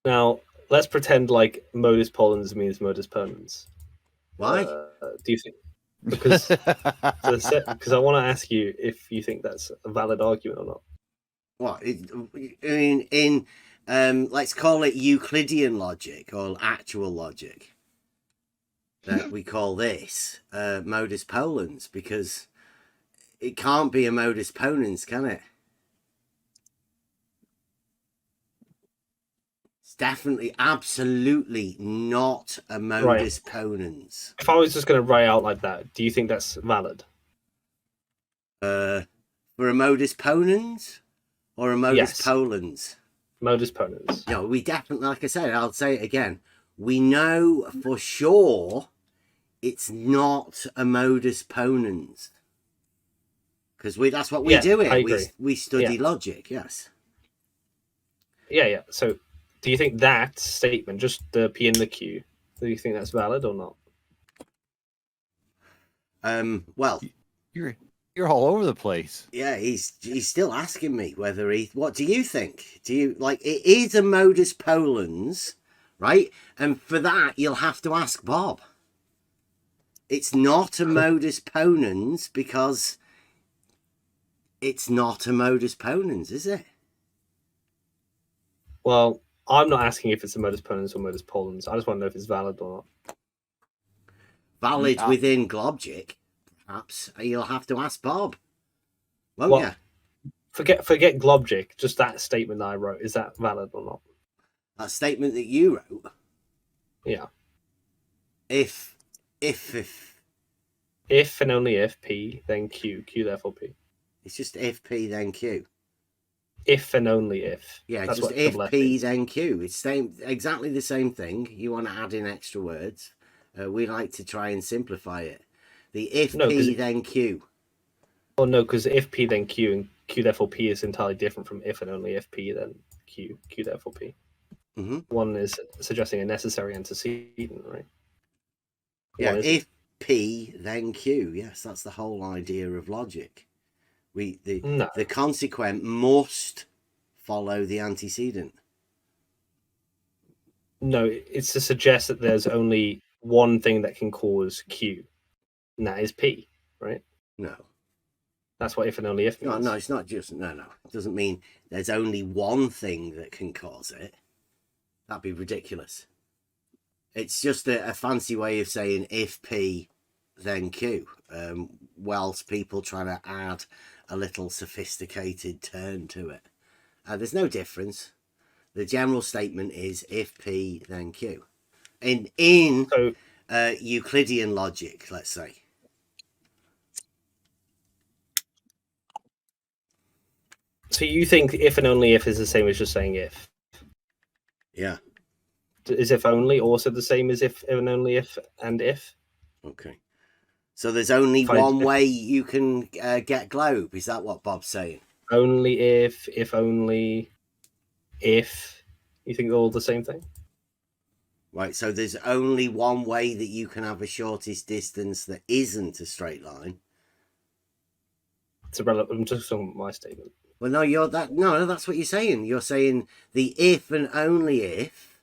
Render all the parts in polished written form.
Now, let's pretend like modus ponens means modus ponens. Why? Do you think? Because because I want to ask you if you think that's a valid argument or not. What? In let's call it Euclidean logic or actual logic. That we call this modus ponens, because it can't be a modus ponens, can it? It's definitely, absolutely not a modus ponens. If I was just going to write out like that, do you think that's valid? For a modus ponens or a modus polens? Modus ponens. No, we definitely, like I said, I'll say it again. We know for sure it's not a modus ponens. Because that's what we do here. We study logic, yes. Yeah. So, do you think that statement, just the P and the Q, do you think that's valid or not? Well, you're all over the place. Yeah, he's still asking me whether he. What do you think? Do you like it is a modus ponens, right? And for that, you'll have to ask Bob. It's not a modus ponens because it's not a modus ponens, is it? Well, I'm not asking if it's a modus ponens or modus polens. I just want to know if it's valid or not. Valid within Globgic, perhaps. You'll have to ask Bob. Won't you? Forget Globgic. Just that statement that I wrote. Is that valid or not? That statement that you wrote. Yeah. If and only if P, then Q therefore P. It's just if P then Q. If and only if. Yeah, that's just if P then Q. It's exactly the same thing. You want to add in extra words. We like to try and simplify it. The if P then Q. Oh no, because if P then Q and Q therefore P is entirely different from if and only if P then Q therefore P. Mm-hmm. One is suggesting a necessary antecedent, right? Yeah, if P then Q. Yes, that's the whole idea of logic. The consequent must follow the antecedent. No, it's to suggest that there's only one thing that can cause Q, and that is P, right? No. That's what if and only if means. No, it's not just... No. It doesn't mean there's only one thing that can cause it. That'd be ridiculous. It's just a fancy way of saying if P, then Q. Whilst people trying to add a little sophisticated turn to it. There's no difference. The general statement is if P, then Q. In Euclidean logic, let's say. So you think if and only if is the same as just saying if? Yeah. Is if only also the same as if and only if and if? Okay. So there's only one way you can get globe. Is that what Bob's saying? Only if only, if. You think they're all the same thing? Right, so there's only one way that you can have a shortest distance that isn't a straight line. It's irrelevant. I'm just on my statement. Well, no, that's what you're saying. You're saying the if and only if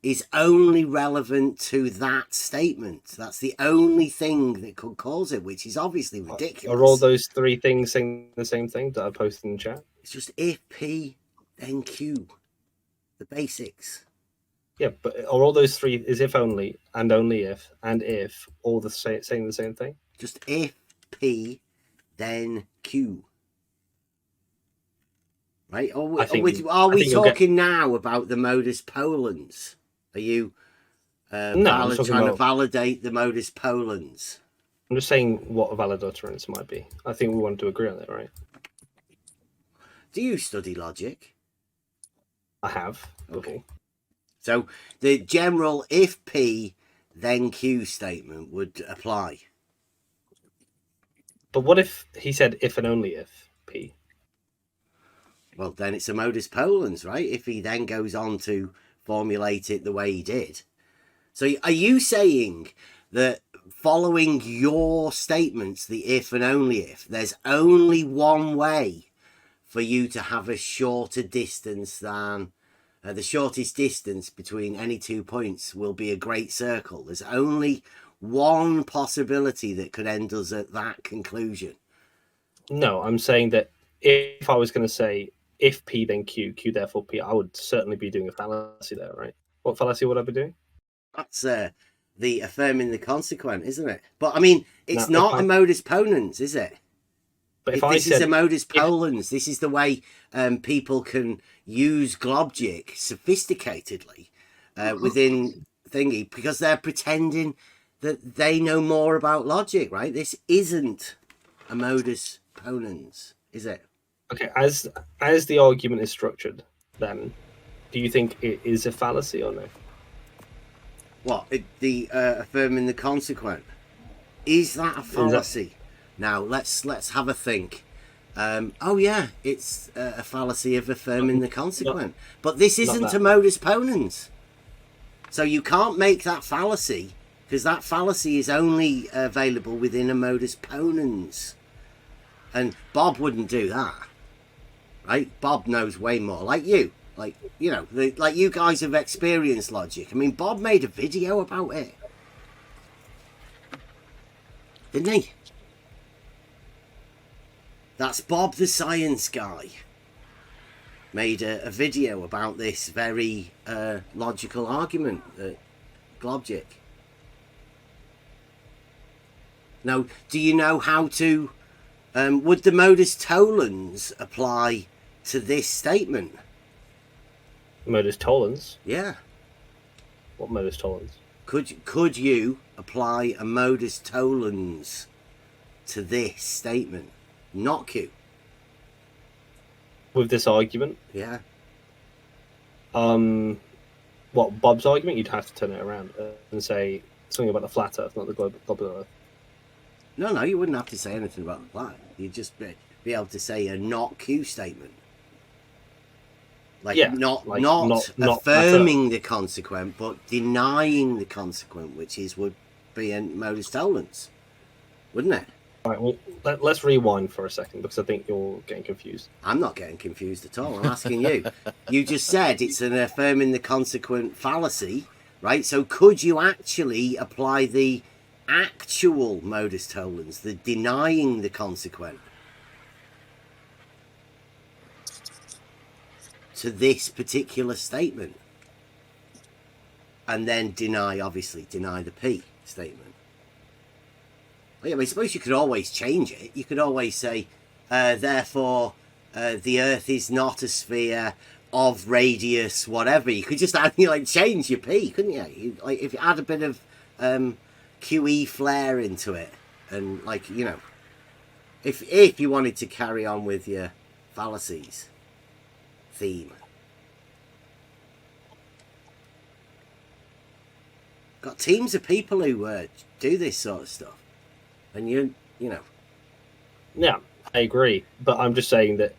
is only relevant to that statement. That's the only thing that could cause it, which is obviously ridiculous. Are all those three things saying the same thing that I posted in the chat? It's just if P, then Q. The basics. Yeah, but are all those three, is if only, and only if, and if, all saying the same thing? Just if P, then Q. Right? Are we talking now about the modus ponens? Are you trying to validate the modus ponens? I'm just saying what a valid utterance might be. I think we want to agree on it, right? Do you study logic? I have. Okay. So the general if P, then Q statement would apply. But what if he said if and only if P? Well, then it's a modus ponens, right? If he then goes on to formulate it the way he did. So are you saying that following your statements, the if and only if, there's only one way for you to have a shorter distance than The shortest distance between any 2 points will be a great circle. There's only one possibility that could end us at that conclusion. No, I'm saying that if I was going to say if P then Q, Q therefore P, I would certainly be doing a fallacy there, right? What fallacy would I be doing? That's the affirming the consequent, isn't it? But I mean, it's Now, not a modus ponens, is it? But if I This is said a modus ponens. This is the way people can use Globgic sophisticatedly within thingy, because they're pretending that they know more about logic, right? This isn't a modus ponens, is it? okay, as the argument is structured, then do you think it is a fallacy or no? What, the affirming the consequent? Is that a fallacy? Now let's have a think. Oh yeah, it's a fallacy of affirming the consequent. But this isn't a modus ponens. So you can't make that fallacy, because that fallacy is only available within a modus ponens. And Bob wouldn't do that, right? Bob knows way more, like you. Like, you know, like you guys have experienced logic. I mean, Bob made a video about it, didn't he? That's Bob the science guy. Made a video about this very logical argument, Globgic. Now, do you know how to... would the modus tollens apply to this statement? Modus tollens? Yeah. What modus tollens? Could you apply a modus tollens to this statement? Not Q. With this argument? Yeah. What, Bob's argument? You'd have to turn it around and say something about the flat Earth, not the global Earth. No, you wouldn't have to say anything about the flat. You'd just be able to say a not Q statement. Like, yeah, not not affirming the consequent, but denying the consequent, which would be a modus tollens, wouldn't it? All right, well, let's rewind for a second, because I think you're getting confused. I'm not getting confused at all. I'm asking you. You just said it's an affirming the consequent fallacy, right? So could you actually apply the actual modus tollens, the denying the consequent, to this particular statement, and then deny the P statement? I mean, I suppose you could always change it. You could always say, therefore, the Earth is not a sphere of radius, whatever. You could just add, change your P, couldn't you? If you add a bit of QE flair into it, and if you wanted to carry on with your fallacies theme. Got teams of people who do this sort of stuff, and you know. Yeah, I agree, but I'm just saying that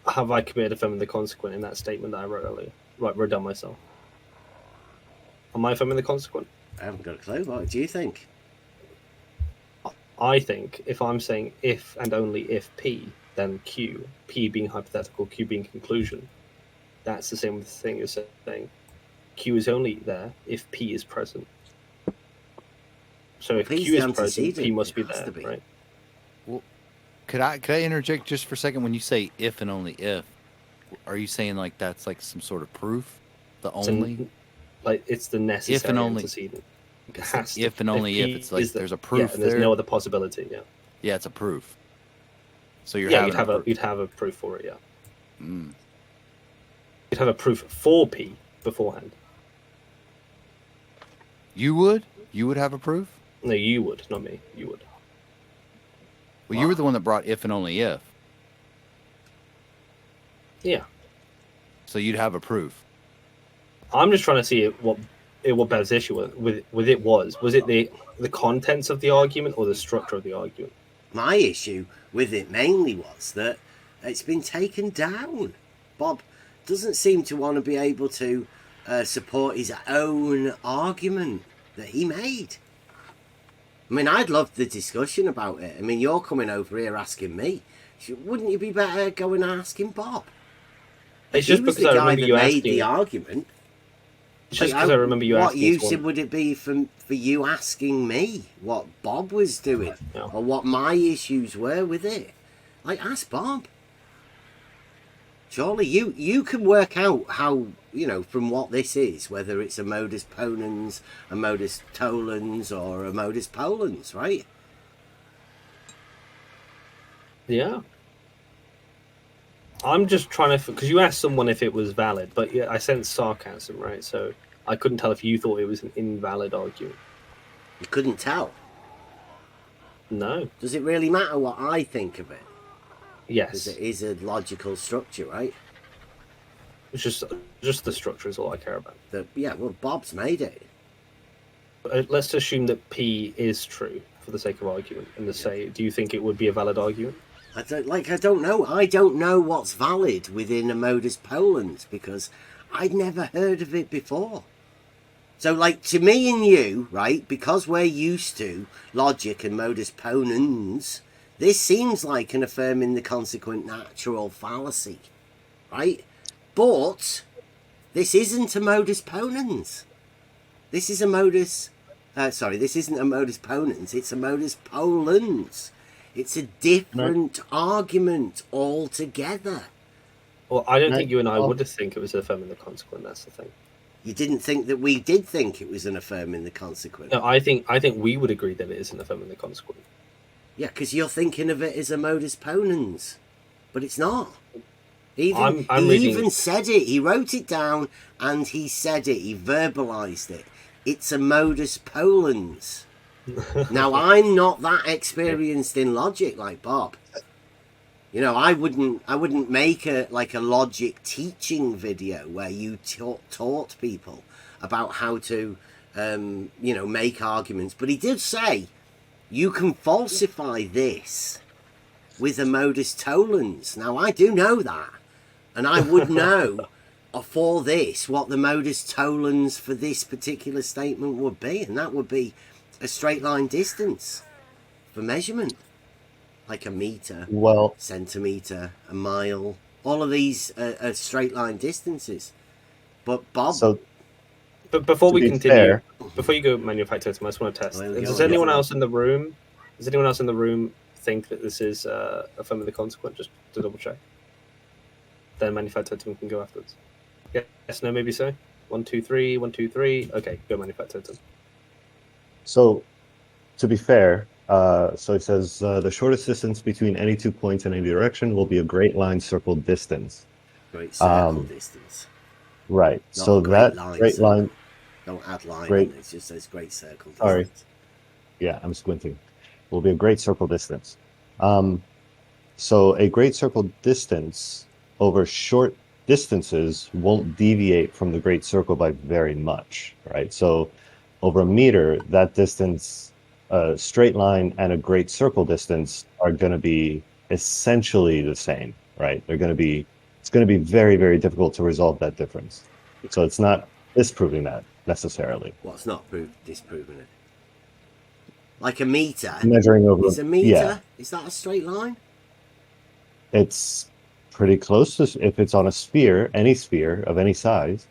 have I committed affirming the consequent in that statement that I wrote earlier? Wrote down myself. Am I affirming the consequent? I haven't got a clue. What do you think? I think if I'm saying if and only if P, then Q, P being hypothetical, Q being conclusion, that's the same thing as saying Q is only there if P is present. So if P's Q is present, P must be there, right? Well, could I interject just for a second? When you say if and only if, are you saying like that's like some sort of proof? The only? It's the necessary if and only antecedent. If and only if it's like there's a proof and there's no other possibility. Yeah, it's a proof. So you'd have a proof for it. Yeah, you'd have a proof for P beforehand. You would have a proof? No, you would, not me. You would. Well, you were the one that brought if and only if. Yeah. So you'd have a proof. I'm just trying to see what Bev's issue with it was. Was it the contents of the argument or the structure of the argument? My issue with it mainly was that it's been taken down. Bob doesn't seem to want to be able to support his own argument that he made. I mean, I'd love the discussion about it. I mean, you're coming over here asking me. Wouldn't you be better going and asking Bob? It's He just was because the I guy remember that you made asking. the argument. It's just because I remember you what asking. use would it be for you asking me what Bob was doing or what my issues were with it? Like, ask Bob. Surely you can work out how, from what this is, whether it's a modus ponens, a modus tollens, or a modus polens, right? Yeah. I'm just trying to, because you asked someone if it was valid, but yeah, I sensed sarcasm, right? So I couldn't tell if you thought it was an invalid argument. You couldn't tell. No. Does it really matter what I think of it? Because Yes. it is a logical structure, right? It's just the structure is all I care about. Well, Bob's made it. Let's assume that P is true for the sake of argument, and to say, do you think it would be a valid argument? I don't know. I don't know what's valid within a modus polens because I'd never heard of it before. So, like, to me and you, right, because we're used to logic and modus ponens, this seems like an affirming the consequent natural fallacy, right? But this isn't a modus ponens. This is a modus... this isn't a modus ponens. It's a modus polens. It's a different argument altogether. Well, I don't think you and I would think it was affirming the consequent. That's the thing. You didn't think that we did think it was an affirming the consequent. No, I think we would agree that it is an affirming the consequent. Yeah, because you're thinking of it as a modus ponens, but it's not. He even said it. He wrote it down and he said it. He verbalized it. It's a modus polens. Now, I'm not that experienced in logic like Bob. I wouldn't make a logic teaching video where you taught people about how to, make arguments. But he did say you can falsify this with a modus tollens. Now, I do know that. And I would know for this what the modus tollens for this particular statement would be. And that would be a straight line distance for measurement. Like a meter, centimeter, a mile. All of these are straight line distances. But Bob... But before we continue, before you go manufacturer, I just want to test. Does anyone else in the room think that this is affirming the consequent? Just to double check. Then manufacturer can go afterwards. Yes, no, maybe so. 1, 2, 3, 1, 2, 3. Okay, go manufacturer. So, to be fair, so it says the shortest distance between any 2 points in any direction will be a great line circle distance. Great circle distance. Right. Not so that great line. Don't add line. Great. It just says great circle distance. Sorry. Yeah, I'm squinting. Will be a great circle distance. So a great circle distance over short distances won't deviate from the great circle by very much, right? So over a meter, that distance, a straight line and a great circle distance are going to be essentially the same, right? It's going to be very, very difficult to resolve that difference. So it's not disproving that necessarily. What's not disproving it? Like a meter. Measuring over. Is a meter? Yeah. Is that a straight line? It's pretty close to, if it's on a sphere, any sphere of any size,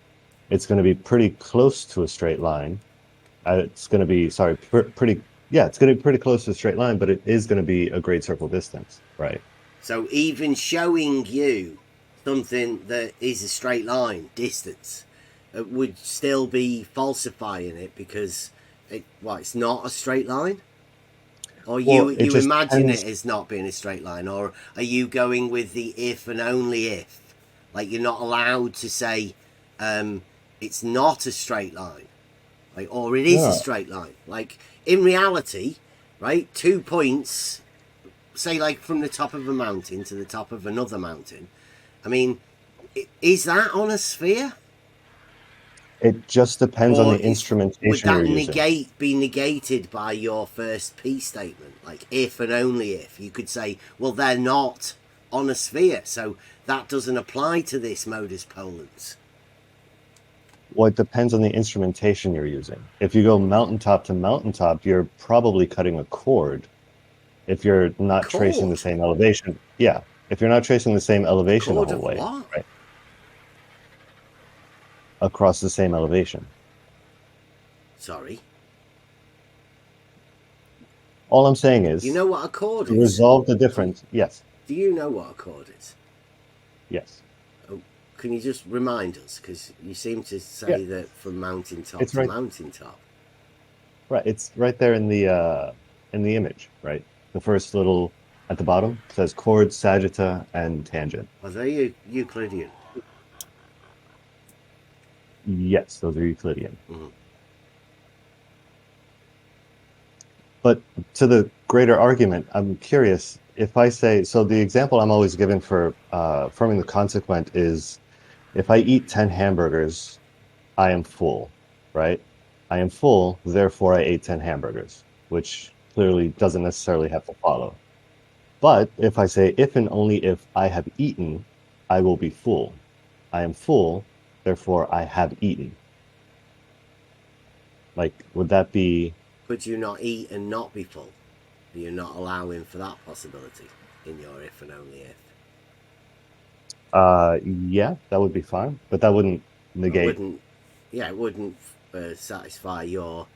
it's going to be pretty close to a straight line. It's going to be, it's going to be pretty close to a straight line, but it is going to be a great circle distance, right? So even showing you something that is a straight line distance would still be falsifying it because it's not a straight line? Or you imagine it as not being a straight line? Or are you going with the if and only if? Like you're not allowed to say it's not a straight line. Or it is a straight line. Like in reality, right, 2 points, say like from the top of a mountain to the top of another mountain. I mean, is that on a sphere? It just depends on the instrumentation you're using. Would that be negated by your first P statement? Like if and only if. You could say, well, they're not on a sphere, so that doesn't apply to this modus polens. Well, it depends on the instrumentation you're using. If you go mountaintop to mountaintop, you're probably cutting a chord. If you're not tracing the same elevation. Yeah. If you're not tracing the same elevation the whole way. What? Right? across the same elevation. Sorry. All I'm saying is, You know what a chord to is? resolve the difference, yes, Do you know what a chord is? yes. Oh, can you just remind us? Because you seem to say that from mountaintop It's to right. mountaintop. Right, it's right there in the image, right? The first little at the bottom says chord, sagitta, and tangent. Are they Euclidean? Yes, those are Euclidean. Mhm. But to the greater argument, I'm curious if I say, so the example I'm always given for affirming the consequent is if I eat 10 hamburgers, I am full, right? I am full, therefore I ate 10 hamburgers, which clearly doesn't necessarily have to follow. But if I say, if and only if I have eaten, I will be full. I am full, therefore I have eaten. Like, would that be? Could you not eat and not be full? Are you not allowing for that possibility in your if and only if? Yeah, that would be fine, but that wouldn't negate. It wouldn't satisfy your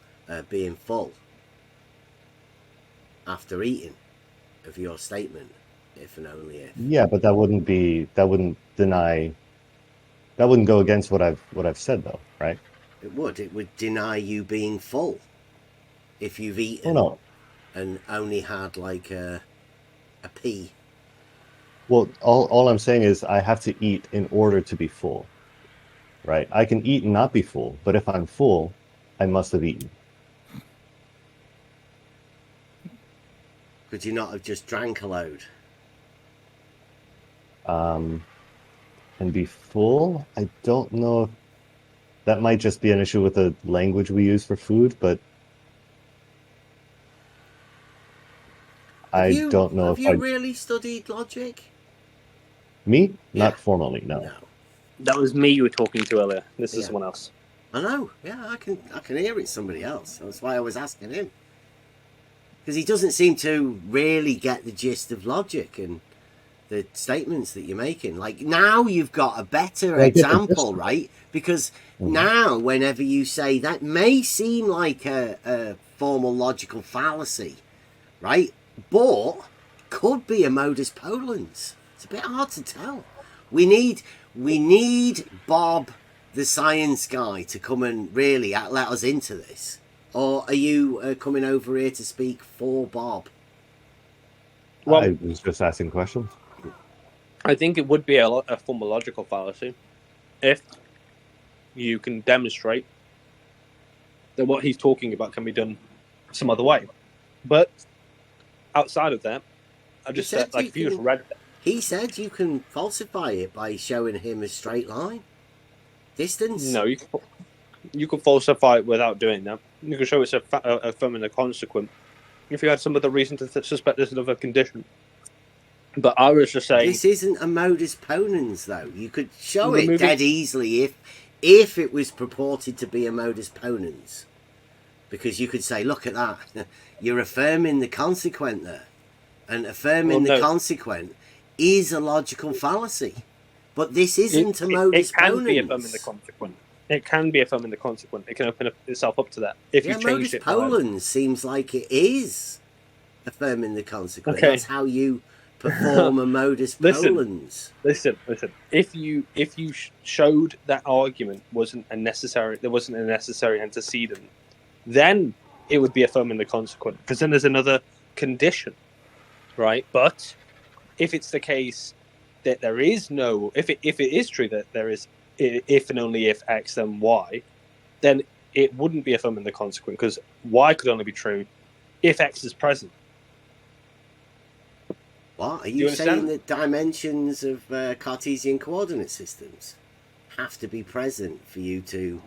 being full after eating of your statement, if and only if. Yeah, but that wouldn't deny. That wouldn't go against what I've said though, right? It would deny you being full if you've Oh eaten no. and only had like a pea. Well, all I'm saying is I have to eat in order to be full, right? I can eat and not be full, but if I'm full, I must have eaten. Could you not have just drank a load? And be full? I don't know if that might just be an issue with the language we use for food, but I don't know Have if you I really studied logic? me Yeah. not formally, no. No. That was me you were talking to earlier. This is Yeah. someone else. I know. Yeah, I can hear it's somebody else. That's why I was asking him. Because he doesn't seem to really get the gist of logic and the statements that you're making. Like now you've got a better I get the gist example, of it. right? Because Mhm. now whenever you say that may seem like a formal logical fallacy, right? But could be a modus ponens. It's a bit hard to tell. We need Bob, the science guy, to come and really let us into this. Or are you coming over here to speak for Bob? Well, I was just asking questions. I think it would be a formal logical fallacy if you can demonstrate that what he's talking about can be done some other way. But outside of that, I just said like you if you just can- read that. He said you can falsify it by showing him a straight line. Distance? No, you can falsify it without doing that. You can show it's affirming a consequent if you had some other reason to suspect there's another condition. But I was just saying, This isn't a modus ponens, though. You could show it Removing- dead easily if it was purported to be a modus ponens. Because you could say, look at that. You're affirming the consequent there. And affirming the consequent is a logical fallacy. But this isn't a modus it can ponens. be affirming the consequent. It can be affirming the consequent. It can open itself up to that if you change modus it. ponens seems like it is affirming the consequent. Okay. That's how you perform a modus Listen. ponens. Listen. If you showed that argument wasn't a necessary, there wasn't a necessary antecedent, then it would be affirming the consequent because then there's another condition, right? But if it's the case that there is no, if it is true that there is, if and only if X then Y, then it wouldn't be affirming the consequent because Y could only be true if X is present. What? Are you you saying understand? that dimensions of Cartesian coordinate systems have to be present for you to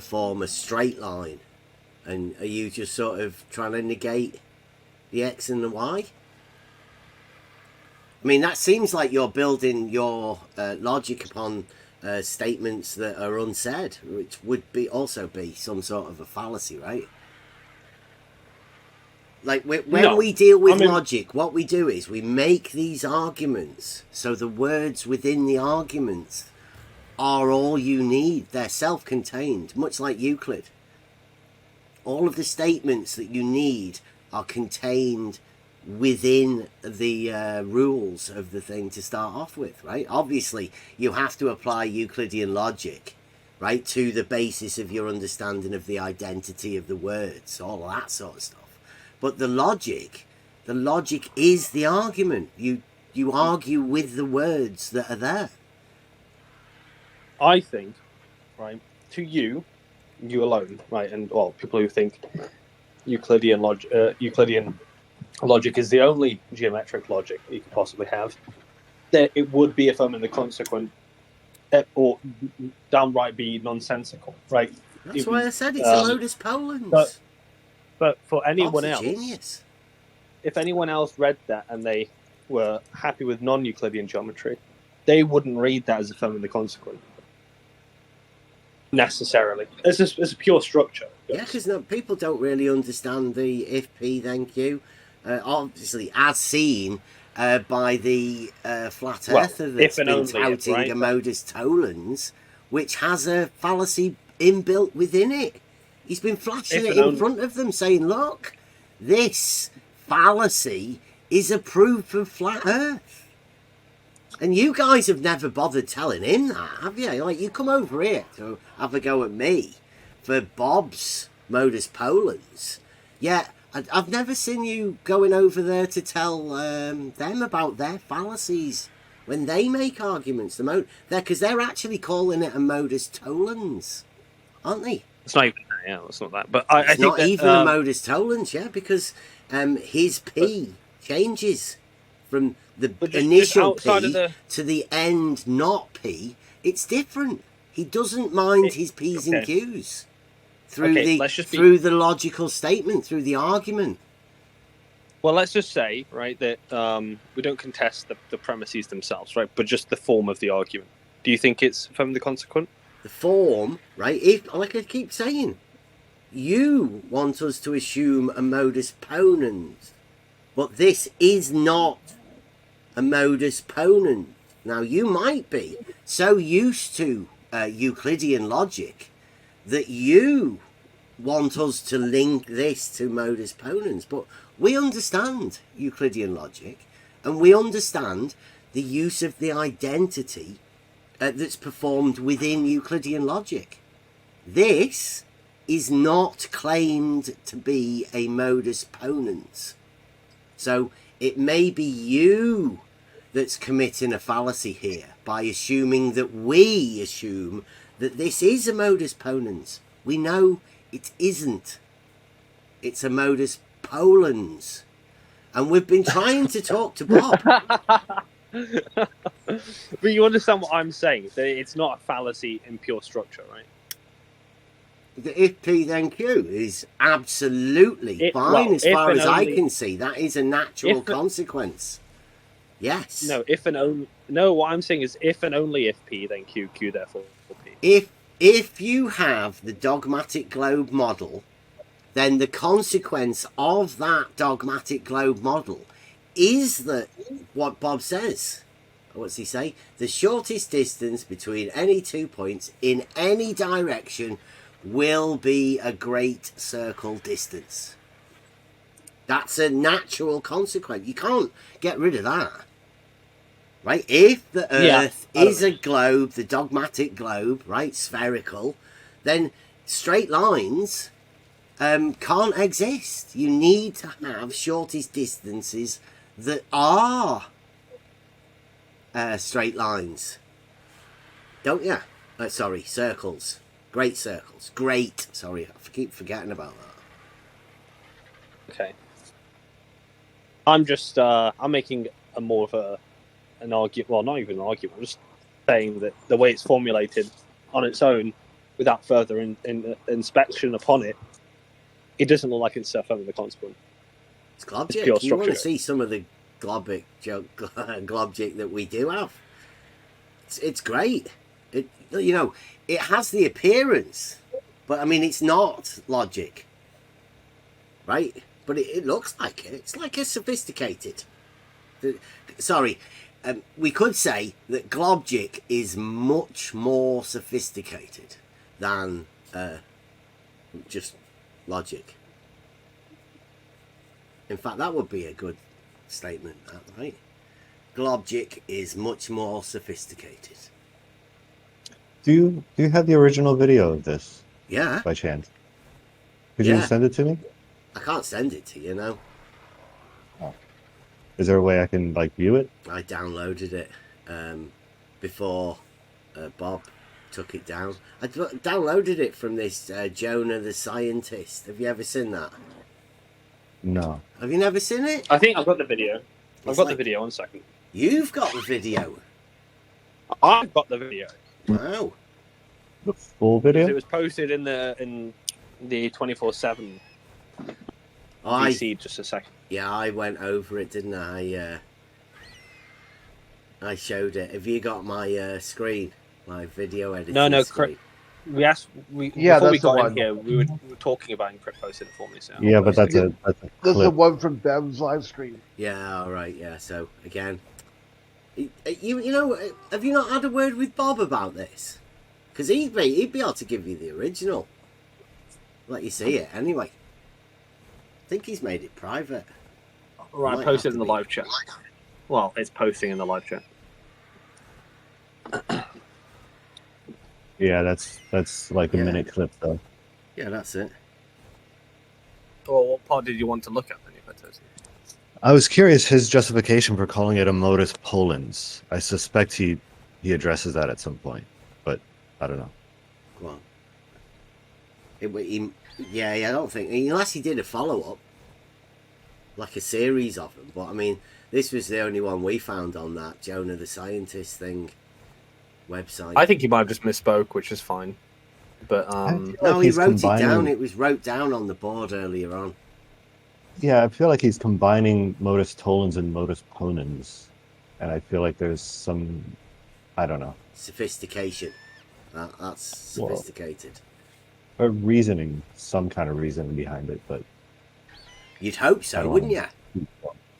form a straight line? And are you just sort of trying to negate the X and the Y? I mean, that seems like you're building your logic upon statements that are unsaid, which would also be some sort of a fallacy, right? Like when we deal with logic, what we do is we make these arguments so the words within the arguments are all you need. They're self-contained, much like Euclid. All of the statements that you need are contained within the rules of the thing to start off with, right? Obviously, you have to apply Euclidean logic, right, to the basis of your understanding of the identity of the words, all of that sort of stuff. But the logic is the argument. You argue with the words that are there. I think, right, to you alone, right, and well, people who think Euclidean logic is the only geometric logic you could possibly have, that it would be affirming the consequent, or downright be nonsensical, right? That's why I said it's a modus ponens. But for anyone Bob's a else, genius. if anyone else read that and they were happy with non-Euclidean geometry, they wouldn't read that as affirming the consequent necessarily. It's a pure structure. Yeah, because people don't really understand the if P then Q. Obviously, as seen by the flat earther that's been touting a modus tollens, which has a fallacy inbuilt within it. He's been flashing it in front of them, saying, look, this fallacy is a proof of flat earth. And you guys have never bothered telling him that, have you? Like, you come over here to have a go at me for Bob's modus ponens. Yet, I've never seen you going over there to tell them about their fallacies when they make arguments. Because they're actually calling it a modus tollens, aren't they? It's not even that, yeah, it's not that. But I think not that, even a modus tollens, yeah, because his P changes from the initial P to the end not P. It's different. He doesn't mind his P's and Q's through the logical statement, through the argument. Well, let's just say, right, that we don't contest the premises themselves, right, but just the form of the argument. Do you think it's from the consequent? The form, right, if, like I keep saying, you want us to assume a modus ponens, but this is not a modus ponens. Now, you might be so used to Euclidean logic that you want us to link this to modus ponens, but we understand Euclidean logic, and we understand the use of the identity that's performed within Euclidean logic. This is not claimed to be a modus ponens. So it may be you that's committing a fallacy here by assuming that we assume that this is a modus ponens. We know it isn't. It's a modus ponens. And we've been trying to talk to Bob. But you understand what I'm saying? That it's not a fallacy in pure structure, right? The if P then Q is absolutely fine as far as I can see. That is a natural consequence. Yes. No, what I'm saying is if and only if P, then Q, Q therefore P. If you have the dogmatic globe model, then the consequence of that dogmatic globe model is that what Bob says. What's he say? The shortest distance between any 2 points in any direction will be a great circle distance. That's a natural consequence. You can't get rid of that. Right? If the Earth is a globe, the dogmatic globe, right, spherical, then straight lines can't exist. You need to have shortest distances that are straight lines. Don't you? Sorry, circles. Great circles. Great. Sorry, I keep forgetting about that. Okay. I'm just, I'm making a more of an argument, well, not even an argument, I'm just saying that the way it's formulated on its own, without further inspection upon it, it doesn't look like it's affirming the consequent. It's globject. You want to see some of the globject that we do have. It's great. It has the appearance, but I mean, it's not logic, right? But it looks like it. It's like a sophisticated. Sorry, we could say that Globgic is much more sophisticated than just logic. In fact, that would be a good statement, right? Globgic is much more sophisticated. Do you have the original video of this Yeah. by chance? Could Yeah. you send it to me? I can't send it to you now. Is there a way I can like view it? I downloaded it before Bob took it down. I downloaded it from this Jonah the Scientist. Have you ever seen that? No. Have you never seen it? I think I've got the video. I've got like- the video. 1 second. You've got the video. I've got the video. Wow. The full video? It was posted in the 24/7 I VC just a second. Yeah, I went over it, didn't I? I showed it. Have you got my screen? My video editing No, screen? Yeah, that's before we the got in one. here, we were talking about him. Chris posted it for me. So Yeah, but that's a This is the clip. one from Bev's live stream. Yeah, all right, yeah. So, again, you know, have you not had a word with Bob about this? Because he'd be able to give you the original. Let you see it, anyway. I think he's made it private. Right, Might I posted have in to the be. live chat. Well, it's posting in the live chat. Yeah, that's like a Yeah. minute clip though. Yeah, that's it. Well, what part did you want to look at then? If I told you? I was curious his justification for calling it a modus ponens. I suspect he addresses that at some point, but I don't know. Go on. Yeah, I don't think... Unless he did a follow-up. Like a series of them. But, I mean, this was the only one we found on that Jonah the Scientist thing website. I think he might have just misspoke, which is fine. But No, he he's wrote it down. combining- It was wrote down on the board earlier on. Yeah, I feel like he's combining modus tollens and modus ponens, and I feel like there's some, I don't know, Sophistication. That's Well, sophisticated. a reasoning, some kind of reasoning behind it, but You'd hope I so, don't wouldn't know. you?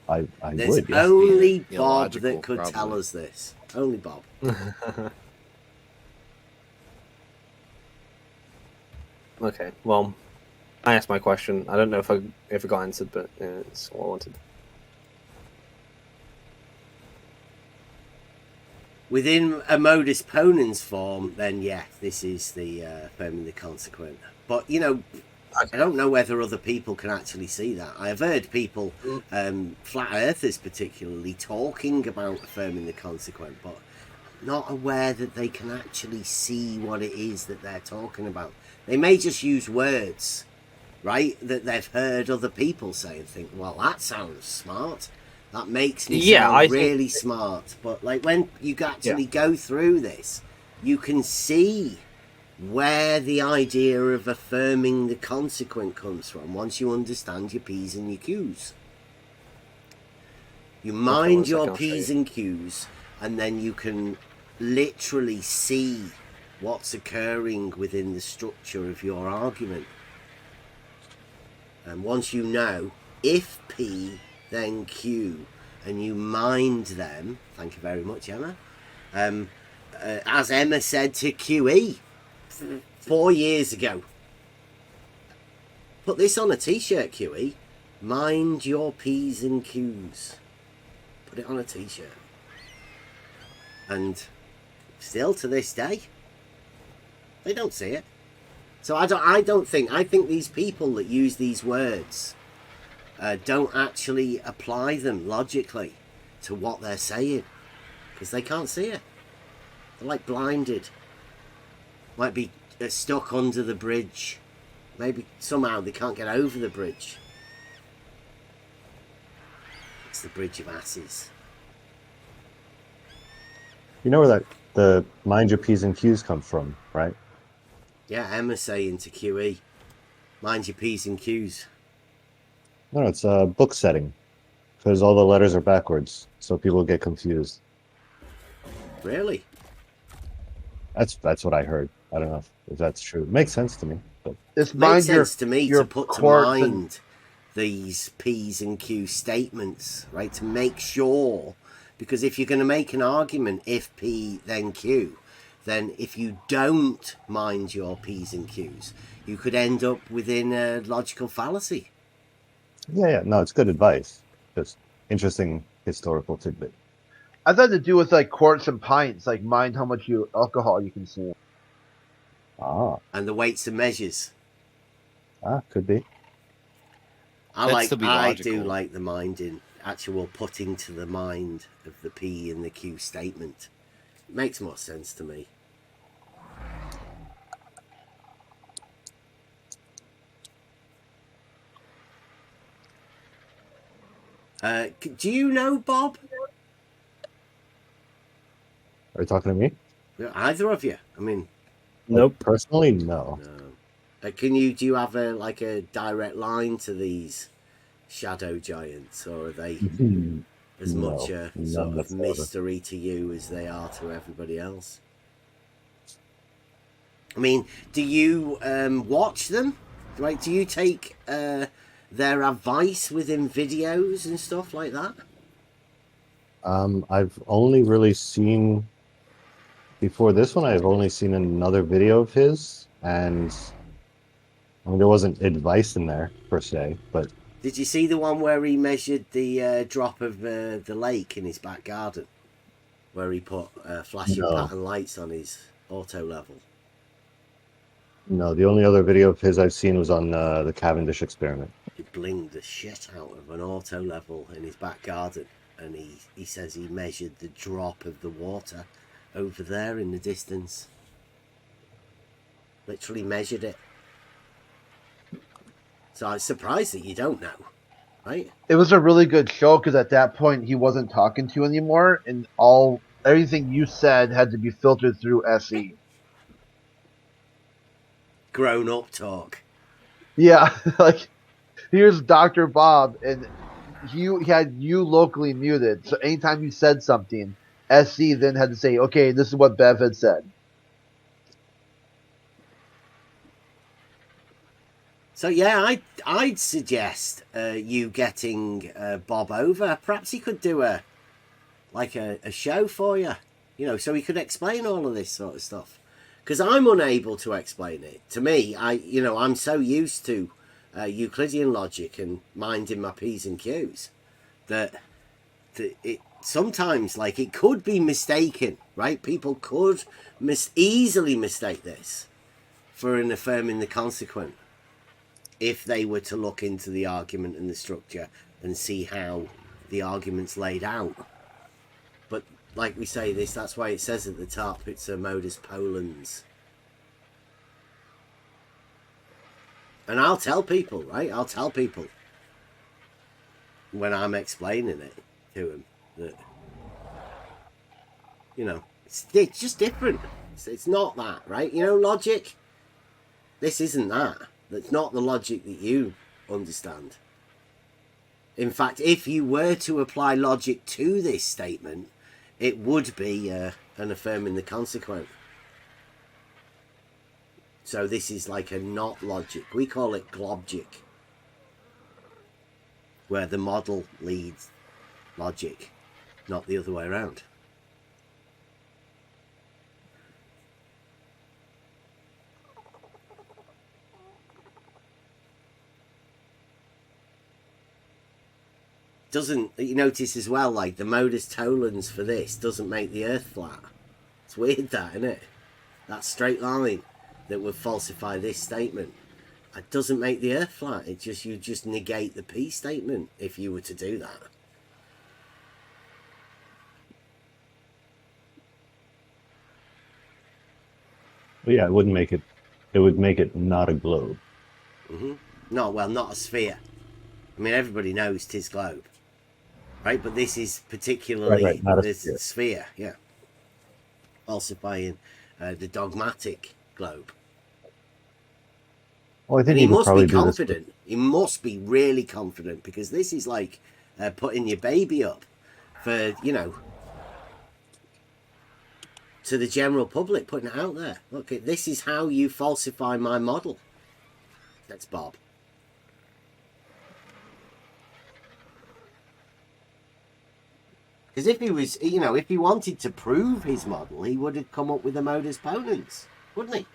I There's would. Yeah. only be Bob illogical, that could tell probably. us this. Only Bob. okay, well, I asked my question. I don't know if it got answered, but it's what I wanted. Within a modus ponens form, then yeah, this is the affirming the consequent. But you know, I don't know whether other people can actually see that. I have heard people, flat earthers particularly, talking about affirming the consequent, but not aware that they can actually see what it is that they're talking about. They may just use words, right, that they've heard other people say and think, well, that sounds smart. That makes me Yeah, sound I think- really smart. But like when you actually go through this, you can see where the idea of affirming the consequent comes from once you understand your P's and your Q's. You mind one your second, I'll show P's you. and Q's, and then you can literally see what's occurring within the structure of your argument. And once you know, if P, then Q, and you mind them, thank you very much, Emma, as Emma said to QE 4 years ago. Put this on a t-shirt, QE. Mind your P's and Q's. Put it on a t-shirt. And still to this day, they don't see it. So I think these people that use these words don't actually apply them logically to what they're saying, because they can't see it. They're like blinded. Might be stuck under the bridge. Maybe somehow they can't get over the bridge. It's the bridge of asses. You know where the mind your P's and Q's come from, right? Yeah, Emma's saying to QE, mind your P's and Q's. No, it's book setting, because all the letters are backwards, so people get confused. Really? That's what I heard. I don't know if that's true. It makes sense to me. But It's Makes mind your sense to me your to put to quirks and- mind these P's and Q statements, right? To make sure Because if you're going to make an argument if P then Q, then if you don't mind your P's and Q's, you could end up within a logical fallacy. Yeah. No, it's good advice. Just interesting historical tidbit. I thought to do with like quarts and pints, like mind how much alcohol you consume. And the weights and measures. Could be. I do like the minding, actual putting to the mind of the P and the Q statement. It makes more sense to me. Do you know Bob? Are you talking to me? Either of you? I mean, Nope. Personally, no. No. Do you have a direct line to these shadow giants, or are they as much a sort of mystery to you as they are to everybody else? I mean, do you watch them? Right? Do you take their advice within videos and stuff like that? I've only really seen, before this one, I've only seen another video of his, and I mean, there wasn't advice in there per se, but... Did you see the one where he measured the drop of the lake in his back garden? Where he put flashing pattern lights on his auto level? No, the only other video of his I've seen was on the Cavendish experiment. He blinged the shit out of an auto level in his back garden, and he says he measured the drop of the water over there in the distance. Literally measured it. So I'm surprised that you don't know, right? It was a really good show because at that point he wasn't talking to you anymore, and everything you said had to be filtered through SE. Grown up talk. Yeah, like here's Dr. Bob, and he had you locally muted. So anytime you said something, SC then had to say, "Okay, this is what Bev had said." So yeah, I'd suggest you getting Bob over. Perhaps he could do a show for you, so he could explain all of this sort of stuff. Because I'm unable to explain it. To me, I'm so used to Euclidean logic and minding my P's and Q's that it sometimes it could be mistaken, right? People could easily mistake this for an affirming the consequent, if they were to look into the argument and the structure and see how the argument's laid out. But like we say that's why it says at the top, it's a modus ponens. And I'll tell people, right? I'll tell people when I'm explaining it to them that, it's just different. It's not that, right? Logic, this isn't that. That's not the logic that you understand. In fact, if you were to apply logic to this statement, it would be an affirming the consequent. So this is like a not logic. We call it globgic, where the model leads logic, not the other way around. Doesn't you notice as well, the modus tollens for this doesn't make the earth flat. It's weird that, isn't it? That straight line that would falsify this statement, it doesn't make the earth flat. You just negate the P statement if you were to do that. But yeah, it wouldn't make it. It would make it not a globe. Mm-hmm. No, well, not a sphere. I mean, everybody knows 'tis globe, right? But this is particularly not a this sphere. sphere, yeah. Falsifying the dogmatic globe. Well, I think And he could must probably be do this. confident. He must be really confident, because this is like putting your baby up for, to the general public, putting it out there. Look, this is how you falsify my model. That's Bob. Because if he was, if he wanted to prove his model, he would have come up with a modus ponens, wouldn't he?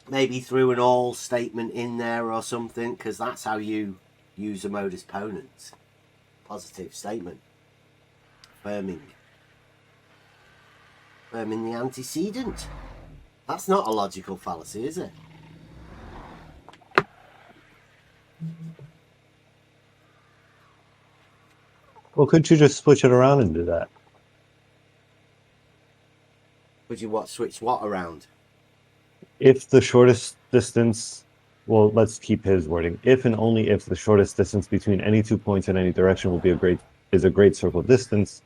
Maybe threw an all statement in there or something, because that's how you use a modus ponens. Positive statement. Affirming the antecedent. That's not a logical fallacy, is it? Well, couldn't you just switch it around and do that? Would you switch what around? If the shortest distance, well, let's keep his wording. If and only if the shortest distance between any 2 points in any direction will be a great circle distance,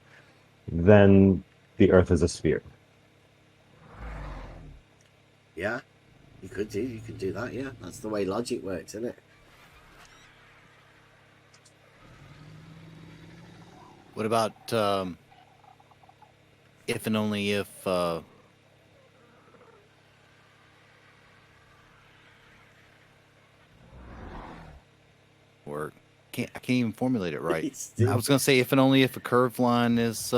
then the Earth is a sphere. Yeah, you could do that. Yeah, that's the way logic works, isn't it? What about if and only if or I can't even formulate it right. I was gonna say if and only if a curved line is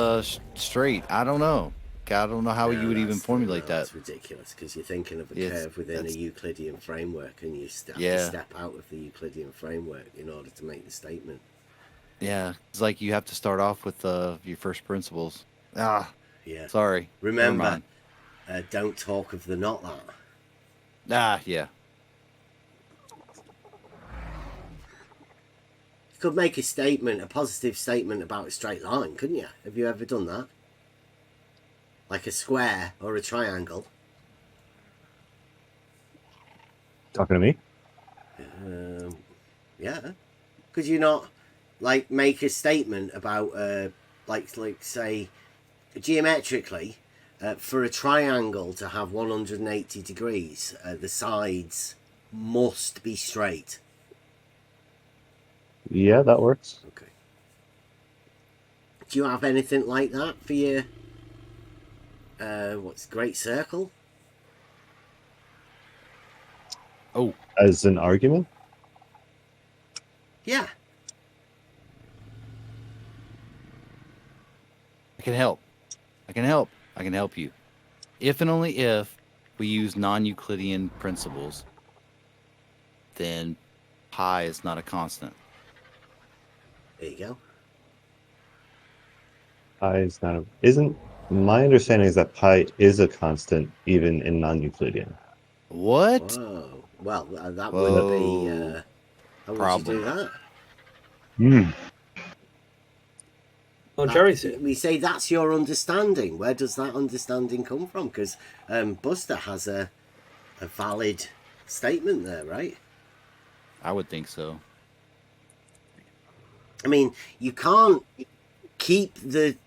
straight. I don't know. I don't know how you would even formulate that. That's ridiculous, because you're thinking of a curve within a Euclidean framework, and you have to step out of the Euclidean framework in order to make the statement. Yeah, it's like you have to start off with your first principles. Yeah. Sorry. Remember, don't talk of the not that. Yeah. You could make a positive statement about a straight line, couldn't you? Have you ever done that? Like a square or a triangle. Talking to me? Yeah. Could you not, make a statement about, say, geometrically, for a triangle to have 180 degrees, the sides must be straight? Yeah, that works. Okay. Do you have anything like that for your, great circle? Oh. As an argument? Yeah. I can help you. If and only if we use non-Euclidean principles, then pi is not a constant. There you go. Pi is not a... Isn't... My understanding is that pi is a constant even in non-Euclidean. What? Whoa. Well, that would be... how would you do that? Oh, Jerry's here. We say that's your understanding. Where does that understanding come from? Because Buster has a valid statement there, right? I would think so. I mean, you can't keep the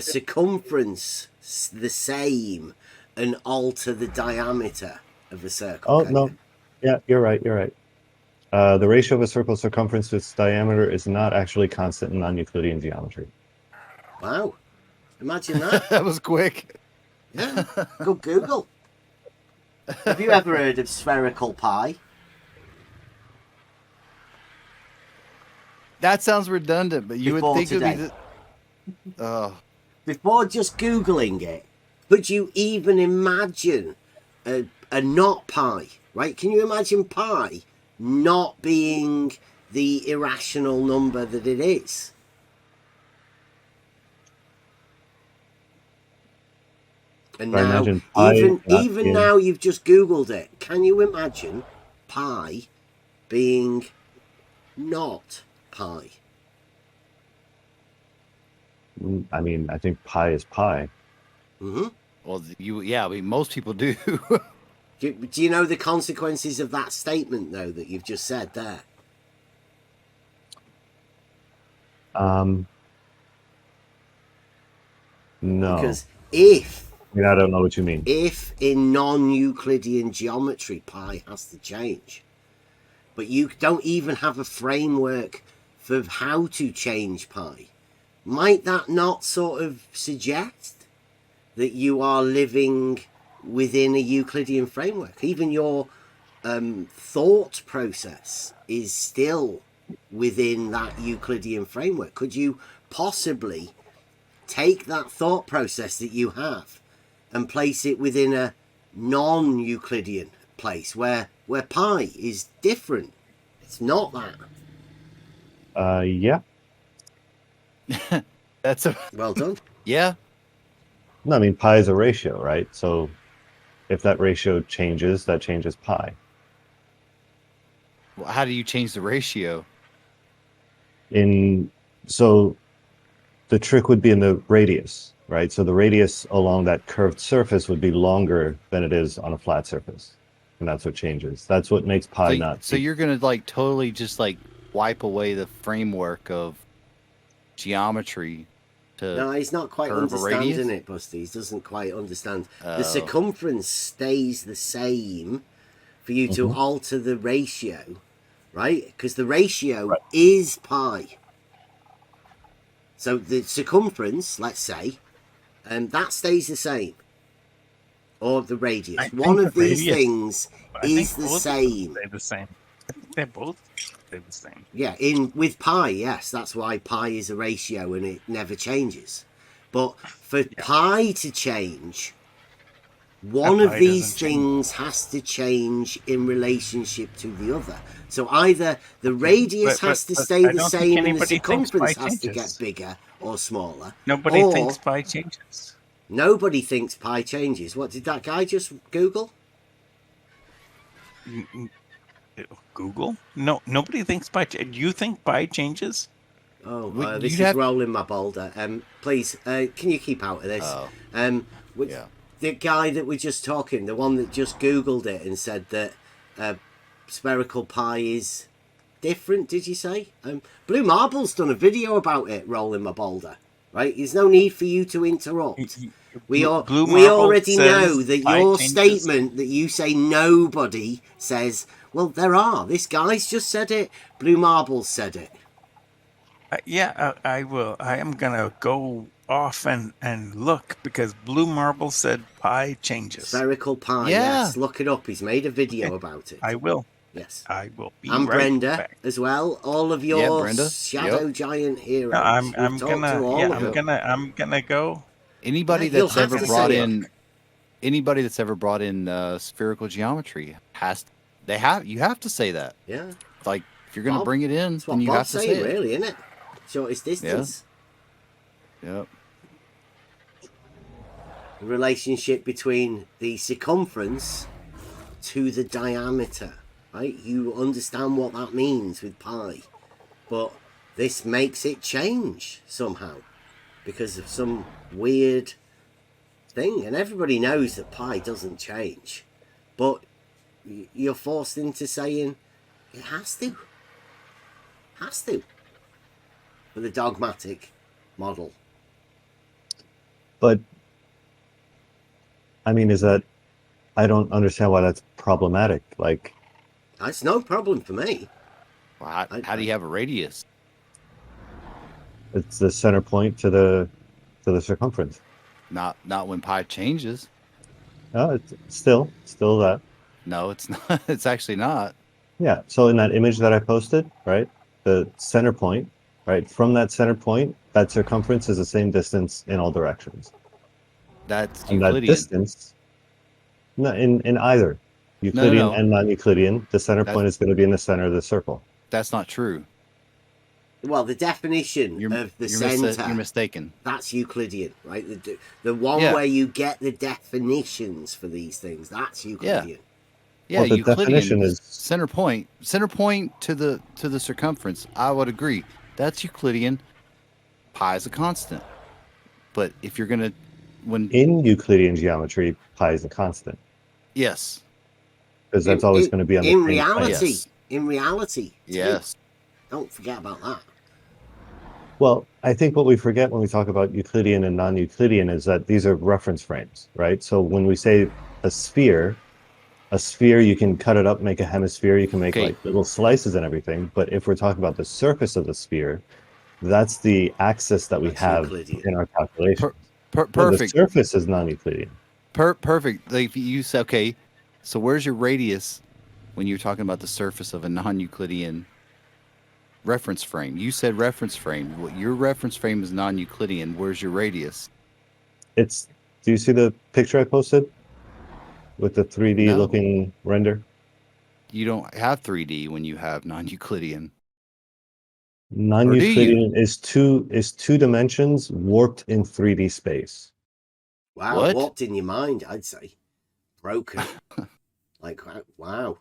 circumference the same and alter the diameter of a circle. Oh, no. Yeah, you're right. The ratio of a circle's circumference to its diameter is not actually constant in non-Euclidean geometry. Wow. Imagine that. That was quick. Yeah. Good Google. Have you ever heard of spherical pi? That sounds redundant, but you Before would think today. it would be Before just Googling it, could you even imagine a not pi, right? Can you imagine pi not being the irrational number that it is? And I now, imagine pi even now you've just Googled it. Can you imagine pi being not pi? I mean, I think pi is pi. Mm-hmm. Well, most people do. Do you know the consequences of that statement, though, that you've just said there? No. Because I don't know what you mean. If in non-Euclidean geometry pi has to change, but you don't even have a framework for how to change pi, might that not sort of suggest that you are living within a Euclidean framework? Even your thought process is still within that Euclidean framework? Could you possibly take that thought process that you have and place it within a non-Euclidean place where pi is different? It's not that. Yeah. That's a Well done. yeah. No, I mean, pi is a ratio, right? So if that ratio changes, that changes pi. Well, how do you change the ratio? So the trick would be in the radius, right? So the radius along that curved surface would be longer than it is on a flat surface. And that's what changes. That's what makes pi So, not. so you're gonna like totally just like wipe away the framework of geometry to No, he's not quite curve a understanding radius? it, Busty. He doesn't quite understand. Oh. The circumference stays the same for you to alter the ratio, right? Because the ratio is pi. So the circumference, let's say, that stays the same. Or the radius. I think One of the these radius- things I is think the both same. They're the same. I think they both stay the same. Yeah, with pi, yes, that's why pi is a ratio and it never changes. But for pi to change, one of pi these doesn't change. things has to change in relationship to the other. So either the radius but- has to but stay I the don't think same and the anybody thinks circumference pi has to changes. get bigger or smaller. Nobody or thinks pi changes. nobody thinks pi changes. What did that guy just Google? Google? No, nobody thinks pi. Do you think pi changes? Oh, Would this you is have- rolling my boulder. Please, can you keep out of this? Oh. Yeah. The guy that we're just talking, the one that just Googled it and said that spherical pi is different, did you say? Blue Marble's done a video about it, rolling my boulder. Right? There's no need for you to interrupt. We Blue already Marble know says that pi your changes. statement that you say nobody says, well, there are. This guy's just said it. Blue Marble said it. I will. I am gonna go off and look because Blue Marble said pi changes. Spherical pi, Yeah. yes. Look it up. He's made a video about it. I will. Yes. I will be And right Brenda back. as well. All of your Brenda. shadow giant heroes. No, I'm We've talked gonna. to all Yeah, of I'm them. gonna go. Anybody Yeah, you'll that's have ever to brought say it. in anybody that's ever brought in spherical geometry you have to say that. Yeah. Like if you're gonna Bob- bring it in, That's then what you have Bob's to say saying, it. really, isn't it? Shortest distance. Yep. The relationship between the circumference to the diameter. Right? You understand what that means with pi. But this makes it change somehow. Because of some weird thing. And everybody knows that pi doesn't change. But you're forced into saying it has to. Has to. For the dogmatic model. But I mean, I don't understand why that's problematic. Like, That's no problem for me. Well, how do you have a radius? it's the center point to the circumference. Not when pi changes. It's still that. No, it's not. It's actually not. Yeah. So in that image that I posted, right, the center point, right, from that center point, that circumference is the same distance in all directions. That's And that Euclidean. distance, no, in either Euclidean No. and non-Euclidean, the center That's- point is going to be in the center of the circle. That's not true. Well, the definition You're, of the you're, center, you're mistaken. that's Euclidean, right? The one Yeah. where you get the definitions for these things, that's Euclidean. Yeah, Well, the Euclidean definition is- center point to the circumference. I would agree. That's Euclidean. Pi is a constant. But if you're gonna In Euclidean geometry, pi is a constant yes, because that's always going to be on the in same plane. reality. Yes. In reality, too. yes, Don't forget about that. Well, I think what we forget when we talk about Euclidean and non-Euclidean is that these are reference frames, right? So when we say a sphere you can cut it up, make a hemisphere, you can make Okay. like little slices and everything. But if we're talking about the surface of the sphere, that's the axis that we That's have Euclidean. in our calculation. perfect. The surface is non-Euclidean. Perfect. Like you say, okay. So where's your radius when you're talking about the surface of a non-Euclidean reference frame. You said reference frame. What your reference frame is non-Euclidean. Where's your radius? It's. Do you see the picture I posted with the 3D No. looking render? You don't have 3D when you have non-Euclidean. Non-Euclidean is two dimensions warped in 3D space. Wow, What? warped in your mind, I'd say. Broken. Like, wow.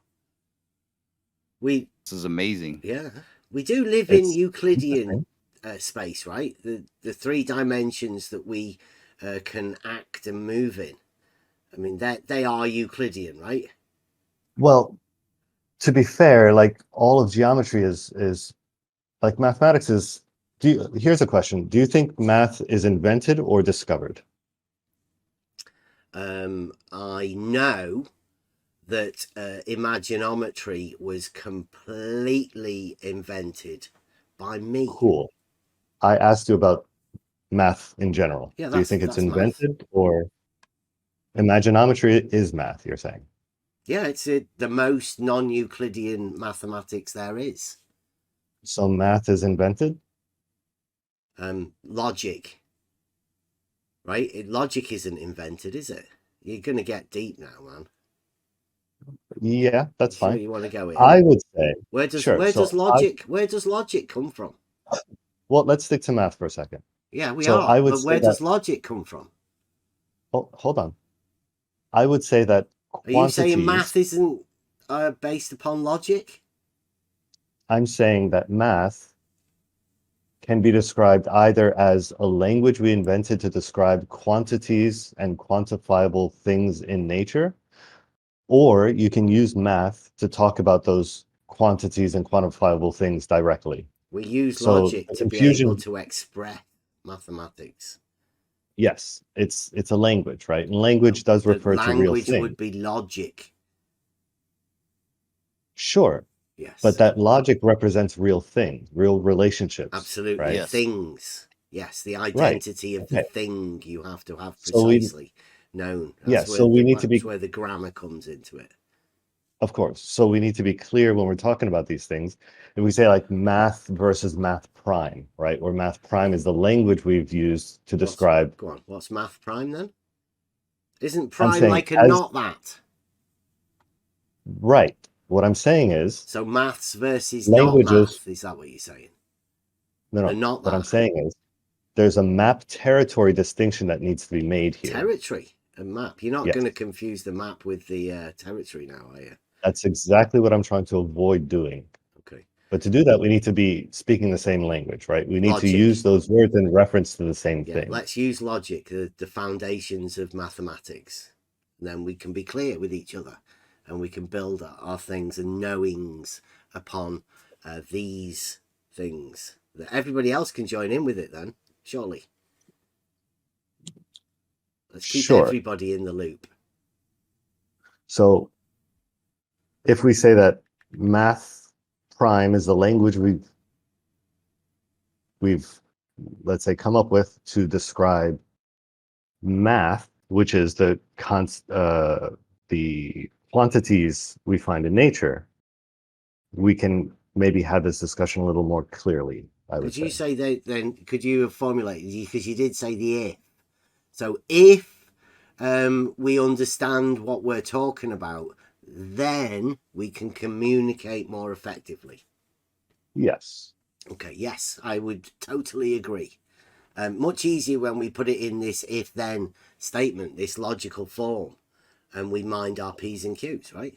This is amazing. We do live in It's Euclidean space, right? The 3 dimensions that we can act and move in. I mean, they are Euclidean, right? Well, to be fair, like all of geometry is like mathematics is. Here's a question: do you think math is invented or discovered? I know that imaginometry was completely invented by me. Cool. I asked you about math in general. Yeah, Do you think it's that's math. invented or imaginometry is math, you're saying? Yeah, it's the most non-Euclidean mathematics there is. So math is invented? Logic. Right? Logic isn't invented, is it? You're going to get deep now, man. Yeah, that's Sure fine. you want to go in? I would say, Where does sure. where does logic come from? Well, let's stick to math for a second. Yeah, we So are. I would But say where that, does logic come from? oh, hold on. I would say that Are you saying quantities, math isn't based upon logic? I'm saying that math can be described either as a language we invented to describe quantities and quantifiable things in nature, or you can use math to talk about those quantities and quantifiable things directly. We use So logic the to be able confusion, to express mathematics. yes, it's a language, right? And language does The refer to real language things. would be logic. Sure, Yes. but that logic represents real things, real relationships. Absolutely. Right? Yes. Things. Yes, the identity of the Okay. thing you have to have So we- precisely known. Yeah, That's so we need to be, that's where the grammar comes into it. of course, so we need to be clear when we're talking about these things. If we say like math versus math prime, right? Where math prime is the language we've used to describe. Go on. What's math prime then? Isn't I'm prime saying like a as- not that? Right. What I'm saying is, So maths versus languages- not math. Is that what you're saying? no, And not what I'm that. saying is, there's a map territory distinction that needs to be made here. Territory and map. You're not Yes. going to confuse the map with the territory now, are you? That's exactly what I'm trying to avoid doing. Okay. But to do that, we need to be speaking the same language, right? We need Logic. to use those words in reference to the same Yeah, thing. let's use logic, the foundations of mathematics. And then we can be clear with each other and we can build our things and knowings upon these things. That everybody else can join in with it then, surely. Let's keep Sure. everybody in the loop. So if we say that math prime is the language we've let's say come up with to describe math, which is the quantities we find in nature, we can maybe have this discussion a little more clearly. I would Could you say. say that then? Could you have formulated, because you did say the if. So if we understand what we're talking about, then we can communicate more effectively. Yes. Okay, yes, I would totally agree. Much easier when we put it in this if-then statement, this logical form, and we mind our P's and Q's, right?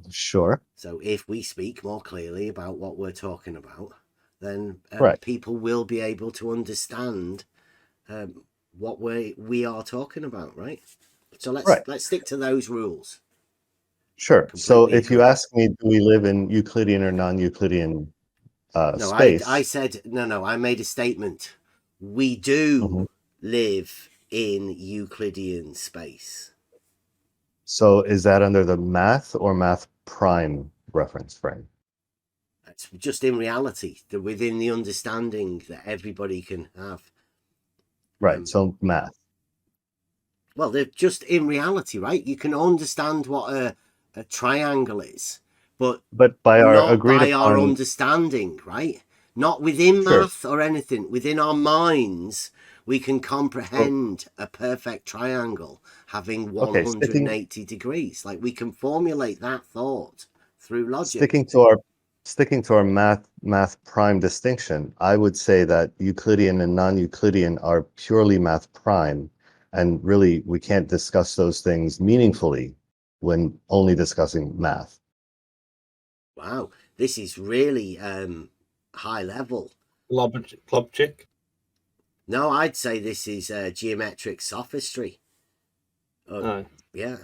Sure. So if we speak more clearly about what we're talking about, then Correct. people will be able to understand what we are talking about, right? So let's stick to those rules. Sure. So Completely if you agree. ask me, do we live in Euclidean or non-Euclidean No, space? I said no. I made a statement. We do Mhm. live in Euclidean space. So is that under the math or math prime reference frame? It's just in reality, within the understanding that everybody can have. Right. So math. Well, they're just in reality, right? You can understand what a triangle is, but by our not agreed by our upon, understanding, right? Not within Sure. math or anything. Within our minds, we can comprehend a perfect triangle having 180 degrees. Like, we can formulate that thought through logic. sticking to our math prime distinction, I would say that Euclidean and non-Euclidean are purely math prime, and really we can't discuss those things meaningfully when only discussing math. Wow, this is really high level. Logic. No, I'd say this is geometric sophistry. Oh. Yeah.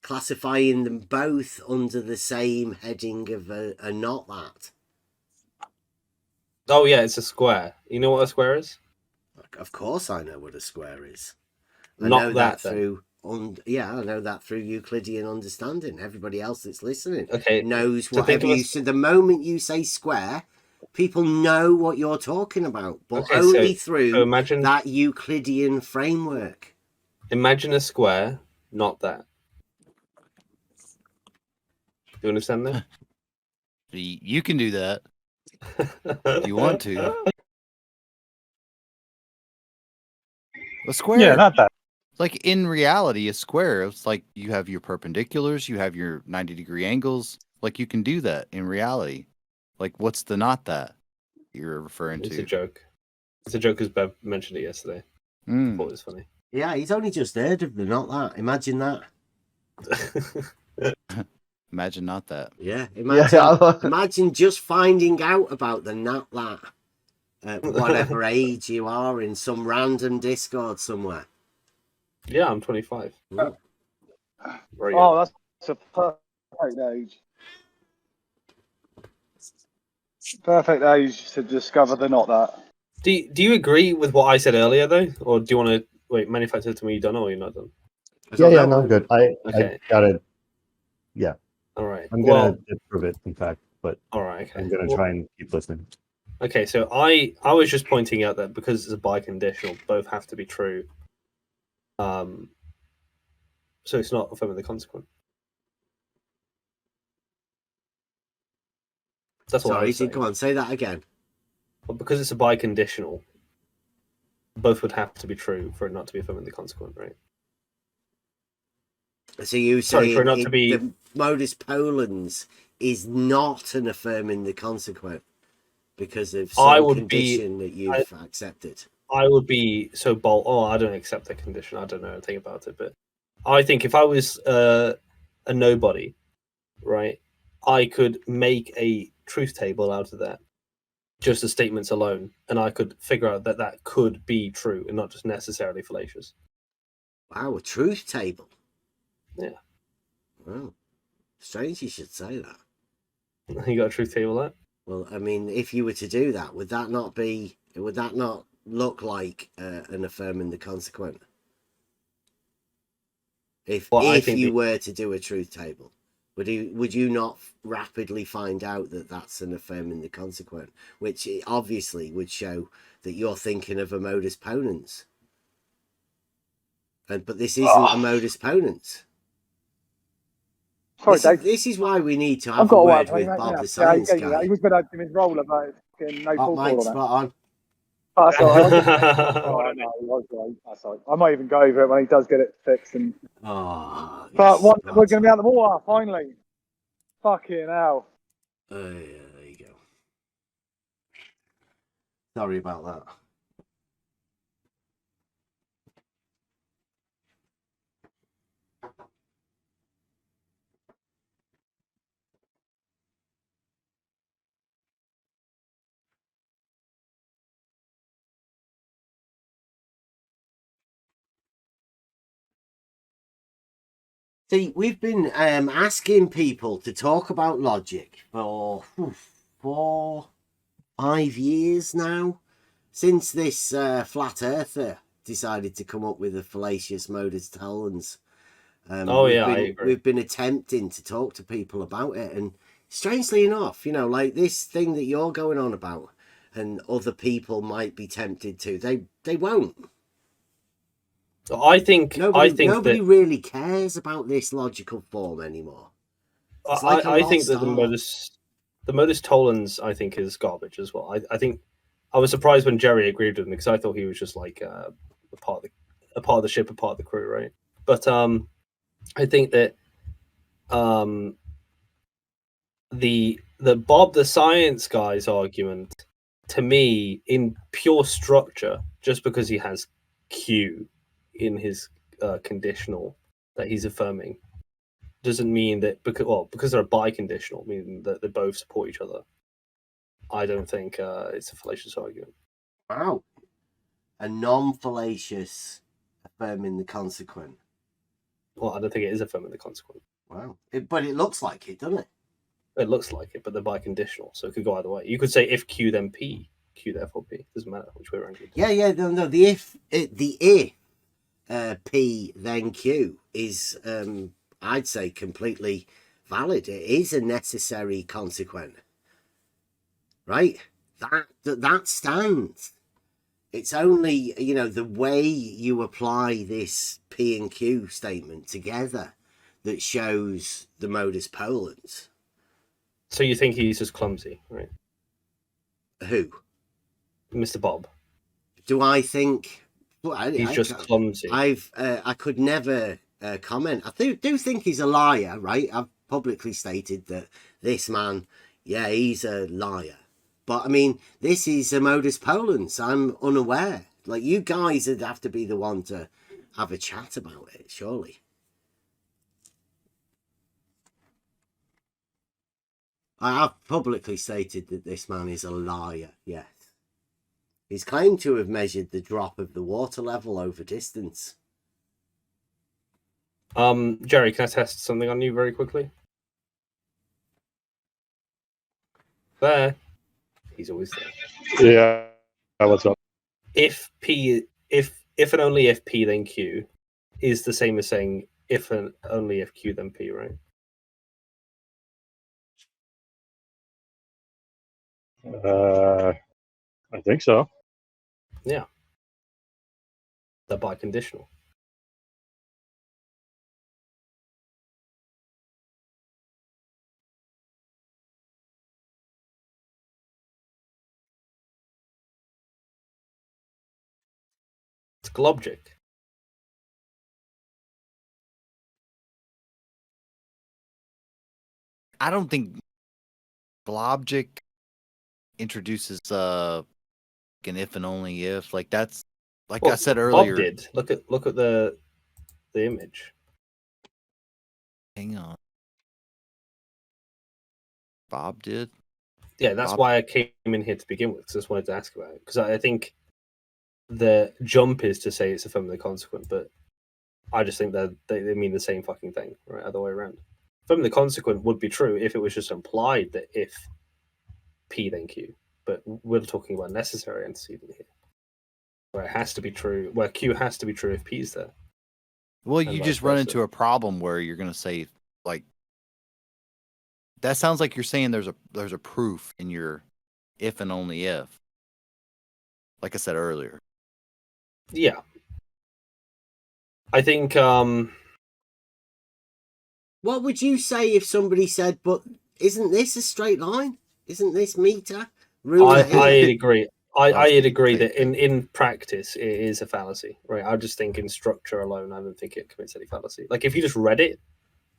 Classifying them both under the same heading of a not that. Oh yeah, it's a square. You know what a square is? Of course I know what a square is. I Not know that, through I know that through Euclidean understanding. Everybody else that's listening Okay. knows So whatever you say. The moment you say square, people know what you're talking about, but Okay, only so through imagine that Euclidean framework. Imagine a square, not that. Do you understand that? You can do that if you want to. A square. Yeah, not that. Like in reality, a square, it's like you have your perpendiculars, you have your 90-degree angles. Like you can do that in reality. Like what's the not that you're referring It's to? a joke. It's a joke because Bev mentioned it yesterday. I thought it was funny. Yeah, he's only just heard of the not that. Imagine that. Imagine not that. Yeah, imagine, Yeah. imagine just finding out about the not that at whatever age you are in some random Discord somewhere. Yeah, I'm 25. Ooh. Very Oh, young. that's a perfect age. Perfect age to discover the not that. Do you agree with what I said earlier though, or do you want to wait? Manufacture to me, you done or you're not done? Yeah, no, I'm good. I Okay. got it. Yeah, All right. I'm gonna disprove it, in fact, but All right. Okay. I'm gonna try and keep listening. Okay, so I was just pointing out that because it's a biconditional, both have to be true. So it's not affirming the consequent. That's what I Sorry, was saying. go on, say that again. But because it's a biconditional, both would have to be true for it not to be affirming the consequent, right? So you Sorry, saying for it not to be... the modus ponens is not an affirming the consequent because of some condition that you've accepted? I would be so bold. Oh, I don't accept that condition. I don't know anything about it. But I think if I was a nobody, right, I could make a truth table out of that, just the statements alone, and I could figure out that that could be true and not just necessarily fallacious. Wow, a truth table. Yeah. Wow. Strange you should say that. You got a truth table there? Well, I mean, if you were to do that, would that not look like an affirming the consequent? If you were to do a truth table, would you not rapidly find out that that's an affirming the consequent, which obviously would show that you're thinking of a modus ponens. But this isn't a modus ponens. Sorry, Dave. This is why we need to have a word with Bob the Science Guy. He was going to do his role about no Hot mic spot on. Oh, that's all right. That's all right. I might even go over it when he does get it fixed. But we're going to be out the water finally. Fucking hell. There you go. Sorry about that. See, we've been asking people to talk about logic for 4-5 years now, since this flat earther decided to come up with a fallacious modus tollens. I agree. We've been attempting to talk to people about it, and strangely enough, like this thing that you're going on about, and other people might be tempted to, they won't. I think nobody that really cares about this logical form anymore. It's like I think that lost the modus tollens I think is garbage as well. I think I was surprised when Jerry agreed with me because I thought he was just like a part of the ship, a part of the crew, right? But I think that the Bob the Science Guy's argument, to me, in pure structure, just because he has Q in his conditional that he's affirming, doesn't mean that because they're biconditional, meaning that they both support each other. I don't think it's a fallacious argument. Wow. A non-fallacious affirming the consequent. Well, I don't think it is affirming the consequent. Wow. But it looks like it, doesn't it? It looks like it, but they're biconditional, so it could go either way. You could say if Q then P, Q therefore P. Doesn't matter which way around you do. Yeah. No. The if P then Q is, I'd say, completely valid. It is a necessary consequent, right? That stands. It's only, the way you apply this P and Q statement together that shows the modus ponens. So you think he's just clumsy, right? Who? Mr. Bob. Do I think? Well, he's just clumsy. I could never comment. I do think he's a liar, right? I've publicly stated that this man, he's a liar. But I mean, this is a modus ponens. I'm unaware. Like, you guys would have to be the one to have a chat about it, surely. I have publicly stated that this man is a liar, yes. He's claimed to have measured the drop of the water level over distance. Jerry, can I test something on you very quickly? There. He's always there. Yeah. What's up? If and only if P then Q is the same as saying if and only if Q then P, right? I think so. Yeah. They're biconditional. It's globgic. I don't think globgic introduces an if and only if. Like, that's like I said earlier. Bob did. Look at the image. Hang on. Bob did? Yeah, that's why I came in here to begin with, because I just wanted to ask about it. Because I think the jump is to say it's affirming the consequent, but I just think that they mean the same fucking thing, right? Other way around. Affirming the consequent would be true if it was just implied that if P then Q, but we're talking about necessary antecedent here, where it has to be true, where Q has to be true if P's there. Well, you just run into a problem where you're going to say, like, that sounds like you're saying there's a proof in your if and only if. Like I said earlier. Yeah. I think what would you say if somebody said, but isn't this a straight line? Isn't this meter? I'd agree. I'd agree that in practice it is a fallacy, right? I just think in structure alone, I don't think it commits any fallacy. Like, if you just read it,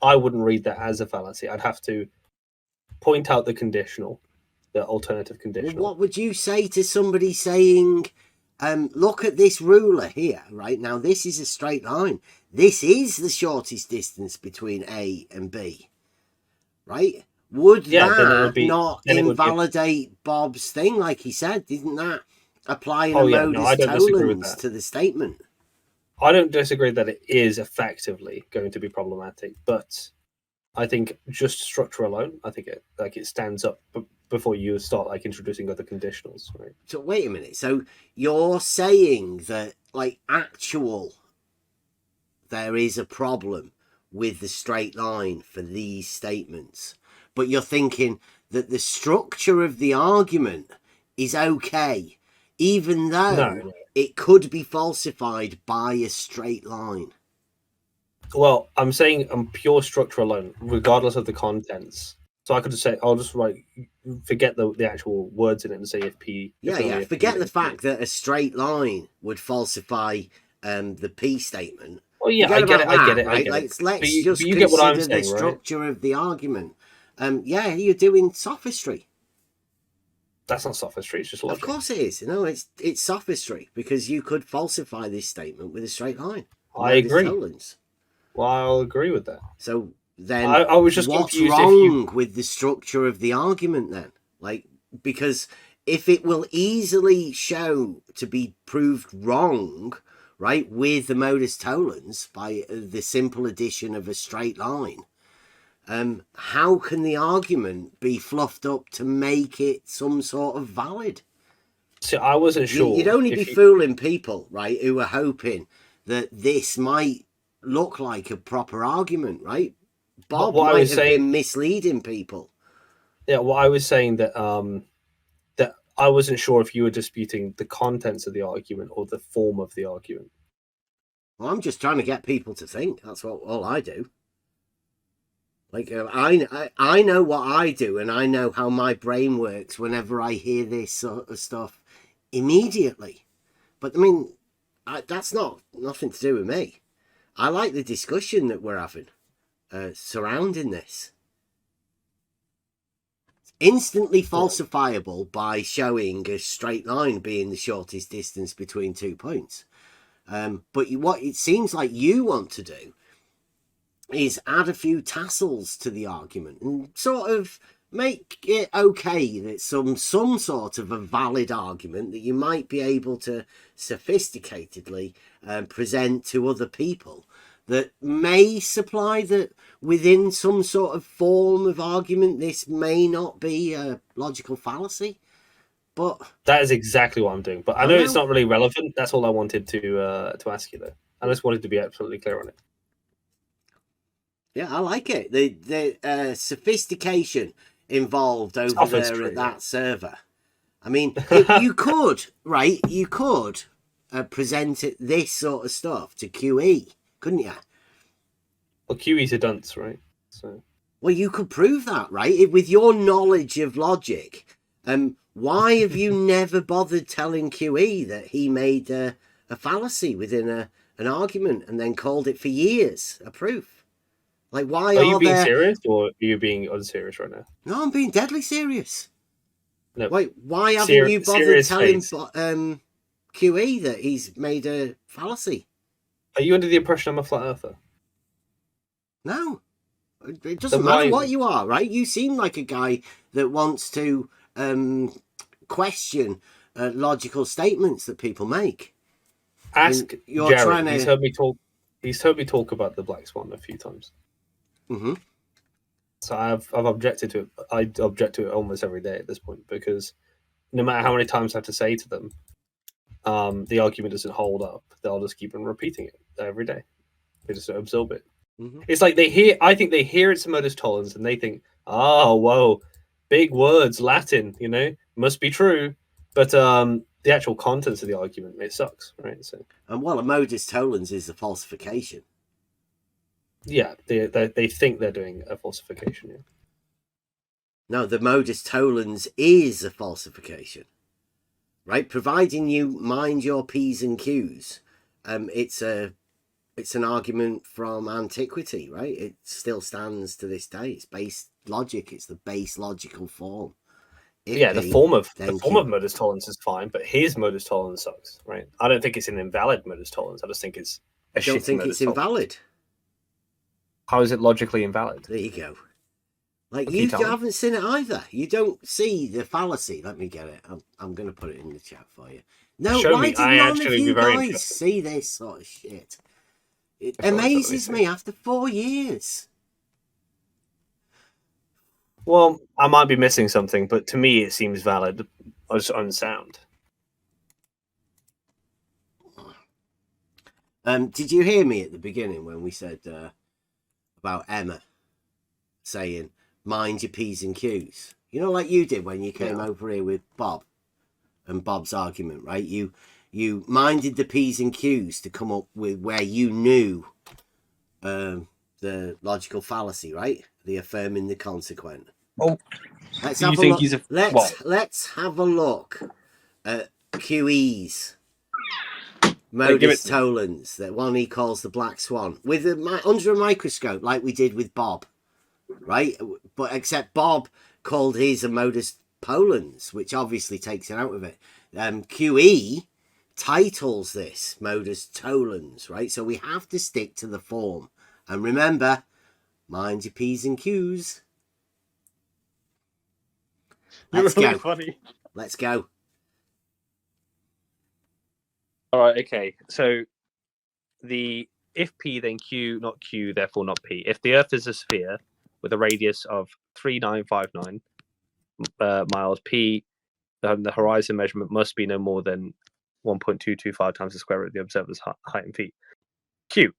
I wouldn't read that as a fallacy. I'd have to point out the conditional, the alternative conditional. Well, what would you say to somebody saying, look at this ruler here, right? Now, this is a straight line. This is the shortest distance between A and B, right? Would that not invalidate Bob's thing, like he said? Didn't that applying a modus tollens to the statement? I don't disagree that it is effectively going to be problematic, but I think just structure alone, I think it stands up before you start like introducing other conditionals, right? So wait a minute. So you're saying that there is a problem with the straight line for these statements, but you're thinking that the structure of the argument is okay, even though it could be falsified by a straight line. Well, I'm saying pure structure alone, regardless of the contents. So I could just say, I'll just forget the actual words in it and say if P. Yeah. Forget the fact that a straight line would falsify the P statement. Well, yeah, Forget I get about it. that, I get it. Let's you just get what I'm consider the saying, right? structure of the argument. Yeah, you're doing sophistry. That's not sophistry. It's just logic. Of course it is. No, it's sophistry because you could falsify this statement with a straight line. I agree. Tolerance. Well, I'll agree with that. So then, I was just what's confused wrong with the structure of the argument then? Like, because if it will easily show to be proved wrong, right, with the modus tollens by the simple addition of a straight line, how can the argument be fluffed up to make it some sort of valid? So I wasn't sure. You'd only be fooling people, right, who are hoping that this might look like a proper argument, right? Bob might have been misleading people. Yeah, well, I was saying that that I wasn't sure if you were disputing the contents of the argument or the form of the argument. Well, I'm just trying to get people to think. That's all I do. Like, I know what I do, and I know how my brain works whenever I hear this sort of stuff immediately. But, I mean, that's nothing to do with me. I like the discussion that we're having surrounding this. It's instantly falsifiable by showing a straight line being the shortest distance between 2 points. But what it seems like you want to do is add a few tassels to the argument and sort of make it okay that some sort of a valid argument that you might be able to sophisticatedly present to other people that may supply that within some sort of form of argument this may not be a logical fallacy. But that is exactly what I'm doing. But I know it's not really relevant. That's all I wanted to ask you, though. I just wanted to be absolutely clear on it. Yeah, I like it. The sophistication involved over there at that server. I mean, you could, right? You could present this sort of stuff to QE, couldn't you? Well, QE's a dunce, right? So. Well, you could prove that, right? With your knowledge of logic. Why have you never bothered telling QE that he made a fallacy within an argument and then called it for years a proof? Like, why are you being serious or are you being unserious right now? No, I'm being deadly serious. No. Wait, why haven't you bothered telling QE that he's made a fallacy? Are you under the impression I'm a flat earther? No. It doesn't matter what you are, right? You seem like a guy that wants to question logical statements that people make. Ask Jared. He's heard me talk about the Black Swan a few times. Mm-hmm. So I've objected to it. I object to it almost every day at this point because no matter how many times I have to say to them, the argument doesn't hold up. They'll just keep on repeating it every day. They just don't absorb it. Mm-hmm. It's like I think they hear it's a modus tollens and they think, oh, whoa, big words, Latin, must be true. But the actual contents of the argument, it sucks, right? So, and a modus tollens is a falsification. Yeah, they think they're doing a falsification. Yeah. No, the modus tollens is a falsification, right? Providing you mind your P's and Q's, it's an argument from antiquity, right? It still stands to this day. It's base logic. It's the base logical form. The form of modus tollens is fine, but his modus tollens sucks, right? I don't think it's an invalid modus tollens. I just think it's I don't think it's invalid. How is it logically invalid? There you go. Like, you haven't seen it either. You don't see the fallacy. Let me get it. I'm going to put it in the chat for you. No, why did none of you guys see this sort of shit? It amazes me after 4 years. Well, I might be missing something, but to me it seems valid as unsound. Did you hear me at the beginning when we said about Emma saying, mind your P's and Q's? Like you did when you came over here with Bob and Bob's argument, right? You You minded the P's and Q's to come up with where you knew the logical fallacy, right? The affirming the consequent. Oh, Let's you have a think look. he's a Let's have a look at QE's give modus it to me. tollens, that one he calls the black swan, with under a microscope, like we did with Bob, right? But except Bob called his a modus tollens, which obviously takes it out of it. QE titles this modus tollens, right? So we have to stick to the form. And remember, mind your P's and Q's. Let's You're really go. funny. Let's go. All right, okay. So if P, then Q, not Q, therefore not P. If the Earth is a sphere with a radius of 3959 miles, P, the horizon measurement must be no more than 1.225 times the square root of the observer's height in feet. Q,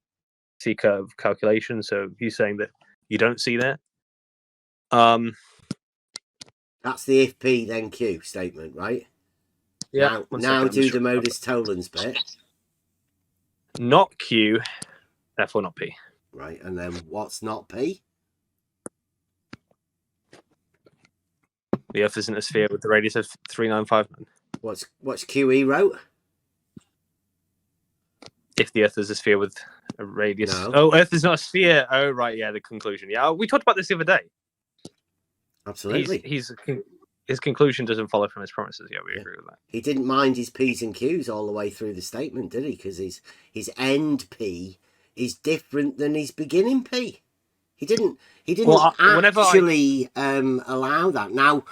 C curve calculation. So he's saying that you don't see that. That's the if P then Q statement, right? Yeah. Now do the modus tollens bit. Not Q, therefore not P. Right, and then what's not P? The Earth isn't a sphere with the radius of 3959. What's QE wrote? If the Earth is a sphere with a radius. No. Oh, Earth is not a sphere. Oh, right. Yeah, the conclusion. Yeah, we talked about this the other day. Absolutely. His conclusion doesn't follow from his promises. Yeah, we agree with that. He didn't mind his P's and Q's all the way through the statement, did he? Because his end P is different than his beginning P. He didn't actually allow that. Now,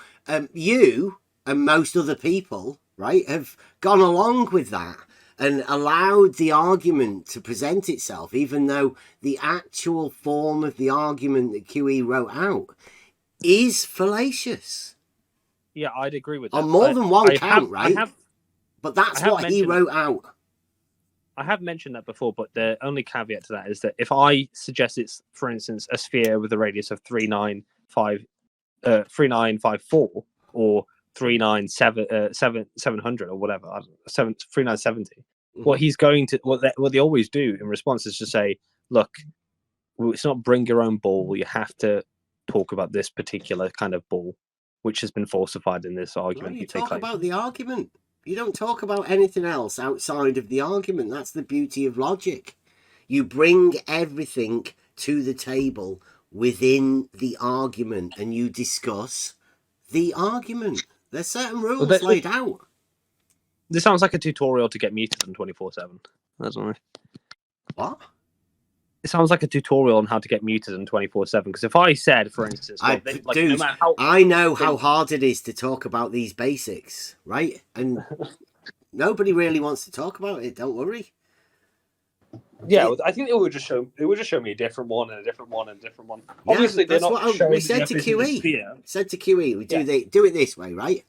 you and most other people, right, have gone along with that and allowed the argument to present itself, even though the actual form of the argument that QE wrote out is fallacious. Yeah, I'd agree with that. On more than one count, right? But that's what he wrote out. I have mentioned that before, but the only caveat to that is that if I suggest it's, for instance, a sphere with a radius of 3954 or 700 or whatever, 3970, what he's going to, what they always do in response is to say, look, it's not bring your own ball. You have to talk about this particular kind of ball, which has been falsified in this argument. No, you talk about the argument. You don't talk about anything else outside of the argument. That's the beauty of logic. You bring everything to the table within the argument and you discuss the argument. There's certain rules laid out. This sounds like a tutorial to get muted on 24/7. Doesn't it? What? It sounds like a tutorial on how to get muted on 24/7. Because if I said, for instance, I know how hard it is to talk about these basics, right? And nobody really wants to talk about it. Don't worry. Yeah, I think it would just show me a different one and a different one and a different one. Yeah, obviously, they're not showing. We said to QE. Said to QE, we do it this way, right?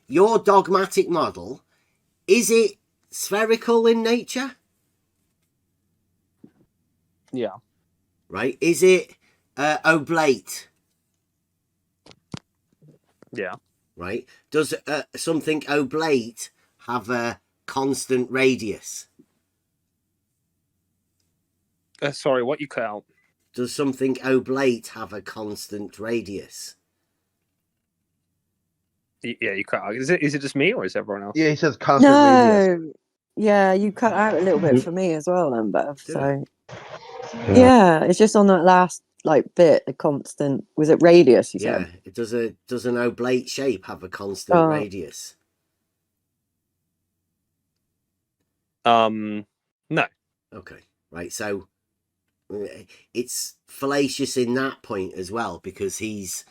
Your dogmatic model, is it spherical in nature? Yeah. Right? Is it oblate? Yeah. Right? Does something oblate have a constant radius? Sorry, what you cut out? Does something oblate have a constant radius? Yeah, you cut out. Is it just me or is everyone else? Yeah, he says constant radius. Yeah, you cut out a little bit for me as well, then, Bev. So yeah, it's just on that last bit, the constant. Was it radius? You said. Yeah. Does an oblate shape have a constant radius? No. Okay. Right. So it's fallacious in that point as well, because he's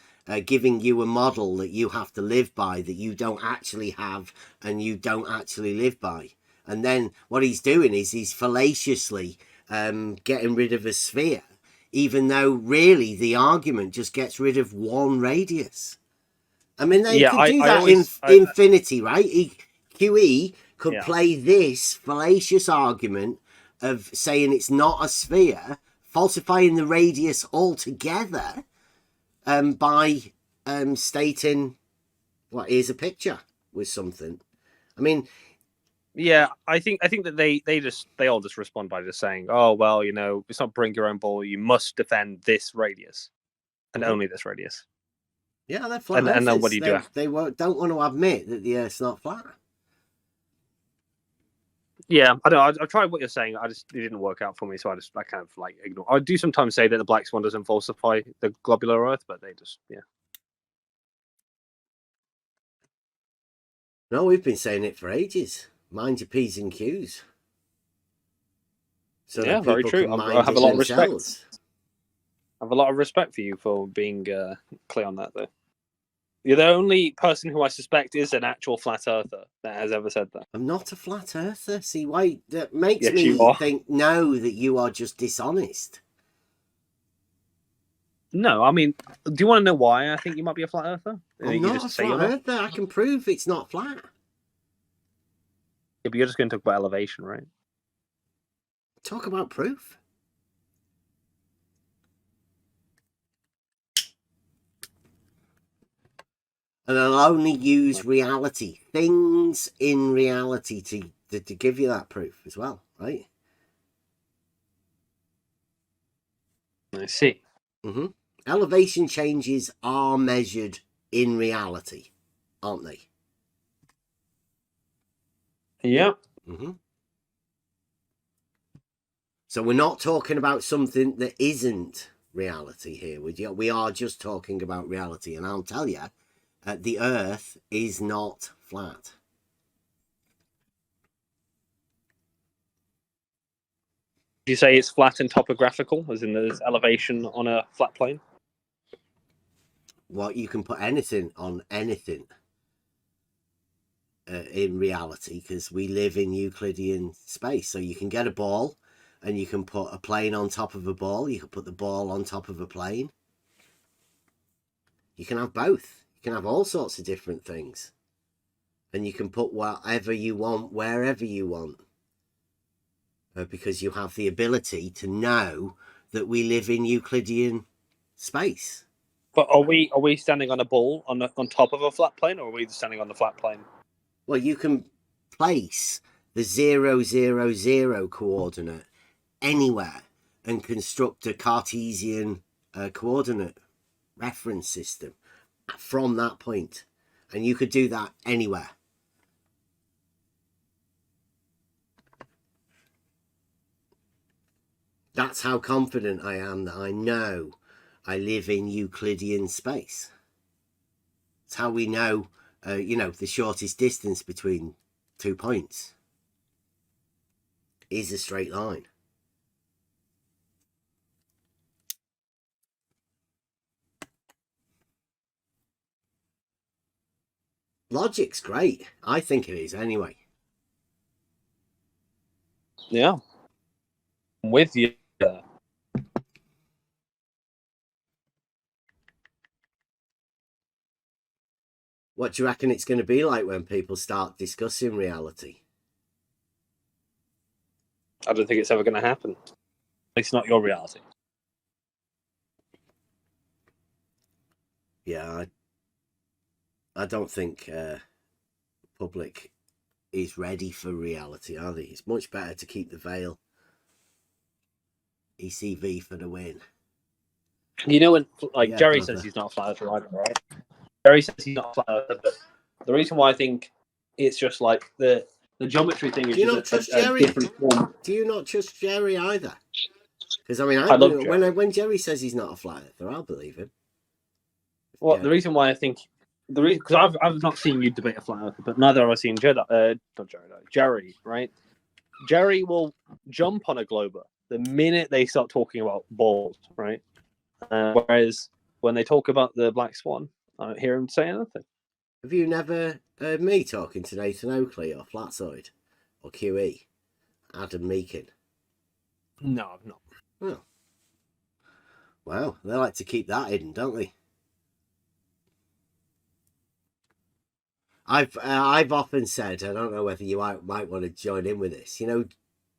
giving you a model that you have to live by that you don't actually have and you don't actually live by. And then what he's doing is he's fallaciously getting rid of a sphere, even though really the argument just gets rid of one radius. I mean, they could do that in infinity, right? QE could play this fallacious argument of saying it's not a sphere, falsifying the radius altogether, by stating, here's a picture with something. I mean, Yeah, I think that they all just respond by just saying, "Oh well, it's not bring your own ball. You must defend this radius and only this radius." Yeah, they're flat. And then what do you do? They don't want to admit that the Earth's not flat. Yeah, I don't know. I tried what you're saying. It didn't work out for me, so I kind of like ignore. I do sometimes say that the black swan doesn't falsify the globular Earth, but they just No, we've been saying it for ages. Mind your P's and Q's. So yeah, that very people true. can mind I have it a lot of themselves. respect. I have a lot of respect for you for being clear on that, though. You're the only person who I suspect is an actual flat earther that has ever said that. I'm not a flat earther. See why that makes Yes, me you are. think that you are just dishonest. No, I mean, do you want to know why I think you might be a flat earther? I'm not a flat earther. I can prove it's not flat. Yeah, but you're just going to talk about elevation, right? Talk about proof. And I'll only use reality, things in reality to give you that proof as well, right? I see. Mm-hmm. Elevation changes are measured in reality, aren't they? Yeah. Mm-hmm. So we're not talking about something that isn't reality here. We are just talking about reality. And I'll tell you, the Earth is not flat. Did you say it's flat and topographical, as in there's elevation on a flat plane? Well, you can put anything on anything in reality, because we live in Euclidean space. So you can get a ball and you can put a plane on top of a ball. You can put the ball on top of a plane. You can have both. You can have all sorts of different things. And you can put whatever you want, wherever you want. Because you have the ability to know that we live in Euclidean space. But are we standing on a ball on top of a flat plane, or are we standing on the flat plane? Well, you can place the 0, 0, 0 coordinate anywhere and construct a Cartesian coordinate reference system from that point. And you could do that anywhere. That's how confident I am that I know I live in Euclidean space. It's how we know, the shortest distance between 2 points is a straight line. Logic's great. I think it is anyway. Yeah. I'm with you. What do you reckon it's going to be like when people start discussing reality? I don't think it's ever going to happen. It's not your reality. Yeah, I don't think public is ready for reality, are they? It's much better to keep the veil. ECV for the win. You know when, Yeah, Jerry brother. says he's not a flat earther either, right? Jerry says he's not a flat earther, but the reason why I think it's just like the geometry thing is Do you just not trust a Jerry? different form. Do you not trust Jerry either? Because I love Jerry. when Jerry says he's not a flat earther, I'll believe him. Well, the reason why I think because I've not seen you debate a flat earther, but neither have I seen Jerry, right? Jerry will jump on a glober the minute they start talking about balls, right? Whereas when they talk about the black swan, I don't hear him say anything. Have you never heard me talking to Nathan Oakley or Flatside or QE? Adam Meakin? No, I've not. Oh. Well, they like to keep that hidden, don't they? I've often said, I don't know whether you might want to join in with this. You know,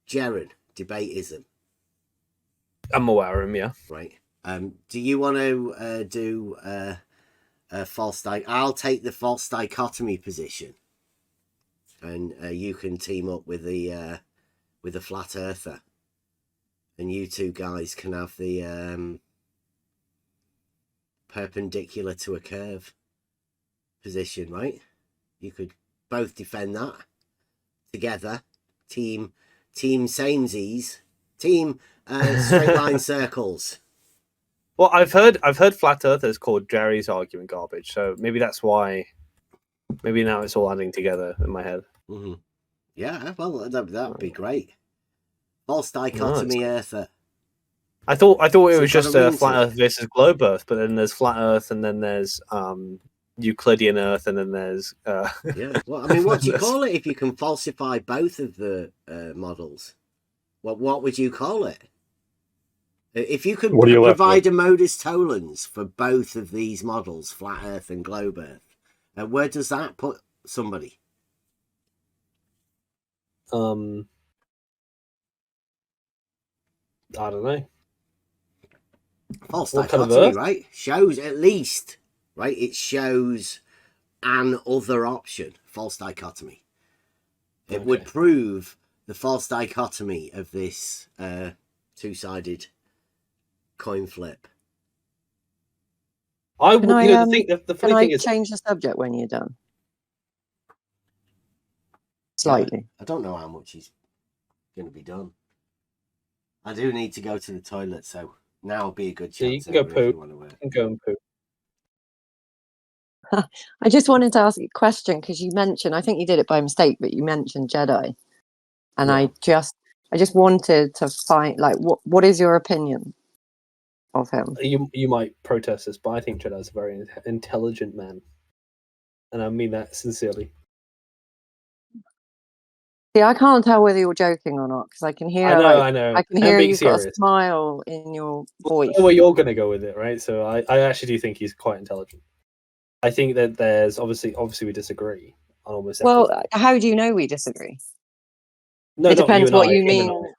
Jaron, debatism. I'm aware of him, yeah. Right. Do you want to do a false I'll take the false dichotomy position. and you can team up with the flat earther, and you two guys can have the perpendicular to a curve position, right? You could both defend that together. Team samesies. Team straight line circles. Well, I've heard flat earthers called Jerry's argument garbage, so maybe that's why. Maybe now it's all adding together in my head. Mm-hmm. Yeah, well, that would be great. False dichotomy earther. I thought it was just flat Earth versus globe Earth, but then there's flat Earth, and then there's Euclidean Earth, and then there's yeah. Well, I mean, what do you call it if you can falsify both of the models? What would you call it? If you could provide a modus tollens for both of these models, flat Earth and globe Earth, where does that put somebody? I don't know. False dichotomy, right? Shows at least, right? It shows an other option. False dichotomy. It would prove the false dichotomy of this two-sided coin flip. Can I change the subject when you're done? Slightly. Yeah, I don't know how much is going to be done. I do need to go to the toilet, so now will be a good chance. So you can go poo. You can go and poo. I just wanted to ask you a question because you mentioned, I think you did it by mistake, but you mentioned Jedi, and I just wanted to find, like, what is your opinion of him? You might protest this, but I think Jedi's a very intelligent man, and I mean that sincerely. See, I can't tell whether you're joking or not because I can hear. I know. I can hear you've got a smile in your voice. Well, you're going to go with it, right? So I actually do think he's quite intelligent. I think that there's obviously we disagree on almost everything. Well, how do you know we disagree? No, it depends what you mean.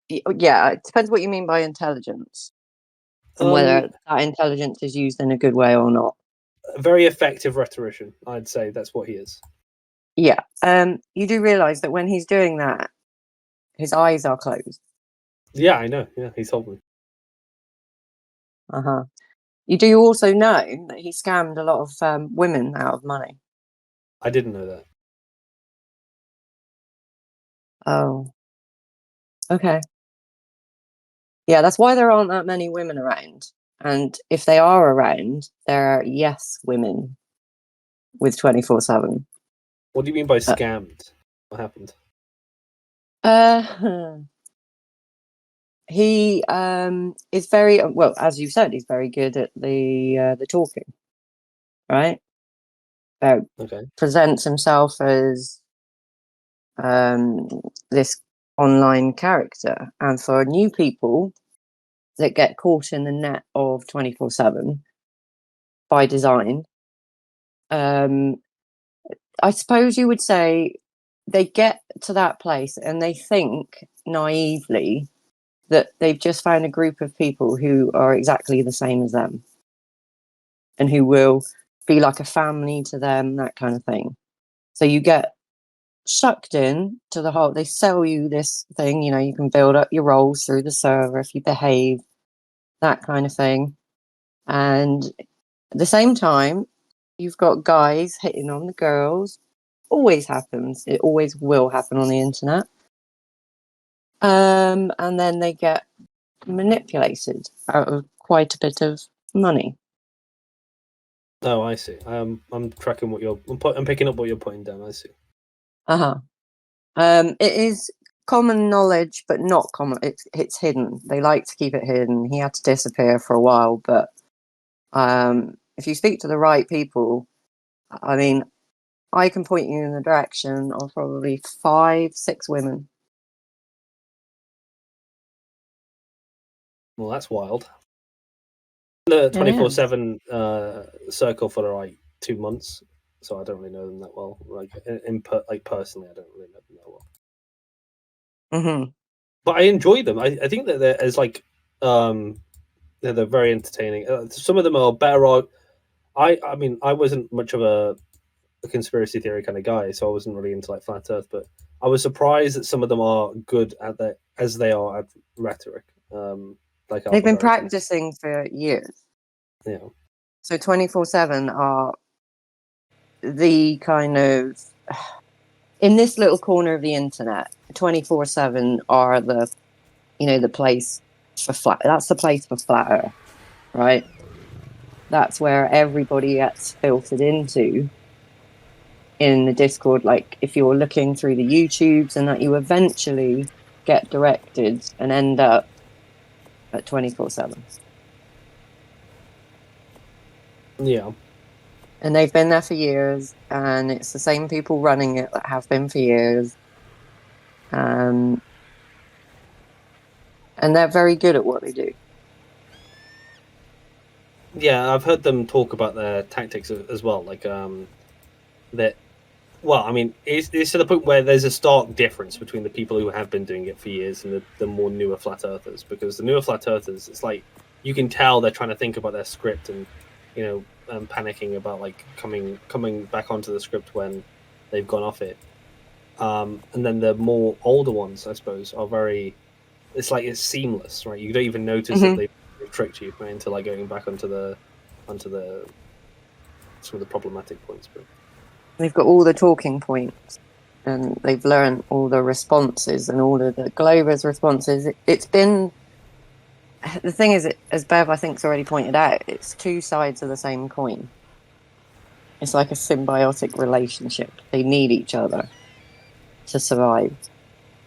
Yeah, it depends what you mean by intelligence and whether that intelligence is used in a good way or not. A very effective rhetorician, I'd say that's what he is. Yeah. You do realise that when he's doing that, his eyes are closed. Yeah, I know. Yeah, he told me. You do also know that he scammed a lot of women out of money. I didn't know that. Oh. Okay. Yeah, that's why there aren't that many women around. And if they are around, there are yes women with 24/7. What do you mean by scammed? What happened? He is very well, as you said, he's very good at the talking, right? Presents himself as this online character, and for new people that get caught in the net of 24/7 by design, I suppose you would say they get to that place and they think naively that they've just found a group of people who are exactly the same as them and who will be like a family to them, that kind of thing. So you get sucked in to the whole, they sell you this thing, you can build up your roles through the server if you behave, that kind of thing. And at the same time, you've got guys hitting on the girls. Always happens. It always will happen on the internet. And then they get manipulated out of quite a bit of money. Oh, I see. I'm tracking what I'm picking up what you're putting down. I see. It is common knowledge, but not common. It's hidden. They like to keep it hidden. He had to disappear for a while, but if you speak to the right people, I mean, I can point you in the direction of probably 5-6 women. Well, that's wild. The 24/7 circle for like 2 months, so I don't really know them that well. Like personally, I don't really know them that well. Mm-hmm. But I enjoy them. I think that they're they're very entertaining. Some of them are better. I mean, I wasn't much of a a conspiracy theory kind of guy, so I wasn't really into like flat Earth. But I was surprised that some of them are good at that as they are at rhetoric. Like They've been Alpha Veritas. practicing for years. Yeah. So 24/7 are the kind of in this little corner of the internet. 24/7 are the the place for flat. That's the place for flat Earth, right? That's where everybody gets filtered into in the Discord. Like if you're looking through the YouTubes and that, you eventually get directed and end up at 24/7. Yeah. And they've been there for years, and it's the same people running it that have been for years. And they're very good at what they do. Yeah, I've heard them talk about their tactics as well. Like that. Well, I mean, it's to the point where there's a stark difference between the people who have been doing it for years and the more newer flat earthers. Because the newer flat earthers, it's like you can tell they're trying to think about their script and panicking about like coming back onto the script when they've gone off it. And then the more older ones, I suppose, are very. It's like it's seamless, right? You don't even notice that they've tricked you right, into like going back onto some of the problematic points. But they've got all the talking points, and they've learned all the responses and all of the Glover's responses. It's been the thing is, as Bev I think's already pointed out, it's two sides of the same coin. It's like a symbiotic relationship. They need each other to survive.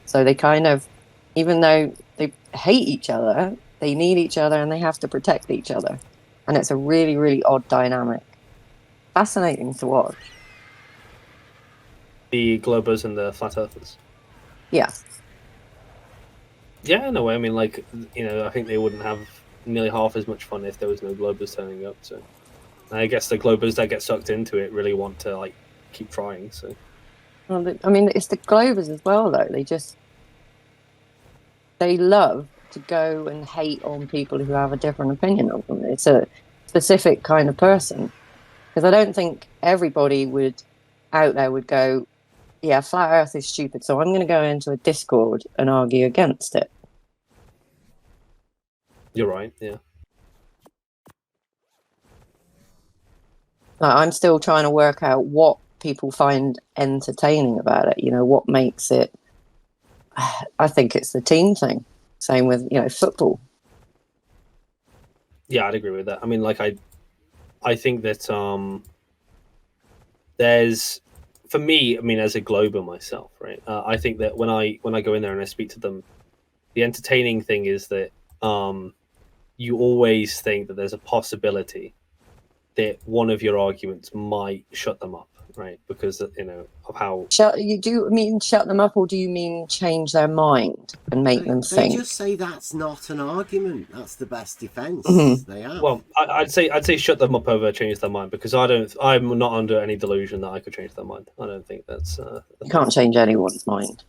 So they kind of, even though they hate each other, they need each other and they have to protect each other. And it's a really, really odd dynamic. Fascinating to watch. The Globers and the Flat Earthers. Yeah. Yeah, in a way. I mean, like, I think they wouldn't have nearly half as much fun if there was no Globers turning up. So I guess the Globers that get sucked into it really want to, like, keep trying. So. Well, I mean, it's the Globers as well, though. They love to go and hate on people who have a different opinion of them. It's a specific kind of person. Because I don't think everybody out there would go, yeah, flat Earth is stupid, so I'm going to go into a Discord and argue against it. You're right, yeah. I'm still trying to work out what people find entertaining about it. What makes it... I think it's the team thing. Same with, football. Yeah, I'd agree with that. I mean, like, I think that there's... For me, I mean, as a Glober myself, right? I think that when I go in there and I speak to them, the entertaining thing is that you always think that there's a possibility that one of your arguments might shut them up, right? Because of how You mean shut them up, or do you mean change their mind and make them think? They just say that's not an argument. That's the best defense they have. Well, I'd say shut them up over change their mind, because I'm not under any delusion that I could change their mind. I don't think that's. You can't change anyone's mind.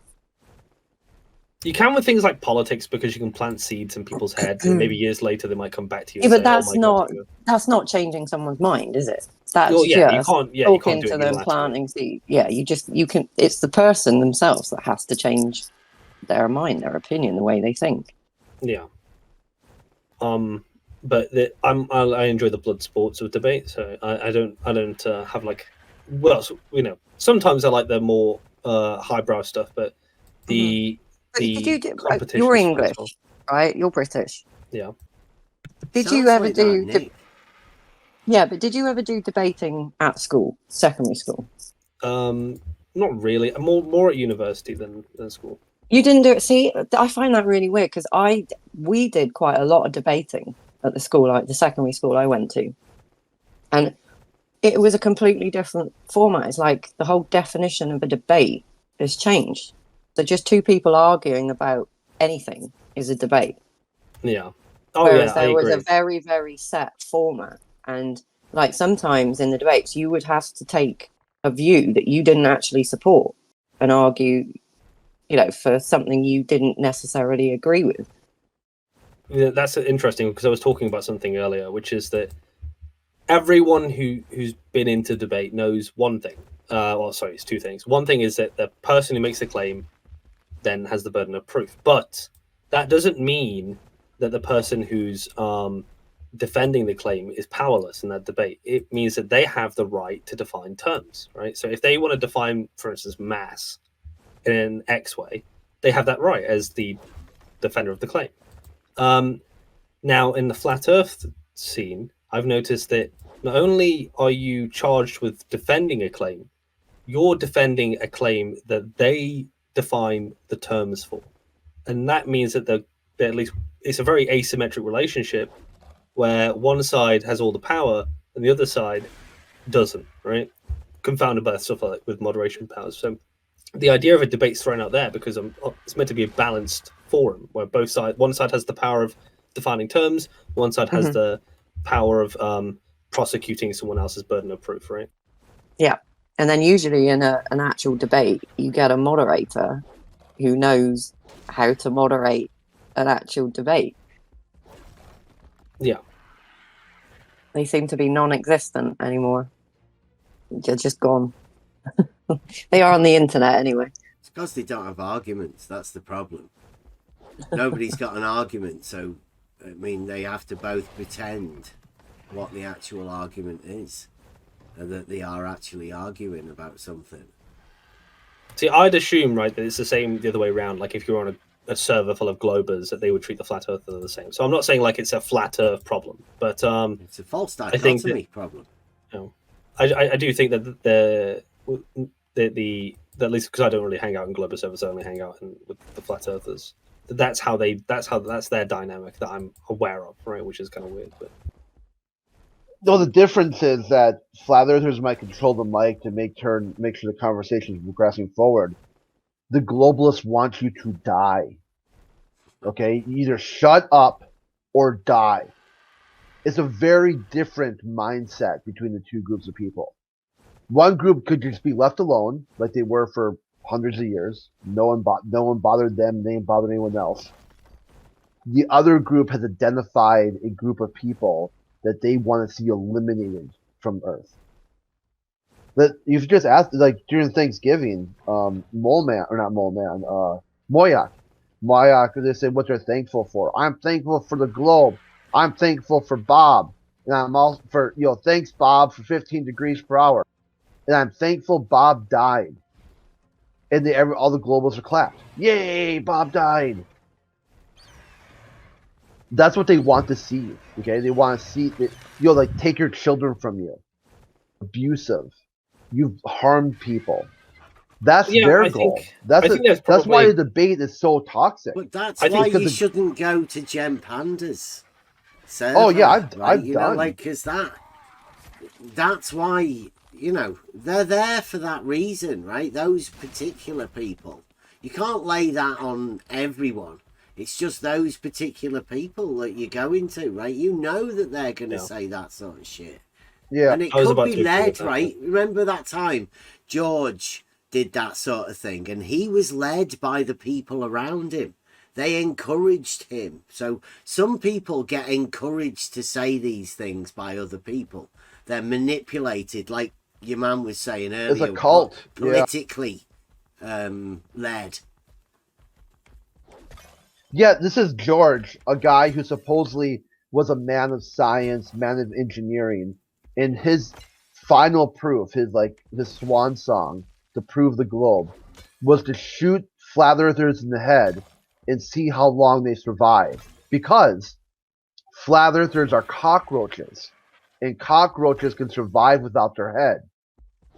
You can with things like politics, because you can plant seeds in people's heads, and maybe years later they might come back to you. Yeah, and but say, that's not changing someone's mind, is it? That's you can't. talking to them, planting seeds. Yeah, you can. It's the person themselves that has to change their mind, their opinion, the way they think. Yeah. But I enjoy the blood sports of debate, so I don't have like, well, sometimes I like the more highbrow stuff, but the competition. You're English, right? You're British. Yeah. Did you ever do? Yeah, but did you ever do debating at school, secondary school? Not really. More at university than school. You didn't do it. See, I find that really weird, because we did quite a lot of debating at the school, like the secondary school I went to, and it was a completely different format. It's like the whole definition of a debate has changed. So just two people arguing about anything is a debate. Yeah. Whereas there was a very, very set format. And like sometimes in the debates, you would have to take a view that you didn't actually support and argue, for something you didn't necessarily agree with. Yeah, that's interesting, because I was talking about something earlier, which is that everyone who's been into debate knows one thing, it's two things. One thing is that the person who makes the claim then has the burden of proof, but that doesn't mean that the person who's defending the claim is powerless in that debate. It means that they have the right to define terms, right? So if they want to define, for instance, mass in an X way, they have that right as the defender of the claim. Now, in the flat Earth scene, I've noticed that not only are you charged with defending a claim, you're defending a claim that they define the terms for. And that means that at least it's a very asymmetric relationship where one side has all the power and the other side doesn't, right? Confounded by stuff like with moderation powers. So the idea of a debate's thrown out there because it's meant to be a balanced forum where one side has the power of defining terms, one side has the power of prosecuting someone else's burden of proof, right? Yeah. And then usually in an actual debate, you get a moderator who knows how to moderate an actual debate. Yeah. They seem to be non-existent anymore. They're just gone. They are on the internet anyway. It's because they don't have arguments. That's the problem. Nobody's got an argument, so I mean they have to both pretend what the actual argument is and that they are actually arguing about something. See, I'd assume, right, that it's the same the other way around. Like if you're on a server full of globers, that they would treat the flat earther the same. So I'm not saying like it's a flat earth problem, but it's a false dichotomy problem. You know, I do think that the at least because I don't really hang out in global servers, I only hang out with the flat earthers. That's their dynamic that I'm aware of, right? Which is kind of weird, but. No, the difference is that flat earthers might control the mic to make sure the conversation is progressing forward. The globalists want you to die. Okay, you either shut up or die. It's a very different mindset between the two groups of people. One group could just be left alone, like they were for hundreds of years. No one bothered them. They didn't bother anyone else. The other group has identified a group of people that they want to see eliminated from Earth. That you should just ask, like during Thanksgiving, Moyak, they said what they're thankful for. I'm thankful for the globe. I'm thankful for Bob, and I'm also for thanks Bob for 15 degrees per hour, and I'm thankful Bob died. And all the globals are clapped. Yay, Bob died. That's what they want to see. Okay, they want to see that like take your children from you, abusive. You've harmed people. That's their goal. That's why the debate is so toxic. But that's why you shouldn't go to Gem Panda's server. Oh yeah, I've done. Because that's why they're there for that reason, right? Those particular people. You can't lay that on everyone. It's just those particular people that you're going to, right? You know that they're going to say that sort of shit. Yeah. And it could be led, right? Remember that time George did that sort of thing, and he was led by the people around him. They encouraged him. So some people get encouraged to say these things by other people. They're manipulated, like your man was saying earlier. It's a cult. Politically led. Yeah, this is George, a guy who supposedly was a man of science, man of engineering. And his final proof, his swan song to prove the globe, was to shoot flat earthers in the head and see how long they survive. Because flat earthers are cockroaches, and cockroaches can survive without their head.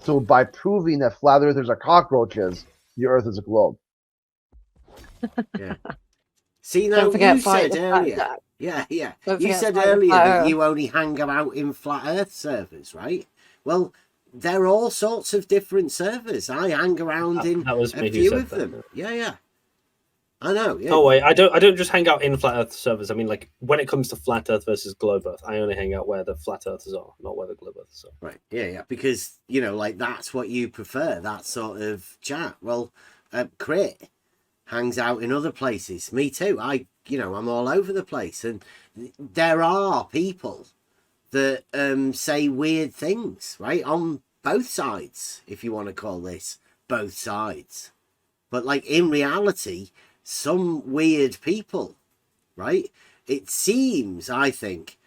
So by proving that flat earthers are cockroaches, the earth is a globe. Yeah. See, now you said earlier, you said earlier that you only hang out in flat Earth servers, right? Well, there are all sorts of different servers. I hang around in a few of them. Yeah. I know. Yeah. Oh wait, I don't just hang out in flat Earth servers. I mean, like when it comes to flat Earth versus globe Earth, I only hang out where the flat Earthers are, not where the globe Earthers are. Right. Yeah. Because that's what you prefer, that sort of chat. Well, Crit hangs out in other places. Me too. I'm all over the place, and there are people that say weird things, right, on both sides, if you want to call this both sides. But like in reality, some weird people, right? It seems, I think,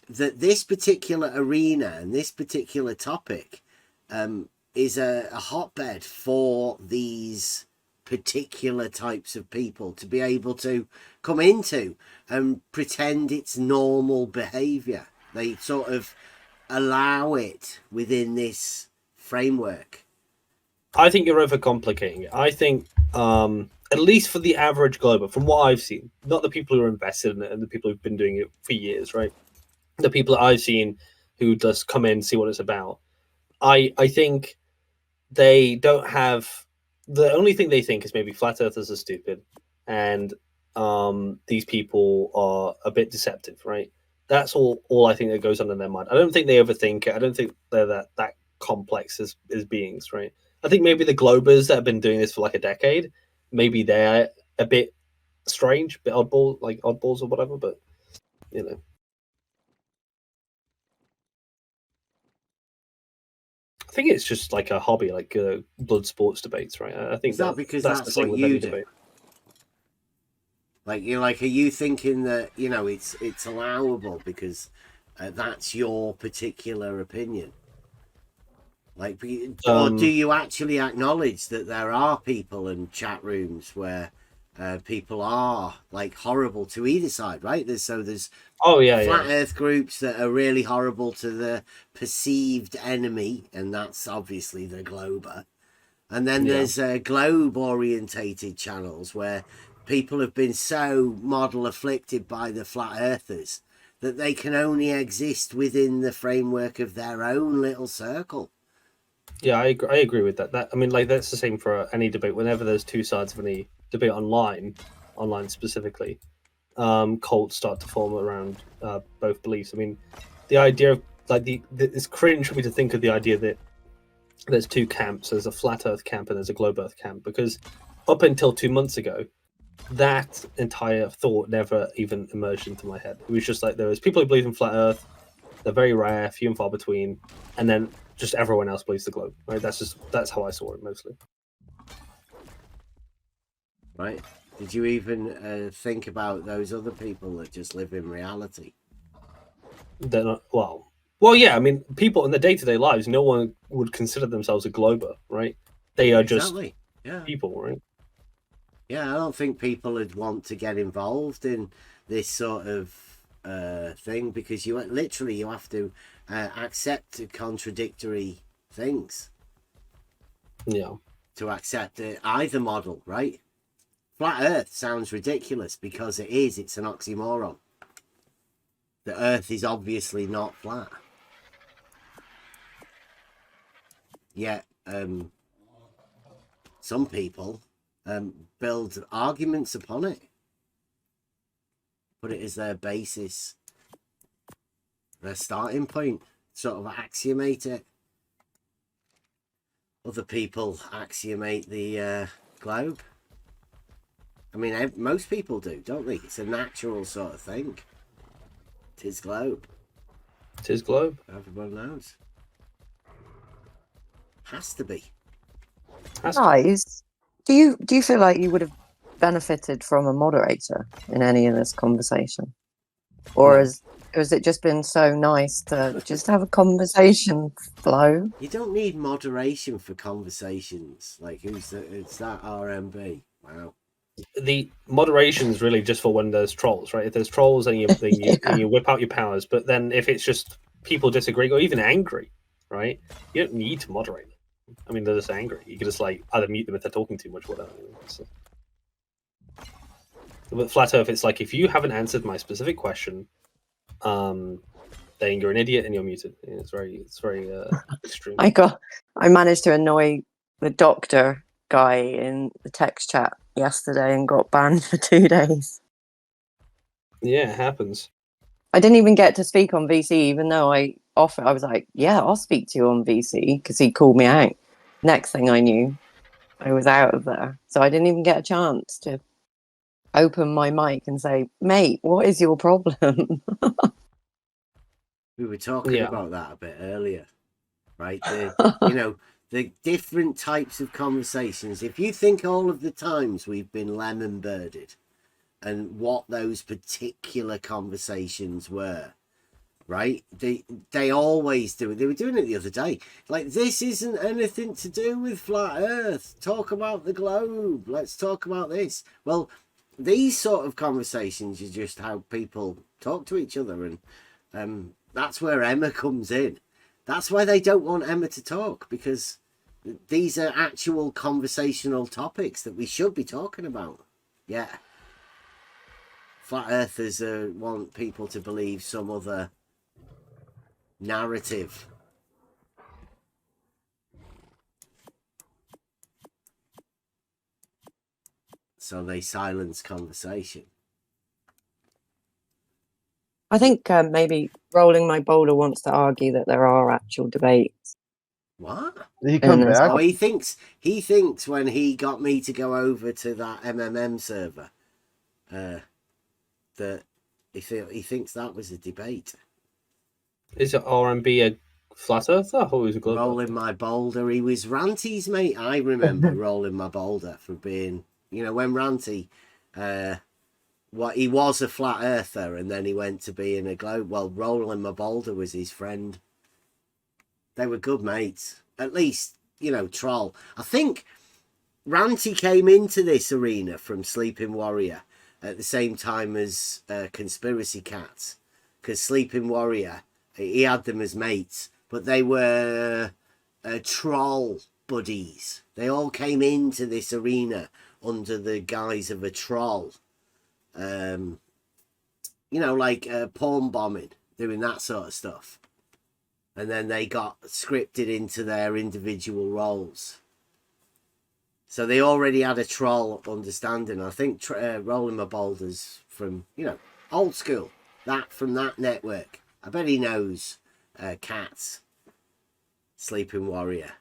that this particular arena and this particular topic is a hotbed for these particular types of people to be able to come into and pretend it's normal behavior. They sort of allow it within this framework. I think you're overcomplicating it. I think, at least for the average glober, from what I've seen, not the people who are invested in it and the people who've been doing it for years, right? The people that I've seen who just come in, see what it's about. I think they don't have, the only thing they think is maybe flat earthers are stupid and these people are a bit deceptive, right? That's all I think that goes on in their mind. I don't think they overthink it. I don't think they're that complex as beings, right? I think maybe the globers that have been doing this for like a decade, maybe they're a bit strange, a bit oddball, like oddballs or whatever, but you know. I think it's just like a hobby, like blood sports debates, right? I think Is that because that's the that's same what with you any do? debate. Like, you're like, are you thinking that, you know, it's allowable because that's your particular opinion? Like, or do you actually acknowledge that there are people in chat rooms where people are like horrible to either side, right? There's flat Earth groups that are really horrible to the perceived enemy, and that's obviously the glober. And then there's globe orientated channels where people have been so model afflicted by the flat earthers that they can only exist within the framework of their own little circle. Yeah, I agree with that. I mean, like, that's the same for any debate. Whenever there's two sides of any debate online specifically, cults start to form around both beliefs. I mean, the idea of like it's cringe for me to think of the idea that there's two camps. There's a flat Earth camp and there's a globe Earth camp, because up until 2 months ago, that entire thought never even emerged into my head. It was just like there was people who believe in flat Earth. They're very rare, few and far between, and then just everyone else believes the globe. Right? That's how I saw it mostly. Right? Did you even think about those other people that just live in reality? They're not well, yeah. I mean, people in their day-to-day lives, no one would consider themselves a glober, right? They are just people, right? Yeah, I don't think people would want to get involved in this sort of thing, because you have to accept contradictory things. Yeah. To accept either model, right? Flat Earth sounds ridiculous because it is. It's an oxymoron. The Earth is obviously not flat. Yet, some people build arguments upon it. Put it as their basis, their starting point, sort of axiomate it. Other people axiomate the globe. I mean, most people do, don't they? It's a natural sort of thing. Tis globe. Tis globe. Everyone knows. Has to be. Guys, do you feel like you would have benefited from a moderator in any of this conversation, or has it just been so nice to just have a conversation flow? You don't need moderation for conversations. Like, it's that RMB. Wow. The moderation is really just for when there's trolls, right? If there's trolls, then you whip out your powers. But then if it's just people disagreeing or even angry, right? You don't need to moderate them. I mean, they're just angry. You can just like either mute them if they're talking too much, or whatever. So. With Flat Earth, it's like if you haven't answered my specific question, then you're an idiot and you're muted. It's very extreme. I managed to annoy the doctor guy in the text chat yesterday and got banned for 2 days. Yeah, it happens. I didn't even get to speak on VC, even though I was like, yeah, I'll speak to you on VC, because he called me out. Next thing I knew, I was out of there. So I didn't even get a chance to open my mic and say, mate, what is your problem? We were talking about that a bit earlier. right? The different types of conversations. If you think all of the times we've been lemon birded and what those particular conversations were, right? They always do it. They were doing it the other day. Like, this isn't anything to do with flat Earth. Talk about the globe. Let's talk about this. Well, these sort of conversations is just how people talk to each other, and that's where Emma comes in. That's why they don't want Emma to talk, because these are actual conversational topics that we should be talking about. Yeah. Flat Earthers want people to believe some other narrative. So they silence conversation. I think maybe Rolling My Boulder wants to argue that there are actual debates. What? Did he come back? Oh, he thinks when he got me to go over to that MMM server, that he thinks that was a debate. Is it RMB a flat earther or is it global? Rolling My Boulder, he was Ranty's mate. I remember Rolling My Boulder for being, when Ranty, he was a flat earther and then he went to being a globe. Well, Rolling My Boulder was his friend. They were good mates. At least, Troll. I think Ranty came into this arena from Sleeping Warrior at the same time as Conspiracy Cats. Because Sleeping Warrior, he had them as mates. But they were troll buddies. They all came into this arena under the guise of a troll. Like porn bombing, doing that sort of stuff. And then they got scripted into their individual roles. So they already had a troll understanding. I think Rolling My Boulders from, old school. From that network. I bet he knows Cats. Sleeping Warrior.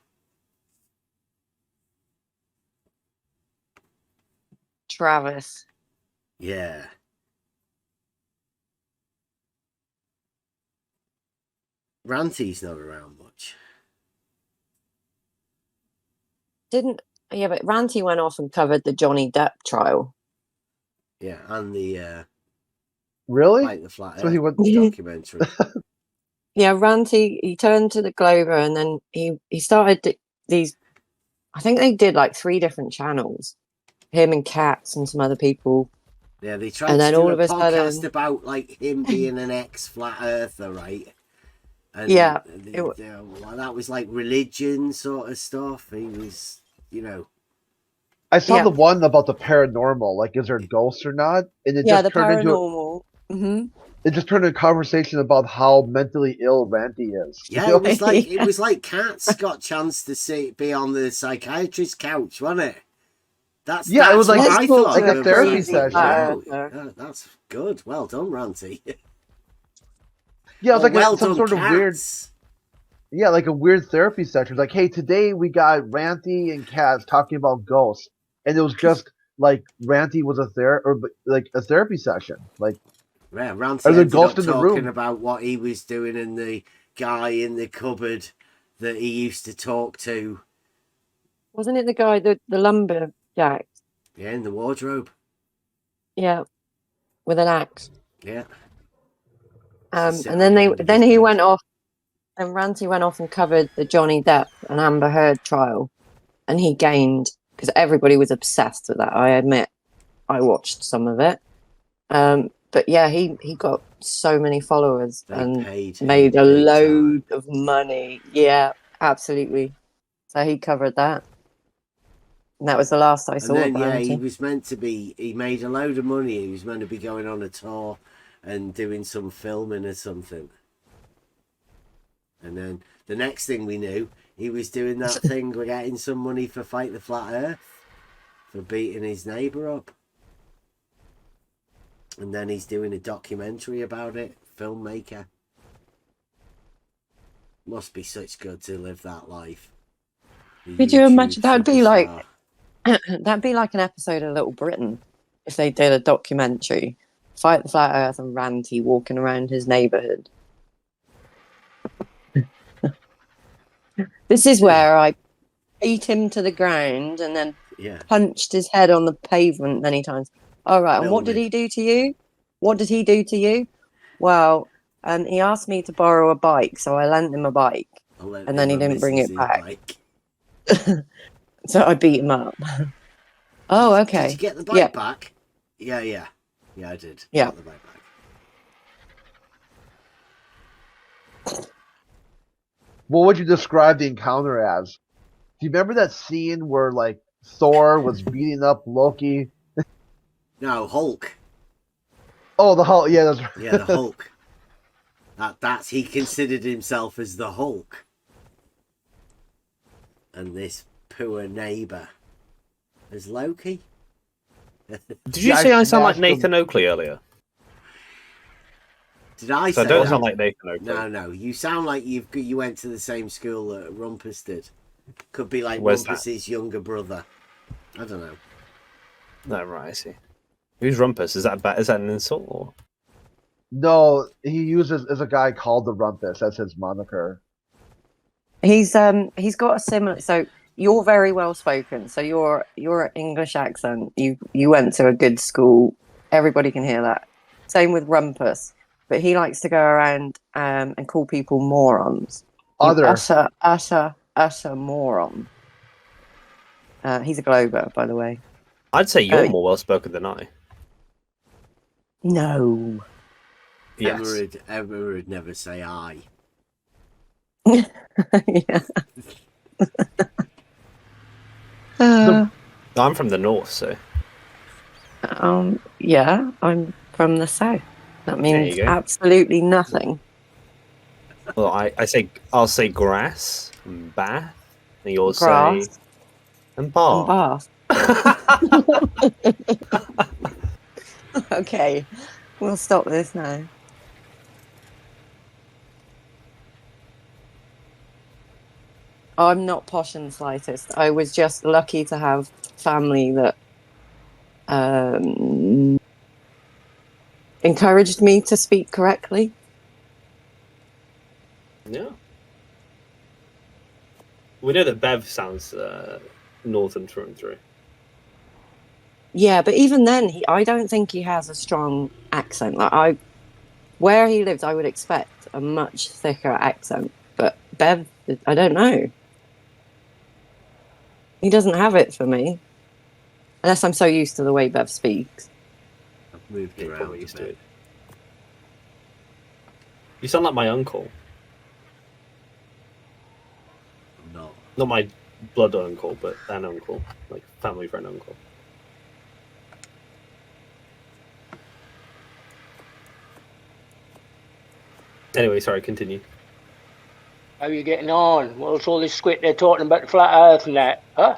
Travis. Yeah. Ranty's not around much. But Ranty went off and covered the Johnny Depp trial. Yeah, and the really? Like the Flat Earth So he went documentary. Yeah, Ranty, he turned to the Glover and then he started these, I think they did like 3 different channels. Him and Cats and some other people. Yeah, they tried to do a podcast about like him being an ex-flat earther, right? And yeah. That was like religion sort of stuff. He was, I saw the one about the paranormal, like is there ghosts or not? And it just turned paranormal. It just turned into a conversation about how mentally ill Ranty is. Yeah, it was like Cats got a chance to be on the psychiatrist's couch, wasn't it? That's it was like I thought, like a therapy session. Wow, that's good. Well done, Ranty. Yeah, it was like some sort of weird. Yeah, like a weird therapy session. Like, hey, today we got Ranty and Cats talking about ghosts, and it was just like Ranty was a therapy session. Like, yeah, Ranty ended up talking about what he was doing and the guy in the cupboard that he used to talk to. Wasn't it the guy, the lumberjack? Yeah, in the wardrobe. Yeah, with an axe. Yeah. And then he went off, and Ranty went off and covered the Johnny Depp and Amber Heard trial, and he gained, because everybody was obsessed with that. I admit, I watched some of it, but yeah, he got so many followers and made a load of money. Yeah, absolutely. So he covered that. And that was the last I saw. And then, he was meant to be, he made a load of money. He was meant to be going on a tour and doing some filming or something. And then the next thing we knew, he was doing that thing, we're getting some money for Fight the Flat Earth, for beating his neighbour up. And then he's doing a documentary about it, filmmaker. Must be such good to live that life. Could you imagine? That'd be like an episode of Little Britain if they did a documentary. Fight the Flat Earth and Ranty walking around his neighbourhood. This is where I beat him to the ground and then punched his head on the pavement many times. All right, and what did he do to you? What did he do to you? Well, he asked me to borrow a bike, so I lent him a bike, and then he didn't bring it back. So I beat him up. Oh, okay. Did you get the bike back? Yeah, I did. Yeah. Got the bike back. What would you describe the encounter as? Do you remember that scene where like Thor was beating up Loki? No, Hulk. Oh, the Hulk. Yeah, that's right. Yeah, the Hulk. That's he considered himself as the Hulk, and this poor neighbour as Loki. Did you say I sound like Nathan Oakley earlier? Did I say I don't that? sound like Nathan Oakley. No. You sound like you went to the same school that Rumpus did. Could be like Where's Rumpus's younger brother. I don't know. No, right, I see. Who's Rumpus? Is that an insult? Or? No, he uses as a guy called the Rumpus. That's his moniker. He's got a similar. So you're very well spoken. So your English accent. You went to a good school. Everybody can hear that. Same with Rumpus, but he likes to go around and call people morons. Utter moron. He's a Glober, by the way. I'd say you're more well spoken than I. No. Yes. Emma would never say I. Yeah. I'm from the north, so. Yeah, I'm from the south. That means absolutely nothing. Well, I'll say grass and bath, and you'll grass say and bath. Okay, we'll stop this now. I'm not posh in the slightest. I was just lucky to have family that encouraged me to speak correctly. Yeah. We know that Bev sounds northern through and through. Yeah, but even then, I don't think he has a strong accent. Like where he lives, I would expect a much thicker accent. But Bev, I don't know. He doesn't have it for me, unless I'm so used to the way Bev speaks. I've moved around used to it. You sound like my uncle. No. Not my blood uncle, but an uncle, like family friend uncle. Anyway, sorry, continue. How are you getting on? What's all this squit they're talking about the flat earth and that? Huh?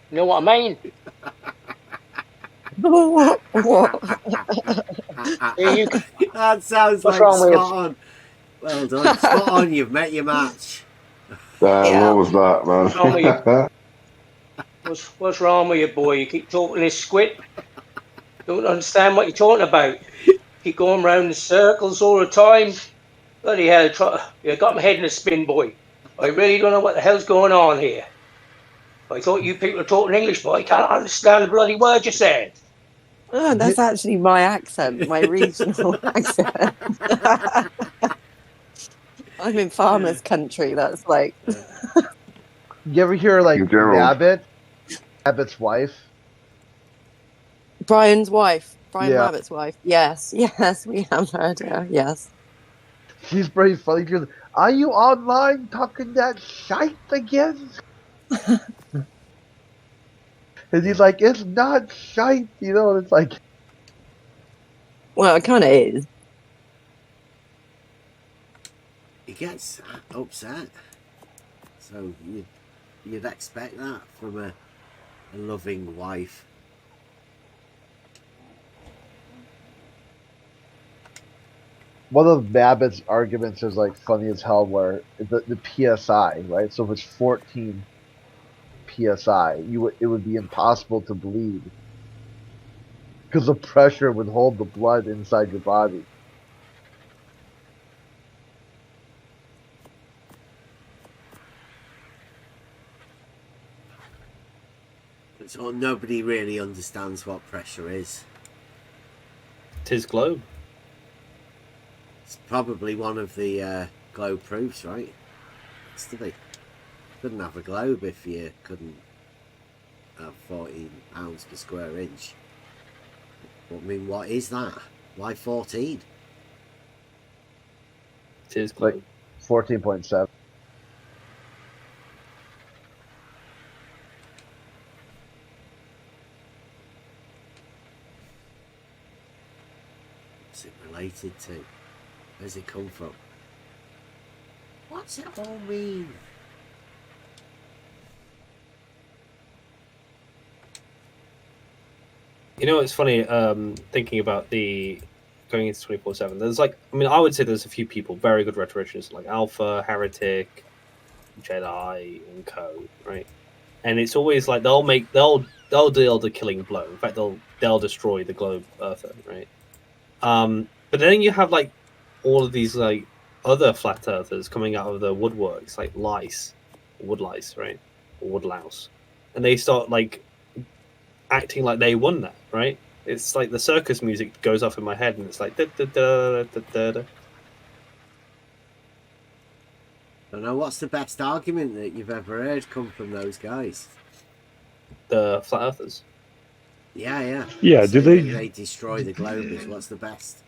You know what I mean? What? That sounds like spot on. Well done. Spot on, you've met your match. What was that, man? What's wrong with you, boy? You keep talking this squid. Don't understand what you're talking about. Keep going round in circles all the time. Bloody hell, you got my head in a spin, boy. I really don't know what the hell's going on here. I thought you people are talking English, but I can't understand the bloody word you said. Oh, that's actually my accent, my regional accent. I'm in farmers' country. That's like. You ever hear like Babbitt's wife? Brian's wife. Brian Babbitt's wife. Yes, we have heard her. Yes. She's pretty funny. She goes, "Are you online talking that shite again?" And he's like, "It's not shite," you know. It's like, well, it kind of is. He gets upset, so you'd expect that from a loving wife. one of Babbitt's arguments is like funny as hell, where the PSI, right? So if it's 14 PSI, it would be impossible to bleed because the pressure would hold the blood inside your body. So nobody really understands what pressure is. 'Tis globe. It's probably one of the globe proofs, right? It's to be. Couldn't have a globe if you couldn't have 14 pounds per square inch. But, I mean, what is that? Why 14? 'Tis globe. Like 14.7. What's it related to? Where's it come from? What's it all mean? You know, it's funny thinking about the going into 24/7. There's like, I mean, I would say there's a few people, very good rhetoricians like Alpha, Heretic, Jedi, and Co. Right, and it's always like they'll deal the killing blow. In fact, they'll destroy the globe Earther. Right, but then you have like all of these like other flat earthers coming out of the woodworks, like lice, wood lice, right, or wood louse, and they start like acting like they won that, right? It's like the circus music goes off in my head, and it's like da, da, da, da, da, da. I don't know, what's the best argument that you've ever heard come from those guys? The flat earthers. Yeah. Yeah, So do they destroy the globers? What's the best?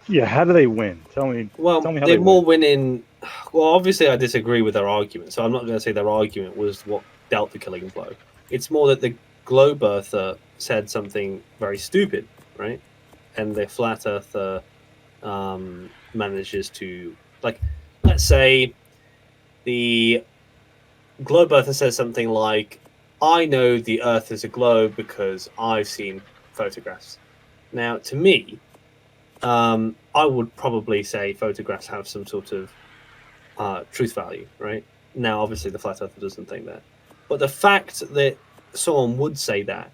Yeah, how do they win? Tell me Well, how they're they more win. winning. Well, obviously, I disagree with their argument, so I'm not going to say their argument was what dealt the killing blow. It's more that the globe earther said something very stupid, right? And the flat earther manages to, like, let's say the globe earther says something like, I know the earth is a globe because I've seen photographs. Now, to me, I would probably say photographs have some sort of truth value, right? Now, obviously, the flat earther doesn't think that. But the fact that someone would say that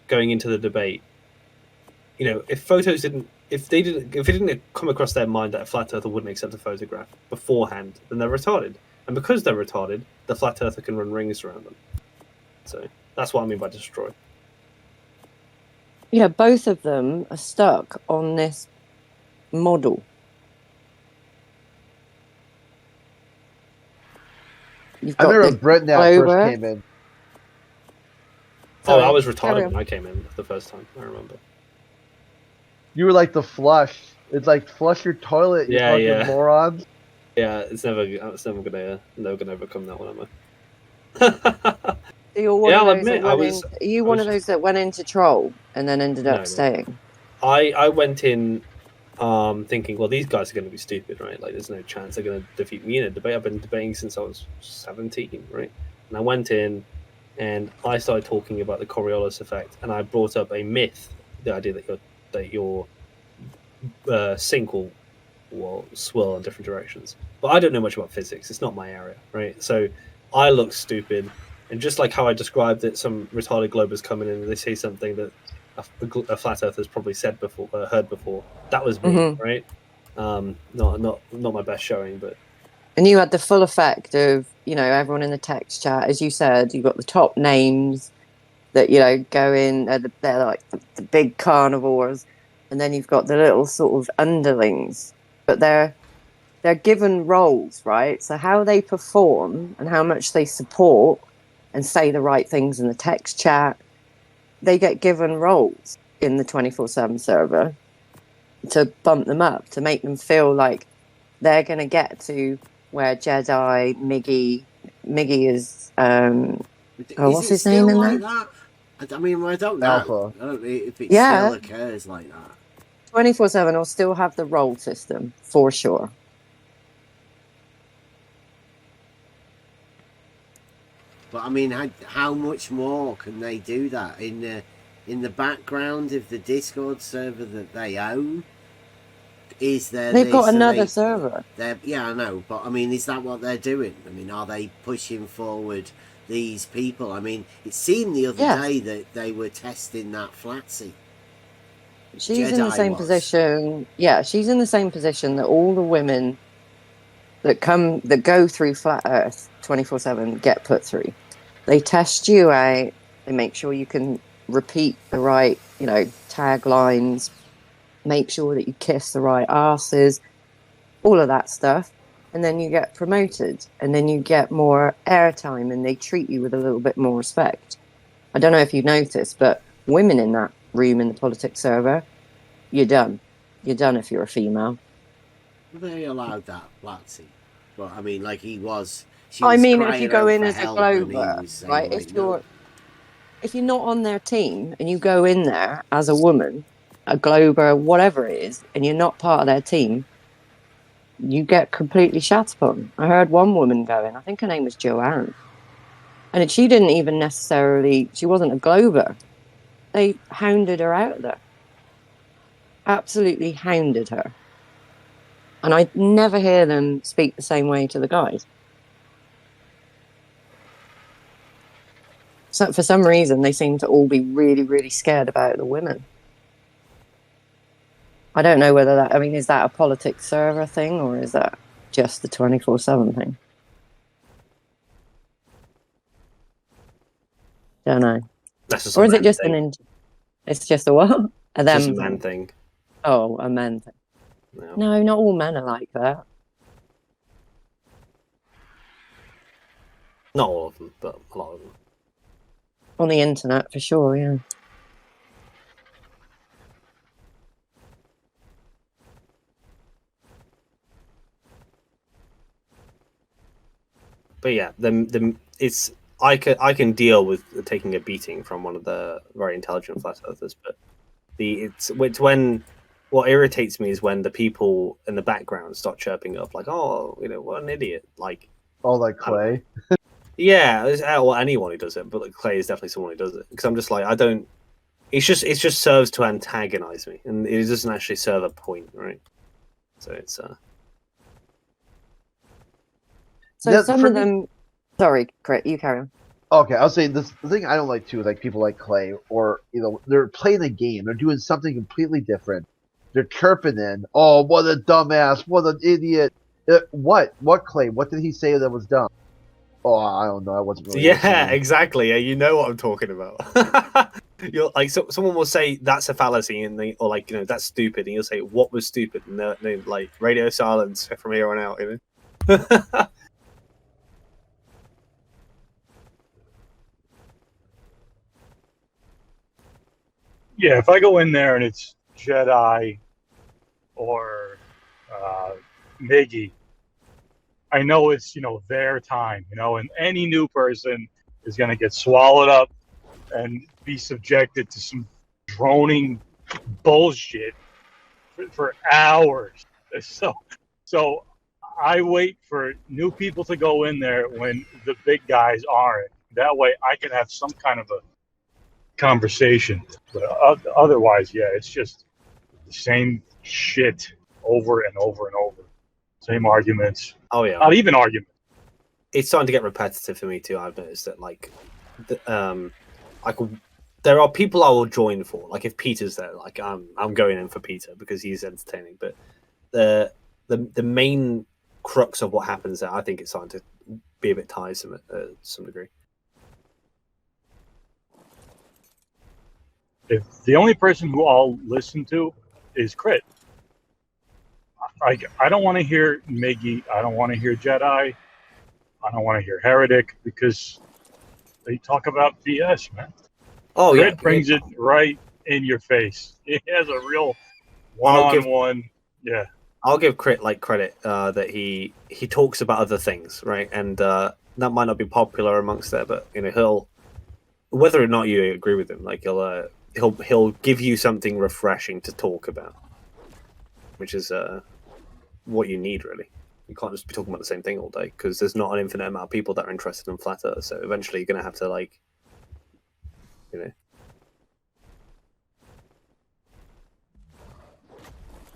going into the debate, you know, if it didn't come across their mind that a flat earther wouldn't accept a photograph beforehand, then they're retarded. And because they're retarded, the flat earther can run rings around them. So that's what I mean by destroy. Yeah, both of them are stuck on this model. You've I got remember the Britain that globe first Earth. came in. Oh, I Sorry, was carry retarded on. when I came in the first time. I remember. You were like the flush. It's like flush your toilet, you fucking morons. Yeah, it's never gonna overcome that one, am I? So you're one Yeah, of I'll those that admit, I went was. in. Are you one of those that went into troll and then ended up No. staying? I went in thinking, well, these guys are going to be stupid, right? Like, there's no chance they're going to defeat me in a debate. I've been debating since I was 17, right? And I went in and I started talking about the Coriolis effect, and I brought up a myth, the idea that your sink will swirl in different directions. But I don't know much about physics. It's not my area, right? So I look stupid. And just like how I described that some retarded globers come in and they say something that a flat earther's probably said before, heard before. That was me, right? Not my best showing, but. And you had the full effect of, you know, everyone in the text chat, as you said, you got the top names that, you know, go in, they're like the big carnivores, and then you've got the little sort of underlings, but they're given roles, right? So how they perform and how much they support and say the right things in the text chat, they get given roles in the 24/7 server to bump them up, to make them feel like they're going to get to where Jedi, Miggy is, what's his name in like there? That? I mean, I don't know. Alpha. I don't know if it Yeah. still occurs like that. 24/7 will still have the role system, for sure. But I mean, how much more can they do that in the background of the Discord server that they own? Is there? They've got another server. Yeah, I know, but I mean, is that what they're doing? I mean, are they pushing forward these people? I mean, it seemed the other day that they were testing that Flatsy. She's in the same position. Yeah, she's in the same position that all the women that go through Flat Earth 24/7 get put through. They test you out. They make sure you can repeat the right, taglines, make sure that you kiss the right asses, all of that stuff. And then you get promoted, and then you get more airtime, and they treat you with a little bit more respect. I don't know if you noticed, but women in that room in the politics server, you're done. You're done if you're a female. They allowed that, Blatzy. But I mean, like he was. I mean, if crying you go out in for as a help and he Glover, was saying, right? like, no. If you're not on their team and you go in there as a woman, a Glover, whatever it is, and you're not part of their team, you get completely shat upon. I heard one woman go in, I think her name was Joanne, and she didn't even necessarily, she wasn't a Glover. They hounded her out there. Absolutely hounded her. And I never hear them speak the same way to the guys. So for some reason, they seem to all be really, really scared about the women. I don't know whether that, is that a politics server thing, or is that just the 24/7 thing? Don't know. Or is it just it's just a what? A them just a man thing. Oh, a men thing. No, not all men are like that. Not all of them, but a lot of them. On the internet, for sure, yeah. But yeah, it's I can deal with taking a beating from one of the very intelligent flat earthers, but it's when what irritates me is when the people in the background start chirping up like, oh, what an idiot, like, oh, like Clay. Yeah, or anyone who does it, but like Clay is definitely someone who does it, because I'm just like, I don't. It just serves to antagonize me, and it doesn't actually serve a point, right? So it's So yeah, some of them. Sorry, Crit, you carry on. Okay, I'll say this. The thing I don't like too is like people like Clay, or they're playing a game. They're doing something completely different. They're chirping in. Oh, what a dumbass! What an idiot! What? What Clay? What did he say that was dumb? Oh, I don't know. I wasn't really. Yeah, exactly. Yeah, you know what I'm talking about. You're like, someone will say that's a fallacy, and or like, that's stupid, and you'll say what was stupid, and they like radio silence from here on out. Yeah, if I go in there and it's Jedi or Miggy, I know it's their time, and any new person is going to get swallowed up and be subjected to some droning bullshit for hours. So I wait for new people to go in there when the big guys aren't. That way I can have some kind of a conversation. But otherwise, yeah, it's just the same shit over and over and over. Same arguments. Oh yeah. Not even arguments. It's starting to get repetitive for me too. I've noticed that there are people I will join for. Like if Peter's there, like I'm going in for Peter because he's entertaining. But the main crux of what happens there, I think it's starting to be a bit tiresome at some degree. If the only person who I'll listen to is Crit, I don't want to hear Miggy. I don't want to hear Jedi. I don't want to hear Heretic because they talk about BS, man. Oh, Crit brings it right in your face. He has a real one-on-one. Yeah. I'll give Crit credit that he talks about other things, right? And that might not be popular amongst there, but he'll, whether or not you agree with him, like he'll give you something refreshing to talk about, which is what you need, really. You can't just be talking about the same thing all day because there's not an infinite amount of people that are interested in flat Earth. So eventually, you're going to have to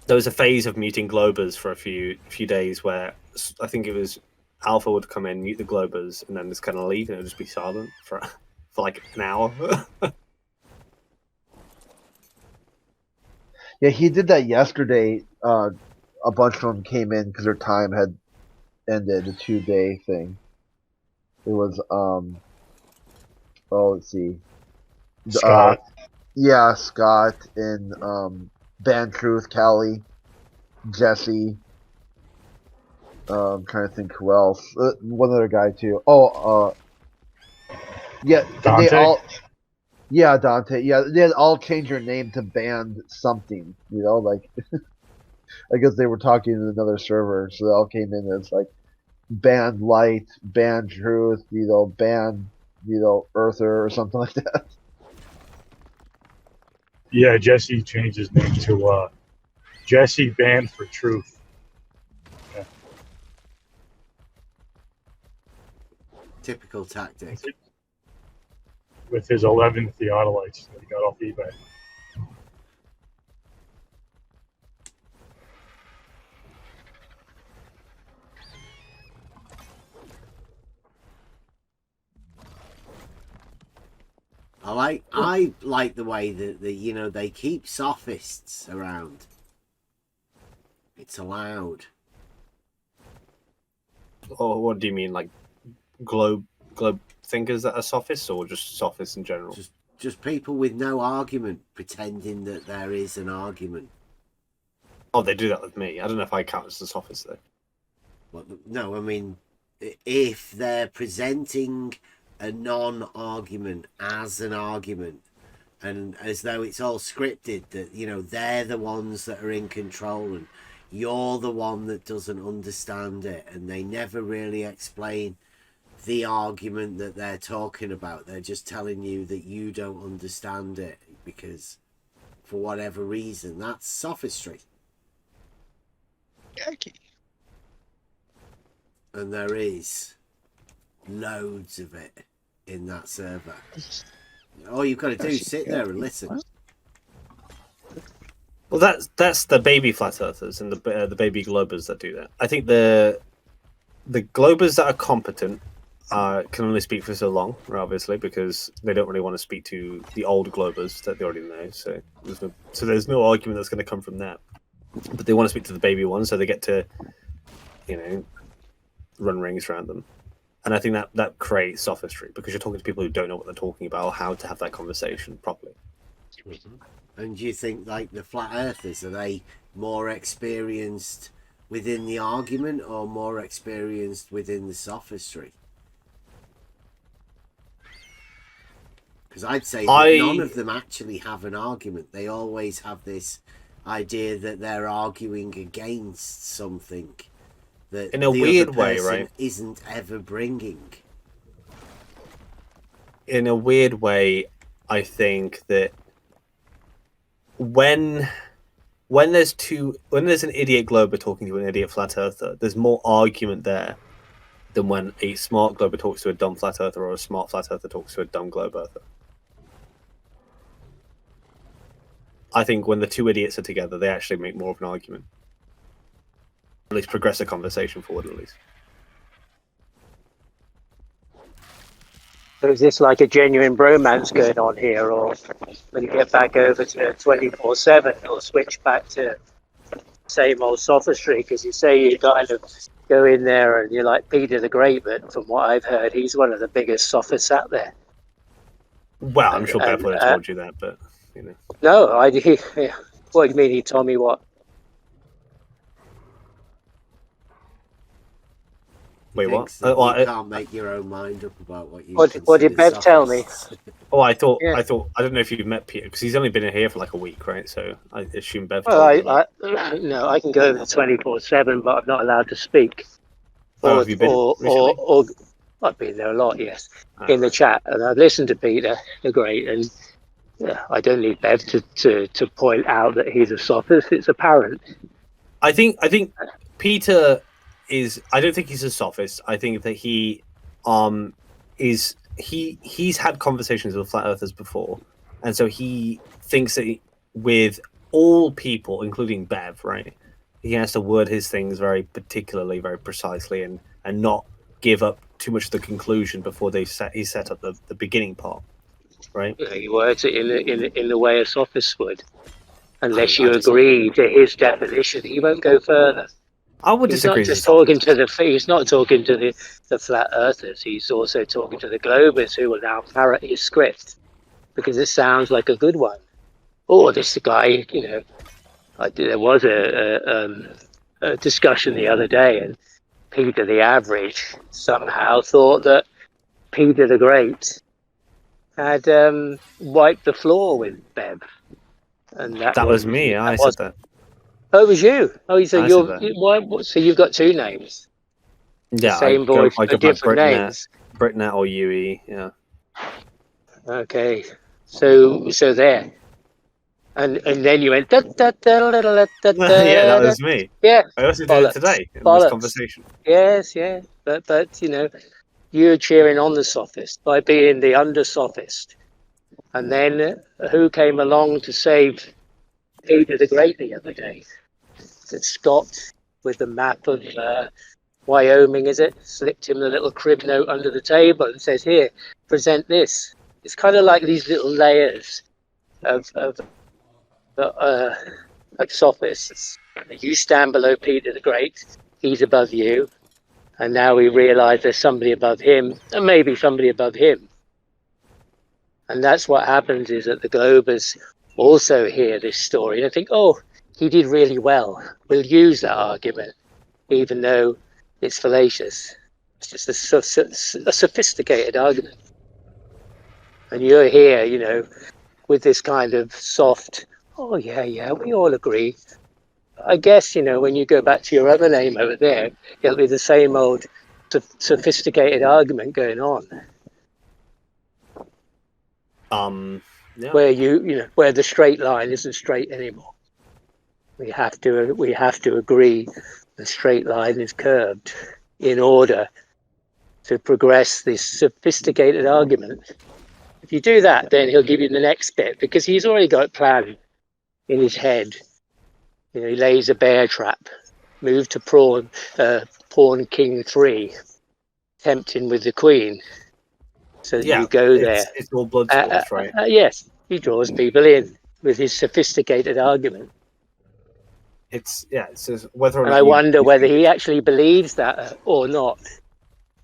There was a phase of muting Globers for a few days where I think it was Alpha would come in, mute the Globers, and then just kind of leave, and it would just be silent for like an hour. Yeah, he did that yesterday. A bunch of them came in because their time had ended, the 2-day thing. It was let's see. Scott. Yeah, Scott and Ban Truth, Callie, Jesse. I'm trying to think who else. One other guy too. Yeah, and they Dante? all. Yeah, Dante. Yeah, they'd all change their name to Band something. You know, like I guess they were talking in another server, so they all came in as like Band Light, Band Truth, Band, Earther or something like that. Yeah, Jesse changed his name to Jesse Band for Truth. Yeah. Typical tactic. With his 11 theodolites that he got off eBay. I like the way that they keep Sophists around. It's allowed. Or what do you mean, like globe thinkers that are Sophists, or just Sophists in general? Just people with no argument pretending that there is an argument. Oh, they do that with me. I don't know if I count as a Sophist though. Well, no, I mean, if they're presenting a non-argument as an argument, and as though it's all scripted, that they're the ones that are in control and you're the one that doesn't understand it, and they never really explain the argument that they're talking about. They're just telling you that you don't understand it because for whatever reason. That's sophistry. Okay. And there is loads of it in that server. All you've got to do is sit there and listen. Well, that's the baby flat earthers and the baby globers that do that. I think the globers that are competent can only speak for so long, obviously, because they don't really want to speak to the old globers that they already know. So there's no argument that's going to come from that. But they want to speak to the baby ones, so they get to, run rings around them. And I think that creates sophistry, because you're talking to people who don't know what they're talking about or how to have that conversation properly. Mm-hmm. And do you think, like, the flat earthers, are they more experienced within the argument or more experienced within the sophistry? Because I'd say that none of them actually have an argument. They always have this idea that they're arguing against something that in a weird way, right? Isn't ever bringing. In a weird way, I think that when there's an idiot glober talking to an idiot flat earther, there's more argument there than when a smart glober talks to a dumb flat earther or a smart flat earther talks to a dumb globe earther. I think when the two idiots are together, they actually make more of an argument. At least progress the conversation forward, at least. So is this like a genuine bromance going on here, or when you get back over to 24/7, or switch back to same old sophistry? Because you say you kind of go in there and you're like Peter the Great, but from what I've heard, he's one of the biggest sophists out there. Well, I'm sure Bev would have told you that, but No, what do you mean? He told me what? Wait, what? You can't make your own mind up about what you. What did Bev tell me? Oh, I don't know if you've met Peter, because he's only been in here for like a week, right? So I assume Bev. Well, I can go over 24/7, but I'm not allowed to speak. Have you been recently? Or I've been there a lot, yes, in the chat, and I've listened to Peter the Great, and I don't need Bev to point out that he's a sophist. It's apparent. I think Peter is. I don't think he's a sophist. I think that he is. He's had conversations with flat earthers before, and so he thinks that with all people, including Bev, right, he has to word his things very particularly, very precisely, and not give up too much of the conclusion before he set up the beginning part, right? Yeah, he words it in the way a sophist would, unless you agree to his definition. He won't go further. I would disagree. He's not talking to the flat earthers. He's also talking to the globers who will now parrot his script because it sounds like a good one. Or this guy, there was a discussion the other day, and Peter the Average somehow thought that Peter the Great had wiped the floor with Bev, and that was me. I said that. Oh, it was you. Oh, so so you've got two names. Yeah, the same voice, I but go by different names. Britnet or UE. Yeah. Okay, so there, and then you went da, da, da, da, da, da, da, Yeah, that was me. Yeah, I also did bollocks, it today in bollocks. this conversation. Yes, yeah, but you're cheering on the sophist by being the under sophist, and then who came along to save Peter the Great the other day? It's Scott with the map of Wyoming, is it? Slipped him the little crib note under the table and says, "Here, present this." It's kind of like these little layers of sophists. You stand below Peter the Great, he's above you, and now we realise there's somebody above him, and maybe somebody above him. And that's what happens, is that the Globers also hear this story and think, oh, he did really well. We'll use that argument, even though it's fallacious. It's just a sophisticated argument. And you're here, with this kind of soft, oh, yeah, we all agree. I guess, when you go back to your other name over there, it'll be the same old sophisticated argument going on. Yeah. Where where the straight line isn't straight anymore. We have to agree the straight line is curved in order to progress this sophisticated argument. If you do that, then he'll give you the next bit, because he's already got a plan in his head. He lays a bear trap, move to pawn king 3, tempting with the queen. So you go there. It's all blood sports, right? Yes, he draws people in with his sophisticated argument. It's whether or not. And I wonder whether he actually believes that or not,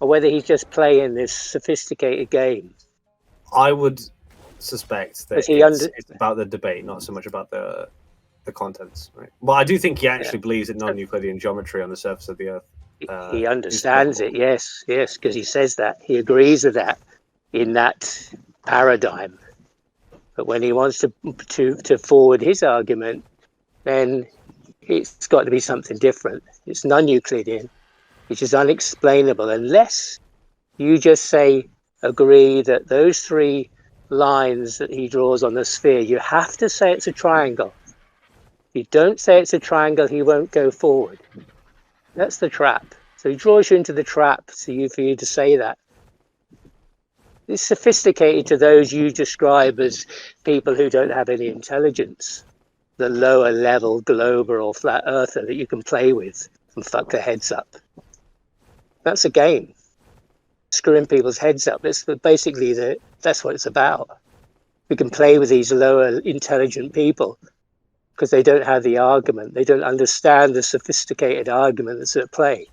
or whether he's just playing this sophisticated game. I would suspect that it's about the debate, not so much about the contents, right? Well, I do think he actually believes in non-Euclidean geometry on the surface of the Earth. He understands it, yes, because he says that. He agrees with that in that paradigm. But when he wants to forward his argument, then it's got to be something different. It's non-Euclidean, which is unexplainable, unless you just agree that those 3 lines that he draws on the sphere, you have to say it's a triangle. If you don't say it's a triangle, he won't go forward. That's the trap. So he draws you into the trap for you to say that. It's sophisticated to those you describe as people who don't have any intelligence. The lower level glober or flat earther that you can play with and fuck their heads up. That's a game. Screwing people's heads up. That's basically that's what it's about. We can play with these lower intelligent people because they don't have the argument. They don't understand the sophisticated argument that's at play.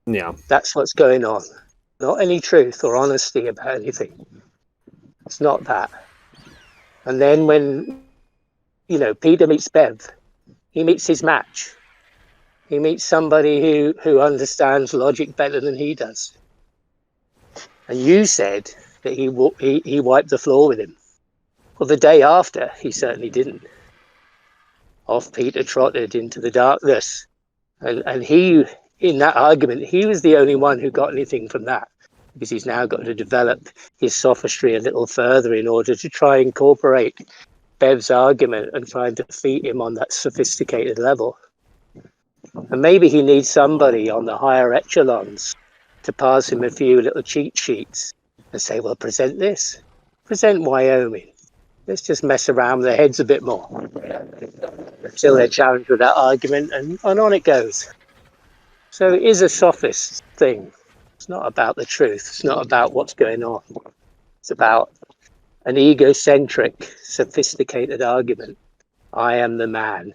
Yeah. That's what's going on. Not any truth or honesty about anything. It's not that. And then when, Peter meets Bev, he meets his match. He meets somebody who understands logic better than he does. And you said that he wiped the floor with him. Well, the day after, he certainly didn't. Off Peter trotted into the darkness. And he, in that argument, he was the only one who got anything from that, because he's now got to develop his sophistry a little further in order to try and incorporate Bev's argument and try and defeat him on that sophisticated level. And maybe he needs somebody on the higher echelons to pass him a few little cheat sheets and say, well, present this. Present Wyoming. Let's just mess around with their heads a bit more until they're challenged with that argument, and on it goes. So it is a sophist thing. It's not about the truth. It's not about what's going on. It's about an egocentric, sophisticated argument. I am the man.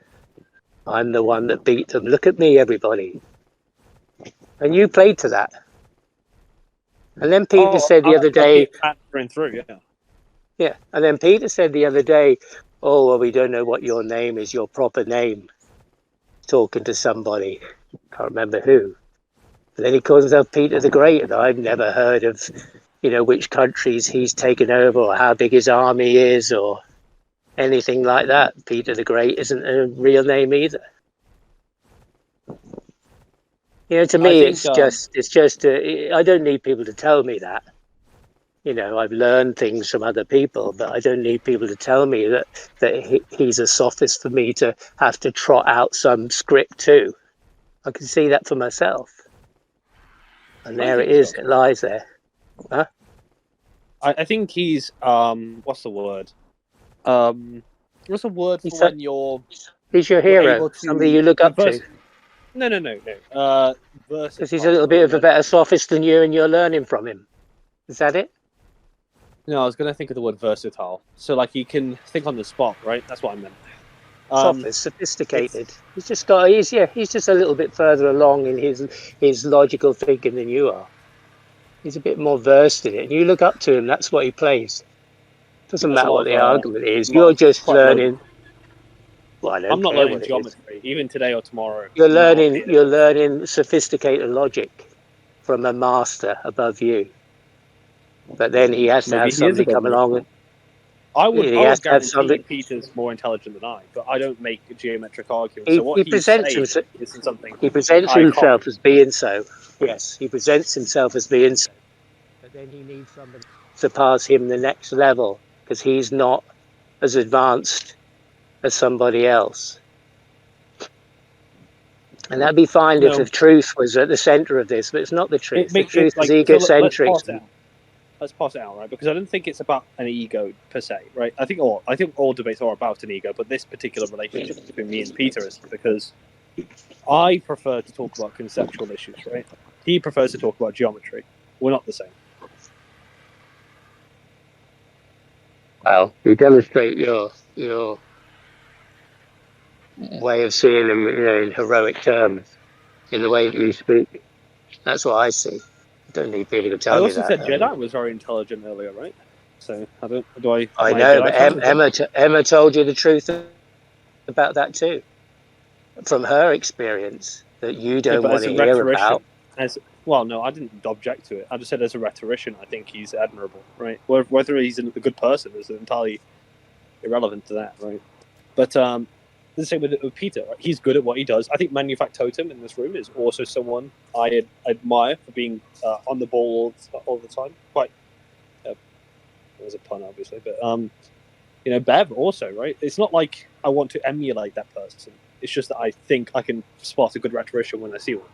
I'm the one that beat them. Look at me, everybody. And you played to that. And then Peter said the other day, through, yeah. Yeah, and then Peter said the other day, "Oh, well, we don't know what your name is, your proper name." Talking to somebody, can't remember who. And then he calls himself Peter the Great, and I've never heard of, which countries he's taken over or how big his army is or anything like that. Peter the Great isn't a real name either. To me, it's just. I don't need people to tell me that. I've learned things from other people, but I don't need people to tell me that he's a sophist for me to have to trot out some script too. I can see that for myself. And there it is. It lies there. Huh? I think he's what's the word? What's the word for when you're? He's your hero, somebody you look up to. No. Because he's a little bit of a better sophist than you, and you're learning from him. Is that it? No, I was going to think of the word versatile. So, like, he can think on the spot, right? That's what I meant. Sophist, sophisticated. He's just a little bit further along in his logical thinking than you are. He's a bit more versed in it, and you look up to him. That's what he plays. Doesn't matter what the argument is. You're just learning. Well, I don't I'm not care learning what geometry, even today or tomorrow. You're learning sophisticated logic from a master above you. But then he has to have somebody come along and I would guarantee Peter's more intelligent than I, but I don't make geometric arguments. So what he's saying isn't something. He presents himself as being so. Yes, he presents himself as being so. But then he needs somebody to pass him the next level because he's not as advanced as somebody else. And that'd be fine if the truth was at the center of this, but it's not the truth. The truth is egocentric. Let's pass it out, right? Because I don't think it's about an ego per se, right? I think all debates are about an ego, but this particular relationship between me and Peter is because I prefer to talk about conceptual issues, right? He prefers to talk about geometry. We're not the same. Well, you demonstrate your way of seeing them, in heroic terms, in the way that you speak. That's what I see. I don't need people to tell me that. I also said Jedi was very intelligent earlier, right? So I don't. Do I? I know, but Emma told you the truth about that too, from her experience that you don't want to hear about. No, I didn't object to it. I just said as a rhetorician, I think he's admirable, right? Whether he's a good person is entirely irrelevant to that, right? But the same with Peter, right? He's good at what he does. I think Manufactotum in this room is also someone I admire for being on the ball all the time. Quite, it was a pun, obviously, but Bev also, right? It's not like I want to emulate that person. It's just that I think I can spot a good rhetorician when I see one.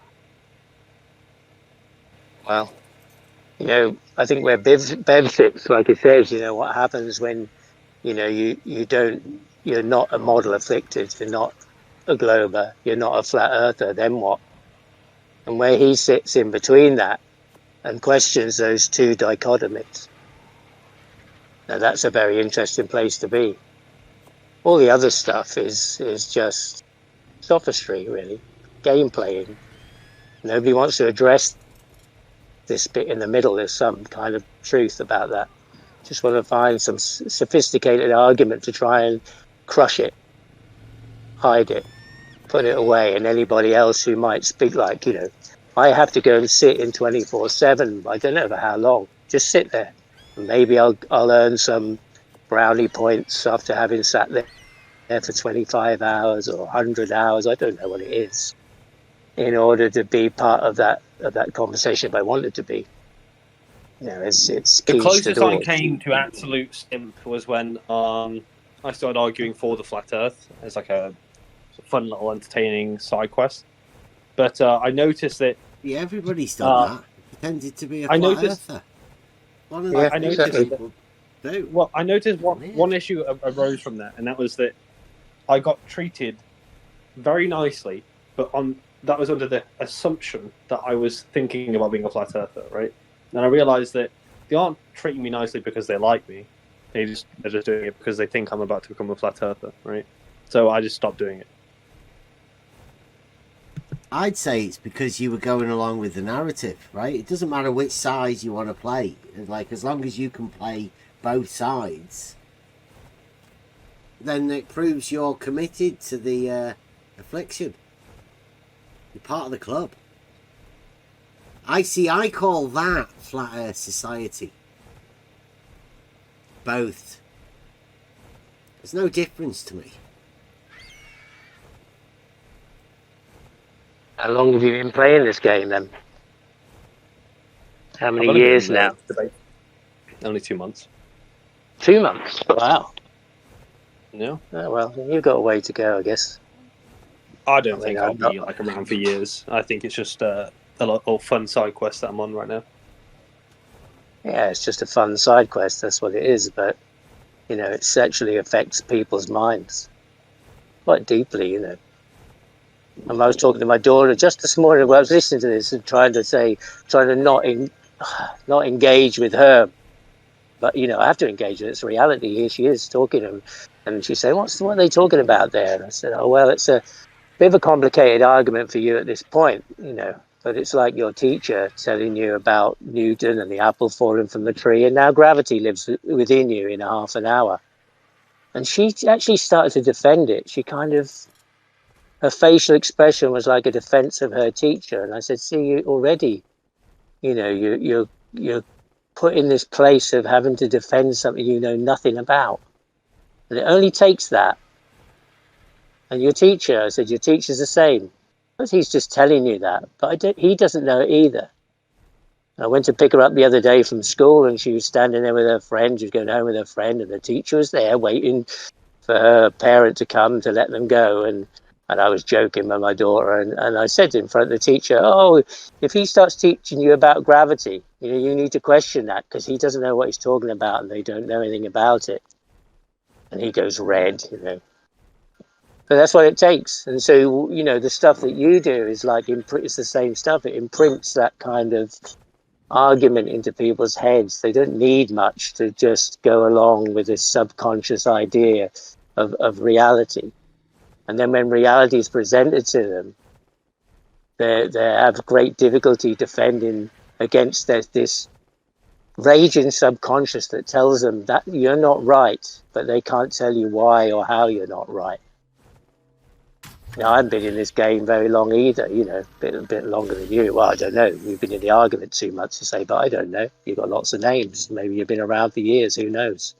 Well, I think where Bev sits, like it says, what happens when, you're not a model afflicted, you're not a glober, you're not a flat earther, then what? And where he sits in between that and questions those two dichotomies. Now that's a very interesting place to be. All the other stuff is just sophistry, really, game playing. Nobody wants to address this bit in the middle. There's some kind of truth about that. Just want to find some sophisticated argument to try and crush it, hide it, put it away. And anybody else who might speak like, I have to go and sit in 24/7. I don't know for how long. Just sit there. And maybe I'll earn some brownie points after having sat there for 25 hours or 100 hours. I don't know what it is. In order to be part of that conversation, if I wanted to be. It's the closest I came to absolute simp was when I started arguing for the flat Earth as like a fun little entertaining side quest. But I noticed that everybody's done that. Pretended to be a flat earther. I noticed one issue arose from that, and that was that I got treated very nicely, but that was under the assumption that I was thinking about being a flat earther, right? And I realized that they aren't treating me nicely because they like me. They're just doing it because they think I'm about to become a flat earther, right? So I just stopped doing it. I'd say it's because you were going along with the narrative, right? It doesn't matter which side you want to play. Like, as long as you can play both sides, then it proves you're committed to the affliction. You're part of the club. I call that flat earth society. Both. There's no difference to me. How long have you been playing this game then? How many years now? Only 2 months. 2 months? Wow. Yeah. Oh, well, you've got a way to go, I guess. I don't think I'll be like around for years. I think it's just a little fun side quest that I'm on right now. Yeah, it's just a fun side quest. That's what it is. But, you know, it actually affects people's minds quite deeply, you know. And I was talking to my daughter just this morning while I was listening to this and trying to not engage with her. But, you know, I have to engage with it. It's a reality. Here she is talking. And she's saying, what are they talking about there? And I said, oh, well, it's a bit of a complicated argument for you at this point, you know. But it's like your teacher telling you about Newton and the apple falling from the tree, and now gravity lives within you in a half an hour. And she actually started to defend it. She kind of, her facial expression was like a defense of her teacher. And I said, see, you already, you know, you're put in this place of having to defend something you know nothing about. And it only takes that. And your teacher, I said, your teacher's the same. He's just telling you that, but he doesn't know it either. I went to pick her up the other day from school, and she was standing there with her friend. She was going home with her friend, and the teacher was there waiting for her parent to come to let them go. And I was joking with my daughter, and I said in front of the teacher, oh, if he starts teaching you about gravity, you know, you need to question that, because he doesn't know what he's talking about, and they don't know anything about it. And he goes red, you know. But that's what it takes. And so, you know, the stuff that you do is like, it's the same stuff. It imprints that kind of argument into people's heads. They don't need much to just go along with this subconscious idea of reality. And then when reality is presented to them, they have great difficulty defending against this raging subconscious that tells them that you're not right, but they can't tell you why or how you're not right. Now, I haven't been in this game very long either, you know, a bit longer than you. Well, I don't know. You've been in the argument 2 months, to say, but I don't know. You've got lots of names. Maybe you've been around for years. Who knows?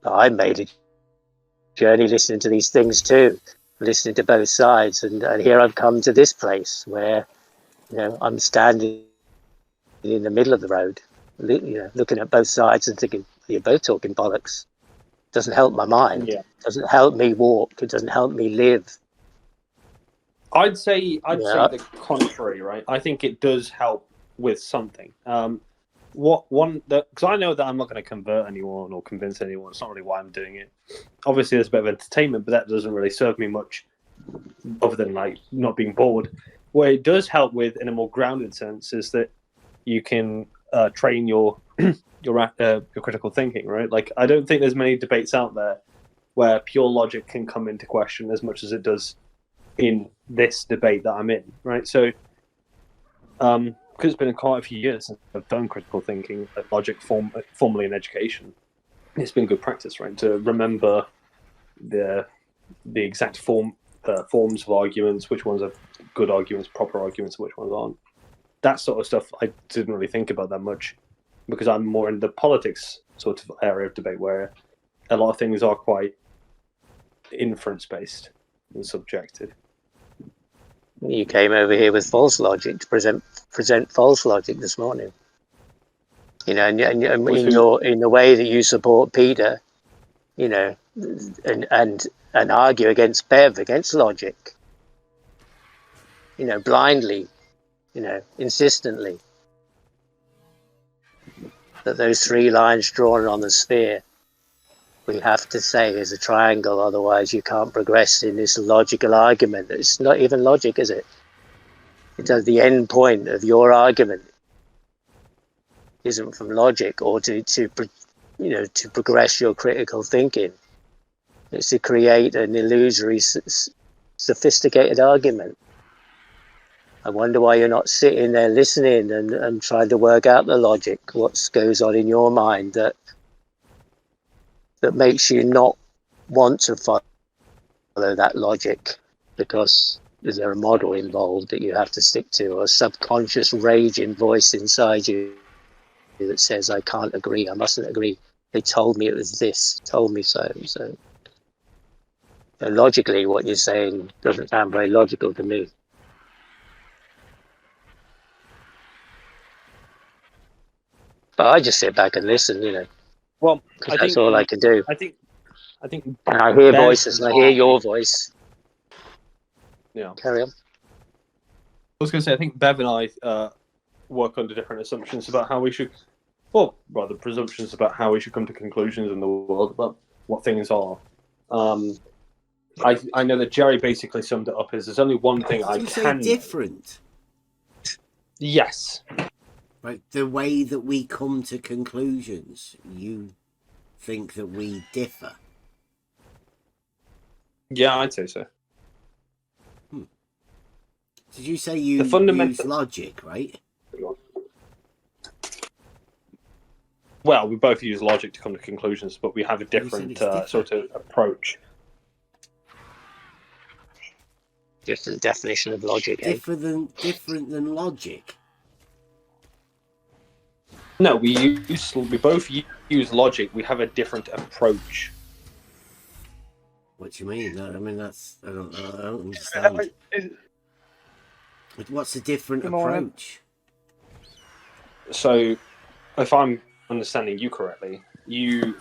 But I made a journey listening to these things too, listening to both sides. And here I've come to this place where, you know, I'm standing in the middle of the road, you know, looking at both sides and thinking, you're both talking bollocks. Doesn't help my mind. Yeah. Doesn't help me walk. It doesn't help me live. I'd say the contrary, right? I think it does help with something. Because I know that I'm not going to convert anyone or convince anyone. It's not really why I'm doing it. Obviously, there's a bit of entertainment, but that doesn't really serve me much, other than like not being bored. What it does help with, in a more grounded sense, is that you can train your critical thinking, right? Like, I don't think there's many debates out there where pure logic can come into question as much as it does in this debate that I'm in, right? So, because it's been quite a few years since I've done critical thinking, like logic formally in education, it's been good practice, right? To remember the exact forms of arguments, which ones are good arguments, proper arguments, and which ones aren't. That sort of stuff I didn't really think about that much, because I'm more in the politics sort of area of debate where a lot of things are quite inference-based and subjective. You came over here with false logic to present false logic this morning. You know, and in the way that you support Peter, you know, and argue against Bev, against logic. You know, blindly, you know, insistently. That those 3 lines drawn on the sphere, we have to say is a triangle, otherwise you can't progress in this logical argument. It's not even logic, is it? It does the end point of your argument isn't from logic or to progress your critical thinking. It's to create an illusory, sophisticated argument. I wonder why you're not sitting there listening and trying to work out the logic. What goes on in your mind that makes you not want to follow that logic? Because is there a model involved that you have to stick to, or a subconscious raging voice inside you that says, I can't agree, I mustn't agree. They told me it was this, told me so. So logically, what you're saying doesn't sound very logical to me. But I just sit back and listen, you know. Well, That's all I can do. I think. And I hear Bev voices, and I hear your voice. Yeah. Carry on. I was going to say, I think Bev and I work under different assumptions about how we should, well, rather presumptions about how we should come to conclusions in the world about what things are. I know that Jerry basically summed it up as there's only one thing I Did you can say different? Yes. Right, the way that we come to conclusions, you think that we differ? Yeah, I'd say so. Did you say you use logic, right? Well, we both use logic to come to conclusions, but we have a different sort of approach. Different definition of logic, Different than logic. No, we both use logic. We have a different approach. What do you mean? I mean, I don't understand. What's the different approach? So, if I'm understanding you correctly, you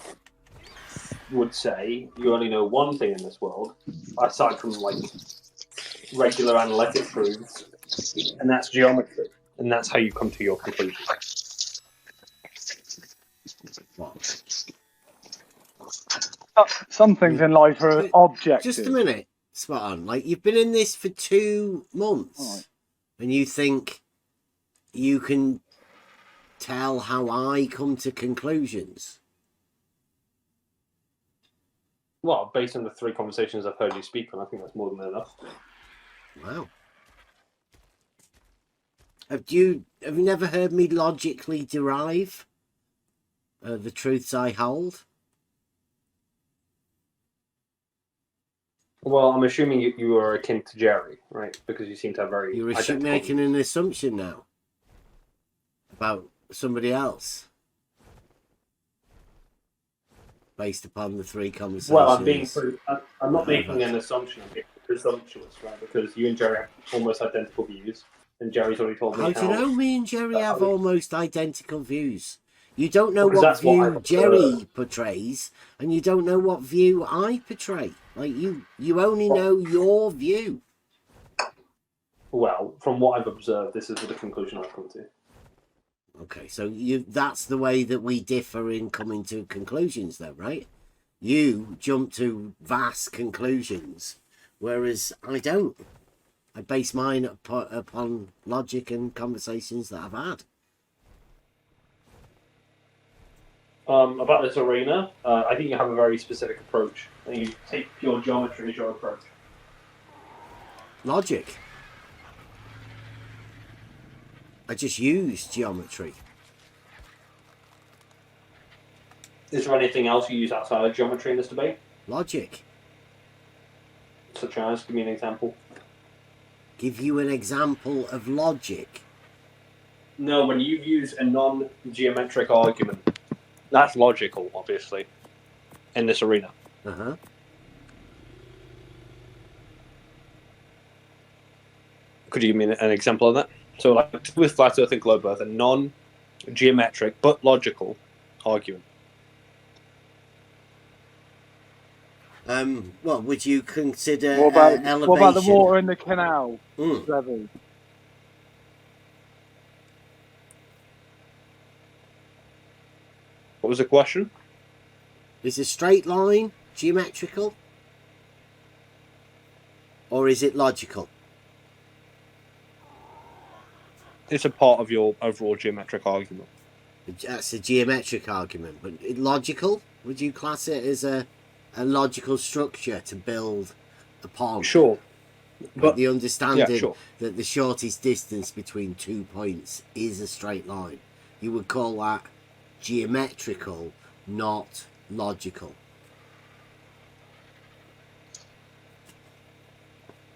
would say you only know one thing in this world, aside from like regular analytic truths, and that's geometry, and that's how you come to your conclusion. Some things in life are objective. Just a minute, spot on. Like, you've been in this for 2 months, and you think you can tell how I come to conclusions? Well, based on the 3 conversations I've heard you speak on, I think that's more than enough. Wow. Have you never heard me logically derive the truths I hold? Well, I'm assuming you are akin to Jerry, right? Because you seem to have very. You're making an assumption now about somebody else based upon the 3 conversations. Well, I'm not making an assumption. I'm being presumptuous, right? Because you and Jerry have almost identical views, and Jerry's already told me how do you know me and Jerry have almost identical views? You don't know Because what that's what view I've Jerry observed. portrays, and you don't know what view I portray. Like, you only know your view. Well, from what I've observed, this is the conclusion I've come to. Okay, so that's the way that we differ in coming to conclusions, though, right? You jump to vast conclusions, whereas I don't. I base mine upon logic and conversations that I've had. About this arena, I think you have a very specific approach, and you take pure geometry as your approach. Logic. I just use geometry. Is there anything else you use outside of geometry in this debate? Logic. Such as, give me an example. Give you an example of logic. No, when you use a non-geometric argument, that's logical, obviously, in this arena. Uh-huh. Could you give me an example of that? So, like, with flat Earth and globe Earth, a non-geometric but logical argument. Well, would you consider What about elevation? the water in the canal? Levy? What was the question? Is a straight line geometrical? Or is it logical? It's a part of your overall geometric argument. That's a geometric argument, but logical? Would you class it as a logical structure to build upon? Sure. But the understanding sure. that the shortest distance between 2 points is a straight line, you would call that geometrical, not logical.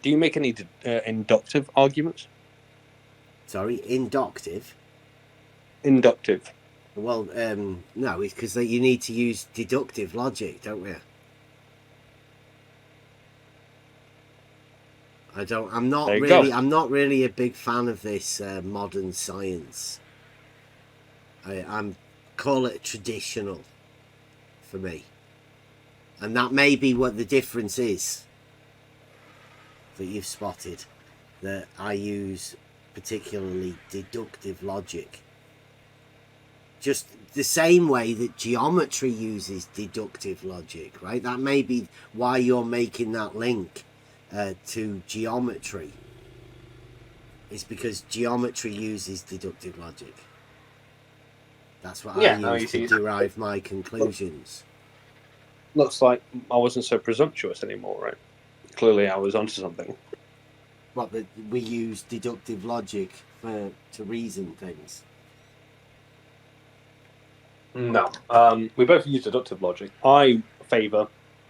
Do you make any inductive arguments? Sorry, inductive? Inductive. Well, no, it's because you need to use deductive logic, don't we? I'm not really a big fan of this modern science. I'm call it traditional for me, and that may be what the difference is that you've spotted. That I use particularly deductive logic, just the same way that geometry uses deductive logic, right? That may be why you're making that link to geometry. It's because geometry uses deductive logic. That's what I use to derive my conclusions. Looks like I wasn't so presumptuous anymore, right? Clearly I was onto something. What, that we use deductive logic to reason things? No. We both use deductive logic. I favour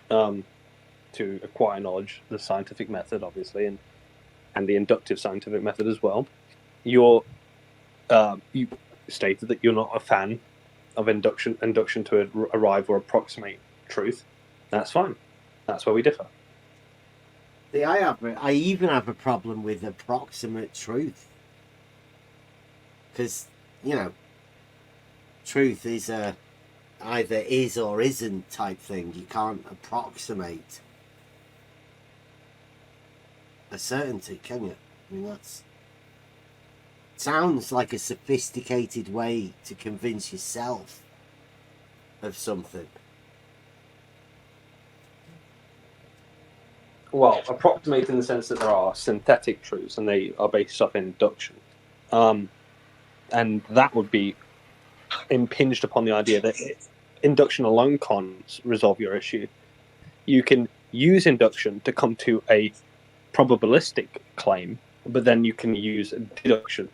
to acquire knowledge the scientific method, obviously, and the inductive scientific method as well. You stated that you're not a fan of induction to arrive or approximate truth. That's fine. That's where we differ. See, I even have a problem with approximate truth, because truth is a either is or isn't type thing. You can't approximate a certainty, can you? I mean, that sounds like a sophisticated way to convince yourself of something. Well, approximate in the sense that there are synthetic truths and they are based off induction. And that would be impinged upon the idea that induction alone can't resolve your issue. You can use induction to come to a probabilistic claim, but then you can use deduction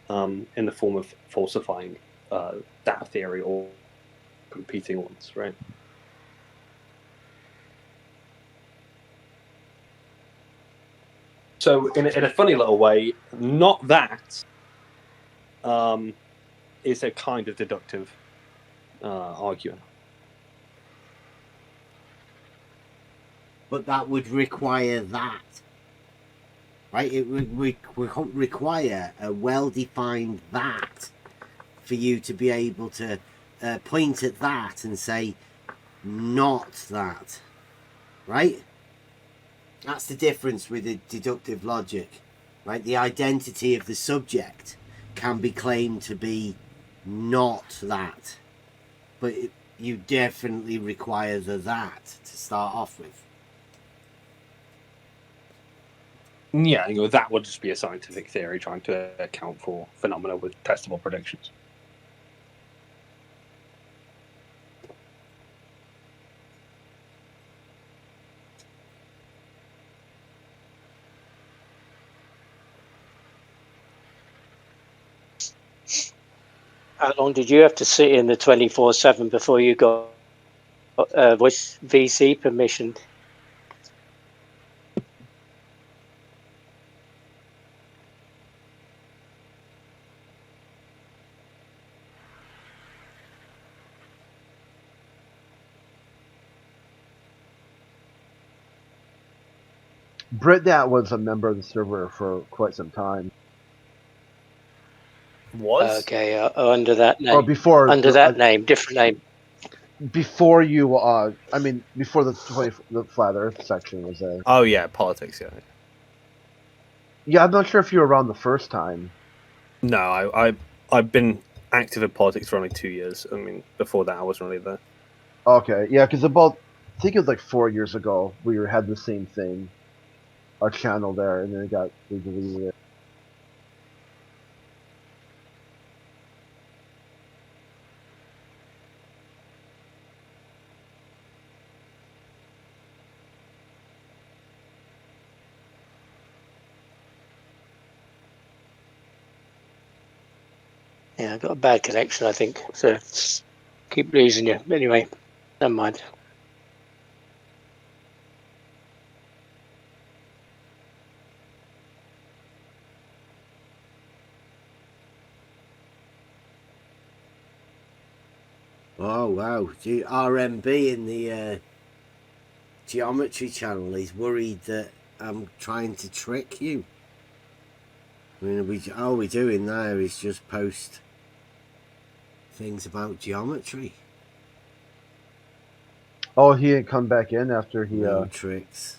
in the form of falsifying that theory or competing ones, right? So in a funny little way, not that is a kind of deductive argument. But that would require that, right? It would require a well-defined that for you to be able to point at that and say, not that, right? That's the difference with the deductive logic, right? The identity of the subject can be claimed to be not that, but you definitely require the that to start off with. Yeah, that would just be a scientific theory trying to account for phenomena with testable predictions. How long did you have to sit in the 24/7 before you got voice VC permission? Britnat was a member of the server for quite some time. Was? Okay, under that name. Or before under that name, different name. Before you, before the Flat Earth section was there. Oh yeah, politics. Yeah. Yeah, I'm not sure if you were around the first time. No, I've been active in politics for only 2 years. I mean, before that, I wasn't really there. Okay, yeah, because I think it was like 4 years ago, we had the same thing, our channel there, and then we deleted it. Yeah, I've got a bad connection, I think. So keep losing you. Anyway, never mind. Oh wow, RMB in the geometry channel is worried that I'm trying to trick you. I mean, all we're doing there is just post things about geometry. Oh, he didn't come back in after he. No tricks.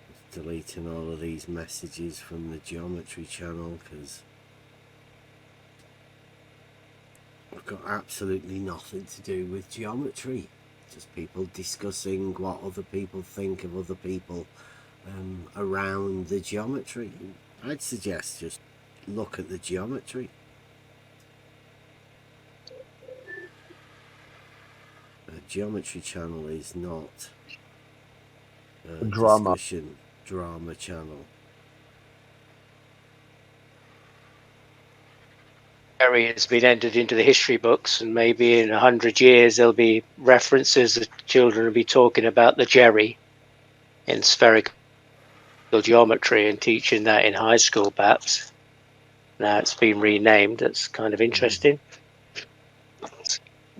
Just deleting all of these messages from the geometry channel because I've got absolutely nothing to do with geometry. Just people discussing what other people think of other people around the geometry. I'd suggest just look at the geometry. Geometry channel is not a discussion drama channel. Jerry has been entered into the history books, and maybe in 100 years there'll be references that children will be talking about the Jerry in spherical geometry and teaching that in high school, perhaps. Now it's been renamed. That's kind of interesting. I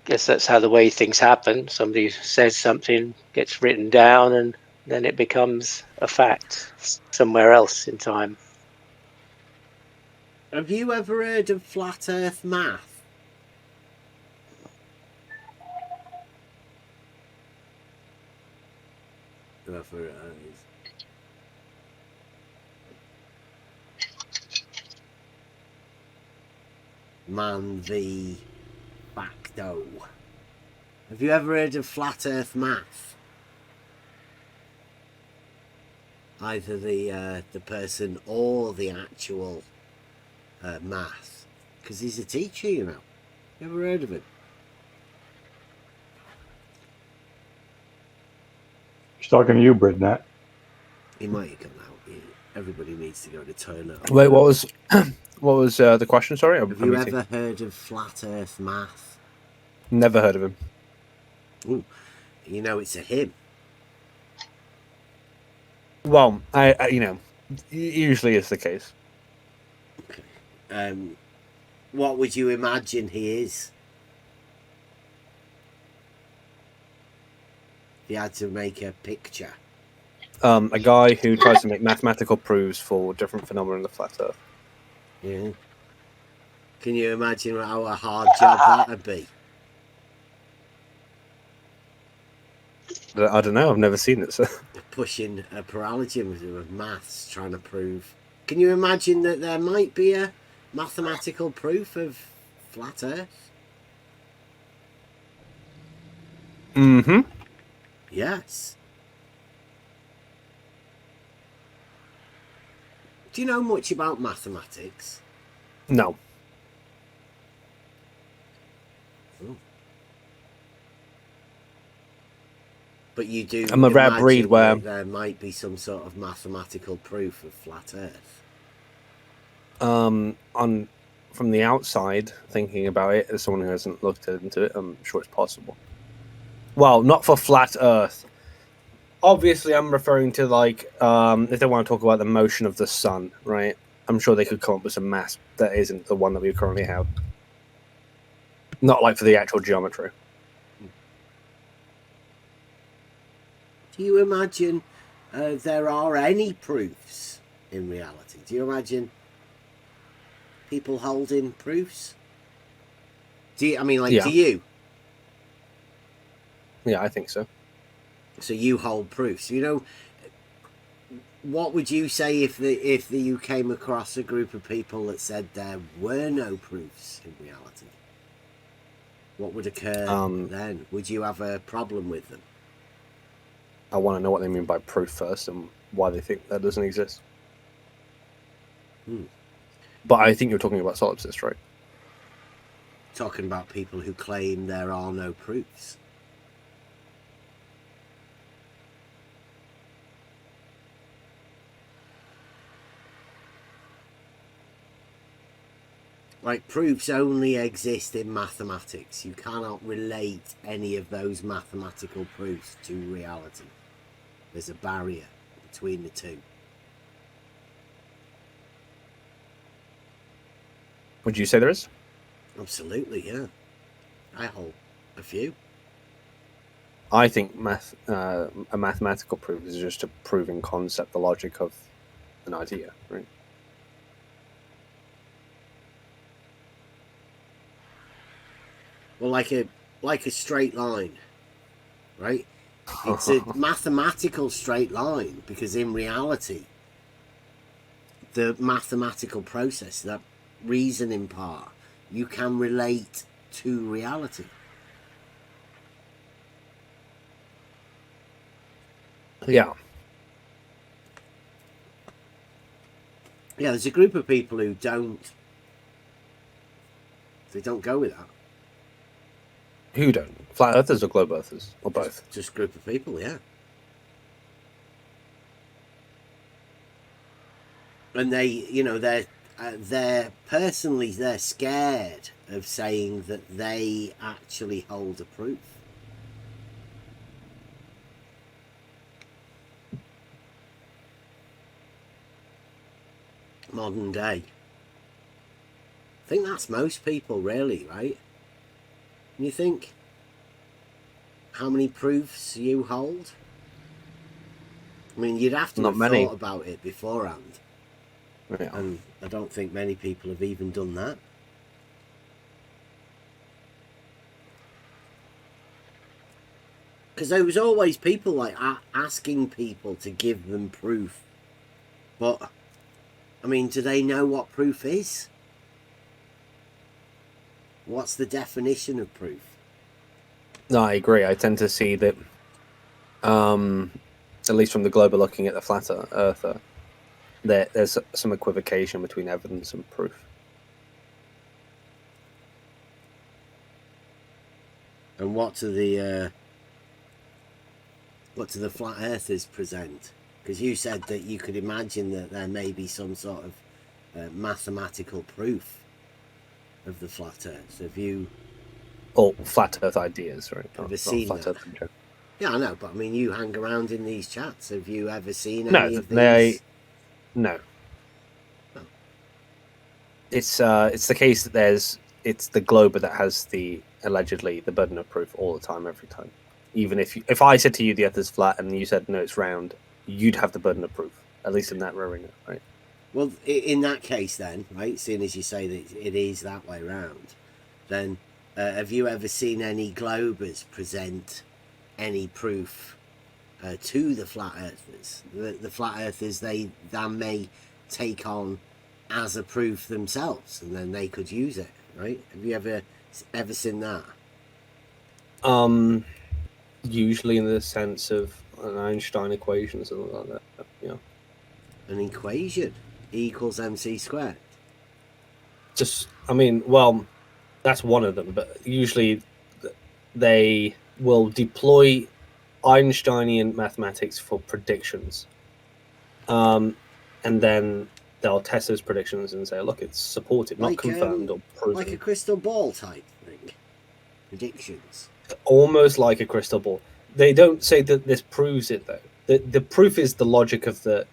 guess that's how the way things happen. Somebody says something, gets written down, and then it becomes a fact somewhere else in time. Have you ever heard of flat earth math? Whoever it is. Man v Facto. Have you ever heard of flat earth math? Either the person or the actual math. Because he's a teacher, you know. You ever heard of him? He's talking to you, Britnett. He might have come out. Everybody needs to go to the toilet. Wait, what was the question? Sorry, have you ever heard of flat earth math? Never heard of him. Ooh, you know it's a him. Well, I usually is the case. Okay. What would you imagine he is? If you had to make a picture. A guy who tries to make mathematical proofs for different phenomena in the flat Earth. Yeah. Can you imagine how a hard job that would be? I don't know. I've never seen it. So. Pushing a parallelism of maths, trying to prove. Can you imagine that there might be a mathematical proof of flat Earth? Mm-hmm. Yes. Do you know much about mathematics? No. Oh. But you do. I'm a rare breed where there might be some sort of mathematical proof of flat Earth. From the outside, thinking about it as someone who hasn't looked into it, I'm sure it's possible. Well, not for flat Earth. Obviously, I'm referring to if they want to talk about the motion of the sun, right? I'm sure they could come up with some mass that isn't the one that we currently have. Not like for the actual geometry. Do you imagine there are any proofs in reality? Do you imagine people holding proofs? Do you? Yeah, I think so. So you hold proofs. You know, what would you say if you came across a group of people that said there were no proofs in reality? What would occur then? Would you have a problem with them? I want to know what they mean by proof first and why they think that doesn't exist. But I think you're talking about solipsists, right? Talking about people who claim there are no proofs. Like, proofs only exist in mathematics. You cannot relate any of those mathematical proofs to reality. There's a barrier between the two. Would you say there is? Absolutely, yeah. I hold a few. I think a mathematical proof is just a proving concept, the logic of an idea, right? Well, like a straight line, right? It's a mathematical straight line because in reality, the mathematical process, that reasoning part, you can relate to reality. Yeah. Yeah, there's a group of people who don't. They don't go with that. Who don't? Flat earthers or globe earthers? Or both? Just a group of people, yeah. And they, you know, they're personally, they're scared of saying that they actually hold a proof. Modern day. I think that's most people, really, right? And you think how many proofs you hold? I mean, you'd have to Not have many. thought about it beforehand. Yeah. And I don't think many people have even done that. Because there was always people like asking people to give them proof. But, I mean, do they know what proof is? What's the definition of proof? No, I agree. I tend to see that, at least from the globe looking at the flat earther, there's some equivocation between evidence and proof. And what do the flat earthers present? Because you said that you could imagine that there may be some sort of mathematical proof of the flat earth. Have you... Or flat earth ideas, right? Ever Not seen flat that? earth in general. Yeah, I know, but I mean, you hang around in these chats. Have you ever seen No, any of these? No. Oh. It's the case that it's the glober that has allegedly the burden of proof all the time, every time. Even if I said to you the earth is flat and you said no, it's round, you'd have the burden of proof, at least in that rowing, right? Well, in that case then, right, seeing as you say that it is that way round, then have you ever seen any globers present any proof to the flat earthers? The flat earthers, they may take on as a proof themselves, and then they could use it, right? Have you ever seen that? Usually in the sense of an Einstein equation or something like that. Yeah. An equation, E equals mc squared. Just, I mean, well, that's one of them, but usually they will deploy Einsteinian mathematics for predictions, and then they'll test those predictions and say, look, it's supported, not confirmed or proven. Like a crystal ball type thing. Predictions. Almost like a crystal ball. They don't say that this proves it, though. The proof is the logic of the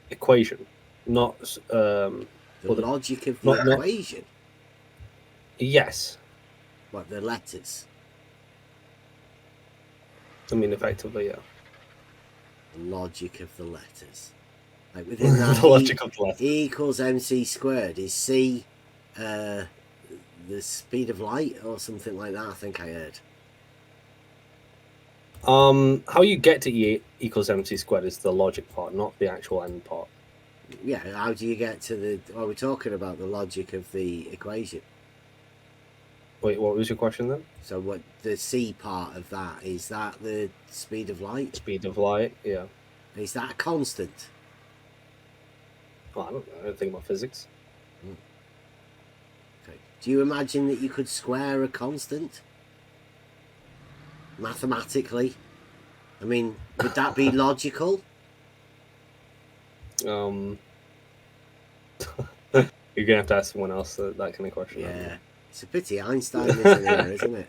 equation, not... the logic of the equation? Yes. What, the letters? I mean, effectively, yeah. The logic of the letters. Like within that, the logic of the letters. E equals mc squared. Is c the speed of light or something like that? I think I heard. How you get to E equals mc squared is the logic part, not the actual end part. Yeah, how do you get to the... Well, we're talking about the logic of the equation. Wait, what was your question then? So what, the C part of that, is that the speed of light? Speed of light, yeah. Is that a constant? Well, I don't know. I don't think about physics. Okay. Do you imagine that you could square a constant? Mathematically? I mean, would that be logical? You're gonna have to ask someone else that kind of question. Yeah, it's a pity Einstein isn't here, isn't it?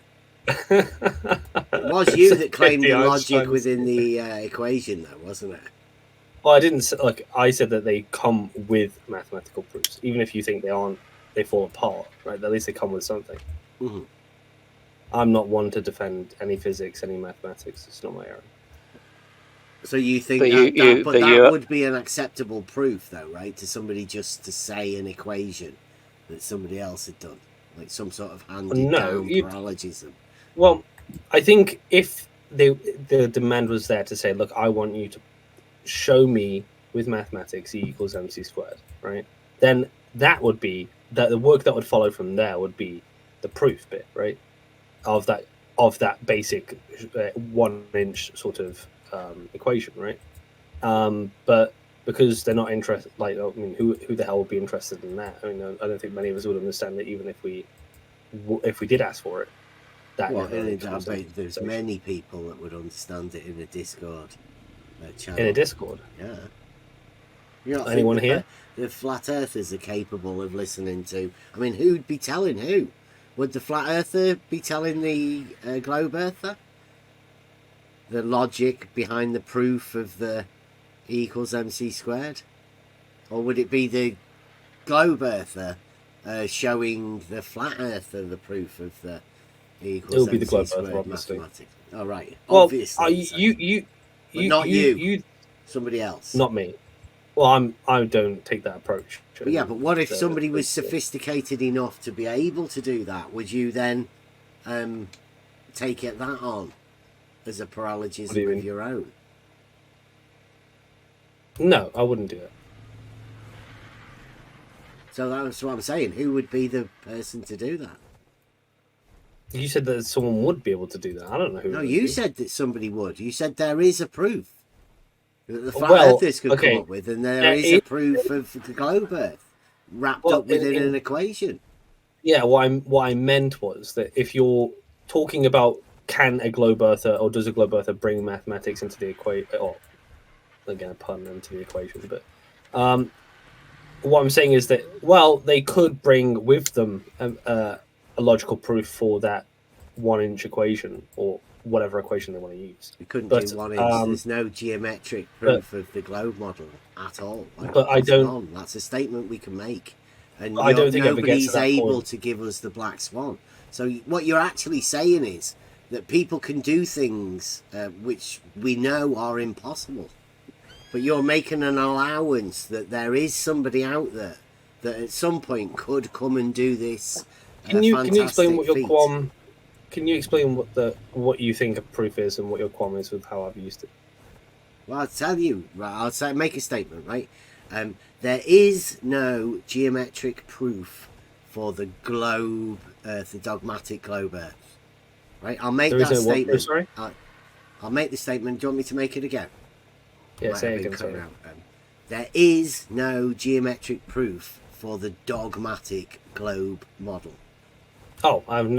It was you that claimed the logic within the equation, though, wasn't it? Well, I didn't I said that they come with mathematical proofs, even if you think they fall apart, right? At least they come with something. Mm-hmm. I'm not one to defend any physics, any mathematics. It's not my area. So you think that would be an acceptable proof, though, right? To somebody just to say an equation that somebody else had done, like some sort of handed down parallelism. Well, I think if the demand was there to say, look, I want you to show me with mathematics E equals mc squared, right? Then that would be that the work that would follow from there would be the proof bit, right? Of that basic 1 inch sort of equation, right? But because they're not interested, like, I mean, who the hell would be interested in that? I mean, I don't think many of us would understand it, even if we did ask for it. There's many people that would understand it in a Discord channel. In a Discord, yeah. You know, anyone here? The flat earthers are capable of listening to. I mean, who'd be telling who? Would the flat earther be telling the globe earther the logic behind the proof of the E equals mc squared? Or would it be the globe earther showing the flat earther the proof of the E equals it would be the mc globe squared earther, obviously. mathematics? All right. Well, obviously. Not you. Somebody else. Not me. Well, I don't take that approach. But yeah, but what if somebody was sophisticated enough to be able to do that? Would you then take that on as a parallelism of your own? No, I wouldn't do it. So that's what I'm saying. Who would be the person to do that? You said that someone would be able to do that. I don't know who. No, you said that somebody would. You said there is a proof that the flat earthers could come up with, and there is a proof of the globe Earth wrapped up within an equation. Yeah, what I meant was that if you're talking about can a globe earther or does a globe earther bring mathematics into the equation, or again a pun into the equation, but what I'm saying is that they could bring with them a logical proof for that 1 inch equation or whatever equation they want to use. We couldn't do 1 inch. There's no geometric proof of the globe model at all. But I don't. That's a statement we can make, and I don't think nobody's able to give us the black swan. So what you're actually saying is that people can do things which we know are impossible, but you're making an allowance that there is somebody out there that at some point could come and do this. Can you explain what your qualm? Can you explain what you think a proof is and what your qualm is with how I've used it? Well, I'll tell you. Right, make a statement. Right, there is no geometric proof for the globe Earth, the dogmatic globe Earth. Right, I'll make that statement. Sorry, I'll make the statement. Do you want me to make it again? Yeah, say it again. Sorry. There is no geometric proof for the dogmatic globe model. Oh, I have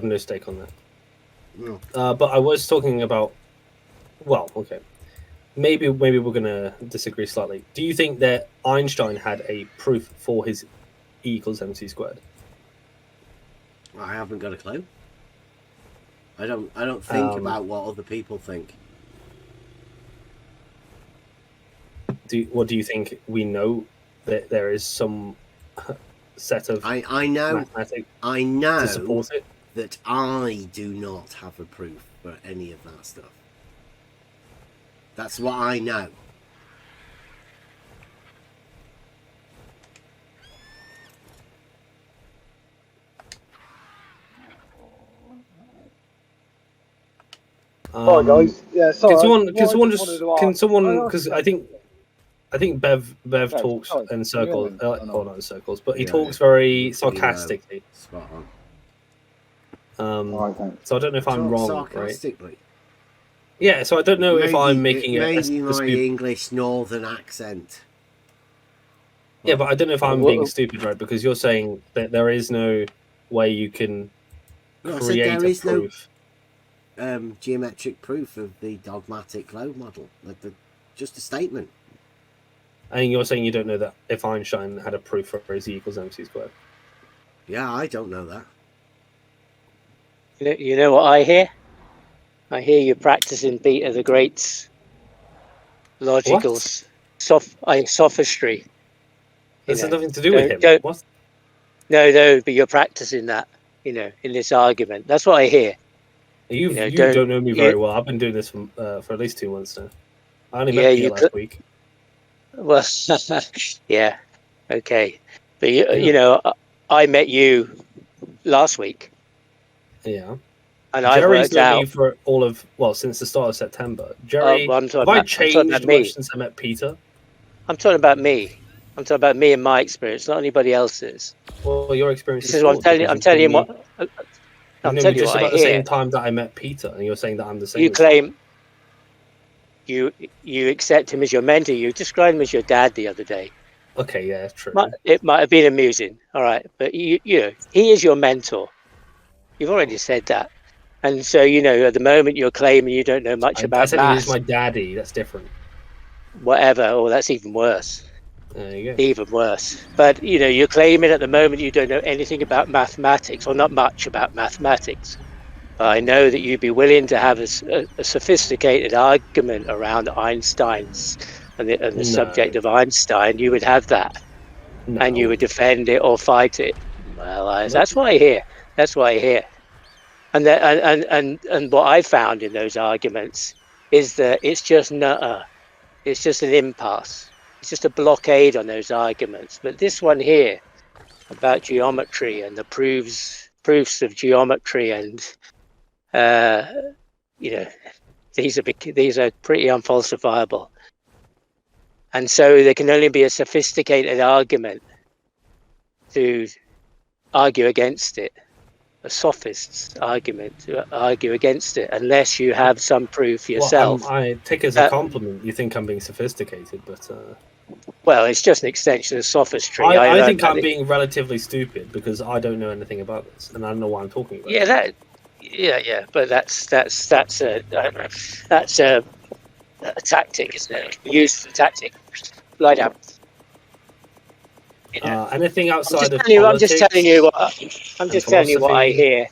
no stake on that. No. But I was talking about. Well, okay. Maybe we're gonna disagree slightly. Do you think that Einstein had a proof for his E equals mc squared? I haven't got a clue. I don't think about what other people think. What do you think? We know that there is some set of I know to support it. That I do not have a proof for any of that stuff. That's what I know. Sorry, guys. Yeah, sorry. Can someone? Because I think Bev talks in circles, not in circles, but he talks very sarcastically. Spot on. So I don't know if I'm wrong, sarcastically. Right? Yeah, so I don't know if I'm making maybe my English northern accent. Yeah, but I don't know if I'm being stupid, right? Because you're saying that there is no way you can create a proof. No, geometric proof of the dogmatic globe model. Just a statement. And you're saying you don't know that if Einstein had a proof for Z equals mc squared. Yeah, I don't know that. You know what I hear? I hear you practicing Peter the Great's logical sophistry. This has nothing to do with him. What? No, but you're practicing that, in this argument. That's what I hear. You don't know me very well. I've been doing this for at least 2 months now. I only met Peter last week. Well, yeah, okay. But, I met you last week. Yeah. And Jerry's known me for since the start of September. Jerry, have I changed much since I met Peter? I'm talking about me. I'm talking about me and my experience, not anybody else's. Well, your experience is what I'm telling you. I'm telling you what. I'm telling you just about the same time that I met Peter, and you're saying that I'm the same. You claim you accept him as your mentor. You described him as your dad the other day. Okay, yeah, true. It might have been amusing, all right, but he is your mentor. You've already said that, and so at the moment you're claiming you don't know much about math. I said he's my daddy. That's different. Whatever. Oh, that's even worse. There you go. Even worse. But you're claiming at the moment you don't know anything about mathematics, or not much about mathematics. I know that you'd be willing to have a sophisticated argument around Einstein's and the subject of Einstein. You would have that, and you would defend it or fight it. Well, that's what I hear. That's what I hear. And what I found in those arguments is that it's just it's just an impasse. It's just a blockade on those arguments. But this one here about geometry and the proofs of geometry, and these are pretty unfalsifiable. And so there can only be a sophisticated argument to argue against it, a sophist's argument to argue against it, unless you have some proof yourself. Well, I take it as a compliment. You think I'm being sophisticated, but well, it's just an extension of sophistry. I think I'm being relatively stupid because I don't know anything about this, and I don't know what I'm talking about. Yeah, but that's a tactic, isn't it? Used as a tactic. Lie down. Anything outside of politics, I'm just telling you what I hear,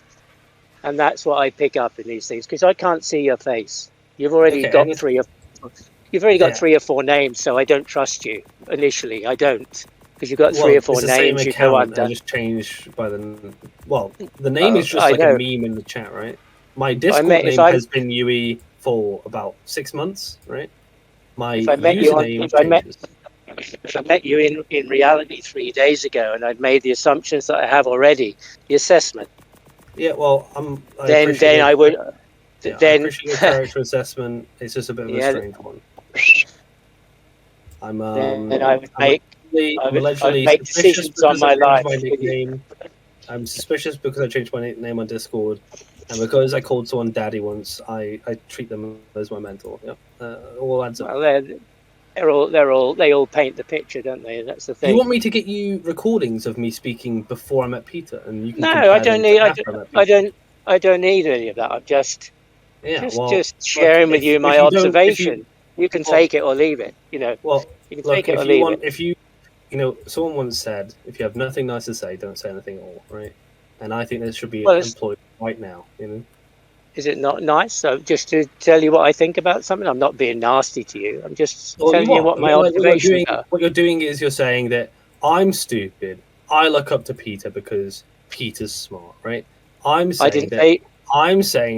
and that's what I pick up in these things because I can't see your face. You've already got three or four names, so I don't trust you initially. I don't, because you've got three or four names you go under. I just changed by the name is just like a meme in the chat, right? My Discord name has been UE for about 6 months, right? My username changes. If I met you in reality 3 days ago and I'd made the assumptions that I have already, the assessment. Yeah, well, I would. Yeah, then I appreciate your character assessment. It's just a bit of a strange one. I'm allegedly suspicious on my life. My nickname. I'm suspicious because I changed my name on Discord, and because I called someone daddy once, I treat them as my mentor. Yep, all adds up. Well, they all paint the picture, don't they? That's the thing. You want me to get you recordings of me speaking before I met Peter, and you can? No, I don't need. I don't need any of that. I'm just sharing with you my observation. You can fake it or leave it. You can fake it or leave it. If you, someone once said, if you have nothing nice to say, don't say anything at all, right? And I think this should be employed right now. Is it not nice? So just to tell you what I think about something, I'm not being nasty to you. I'm just telling you what my observations are. What you're doing is you're saying that I'm stupid. I look up to Peter because Peter's smart, right? I'm saying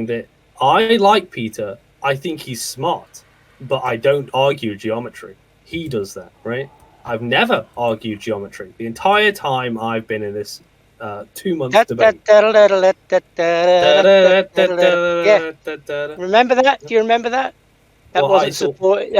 that I like Peter. I think he's smart, but I don't argue geometry. He does that, right? I've never argued geometry. The entire time I've been in this 2 months debate. Remember that? Do you remember that? That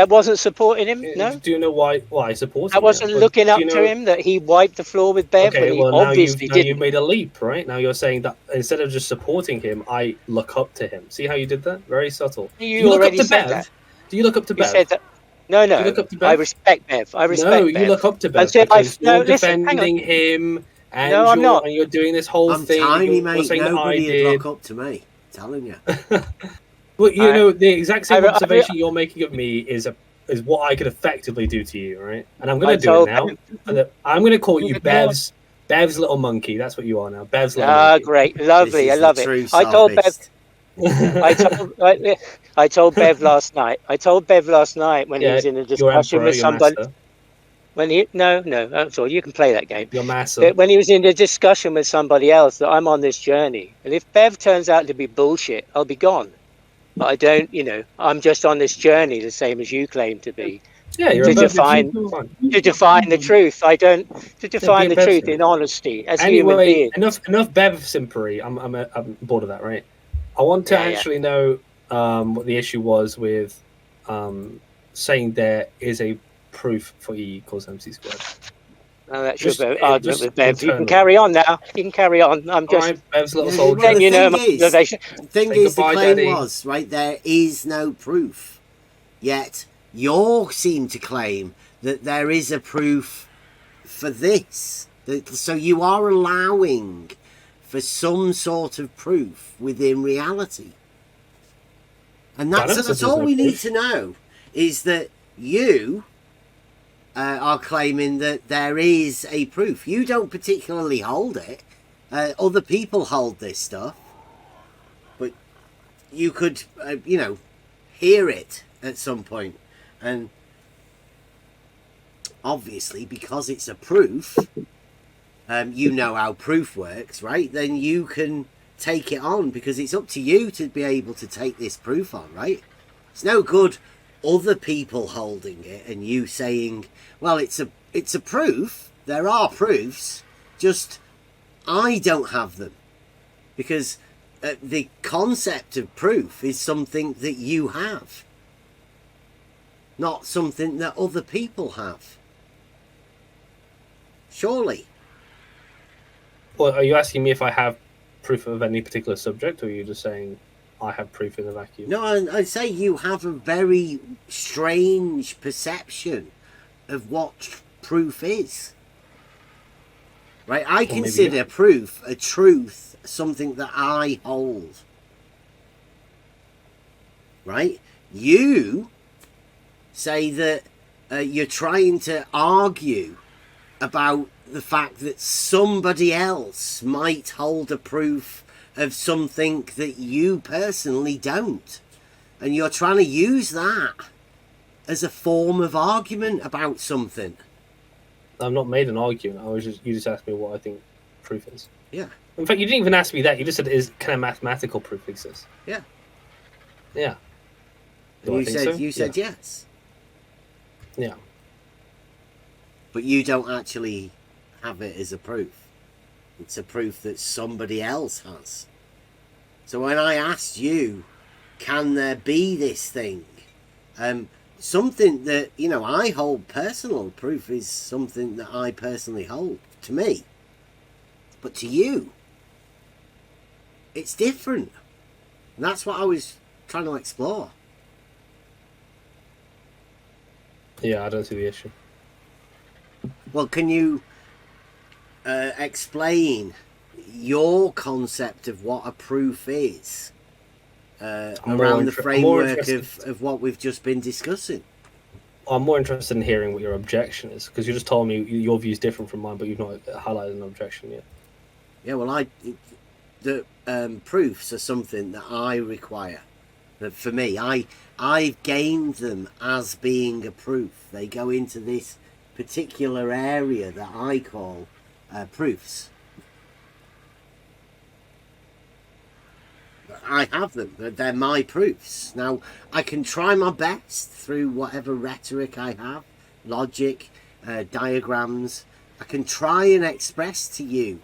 wasn't supporting him. No. Do you know why I support him? That wasn't looking up to him. That he wiped the floor with Bev. Okay, well, now you've made a leap, right? Now you're saying that instead of just supporting him, I look up to him. See how you did that? Very subtle. You already said that. Do you look up to Bev? You said that. No. You look up to Bev? I respect Bev. No, you look up to Bev because you're defending him. And I'm not. And you're doing this whole thing. Tiny, mate. Nobody would look up to me. I'm telling you. Well, the exact same observation you're making of me is is what I could effectively do to you, right? And I'm going to do it now. I'm going to call you Bev's little monkey. That's what you are now, Bev's little monkey. Great, lovely, I love it. I told Bev. I told Bev last night. I told Bev last night when he was in a discussion with somebody. When he no, that's all. You can play that game. Your master. When he was in a discussion with somebody else, that I'm on this journey, and if Bev turns out to be bullshit, I'll be gone. But I don't, I'm just on this journey, the same as you claim to be. Yeah, you're to define the truth. I don't to define the truth in honesty as human beings. Enough Bev simpery. I'm bored of that, right? I want to actually know what the issue was with saying there is a proof for E equals MC squared. Oh, that's your argument with Bev. You can carry on now. You can carry on. I'm just Bev's little soldier. The thing is, the claim was, right, there is no proof. Yet, you seem to claim that there is a proof for this. So you are allowing for some sort of proof within reality. And that's all we need to know, is that you are claiming that there is a proof. You don't particularly hold it. Other people hold this stuff. But you could, hear it at some point. And obviously, because it's a proof, you know how proof works, right? Then you can take it on, because it's up to you to be able to take this proof on, right? It's no good other people holding it and you saying, well, it's a proof. There are proofs, just I don't have them, because the concept of proof is something that you have, not something that other people have. Surely. Well, are you asking me if I have proof of any particular subject, or are you just saying I have proof in a vacuum? No, I'd say you have a very strange perception of what proof is. Right? I consider proof a truth, something that I hold. Right? You say that you're trying to argue about the fact that somebody else might hold a proof of something that you personally don't. And you're trying to use that as a form of argument about something. I've not made an argument. You just asked me what I think proof is. Yeah. In fact, you didn't even ask me that. You just said, can a mathematical proof exist? Yeah. Yeah. You said yes. Yeah. But you don't actually have it as a proof. It's a proof that somebody else has. So when I asked you, can there be this thing? Something that, I hold personal proof is something that I personally hold to me. But to you, it's different. And that's what I was trying to explore. Yeah, I don't see the issue. Well, can you explain your concept of what a proof is around the framework of what we've just been discussing? I'm more interested in hearing what your objection is, because you just told me your view is different from mine, but you've not highlighted an objection yet. Yeah, well, the proofs are something that I require. That for me, I've gained them as being a proof. They go into this particular area that I call proofs. I have them. They're my proofs. Now, I can try my best through whatever rhetoric I have, logic, diagrams. I can try and express to you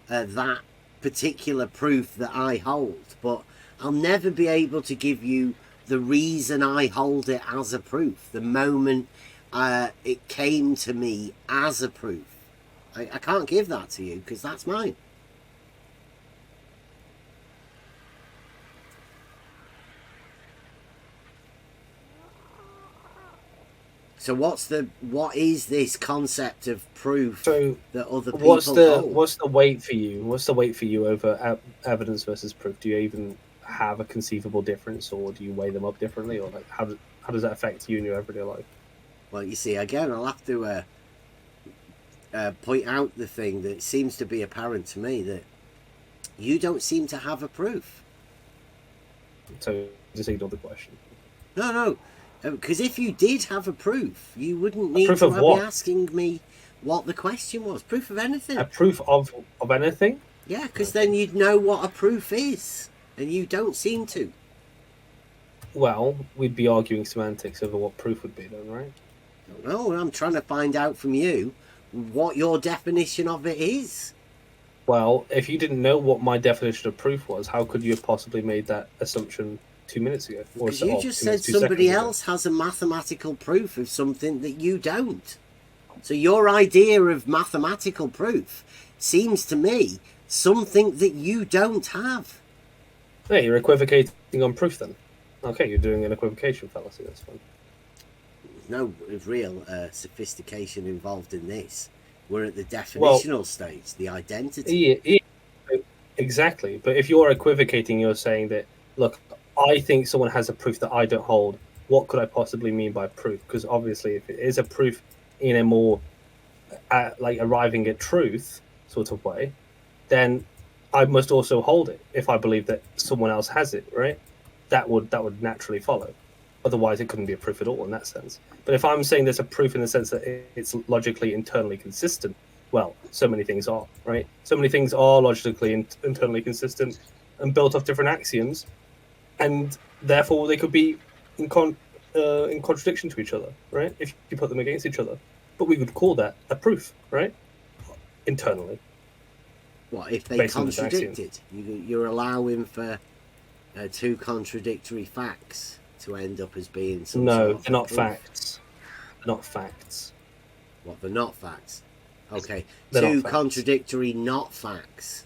that particular proof that I hold, but I'll never be able to give you the reason I hold it as a proof, the moment it came to me as a proof. I can't give that to you, because that's mine. So what is this concept of proof that other people hold? What's the weight for you? What's the weight for you over evidence versus proof? Do you even have a conceivable difference, or do you weigh them up differently, or like How does that affect you in your everyday life? Well, you see, again, I'll have to point out the thing that seems to be apparent to me, that you don't seem to have a proof. So just ignore the question. No, because if you did have a proof, you wouldn't need proof to of be what? asking me what the question was. Proof of anything. A proof of anything? Yeah, because then you'd know what a proof is, and you don't seem to. Well, we'd be arguing semantics over what proof would be then, right? No, I'm trying to find out from you what your definition of it is. Well, if you didn't know what my definition of proof was, how could you have possibly made that assumption 2 minutes ago? Because you just said somebody else has a mathematical proof of something that you don't. So your idea of mathematical proof seems to me something that you don't have. Yeah, you're equivocating on proof then. Okay, you're doing an equivocation fallacy, that's fine. No real sophistication involved in this. We're at the definitional stage, the identity. Yeah, exactly. But if you're equivocating, you're saying that, look, I think someone has a proof that I don't hold. What could I possibly mean by proof? Because obviously, if it is a proof in a more like arriving at truth sort of way, then I must also hold it if I believe that someone else has it, right? That would naturally follow. Otherwise, it couldn't be a proof at all in that sense. But if I'm saying there's a proof in the sense that it's logically internally consistent, well, so many things are, right? So many things are logically internally consistent and built off different axioms, and therefore they could be in contradiction to each other, right? If you put them against each other. But we would call that a proof, right? Internally. What, if they contradicted? You're allowing for two contradictory facts to end up as being some no, sort of they're not proof. facts. They're not facts. What, they're not facts? Okay, They're two not facts. contradictory not facts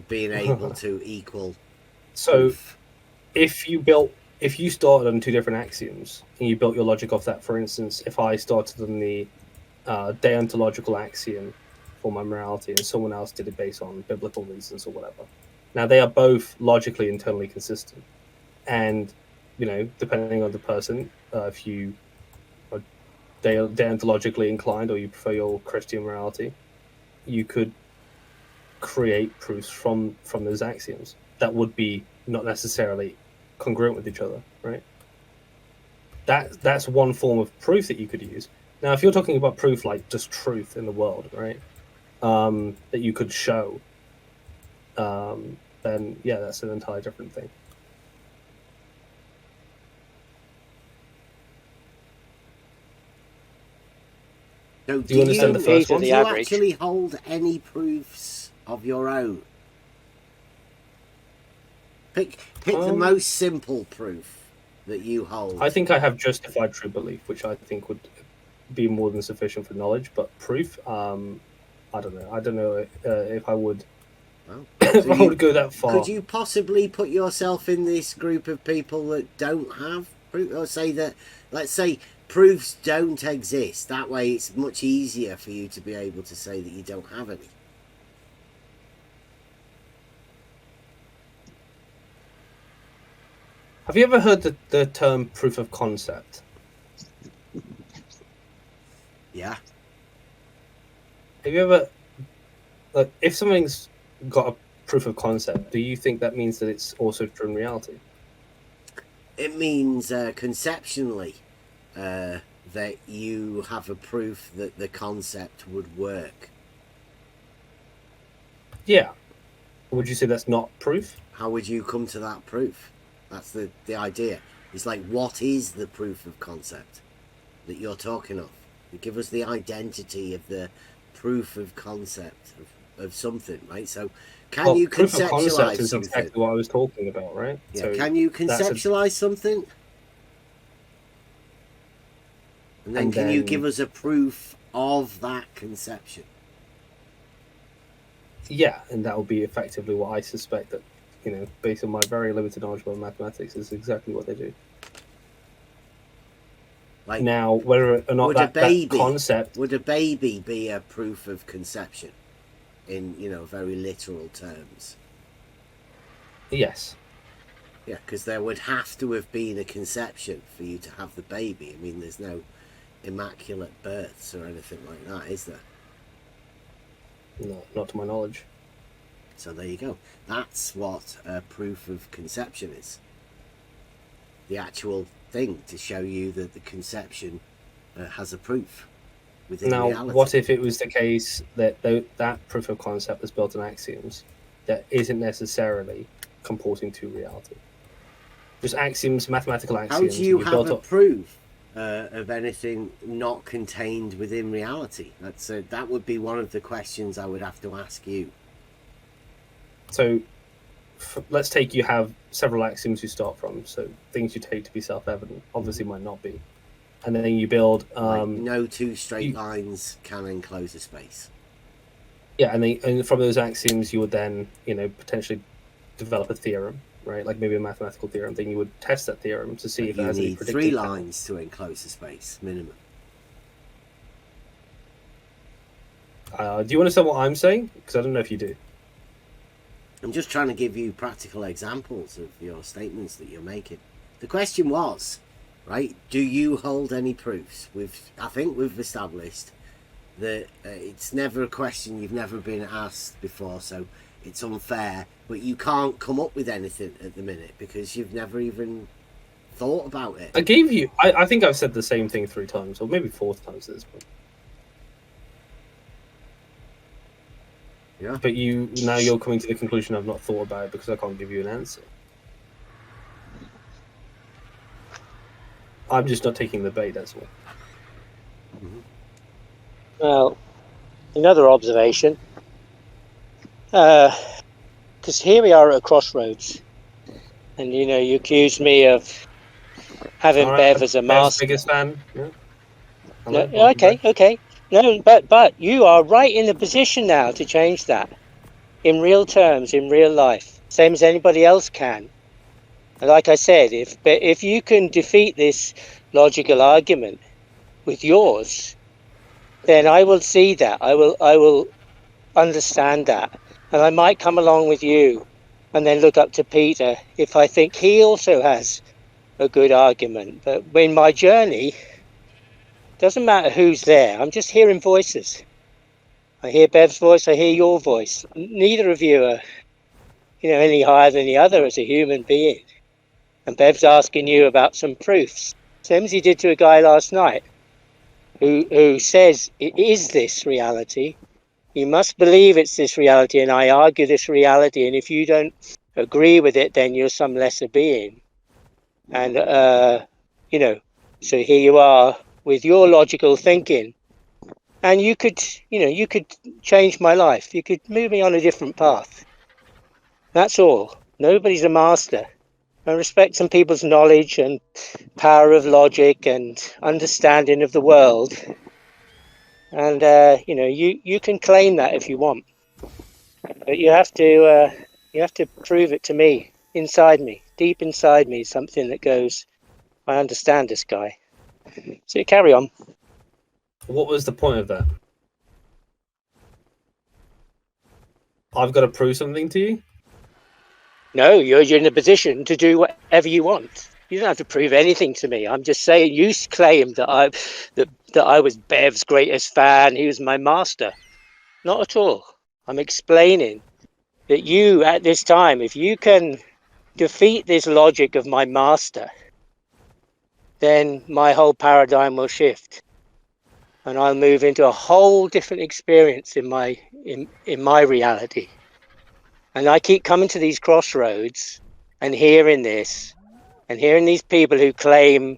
being able to equal So, proof. if you started on two different axioms and you built your logic off that, for instance, if I started on the deontological axiom for my morality and someone else did it based on biblical reasons or whatever, now they are both logically internally consistent, and depending on the person, if you are deontologically inclined or you prefer your Christian morality, you could create proofs from those axioms that would be not necessarily congruent with each other, right? That's one form of proof that you could use. Now, if you're talking about proof like just truth in the world, right, that you could show, then yeah, that's an entirely different thing. So do you understand the first one? Do you actually hold any proofs of your own? Pick the most simple proof that you hold. I think I have justified true belief, which I think would be more than sufficient for knowledge. But proof, I don't know. I don't know if I would. Well, if I would go that far. Could you possibly put yourself in this group of people that don't have proof, or say that, let's say, proofs don't exist? That way, it's much easier for you to be able to say that you don't have any. Have you ever heard the term proof of concept? Yeah. Have you ever, like, if something's got a proof of concept, do you think that means that it's also true in reality? It means conceptually that you have a proof that the concept would work. Yeah. Would you say that's not proof? How would you come to that proof? That's the idea. It's like, what is the proof of concept that you're talking of? You give us the identity of the proof of concept of something, right? So can you proof of conceptualize concept is something? exactly what I was talking about, right? Yeah. So can you conceptualize something? And then can you give us a proof of that conception? Yeah, and that will be effectively what I suspect that, based on my very limited knowledge about mathematics, is exactly what they do. Like, now, whether or not that concept... Would a baby be a proof of conception in, very literal terms? Yes. Yeah, because there would have to have been a conception for you to have the baby. I mean, there's no immaculate births or anything like that, is there? No, not to my knowledge. So there you go. That's what proof of conception is. The actual thing to show you that the conception has a proof within Now, reality. what if it was the case that that proof of concept was built on axioms that isn't necessarily comporting to reality? Just axioms, mathematical axioms. How do you have a proof of anything not contained within reality? That would be one of the questions I would have to ask you. So, let's take you have several axioms you start from. So things you take to be self-evident obviously might not be, and then you build. Like no two straight lines can enclose a space. Yeah, and from those axioms you would then potentially develop a theorem, right? Like maybe a mathematical theorem. Then you would test that theorem to see if it has any predictive You need 3 power. lines to enclose a space minimum. Do you understand what I'm saying? Because I don't know if you do. I'm just trying to give you practical examples of your statements that you're making. The question was, right, do you hold any proofs? I think we've established that it's never a question you've never been asked before, so it's unfair, but you can't come up with anything at the minute because you've never even thought about it. I gave you... I think I've said the same thing 3 times, or maybe 4 times at this point. Yeah. But now you're coming to the conclusion I've not thought about it because I can't give you an answer. I'm just not taking the bait, that's all. Mm-hmm. Well, another observation. Because here we are at a crossroads. And, you accuse me of having Bev as a master. Biggest fan. Yeah. No, okay. No, but you are right in the position now to change that. In real terms, in real life. Same as anybody else can. And like I said, if you can defeat this logical argument with yours, then I will see that. I will understand that. And I might come along with you and then look up to Peter if I think he also has a good argument. But in my journey, doesn't matter who's there. I'm just hearing voices. I hear Bev's voice. I hear your voice. Neither of you are, any higher than the other as a human being. And Bev's asking you about some proofs. Same as he did to a guy last night who says, is this reality? You must believe it's this reality, and I argue this reality. And if you don't agree with it, then you're some lesser being. And, so here you are with your logical thinking. And you could change my life. You could move me on a different path. That's all. Nobody's a master. I respect some people's knowledge and power of logic and understanding of the world. And, you can claim that if you want. But you have to prove it to me, inside me, deep inside me, something that goes, I understand this guy. So you carry on. What was the point of that? I've got to prove something to you? No, you're in a position to do whatever you want. You don't have to prove anything to me. I'm just saying you claimed that I was Bev's greatest fan. He was my master. Not at all. I'm explaining that you, at this time, if you can defeat this logic of my master, then my whole paradigm will shift. And I'll move into a whole different experience in my reality. And I keep coming to these crossroads and hearing this, and hearing these people who claim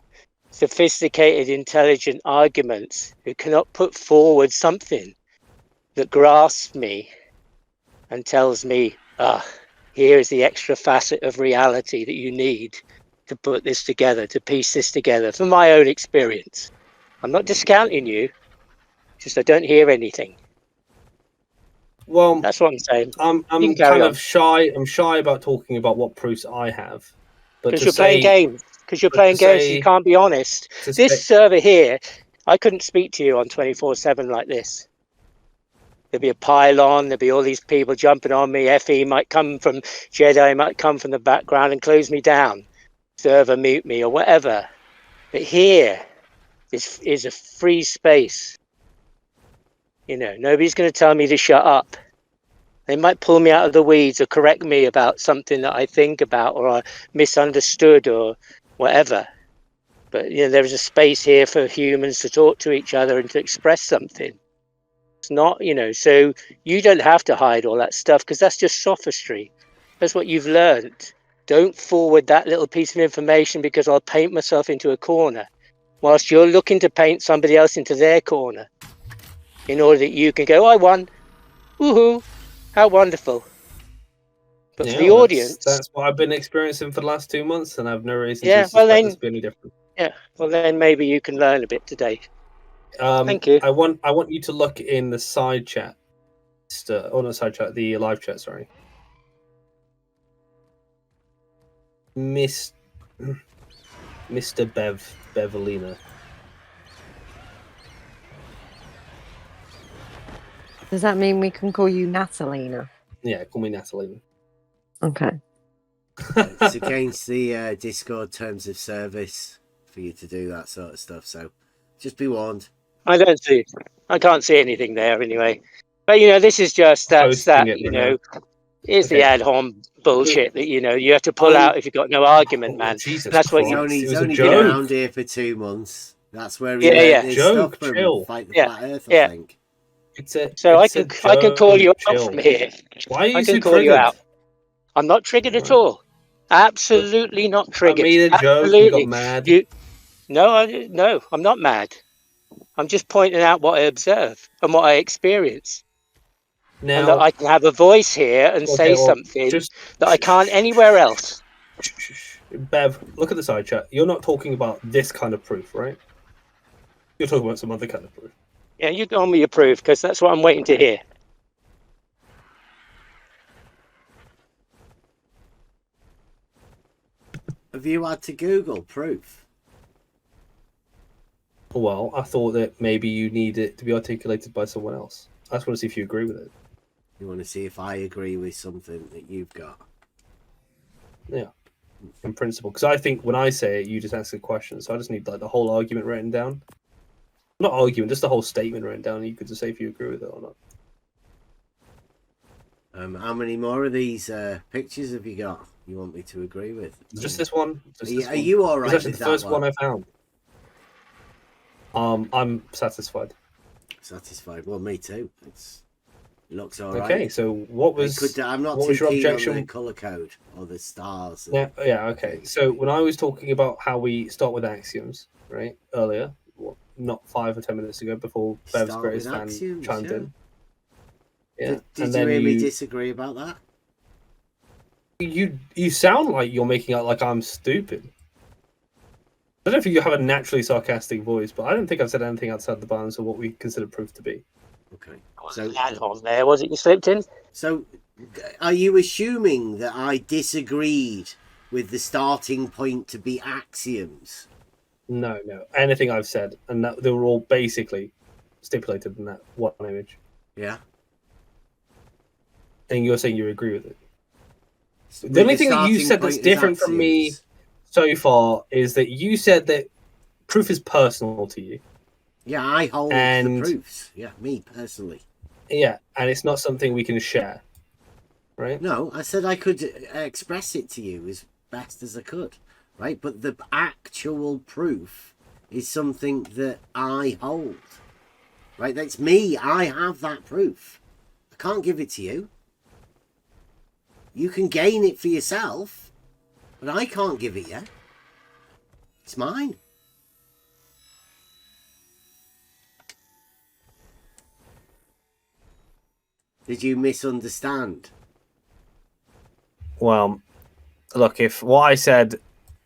sophisticated, intelligent arguments, who cannot put forward something that grasps me and tells me, here is the extra facet of reality that you need to put this together, to piece this together from my own experience. I'm not discounting you, just I don't hear anything. Well, that's what I'm saying. I'm kind of shy. I'm shy about talking about what proofs I have. Because you're playing games. Because you're playing games. You can't be honest. This server here, I couldn't speak to you on 24/7 like this. There'll be a pylon. There'll be all these people jumping on me. FE might come from Jedi, might come from the background and close me down, server mute me or whatever. But here is a free space. You know, nobody's going to tell me to shut up. They might pull me out of the weeds or correct me about something that I think about or I misunderstood or whatever. But you know, there is a space here for humans to talk to each other and to express something. It's not, you know, so you don't have to hide all that stuff because that's just sophistry. That's what you've learned. Don't forward that little piece of information because I'll paint myself into a corner whilst you're looking to paint somebody else into their corner in order that you can go, I won. Woohoo. How wonderful. But for the audience... That's what I've been experiencing for the last 2 months, and I have no reason Yeah, to well suspect then, this to be any different. yeah, well then maybe you can learn a bit today. Thank you. I want you to look in the side chat. Not side chat, the live chat, sorry. Mr. Bevelina. Does that mean we can call you Natalina? Yeah, call me Natalina. Okay. It's against the Discord terms of service for you to do that sort of stuff, so just be warned. I can't see anything there anyway. But you know, this is just you know, it's the ad hom bullshit that you know you have to pull out if you've got no argument, man. Jesus That's what He's only been around here for 2 months. That's where he learned his stuff from Fight the Flat Earth, I think. I can call you out from here. Why are you I can so call you triggered? out. I'm not triggered at all. Absolutely not triggered. I made a joke. Absolutely. You got mad. No, I'm not mad. I'm just pointing out what I observe and what I experience. Now, and that I can have a voice here and say something that I can't anywhere else. Bev, look at the side chat. You're not talking about this kind of proof, right? You're talking about some other kind of proof. Yeah, you go on with your proof because that's what I'm waiting to hear. Have you had to Google proof? Well, I thought that maybe you need it to be articulated by someone else. I just want to see if you agree with it. You want to see if I agree with something that you've got? Yeah, in principle. Because I think when I say it, you just ask a question. So I just need like the whole argument written down. Not argument, just the whole statement written down. And you could just say if you agree with it or not. How many more of these pictures have you got? You want me to agree with? Just this one. Are you all right? It's actually the first one I found. I'm satisfied. Satisfied. Well, me too. It looks all right. Okay, so what was? I'm not what too was your keen objection? on the color code or the stars. Yeah. Okay. So when I was talking about how we start with axioms, right earlier, not 5 or 10 minutes ago, before Bev's greatest fan chimed in. Yeah. Did you hear me disagree about that? You sound like you're making out like I'm stupid. I don't think you have a naturally sarcastic voice, but I don't think I've said anything outside the bounds of what we consider proof to be. Okay. So on there, was it you slipped in? So, are you assuming that I disagreed with the starting point to be axioms? No. Anything I've said, and that they were all basically stipulated in that one image. Yeah. And you're saying you agree with it. The only thing that you said that's different from me so far is that you said that proof is personal to you. Yeah, I hold the proofs. Yeah, me personally. Yeah, and it's not something we can share, right? No, I said I could express it to you as best as I could, right? But the actual proof is something that I hold, right? That's me. I have that proof. I can't give it to you. You can gain it for yourself, but I can't give it you. It's mine. Did you misunderstand? Well, look, if what I said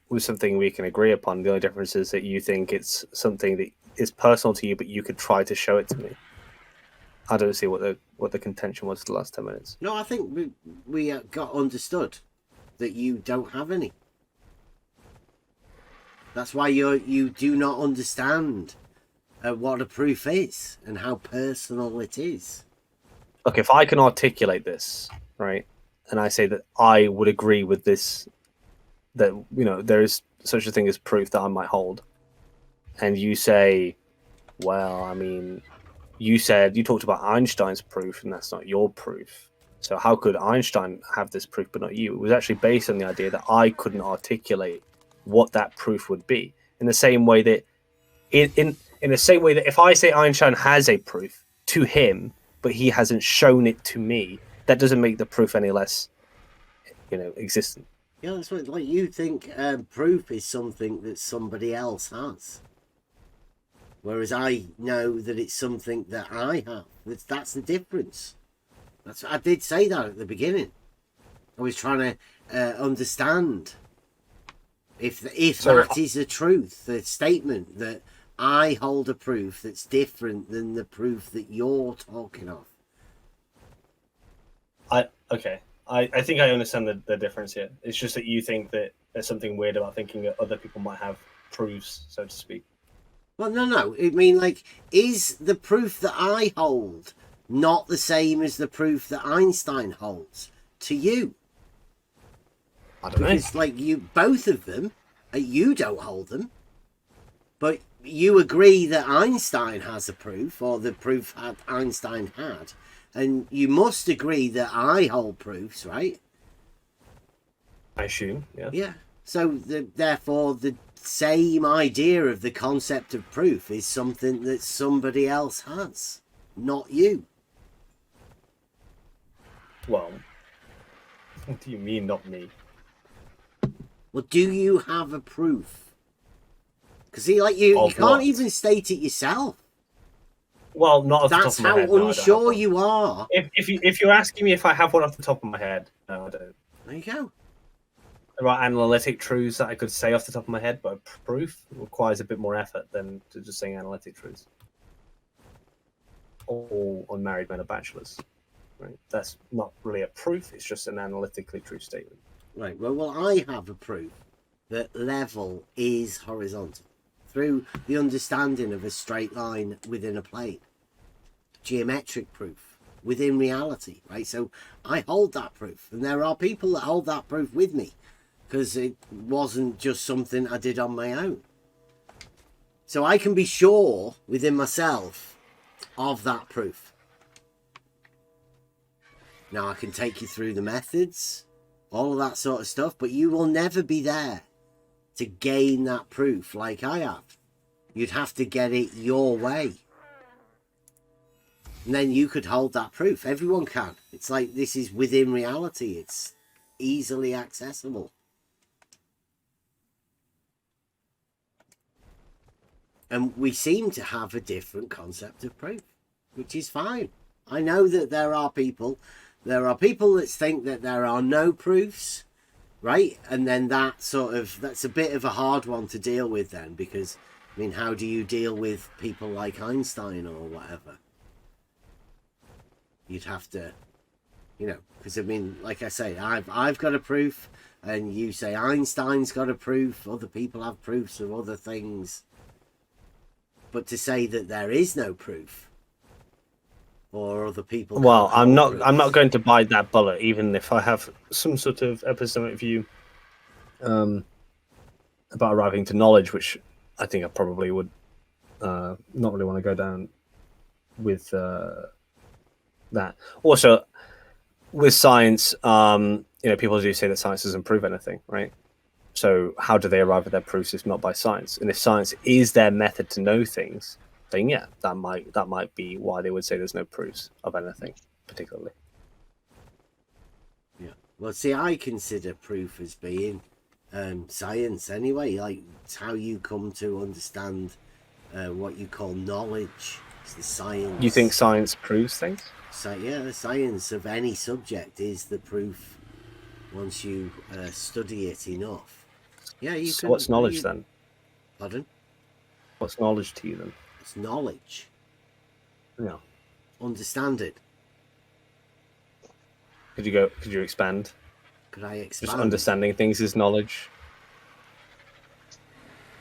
was something we can agree upon, the only difference is that you think it's something that is personal to you, but you could try to show it to me. I don't see what the contention was for the last 10 minutes. No, I think we got understood that you don't have any. That's why you do not understand what a proof is and how personal it is. look, if I can articulate this, right, and I say that I would agree with this, that, you know, there is such a thing as proof that I might hold, and you say, well, I mean, you talked about Einstein's proof, and that's not your proof. So how could Einstein have this proof but not you? It was actually based on the idea that I couldn't articulate what that proof would be. In the same way that, in the same way that if I say Einstein has a proof to him, but he hasn't shown it to me, that doesn't make the proof any less, you know, existent. Yeah, that's what, like, you think proof is something that somebody else has, whereas I know that it's something that I have. That's the difference. I did say that at the beginning. I was trying to understand if that is the truth, the statement that I hold a proof that's different than the proof that you're talking of. I think I understand the difference here. It's just that you think that there's something weird about thinking that other people might have proofs, so to speak. Well, no. I mean, like, is the proof that I hold not the same as the proof that Einstein holds to you? I don't know. Because, like, you, both of them, you don't hold them, but you agree that Einstein has a proof, or the proof that Einstein had, and you must agree that I hold proofs, right? I assume, yeah. Yeah. So, therefore, the same idea of the concept of proof is something that somebody else has, not you. Well, what do you mean, not me? Well, do you have a proof? Because, see, like, you can't even state it yourself. Well, not off the top of my head. That's how unsure you are. If you're asking me if I have one off the top of my head, no, I don't. There you go. There are analytic truths that I could say off the top of my head, but proof requires a bit more effort than just saying analytic truths. All unmarried men are bachelors, right? That's not really a proof. It's just an analytically true statement. Right. Well, I have a proof that level is horizontal through the understanding of a straight line within a plane. Geometric proof within reality, right? So I hold that proof, and there are people that hold that proof with me because it wasn't just something I did on my own. So I can be sure within myself of that proof. Now I can take you through the methods, all of that sort of stuff, but you will never be there to gain that proof like I have. You'd have to get it your way. And then you could hold that proof. Everyone can. It's like this is within reality. It's easily accessible. And we seem to have a different concept of proof, which is fine. I know that there are people that think that there are no proofs, right? And then that's a bit of a hard one to deal with then, because, I mean, how do you deal with people like Einstein or whatever? You'd have to, you know, because, I mean, like I say, I've got a proof, and you say Einstein's got a proof, other people have proofs of other things. But to say that there is no proof, or other people... Well, I'm not going to bite that bullet, even if I have some sort of epistemic view about arriving to knowledge, which I think I probably would not really want to go down with that. Also, with science, you know, people do say that science doesn't prove anything, right? So how do they arrive at their proofs if not by science? And if science is their method to know things, then yeah, that might be why they would say there's no proofs of anything particularly. Yeah. Well, see, I consider proof as being science anyway. Like, it's how you come to understand what you call knowledge. It's the science. You think science proves things? So yeah, the science of any subject is the proof once you study it enough. Yeah, you So can. what's knowledge then? Pardon? What's knowledge to you then? It's knowledge. Yeah. Understand it. Could you expand? Could I expand? Just understanding things is knowledge.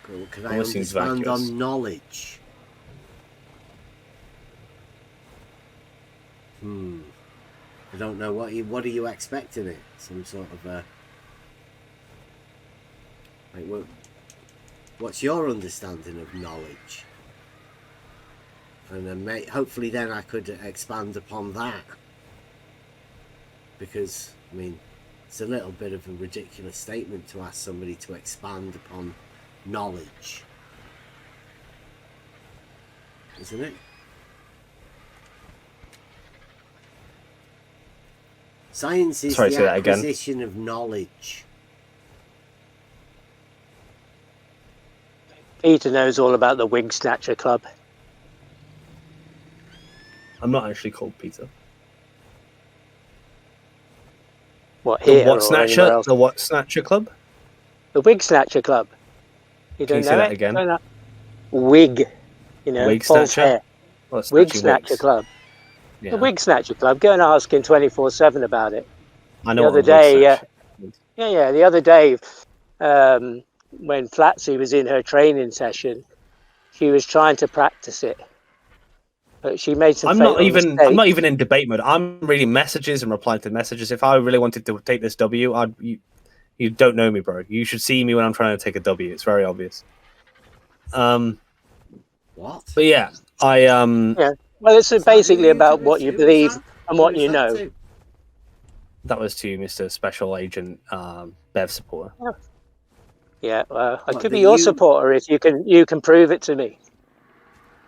Cool. Could I understand on knowledge? I don't know what are you expecting it? Some sort of what's your understanding of knowledge? And then hopefully then I could expand upon that, because I mean it's a little bit of a ridiculous statement to ask somebody to expand upon knowledge, isn't it? Science is the acquisition of knowledge. Peter knows all about the Wig Snatcher Club. I'm not actually called Peter. What, here the what or anywhere snatcher? else? The what snatcher club? The Wig Snatcher Club. You don't Can you say know that it? again? Don't know? Wig. You know, Wig false snatcher? hair. Well, Wig snatching Snatcher wigs. Club. Yeah. The Wig Snatcher Club. Go and ask him 24/7 about it. I know The what other a wig day, snatcher is. the other day, when Flatsy was in her training session, she was trying to practice it, but she made some I'm fatal not mistakes. even in debate mode. I'm reading messages and replying to messages. If I really wanted to take this W, you don't know me, bro. You should see me when I'm trying to take a W. It's very obvious. What? But yeah, Yeah. Well, it's basically about what you believe and what you know. That was to Mr. Special Agent Bev supporter. Yeah, I could be your supporter if you can prove it to me.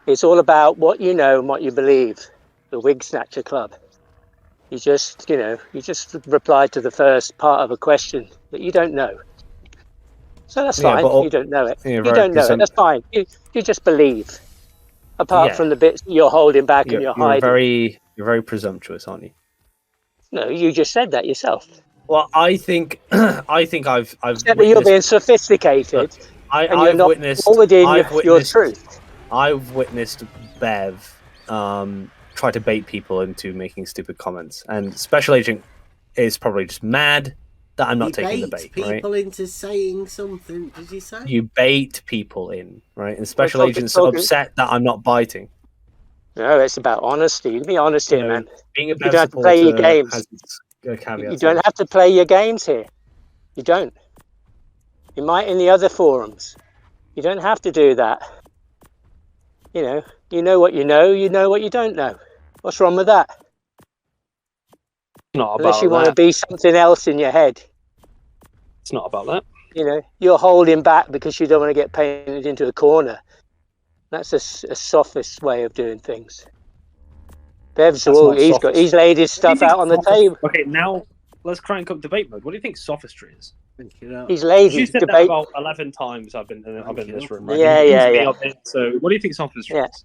It's all about what you know and what you believe. The Wig Snatcher Club. You just replied to the first part of a question that you don't know. So that's fine. You don't know it. You don't know it. That's fine. You just believe. Apart from the bits that you're holding back and you're hiding. You're very presumptuous, aren't you? No, you just said that yourself. Well, I think I've Except that you're being sophisticated and you're not forwarding your truth. I've witnessed Bev try to bait people into making stupid comments, and Special Agent is probably just mad that I'm not taking the bait. People into saying something. Did you say? You bait people in, right? And Special Agent's upset that I'm not biting. No, it's about honesty. Be honest here, man. Being a you don't have to play your games. You don't have to play your games here. You don't. You might in the other forums. You don't have to do that. You know what you know what you don't know. What's wrong with that? Not Unless about you want to be something else in your head. It's not about that. You're holding back because you don't want to get painted into a corner. That's a sophist way of doing things. Bev's he's laid his stuff out on the table. Okay, now let's crank up debate mode. What do you think sophistry is? He's laid You his said debate. that about 11 times I've been in this room, right? Yeah. So what do you think sophistry is?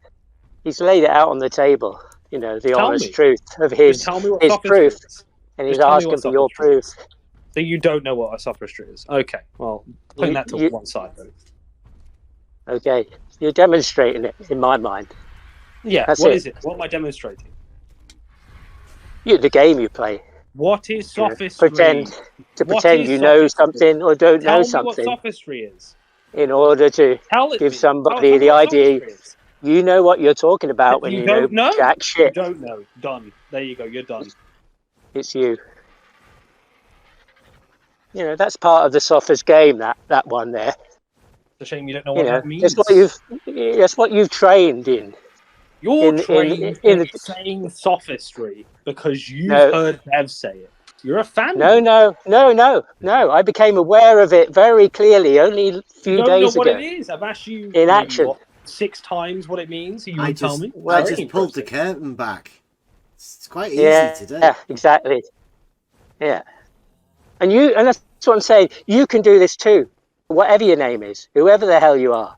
He's laid it out on the table. The honest truth of his proof. Is. And he's asking for your proof. So you don't know what a sophistry is? Okay, well, putting that to one side then. Okay, you're demonstrating it in my mind. Yeah, what is it? What am I demonstrating? The game you play. What is sophistry? Pretend you know something or don't know something. Tell me what sophistry is. In order to give somebody the idea. You know what you're talking about when you know jack shit. You don't know. Done. There you go. You're done. It's you. That's part of the sophist game. That one there. It's a shame you don't know what that means. That's what you've trained in. You're trained in saying sophistry because you've heard Bev say it. You're a fan. No. I became aware of it very clearly only a few days ago. You don't know what it is. I've asked you in action 6 times what it means. You tell me. I just pulled the curtain back. It's quite easy to do. Yeah, exactly. Yeah, and that's what I'm saying. You can do this too. Whatever your name is, whoever the hell you are.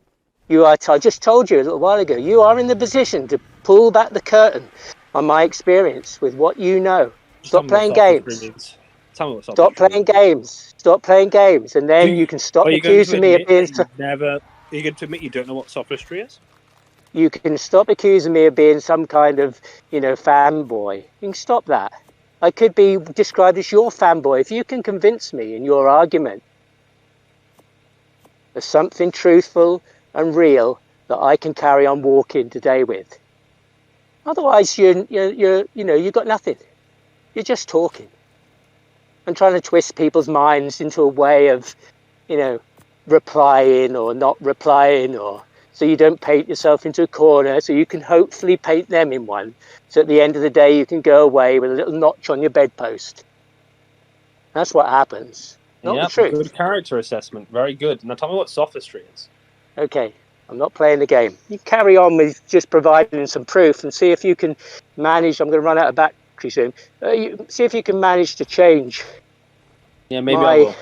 I just told you a little while ago, you are in the position to pull back the curtain on my experience with what you know. Stop playing games. Tell me what Stop playing games. Stop playing games, and then you can stop accusing me of being. Are you going to admit you don't know what sophistry is? You can stop accusing me of being some kind of, fanboy. You can stop that. I could be described as your fanboy if you can convince me in your argument. There's something truthful and real that I can carry on walking today with. Otherwise, you've got nothing. You're just talking and trying to twist people's minds into a way of, replying or not replying, or so you don't paint yourself into a corner, so you can hopefully paint them in one. So at the end of the day, you can go away with a little notch on your bedpost. That's what happens. Not the truth. Good character assessment. Very good. Now tell me what sophistry is. Okay, I'm not playing the game. You carry on with just providing some proof and see if you can manage. I'm going to run out of battery soon. See if you can manage to change Maybe I will.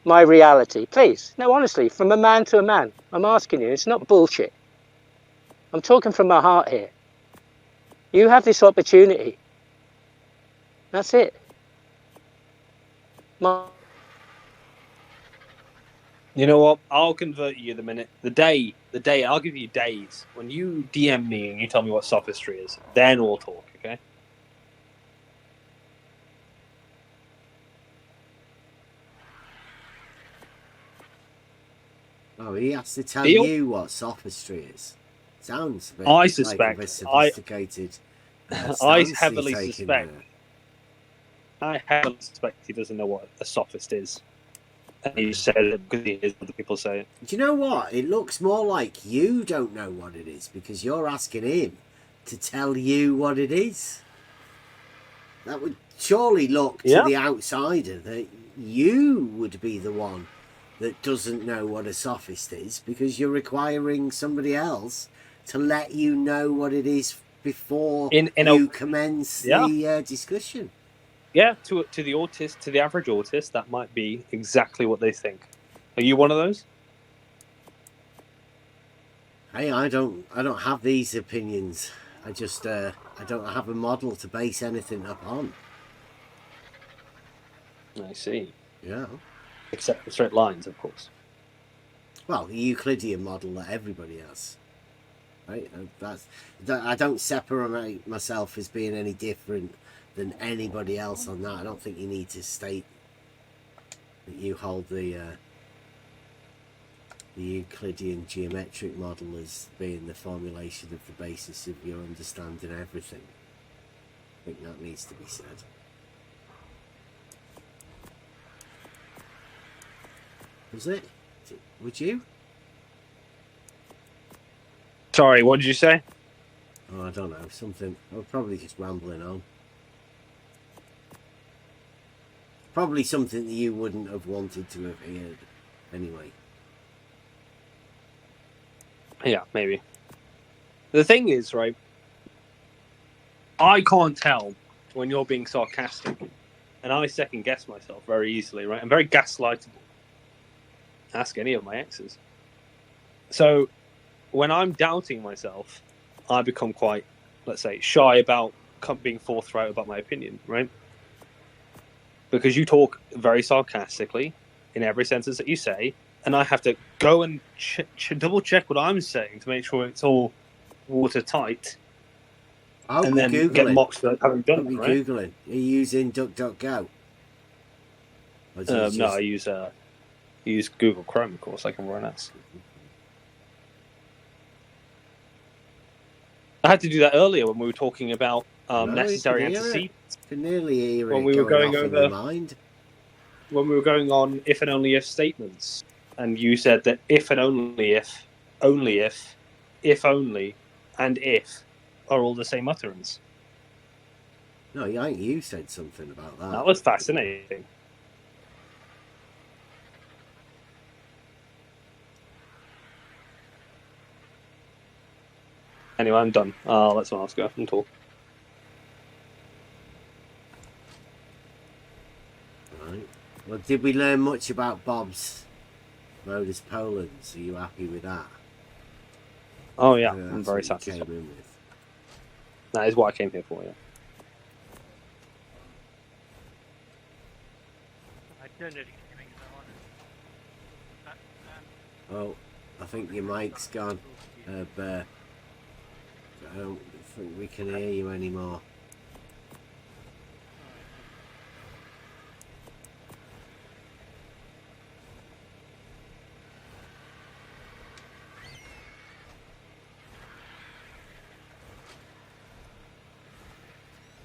my reality. Please. No, honestly, from a man to a man. I'm asking you. It's not bullshit. I'm talking from my heart here. You have this opportunity. That's it. You know what? I'll convert you the minute. The day, I'll give you days. When you DM me and you tell me what sophistry is, then we'll talk, okay? Oh, he has to tell you what sophistry is. Sounds a bit I suspect, like a bit sophisticated. I heavily suspect. I heavily suspect he doesn't know what a sophist is. And he said it because he hears other people say it. Do you know what? It looks more like you don't know what it is because you're asking him to tell you what it is. That would surely look to the outsider that you would be the one that doesn't know what a sophist is because you're requiring somebody else to let you know what it is before you commence the discussion. Yeah, to the autist, to the average autist, that might be exactly what they think. Are you one of those? Hey, I don't have these opinions. I just I don't have a model to base anything upon. I see. Yeah. Except for straight lines, of course. Well, the Euclidean model that everybody has. Right? I don't separate myself as being any different than anybody else on that. I don't think you need to state that you hold the Euclidean geometric model as being the formulation of the basis of your understanding of everything. I think that needs to be said. Was it? Would you? Sorry, what did you say? Oh, I don't know. Something. I was probably just rambling on. Probably something that you wouldn't have wanted to have heard anyway. Yeah, maybe. The thing is, right, I can't tell when you're being sarcastic, and I second guess myself very easily, right? I'm very gaslightable. Ask any of my exes. So when I'm doubting myself, I become quite, let's say, shy about being forthright about my opinion, right? Because you talk very sarcastically in every sentence that you say, and I have to go and double check what I'm saying to make sure it's all watertight. And then Googling. get mocked for having done it, right? Googling. Are you using DuckDuckGo? No, I use Google Chrome, of course, like everyone else. I had to do that earlier when we were talking about necessary antecedents. I can nearly hear when it we were going over over mind. When we were going on if and only if statements, and you said that if and only if, if only, and if are all the same utterance. No, I think you said something about that. That was fascinating. Anyway, I'm done. Let someone else go and talk. Right. Well, did we learn much about Bob's Modus Polens? Are you happy with that? Oh yeah, I'm very satisfied. That is what I came here for, yeah. Oh, I think your mic's gone, Bear. I don't think we can hear you anymore.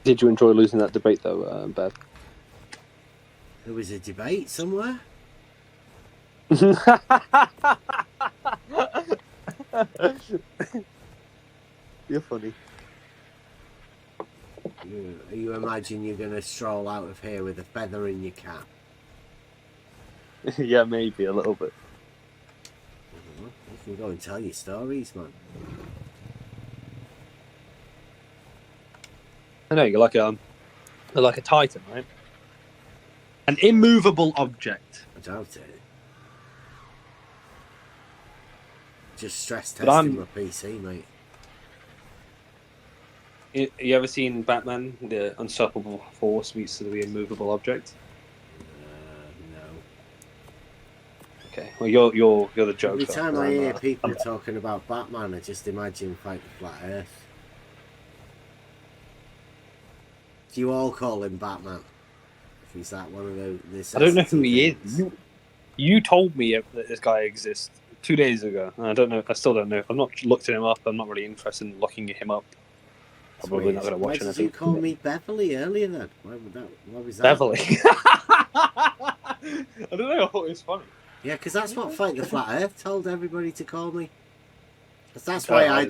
Did you enjoy losing that debate, though, Bev? There was a debate somewhere. You're funny. You imagine you're going to stroll out of here with a feather in your cap? Yeah, maybe a little bit. You can go and tell your stories, man. I know you're like a titan, right? An immovable object. I doubt it. Just stress But testing my PC, mate. You ever seen Batman, the unstoppable force meets the immovable object? No. Okay, well you're the joker. Every time I hear people talking about Batman, I just imagine Fight the Flat Earth. Do you all call him Batman? Is that one of the? I don't know who he is. You told me that this guy exists 2 days ago. I don't know. I still don't know. I've not looked him up. I'm not really interested in looking him up. Probably not going to watch anything. Why did you call me Beverly earlier then? Why was that? Beverly. I don't know. I thought it was funny. Yeah, because that's what Fight the Flat Earth told everybody to call me. That's why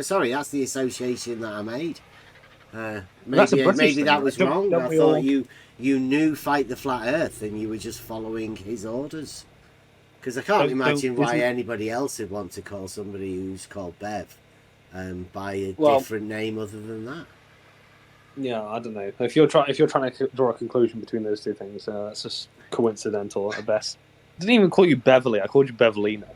sorry, that's the association that I made. Maybe that was wrong. I thought you knew Fight the Flat Earth and you were just following his orders. Because I can't imagine why anybody else would want to call somebody who's called Bev by a different name other than that. Yeah, I don't know. If you're trying to draw a conclusion between those two things, that's just coincidental at best. I didn't even call you Beverly. I called you Bevelina.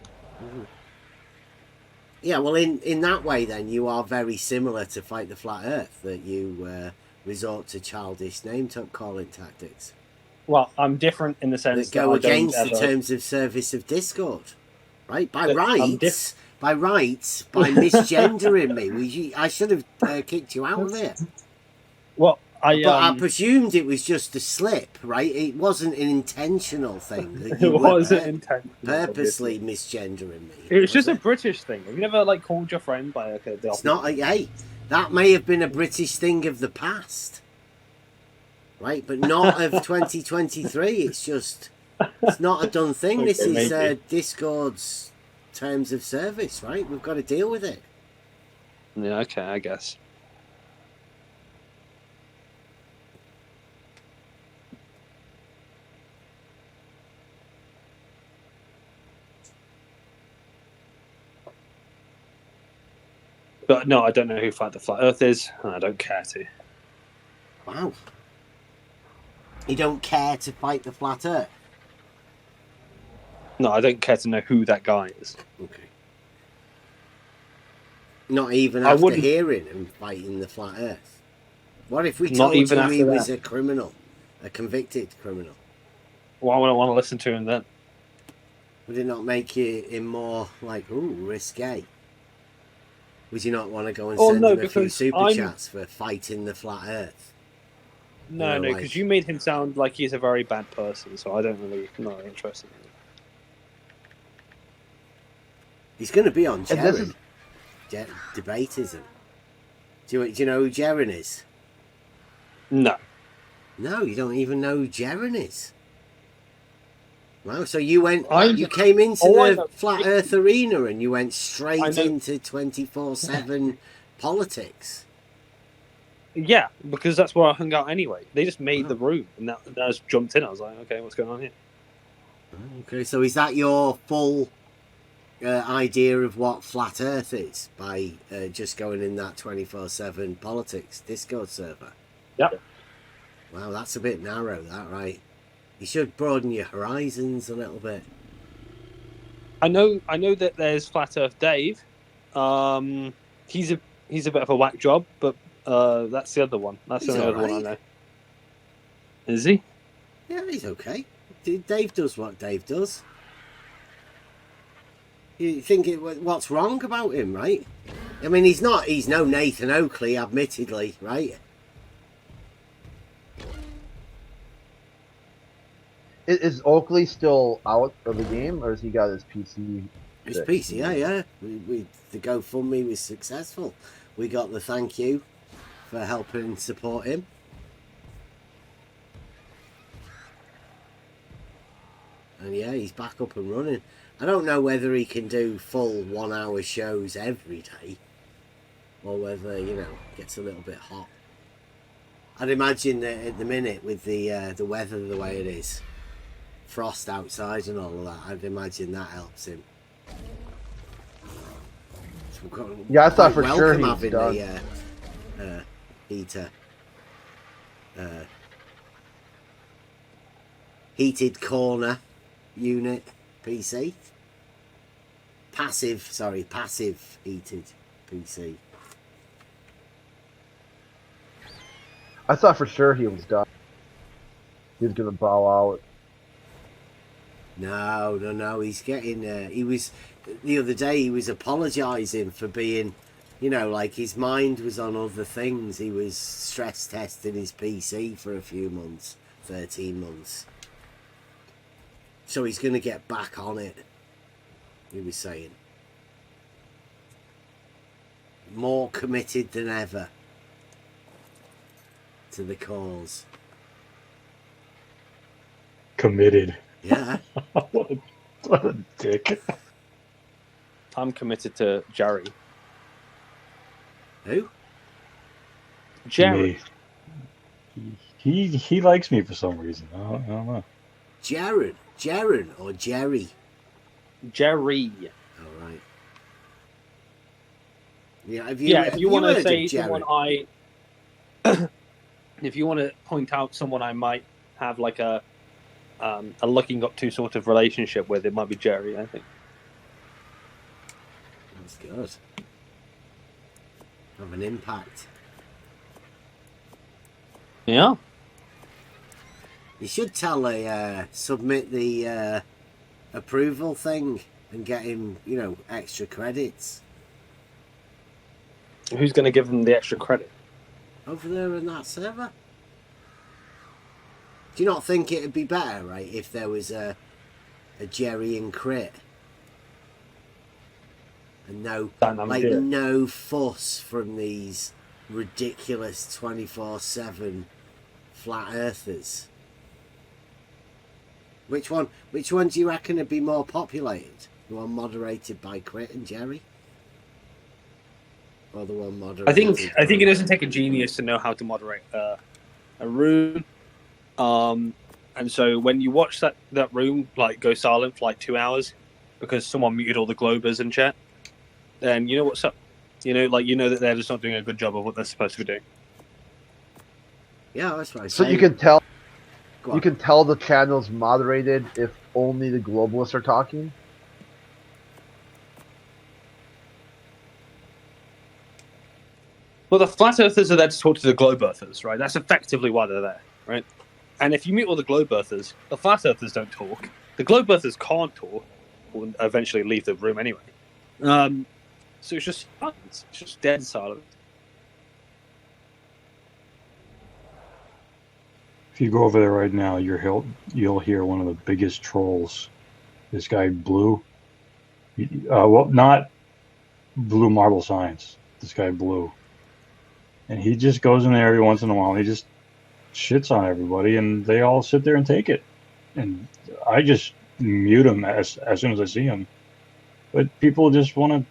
Yeah, well, in that way, then, you are very similar to Fight the Flat Earth, that you resort to childish name-calling tactics. Well, I'm different in the sense that go against the terms of service of Discord, right? By rights, by misgendering me. I should have kicked you out of it. Well, I presumed it was just a slip, right? It wasn't an intentional thing. That you it wasn't intentional. Purposely misgendering me. It was just a British thing. Have you never called your friend by the It's not hey, that may have been a British thing of the past, right? But not of 2023. It's not a done thing. This is Discord's terms of service, right? We've got to deal with it. Yeah. Okay. I guess. But no, I don't know who Fight the Flat Earth is, and I don't care to. Wow. You don't care to fight the Flat Earth? No, I don't care to know who that guy is. Okay. Not even after hearing him fighting the Flat Earth? What if we told you he was a criminal? A convicted criminal? Well, I wouldn't want to listen to him then. Would it not make him more like, ooh, risque? Would you not want to go and send him a few super chats for fighting the Flat Earth? No, because you made him sound like he's a very bad person, so I'm not really interested in him. He's going to be on Jaren. Debatism. Do you know who Jaren is? No. No, you don't even know who Jaren is. Wow, so you came into the Flat Earth arena and you went straight into 24/7 politics. Yeah, because that's where I hung out anyway. They just made the room, and I just jumped in. I was like, okay, what's going on here? Okay, so is that your full idea of what Flat Earth is by just going in that 24/7 politics Discord server? Yep. Wow, that's a bit narrow, that, right? You should broaden your horizons a little bit. I know that there's Flat Earth Dave. He's a bit of a whack job, but that's the other one. That's the other one I know. Is he? Yeah, he's okay. Dave does what Dave does. You think what's wrong about him, right? I mean, he's no Nathan Oakley, admittedly, right? Is Oakley still out of the game, or has he got his PC? His PC, yeah. The GoFundMe was successful. We got the thank you for helping and support him. And yeah, he's back up and running. I don't know whether he can do full 1 hour shows every day, or whether, you know, gets a little bit hot. I'd imagine that at the minute, with the weather the way it is, frost outside and all of that, I'd imagine that helps him. So yeah, I thought for sure welcome he was having done. the heater, heated corner unit PC. Passive heated PC. I thought for sure he was done. He was gonna bow out. No. He's getting. He was the other day. He was apologising for being, you know, like his mind was on other things. He was stress testing his PC for a few months, 13 months. So he's going to get back on it. He was saying, more committed than ever to the cause. Committed. Yeah. What a dick. I'm committed to Jerry. Who? Jerry. He likes me for some reason. I don't know. Jaron or Jerry? Jerry. All right. Yeah, if you want to say someone if you want to point out someone I might have like a looking up to sort of relationship with, it might be Jerry, I think. That's good. Have an impact. Yeah. You should submit the approval thing and get him, you know, extra credits. Who's going to give them the extra credit? Over there in that server. Do you not think it'd be better, right, if there was a Jerry and Crit? And no fuss from these ridiculous 24/7 flat earthers. Which one do you reckon would be more populated? The one moderated by Crit and Jerry? Or the one moderated I think it doesn't take a genius to know how to moderate a room. And so when you watch that room like go silent for like 2 hours because someone muted all the Globers in chat, then you know what's up. You know that they're just not doing a good job of what they're supposed to be doing. Yeah, that's right. So you can tell the channel's moderated if only the globalists are talking. Well, the flat earthers are there to talk to the globe earthers, right? That's effectively why they're there, right? And if you mute all the globe earthers, the flat earthers don't talk. The globe earthers can't talk, or eventually leave the room anyway. So it's just silence. It's just dead silence. If you go over there right now, you'll hear one of the biggest trolls. This guy Blue. Well, not Blue Marble Science. This guy Blue. And he just goes in there every once in a while and he just shits on everybody and they all sit there and take it. And I just mute him as soon as I see him. But people just want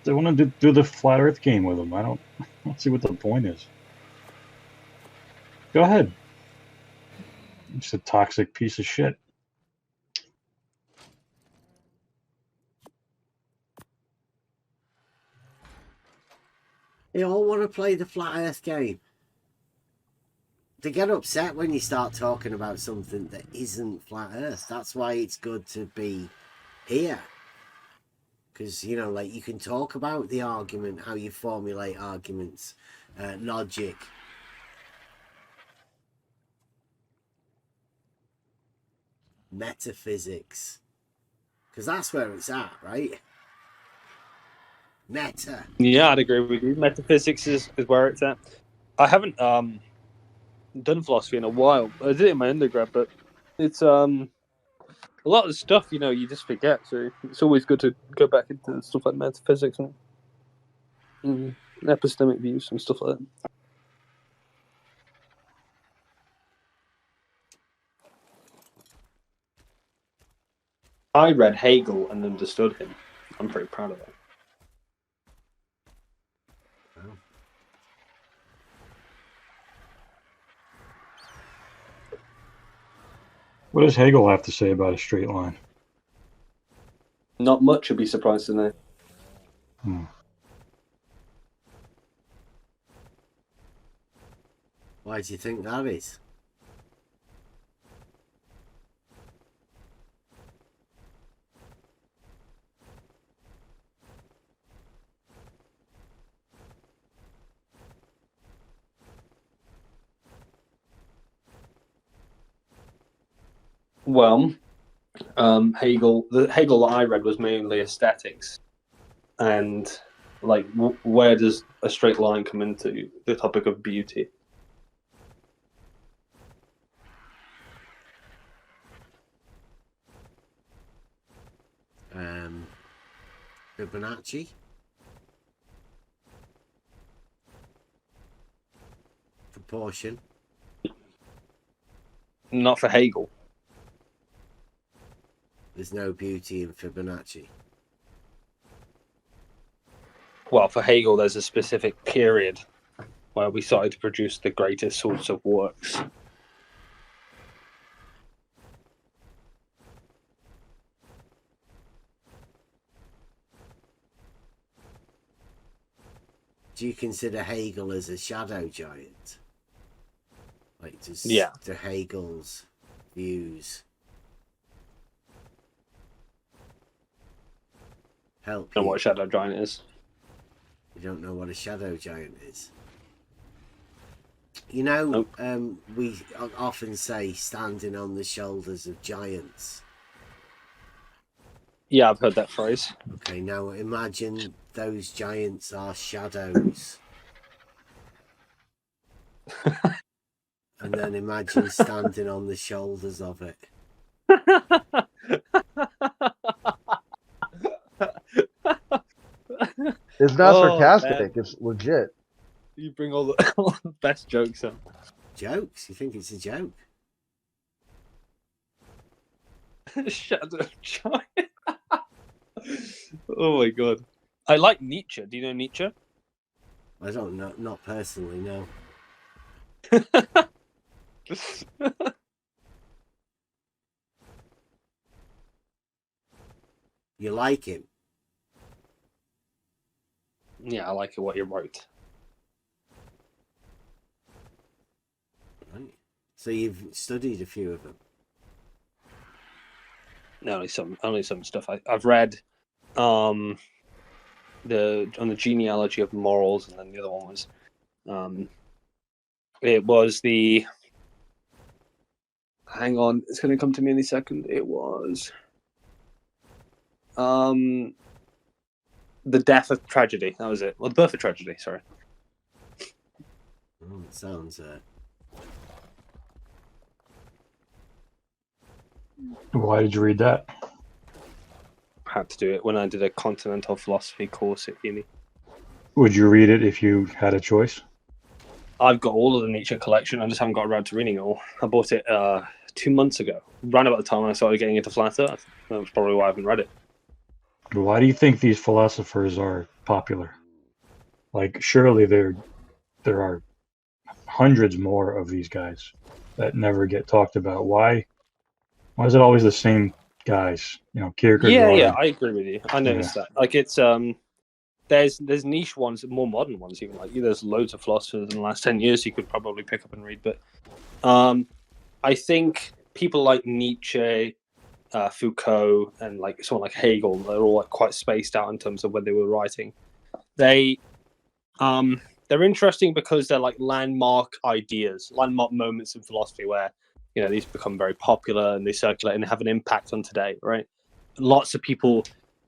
to do the flat earth game with him. I don't see what the point is. Go ahead. Just a toxic piece of shit. They all want to play the flat earth game. They get upset when you start talking about something that isn't flat earth. That's why it's good to be here. Because, you know, like you can talk about the argument, how you formulate arguments, logic. Metaphysics. Because that's where it's at, right? Meta. Yeah, I'd agree with you. Metaphysics is where it's at. I haven't done philosophy in a while. I did it in my undergrad, but it's a lot of the stuff, you know, you just forget. So it's always good to go back into stuff like metaphysics. epistemic views and stuff like that. I read Hegel and understood him. I'm pretty proud of that. What does Hegel have to say about a straight line? Not much, I'd be surprised to know. Why do you think that is? Well, Hegel, the Hegel that I read was mainly aesthetics, and like, where does a straight line come into the topic of beauty? Fibonacci? Proportion? Not for Hegel. There's no beauty in Fibonacci. Well, for Hegel, there's a specific period where we started to produce the greatest sorts of works. Do you consider Hegel as a shadow giant? Like, Yeah. To Hegel's views help You know you? what a shadow giant is? You don't know what a shadow giant is? You know, Nope. We often say standing on the shoulders of giants. Yeah, I've heard that phrase. Okay, now imagine those giants are shadows. And then imagine standing on the shoulders of it. It's not sarcastic. Man. It's legit. You bring all the best jokes up. Jokes? You think it's a joke? Shadow giant. Oh my god. I like Nietzsche. Do you know Nietzsche? I don't know. Not personally, no. You like him? Yeah, I like what you wrote. Right. So you've studied a few of them? No, only some stuff. I've read on the genealogy of morals, and then the other one was it was the hang on, it's going to come to me in a second. It was the death of tragedy. That was it. Well, the birth of tragedy. Sorry. Oh, it sounds. Why did you read that? I had to do it when I did a continental philosophy course at uni. Would you read it if you had a choice? I've got all of the Nietzsche collection. I just haven't got around to reading it all. I bought it 2 months ago, around about the time when I started getting into flat Earth. That was probably why I haven't read it. Why do you think these philosophers are popular? Like, surely there are hundreds more of these guys that never get talked about. Why is it always the same guys? You know, Kierkegaard. Yeah, I agree with you. I noticed that. Like, it's there's niche ones, more modern ones even. Like, there's loads of philosophers in the last 10 years you could probably pick up and read. But I think people like Nietzsche, Foucault, and like someone like Hegel, they're all like quite spaced out in terms of when they were writing. They're interesting because they're like landmark ideas, landmark moments in philosophy where, you know, these become very popular and they circulate and have an impact on today, right? Lots of people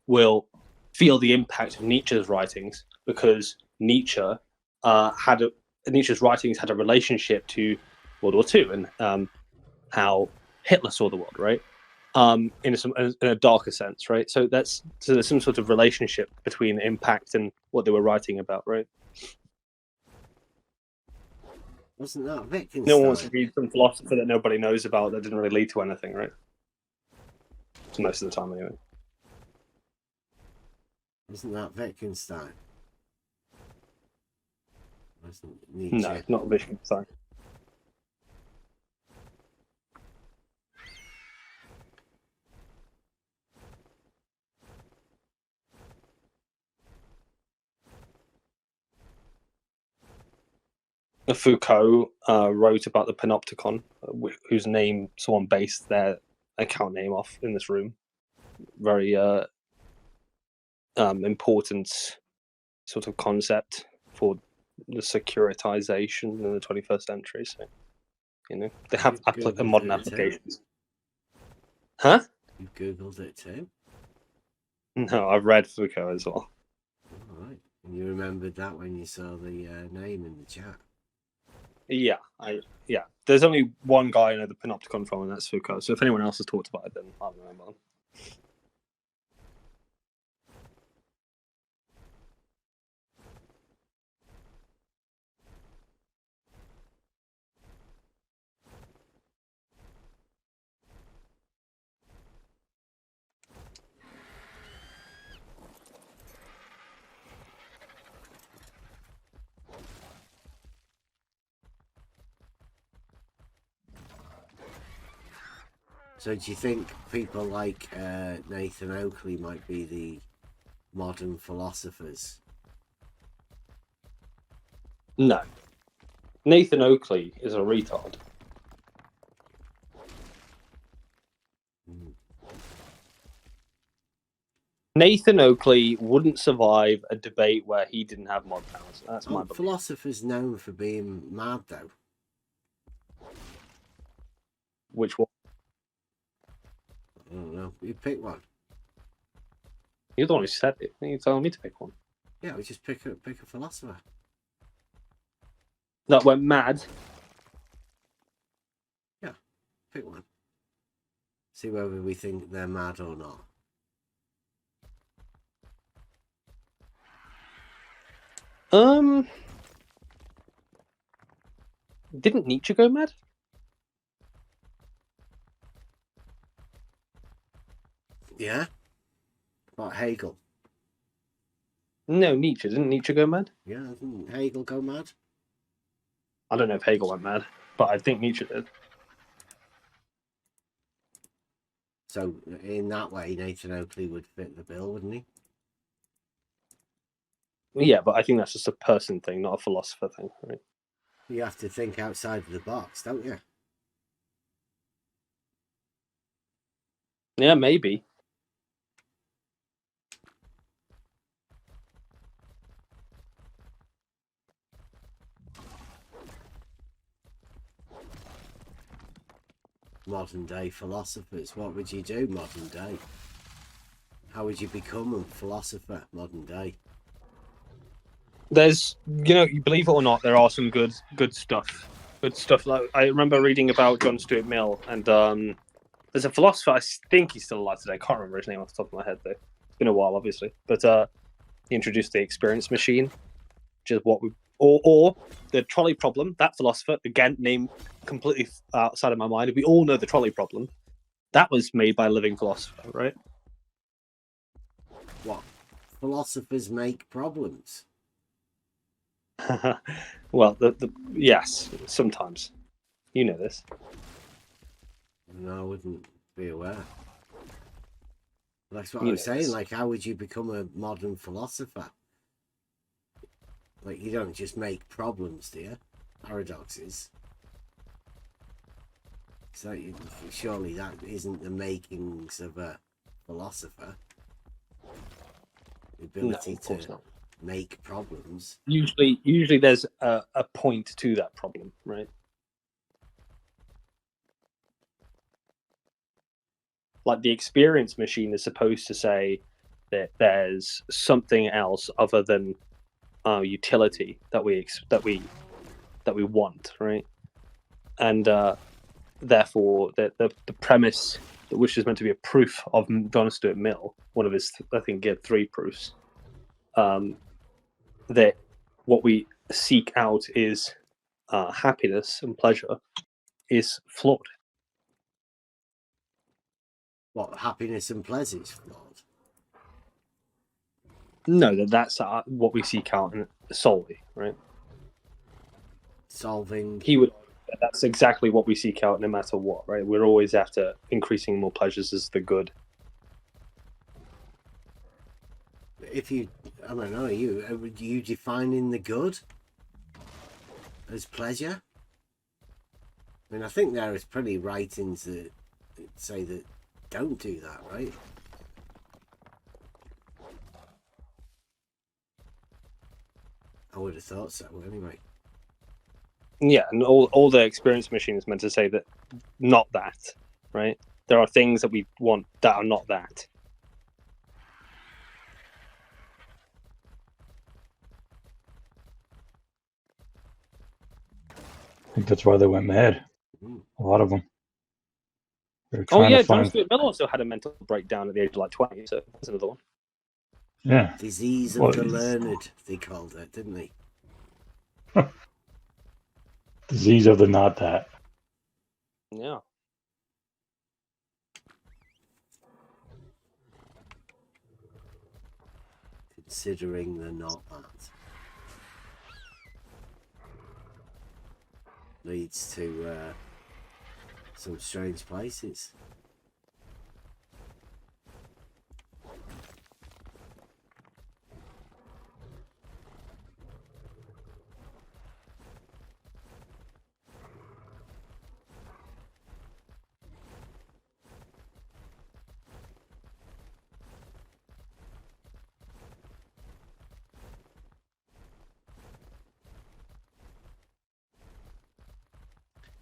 will feel the impact of Nietzsche's writings because Nietzsche's writings had a relationship to World War II and how Hitler saw the world, right? In a darker sense, right? So there's some sort of relationship between impact and what they were writing about, right? Wasn't that Wittgenstein? No one wants to read some philosopher that nobody knows about that didn't really lead to anything, right? Most of the time, anyway. Wasn't that Wittgenstein? Wasn't Nietzsche? No, not Wittgenstein. Foucault wrote about the panopticon, whose name someone based their account name off in this room. Very important sort of concept for the securitization in the 21st century. So, they have modern applications. Huh? You Googled it too? No, I've read Foucault as well. All right. And you remembered that when you saw the name in the chat? Yeah, There's only one guy I know the panopticon from, and that's Foucault. So if anyone else has talked about it, then I don't remember them. So do you think people like Nathan Oakley might be the modern philosophers? No. Nathan Oakley is a retard. Nathan Oakley wouldn't survive a debate where he didn't have mod powers. That's my belief. Philosophers known for being mad, though. Which one? I don't know. You pick one. You're the one who said it. You're telling me to pick one. Yeah, we just pick a philosopher. That went mad. Yeah, pick one. See whether we think they're mad or not. Didn't Nietzsche go mad? Yeah? About Hegel? No, Nietzsche. Didn't Nietzsche go mad? Yeah, didn't Hegel go mad? I don't know if Hegel went mad, but I think Nietzsche did. So, in that way, Nathan Oakley would fit the bill, wouldn't he? Yeah, but I think that's just a person thing, not a philosopher thing, right? You have to think outside of the box, don't you? Yeah, maybe. Modern day philosophers. What would you do modern day? How would you become a philosopher modern day? There's, you believe it or not, there are some good stuff. Good stuff. Like I remember reading about John Stuart Mill, and there's a philosopher. I think he's still alive today. I can't remember his name off the top of my head though. It's been a while, obviously. But he introduced the experience machine, which is what we or the trolley problem. That philosopher, again, name completely outside of my mind. We all know the trolley problem. That was made by a living philosopher, right? What? Philosophers make problems. Well, yes, sometimes. You know this. No, I wouldn't be aware. That's what I was saying. Like, how would you become a modern philosopher? Like, you don't just make problems, do you? Paradoxes. So surely that isn't the makings of a philosopher. The ability to make problems. Usually there's a point to that problem, right? Like the experience machine is supposed to say that there's something else other than utility that we want, right? And therefore, the premise, which is meant to be a proof of John Stuart Mill, one of his, I think, gave 3 proofs, that what we seek out is happiness and pleasure is flawed. What, happiness and pleasure is flawed? No, that's what we seek out solely, right? Solving. He would. That's exactly what we seek out, no matter what, right? We're always after increasing more pleasures as the good. If you, I don't know, are you defining the good as pleasure? I mean, I think there is plenty of writings that say that don't do that, right? I would have thought so, anyway. Yeah, and all the experience machines meant to say that not that, right? There are things that we want that are not that. I think that's why they went mad. A lot of them. Oh yeah, John Stuart Mill also had a mental breakdown at the age of like 20, so that's another one. Yeah. Disease of the learned, they called it, didn't they? Disease of the not that. Yeah. Considering the not that. Leads to some strange places.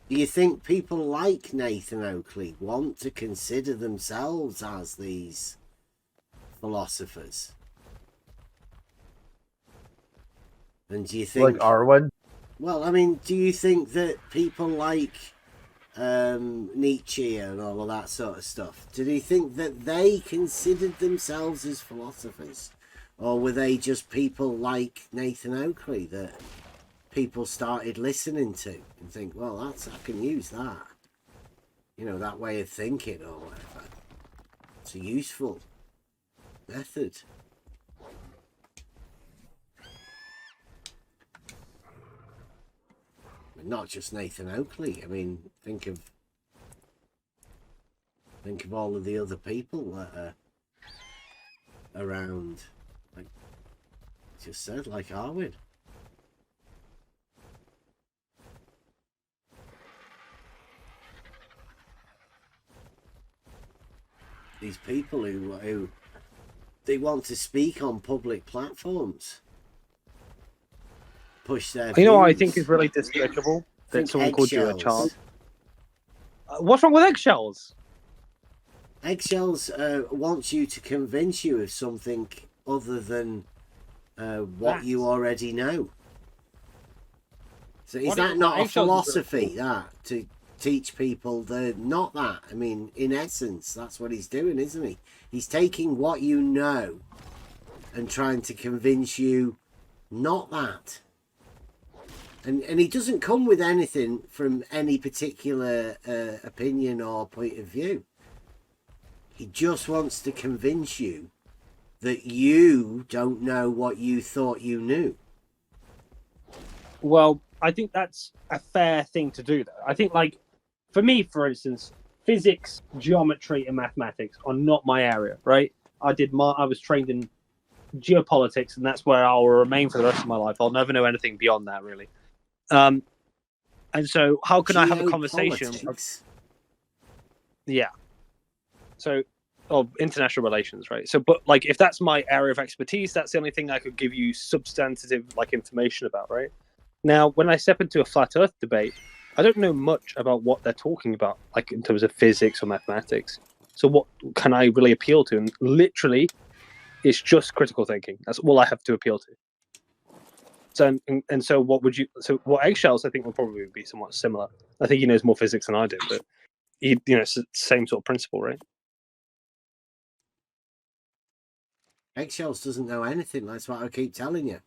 Do you think people like Nathan Oakley want to consider themselves as these philosophers? And do you think... Like Arwen? Well, I mean, do you think that people like Nietzsche and all of that sort of stuff, do you think that they considered themselves as philosophers? Or were they just people like Nathan Oakley that people started listening to and think, well, I can use that. You know, that way of thinking or whatever. It's a useful method. Not just Nathan Oakley. I mean, think of all of the other people that are around. Like just said, like Arwen. These people who they want to speak on public platforms, push their You know what I views. think is really despicable? That someone called you a child. Eggshells. What's wrong with eggshells? Eggshells wants you to convince you of something other than what you already know. So is that not a philosophy, that, to teach people they're not that? I mean, in essence, that's what he's doing, isn't he? He's taking what you know and trying to convince you not that. And he doesn't come with anything from any particular opinion or point of view. He just wants to convince you that you don't know what you thought you knew. Well, I think that's a fair thing to do, though. I think, like, for me, for instance, physics, geometry, and mathematics are not my area, right? I was trained in geopolitics, and that's where I will remain for the rest of my life. I'll never know anything beyond that, really. And so, how can I have a conversation? Yeah. So, international relations, right? So, but like, if that's my area of expertise, that's the only thing I could give you substantive, like, information about, right? Now, when I step into a flat Earth debate, I don't know much about what they're talking about, like in terms of physics or mathematics. So, what can I really appeal to? And literally, it's just critical thinking. That's all I have to appeal to. So, and so, what eggshells? I think will probably be somewhat similar. I think he knows more physics than I do, but it's the same sort of principle, right? Eggshells doesn't know anything. That's what I keep telling you.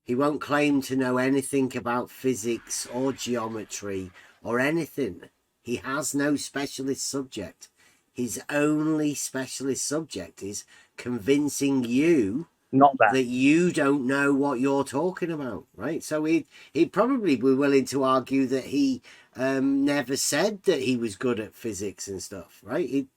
He won't claim to know anything about physics or geometry or anything. He has no specialist subject. His only specialist subject is convincing you Not that. that you don't know what you're talking about, right? So he'd probably be willing to argue that he never said that he was good at physics and stuff, right?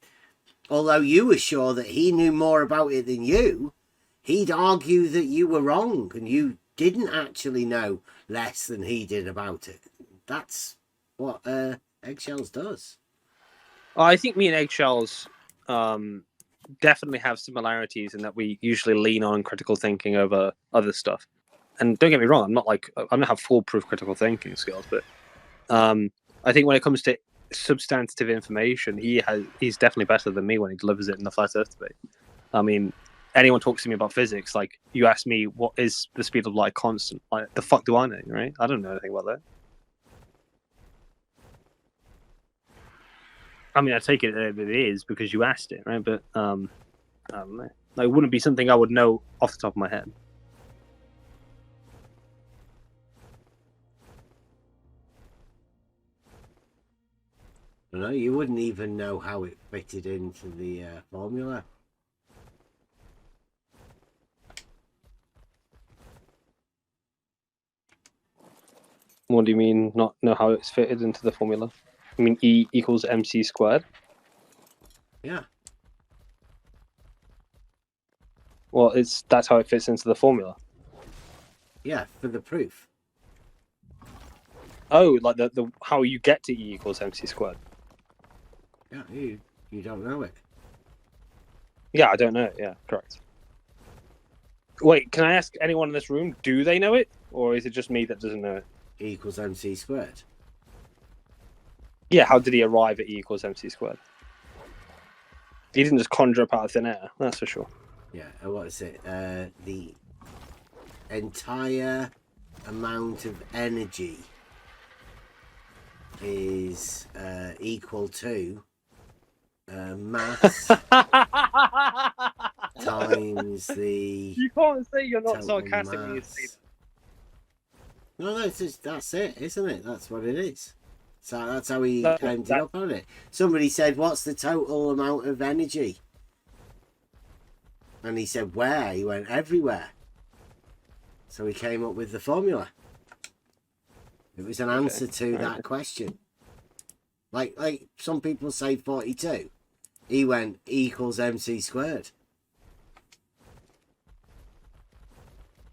Although you were sure that he knew more about it than you, he'd argue that you were wrong and you didn't actually know less than he did about it. That's what Eggshells does. I think me and Eggshells definitely have similarities in that we usually lean on critical thinking over other stuff. And don't get me wrong, I don't have foolproof critical thinking skills, but I think when it comes to substantive information, he's definitely better than me when he delivers it in the flat Earth debate. I mean, anyone talks to me about physics, like you ask me what is the speed of light constant, like the fuck do I know, right? I don't know anything about that. I mean, I take it that it is because you asked it, right? But I don't know. Like, it wouldn't be something I would know off the top of my head. No, you wouldn't even know how it fitted into the formula. What do you mean, not know how it's fitted into the formula? I mean, E equals mc squared? Yeah. Well, that's how it fits into the formula. Yeah, for the proof. Oh, like the how you get to E equals mc squared. Yeah, you don't know it. Yeah, I don't know it. Yeah, correct. Wait, can I ask anyone in this room, do they know it? Or is it just me that doesn't know it? E equals mc squared. Yeah, how did he arrive at E equals mc squared? He didn't just conjure up out of thin air, that's for sure. Yeah, what is it? The entire amount of energy is equal to mass times the. You can't say you're not total sarcastic when you say mass. that. No, that's it, isn't it? That's what it is. So that's how he No, ended up on it. Somebody said, "What's the total amount of energy?" And he said, "Where?" He went, "Everywhere." So he came up with the formula. It was an answer to that question. Like some people say 42. He went E equals mc squared.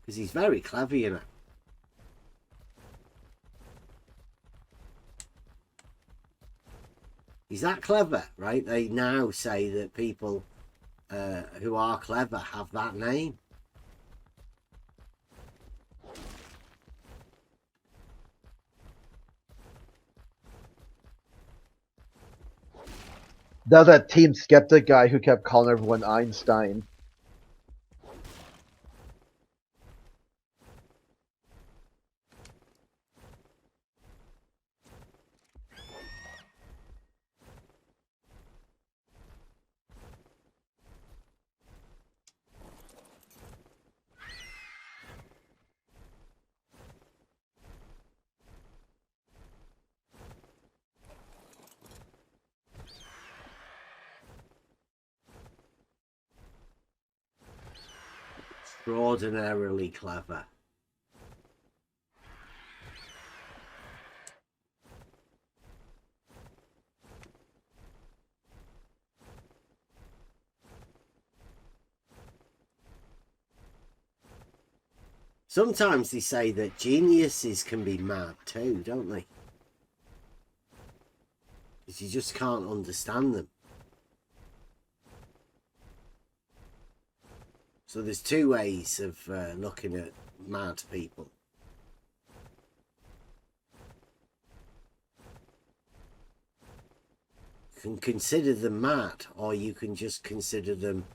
Because he's very clever, you know. He's that clever, right? They now say that people who are clever have that name. That was that Team Skeptic guy who kept calling everyone Einstein. Extraordinarily clever. Sometimes they say that geniuses can be mad too, don't they? Because you just can't understand them. So there's two ways of looking at mad people. You can consider them mad, or you can just consider them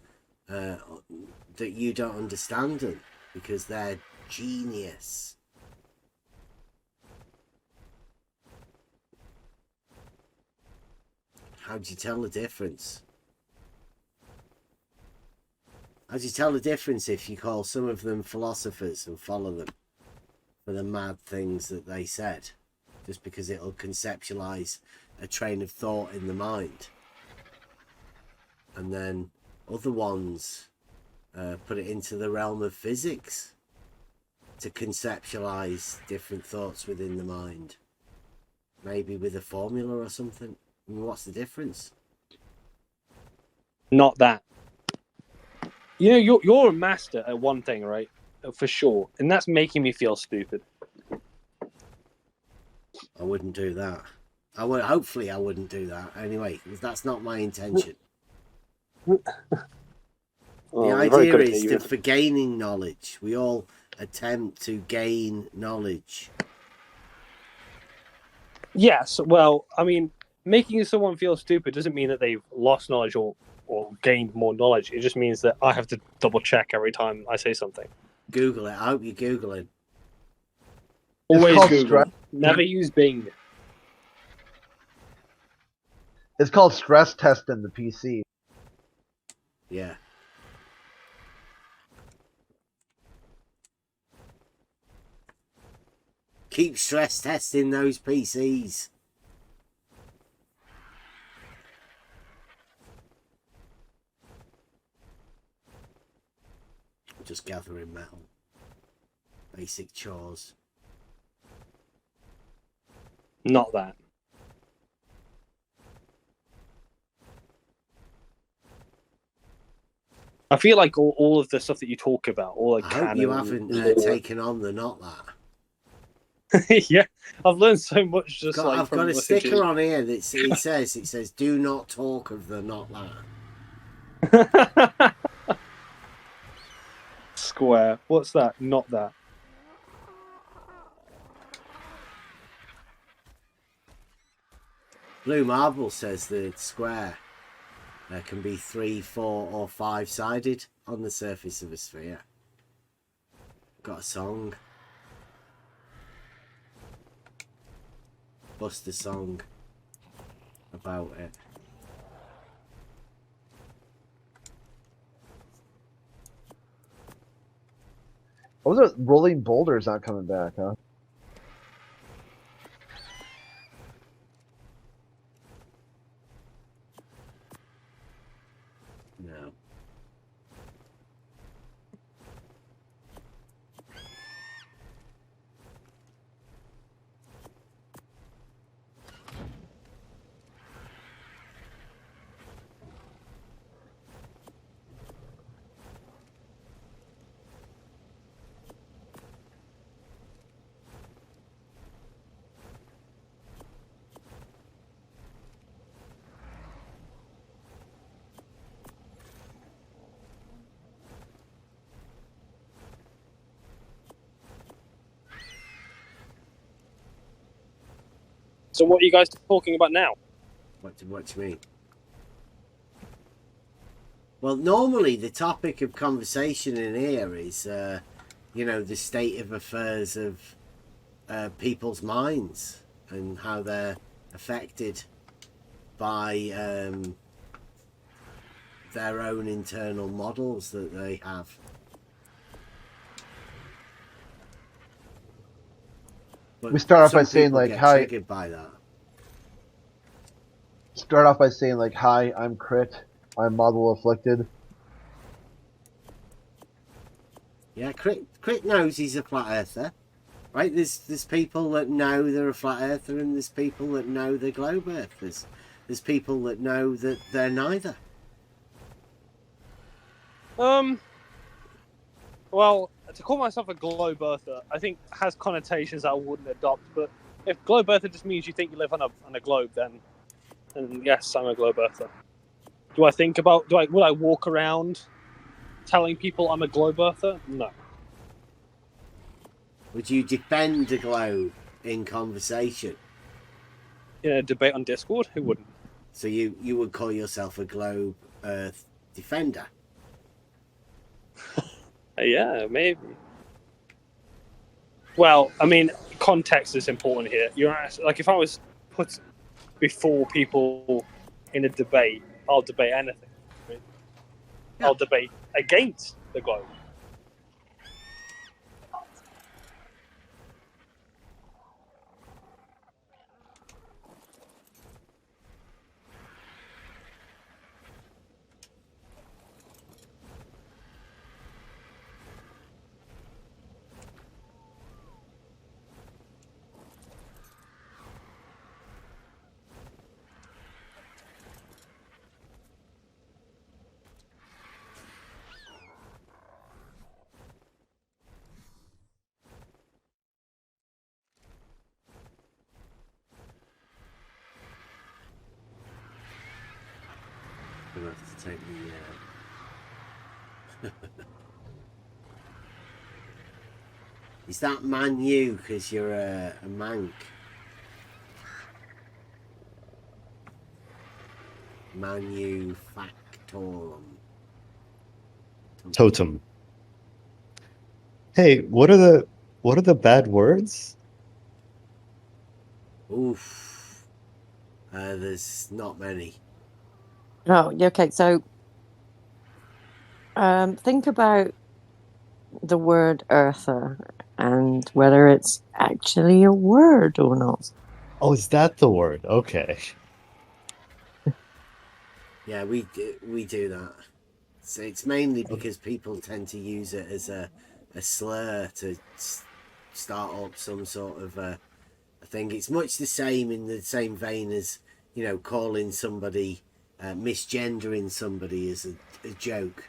that you don't understand them because they're genius. How do you tell the difference? How do you tell the difference if you call some of them philosophers and follow them, for the mad things that they said, just because it'll conceptualize a train of thought in the mind. And then other ones put it into the realm of physics to conceptualize different thoughts within the mind. Maybe with a formula or something. I mean, what's the difference? Not that. You know, you're a master at one thing, right? For sure. And that's making me feel stupid. I wouldn't do that. Hopefully I wouldn't do that. Anyway, that's not my intention. The idea is that for gaining knowledge, we all attempt to gain knowledge. Yes, well, I mean, making someone feel stupid doesn't mean that they've lost knowledge or gained more knowledge. It just means that I have to double check every time I say something. Google it. I hope you Google it. Always Google. Never use Bing. It's called stress testing the PC. Yeah. Keep stress testing those PCs. Just gathering metal. Basic chores. Not that. I feel like all of the stuff that you talk about, all like I hope you haven't taken on the not that. Yeah, I've learned so much. Just I've got a sticker on here that it says "Do not talk of the not that." Square. What's that? Not that. Blue Marble says the square can be 3, 4, or 5-sided on the surface of a sphere. Got a song. Bust a song about it. What was it? Rolling Boulders not coming back, huh? No. So what are you guys talking about now? What do you mean? Well, normally the topic of conversation in here is, you know, the state of affairs of people's minds and how they're affected by their own internal models that they have. But we start off by some saying people like, get "Hi." triggered by that. Start off by saying like, "Hi, I'm Crit. I'm model Afflicted." Yeah, Crit knows he's a flat earther, right? There's people that know they're a flat earther, and there's people that know they're globe earthers. There's people that know that they're neither. Well, to call myself a globe earther, I think has connotations I wouldn't adopt. But if globe earther just means you think you live on a globe, then yes, I'm a globe earther. Would I walk around telling people I'm a globe earther? No. Would you defend the globe in conversation? In a debate on Discord, who wouldn't? So you would call yourself a globe earth defender? Yeah, maybe. Well, I mean, context is important here. Like, if I was put before people in a debate, I'll debate anything. Right? Yeah. I'll debate against the globe. gonna have to take the. Is that man you? Because you're a mank. Manufactorum. Totem. Hey, what are the bad words? Oof. There's not many. Oh, okay. So, think about the word earther and whether it's actually a word or not. Oh, is that the word? Okay. Yeah, we do that. So it's mainly because people tend to use it as a slur to start up some sort of a thing. It's much the same in the same vein as, you know, calling somebody, misgendering somebody as a joke.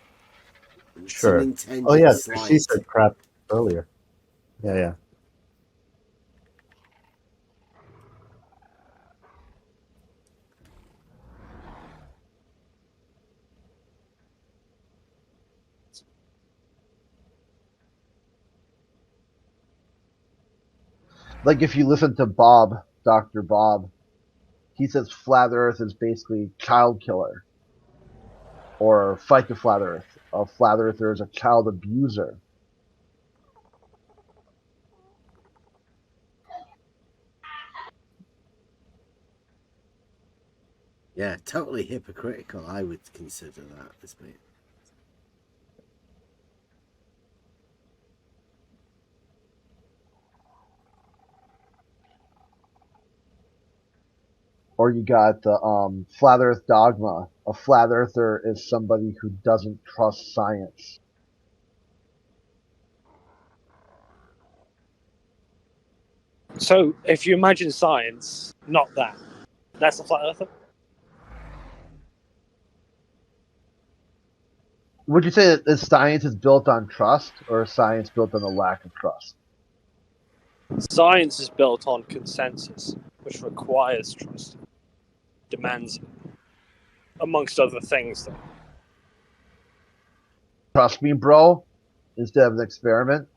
Some Sure. intended Oh yeah, slight. she said crap earlier. Yeah. Like if you listen to Bob, Dr. Bob, he says flat Earth is basically child killer, or fight the flat Earth. A flat earther is a child abuser. Yeah, totally hypocritical. I would consider that as being. Or you got the flat Earth dogma. A flat earther is somebody who doesn't trust science. So, if you imagine science, not that, that's a flat earther. Would you say that science is built on trust, or science built on a lack of trust? Science is built on consensus, which requires trust, demands it, amongst other things. Though. Trust me, bro, instead of an experiment.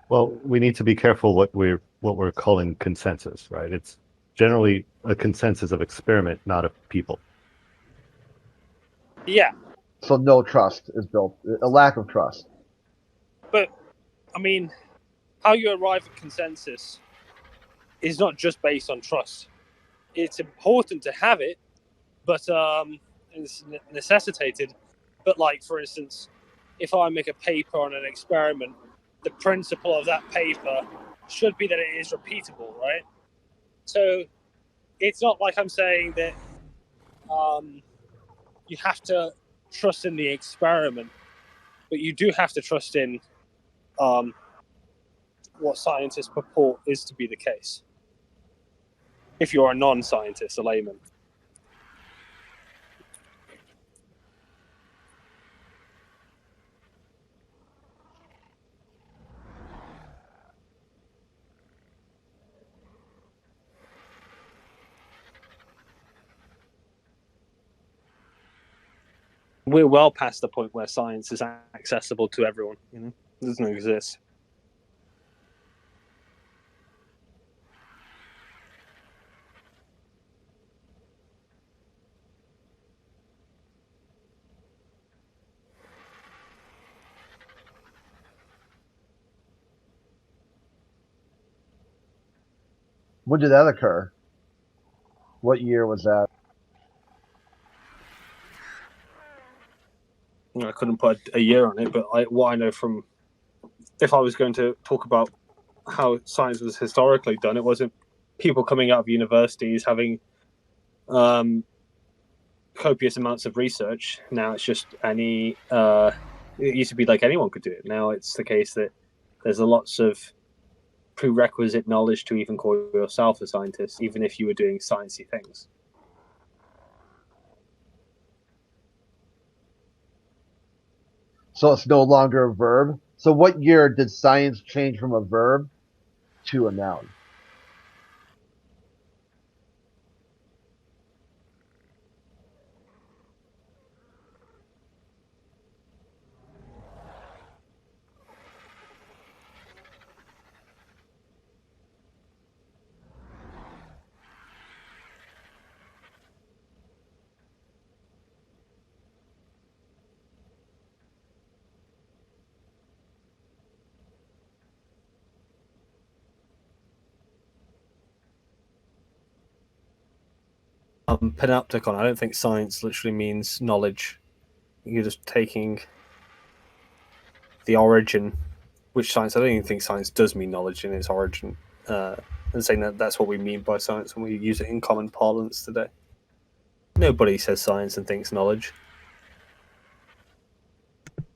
Well, we need to be careful what we're calling consensus, right? It's generally a consensus of experiment, not of people. Yeah. So no trust is built, a lack of trust. But, I mean, how you arrive at consensus is not just based on trust. It's important to have it, but it's necessitated. But, like, for instance, if I make a paper on an experiment, the principle of that paper should be that it is repeatable, right? So it's not like I'm saying that you have to trust in the experiment, but you do have to trust in what scientists purport is to be the case. If you're a non-scientist, a layman. We're well past the point where science is accessible to everyone. You know, it doesn't exist. When did that occur? What year was that? I couldn't put a year on it, but what I know from, if I was going to talk about how science was historically done, it wasn't people coming out of universities having copious amounts of research. Now it's just any. It used to be like anyone could do it. Now it's the case that there's lots of prerequisite knowledge to even call yourself a scientist, even if you were doing sciencey things. So it's no longer a verb. So what year did science change from a verb to a noun? panopticon, I don't think science literally means knowledge. You're just taking the origin, which science, I don't even think science does mean knowledge in its origin, and saying that that's what we mean by science when we use it in common parlance today. Nobody says science and thinks knowledge.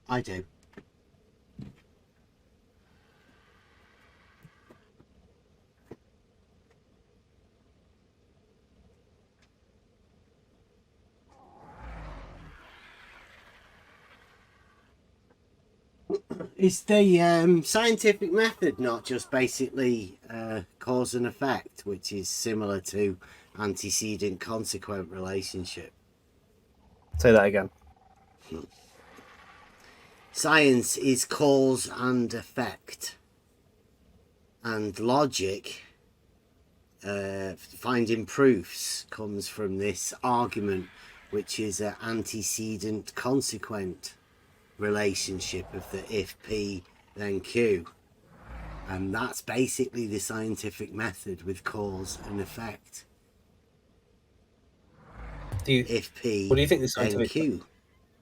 I do. Is the scientific method not just basically cause and effect, which is similar to antecedent consequent relationship? Say that again. Science is cause and effect, and logic, finding proofs, comes from this argument, which is an antecedent consequent relationship of the if P then Q, and that's basically the scientific method with cause and effect. If P what do you think the then scientific Q,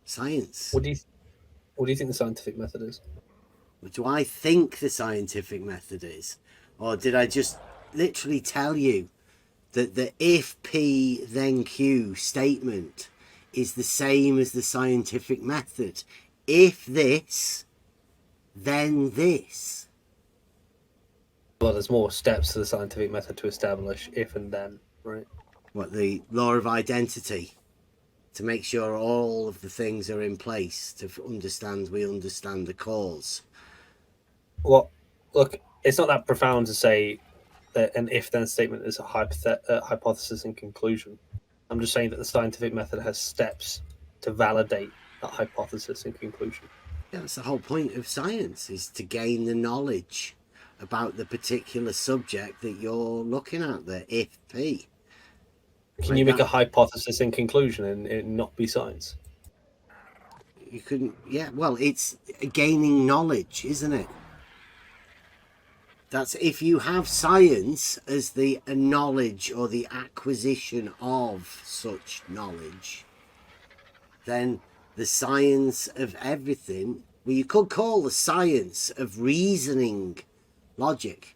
science. What do you think the scientific method is? What do I think the scientific method is? Or did I just literally tell you that the if P then Q statement is the same as the scientific method? If this, then this. Well, there's more steps to the scientific method to establish if and then, right? What, the law of identity? To make sure all of the things are in place to understand we understand the cause. Well, look, it's not that profound to say that an if-then statement is a hypothesis and conclusion. I'm just saying that the scientific method has steps to validate that hypothesis and conclusion. Yeah, that's the whole point of science, is to gain the knowledge about the particular subject that you're looking at, the if P. Can you make a hypothesis and conclusion and it not be science? You couldn't. Yeah, well, it's gaining knowledge, isn't it? That's if you have science as the knowledge or the acquisition of such knowledge, then the science of everything, well, you could call the science of reasoning logic.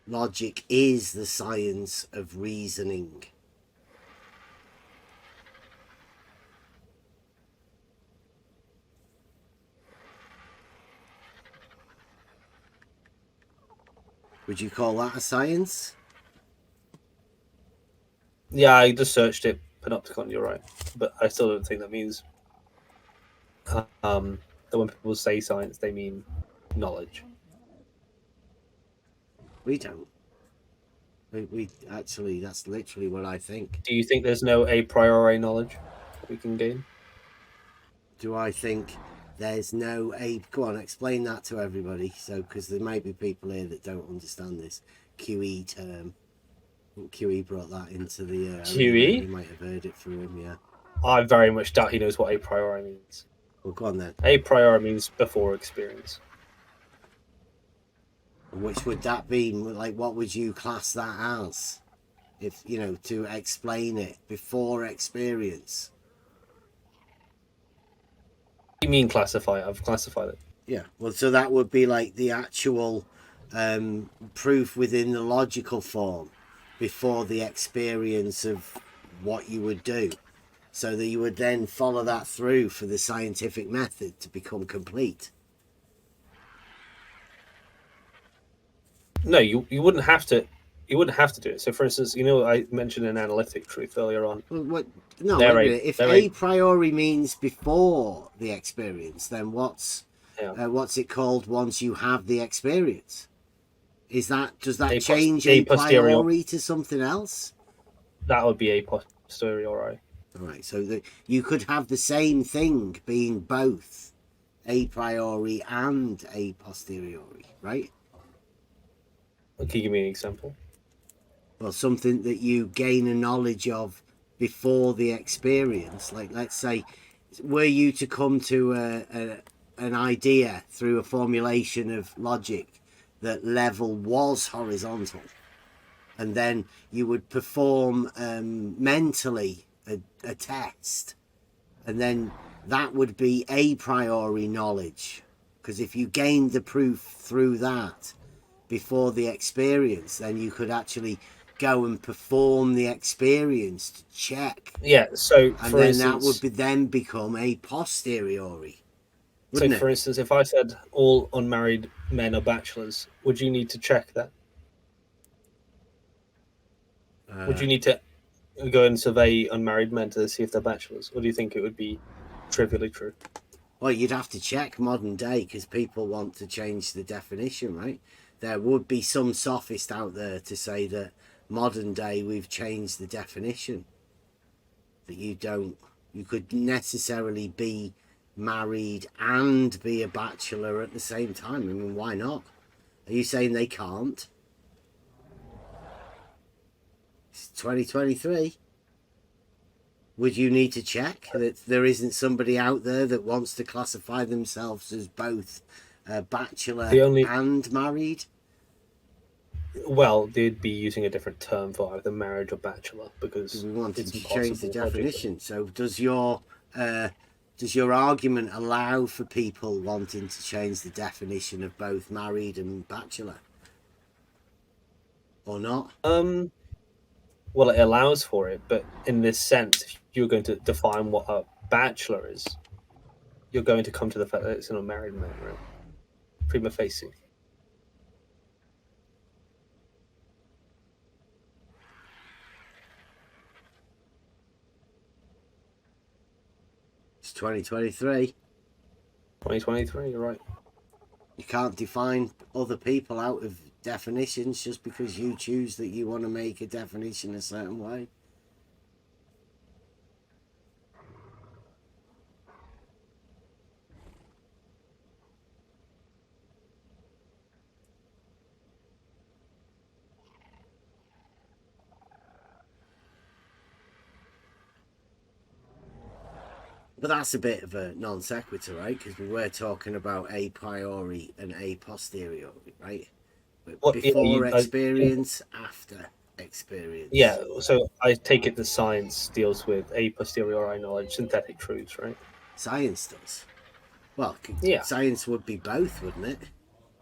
Logic is the science of reasoning. Would you call that a science? Yeah, I just searched it, panopticon, you're right. But I still don't think that means that when people say science, they mean knowledge. We don't. We actually, that's literally what I think. Do you think there's no a priori knowledge we can gain? Do I think there's no a... Go on, explain that to everybody. So, because there may be people here that don't understand this QE term. QE brought that into the... QE? You might have heard it from him, yeah. I very much doubt he knows what a priori means. Well, go on then. A priori means before experience. Which would that be? Like, what would you class that as? If, you know, to explain it before experience. What do you mean classify it? I've classified it. Yeah, well, so that would be like the actual proof within the logical form before the experience of what you would do. So that you would then follow that through for the scientific method to become complete. No, you wouldn't have to. You wouldn't have to do it. So, for instance, you know, I mentioned an analytic truth earlier on. Well, what? No, wait a minute. If a priori means before the experience, then what's it called once you have the experience? Does that change a priori to something else? That would be a posteriori. All right. So you could have the same thing being both a priori and a posteriori, right? Can you give me an example? Well, something that you gain a knowledge of before the experience. Like, let's say, were you to come to an idea through a formulation of logic that level was horizontal, and then you would perform mentally a test, and then that would be a priori knowledge, because if you gained the proof through that before the experience, then you could actually go and perform the experience to check. Yeah, so and for then instance, that would be, then become a posteriori. So, for instance, if I said all unmarried men are bachelors, would you need to check that? Would you need to go and survey unmarried men to see if they're bachelors, or do you think it would be trivially true? Well, you'd have to check modern day because people want to change the definition, right? There would be some sophist out there to say that modern day we've changed the definition. That you could necessarily be married and be a bachelor at the same time. I mean, why not? Are you saying they can't? It's 2023. Would you need to check that there isn't somebody out there that wants to classify themselves as both a bachelor and married? Well, they'd be using a different term for either marriage or bachelor because we want it's to impossible change the definition. logically. So does your argument allow for people wanting to change the definition of both married and bachelor, or not? Well, it allows for it, but in this sense, if you're going to define what a bachelor is, you're going to come to the fact that it's an unmarried man, right? Prima facie. It's 2023. 2023, you're right. You can't define other people out of definitions just because you choose that you want to make a definition a certain way. But that's a bit of a non sequitur, right? Because we were talking about a priori and a posteriori, right? Before experience, after experience. Yeah, so I take it the science deals with a posteriori knowledge, synthetic truths, right? Science does. Well, science would be both, wouldn't it?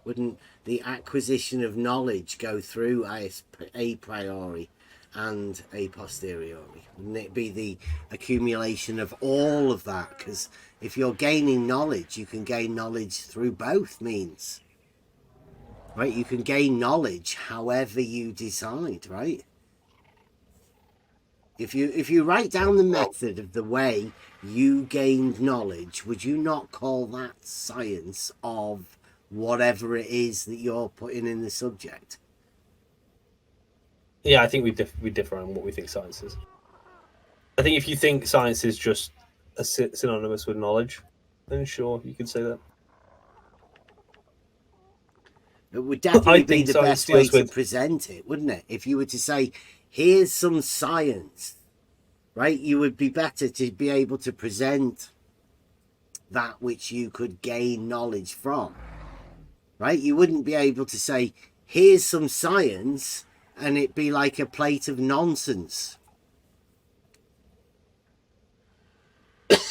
Wouldn't the acquisition of knowledge go through a priori and a posteriori? Wouldn't it be the accumulation of all of that? Because if you're gaining knowledge, you can gain knowledge through both means. Right? You can gain knowledge however you decide, right? If you write down the method of the way you gained knowledge, would you not call that science of whatever it is that you're putting in the subject? Yeah, I think we differ on what we think science is. I think if you think science is just synonymous with knowledge, then sure, you could say that. It would definitely be the best way to present it, wouldn't it? If you were to say, here's some science, right? You would be better to be able to present that which you could gain knowledge from, right? You wouldn't be able to say, here's some science, and it'd be like a plate of nonsense.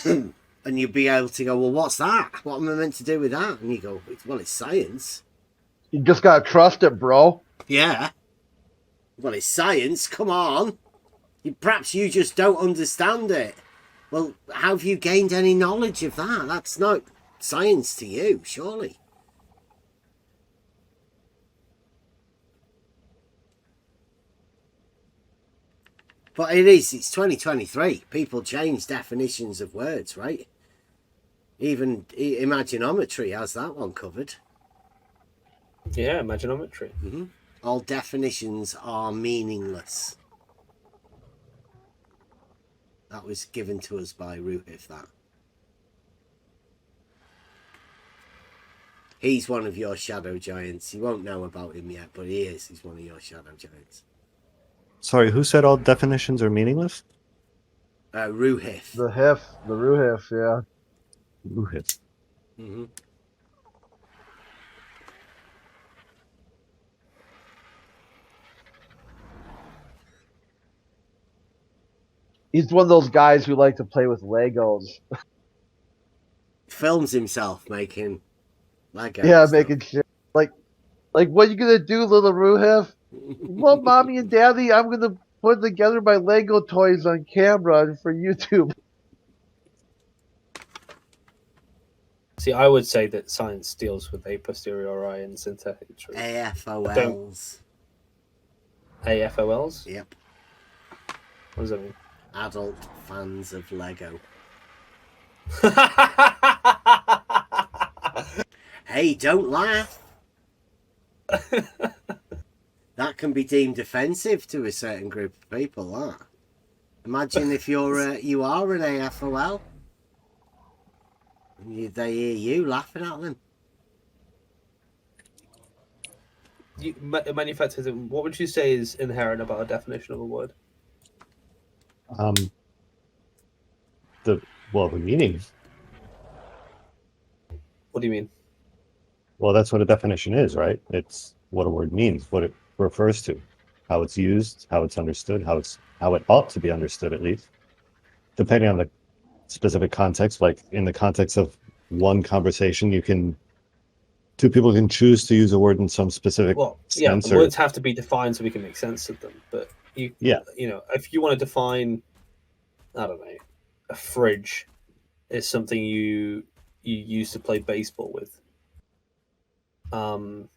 And you'd be able to go, well, what's that? What am I meant to do with that? And you go, well, it's science. You just gotta trust it, bro. Yeah. Well, it's science. Come on. Perhaps you just don't understand it. Well, have you gained any knowledge of that? That's not science to you, surely. But it's 2023. People change definitions of words, right? Even imaginometry has that one covered. Yeah, imaginometry. Mm-hmm. All definitions are meaningless. That was given to us by Ruhif, that. He's one of your shadow giants. You won't know about him yet, but he is. He's one of your shadow giants. Sorry, who said all definitions are meaningless? Ruhif. The Ruhif, yeah. Ruhif. Mm-hmm. He's one of those guys who like to play with Legos. Films himself making Lego. Yeah, stuff. making shit. Like, what you gonna do, little Ruhif? Well, mommy and daddy, I'm gonna put together my Lego toys on camera for YouTube. See, I would say that science deals with a posteriori and synthetic truth. AFOLs. AFOLs? Yep. What does that mean? Adult fans of Lego. Hey, don't laugh. That can be deemed offensive to a certain group of people. That. Imagine if you are an AFOL. They hear you laughing at them. Manufacturism. What would you say is inherent about a definition of a word? The meaning. What do you mean? Well, that's what a definition is, right? It's what a word means, what it refers to, how it's used, how it's understood, how it ought to be understood, at least, depending on the specific context. Like in the context of one conversation, two people can choose to use a word in some specific sense. Words have to be defined so we can make sense of them. But you know, if you want to define, I don't know, a fridge is something you use to play baseball with. And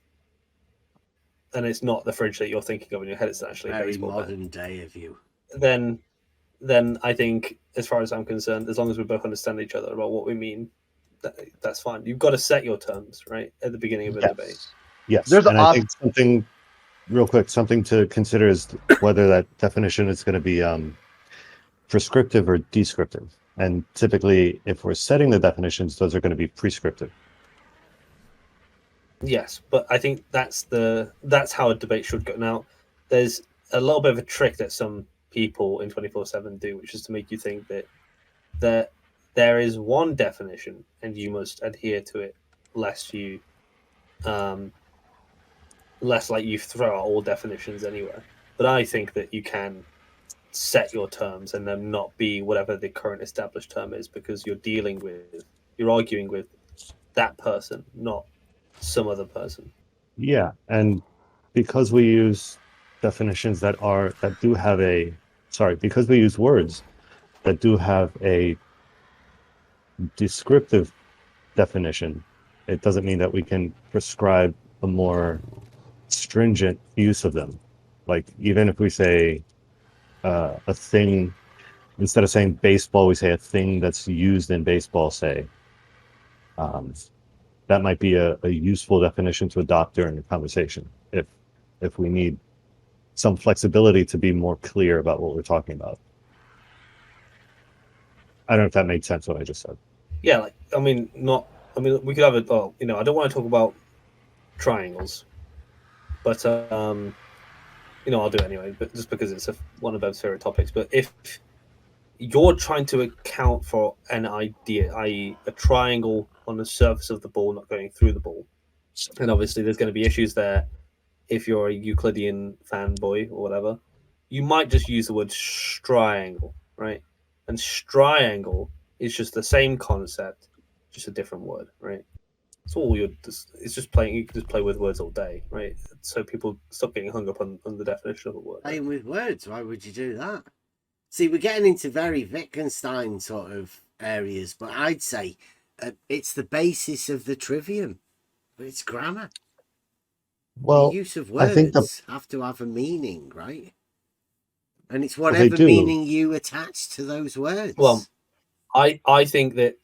it's not the fridge that you're thinking of in your head. It's actually a baseball modern day of you. Then I think, as far as I'm concerned, as long as we both understand each other about what we mean, that's fine. You've got to set your terms right at the beginning of a debate. Yes, I think something real quick, something to consider is whether that definition is going to be prescriptive or descriptive. And typically, if we're setting the definitions, those are going to be prescriptive. Yes, but I think that's how a debate should go. Now, there's a little bit of a trick that some people in 24/7 do, which is to make you think that there is one definition and you must adhere to it, lest like you throw out all definitions anywhere. But I think that you can set your terms and them not be whatever the current established term is, because you're arguing with that person, not some other person. Yeah, and because we use definitions because we use words that do have a descriptive definition, it doesn't mean that we can prescribe a more stringent use of them. Like, even if we say a thing, instead of saying baseball, we say a thing that's used in baseball, say. That might be a useful definition to adopt during a conversation if we need some flexibility to be more clear about what we're talking about. I don't know if that made sense what I just said. Yeah, we could have I don't want to talk about triangles, but I'll do it anyway, but just because it's one of those favorite topics. But if you're trying to account for an idea, i.e. a triangle on the surface of the ball not going through the ball, and obviously there's going to be issues there. If you're a Euclidean fanboy or whatever, you might just use the word striangle, right? And striangle is just the same concept, just a different word, right? It's all it's just playing. You can just play with words all day, right? So people stop getting hung up on the definition of a word. Playing with words, why would you do that? See, we're getting into very Wittgenstein sort of areas, but I'd say it's the basis of the trivium. It's grammar. Well, the use of words have to have a meaning, right? And it's whatever meaning you attach to those words. Well, I think that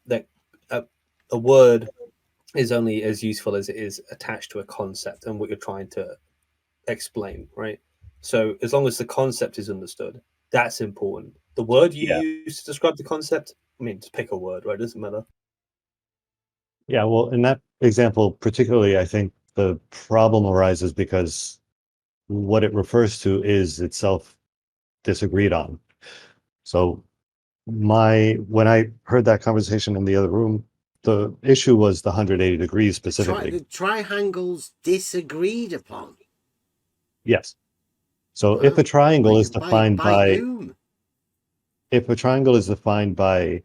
a word is only as useful as it is attached to a concept and what you're trying to explain, right? So as long as the concept is understood, that's important. The word you use to describe the concept, just pick a word, right? It doesn't matter. Yeah, well, in that example particularly, I think the problem arises because what it refers to is itself disagreed on. So when I heard that conversation in the other room, the issue was the 180 degrees specifically. The triangles disagreed upon. Yes. So if a triangle is defined by whom? if a triangle is defined by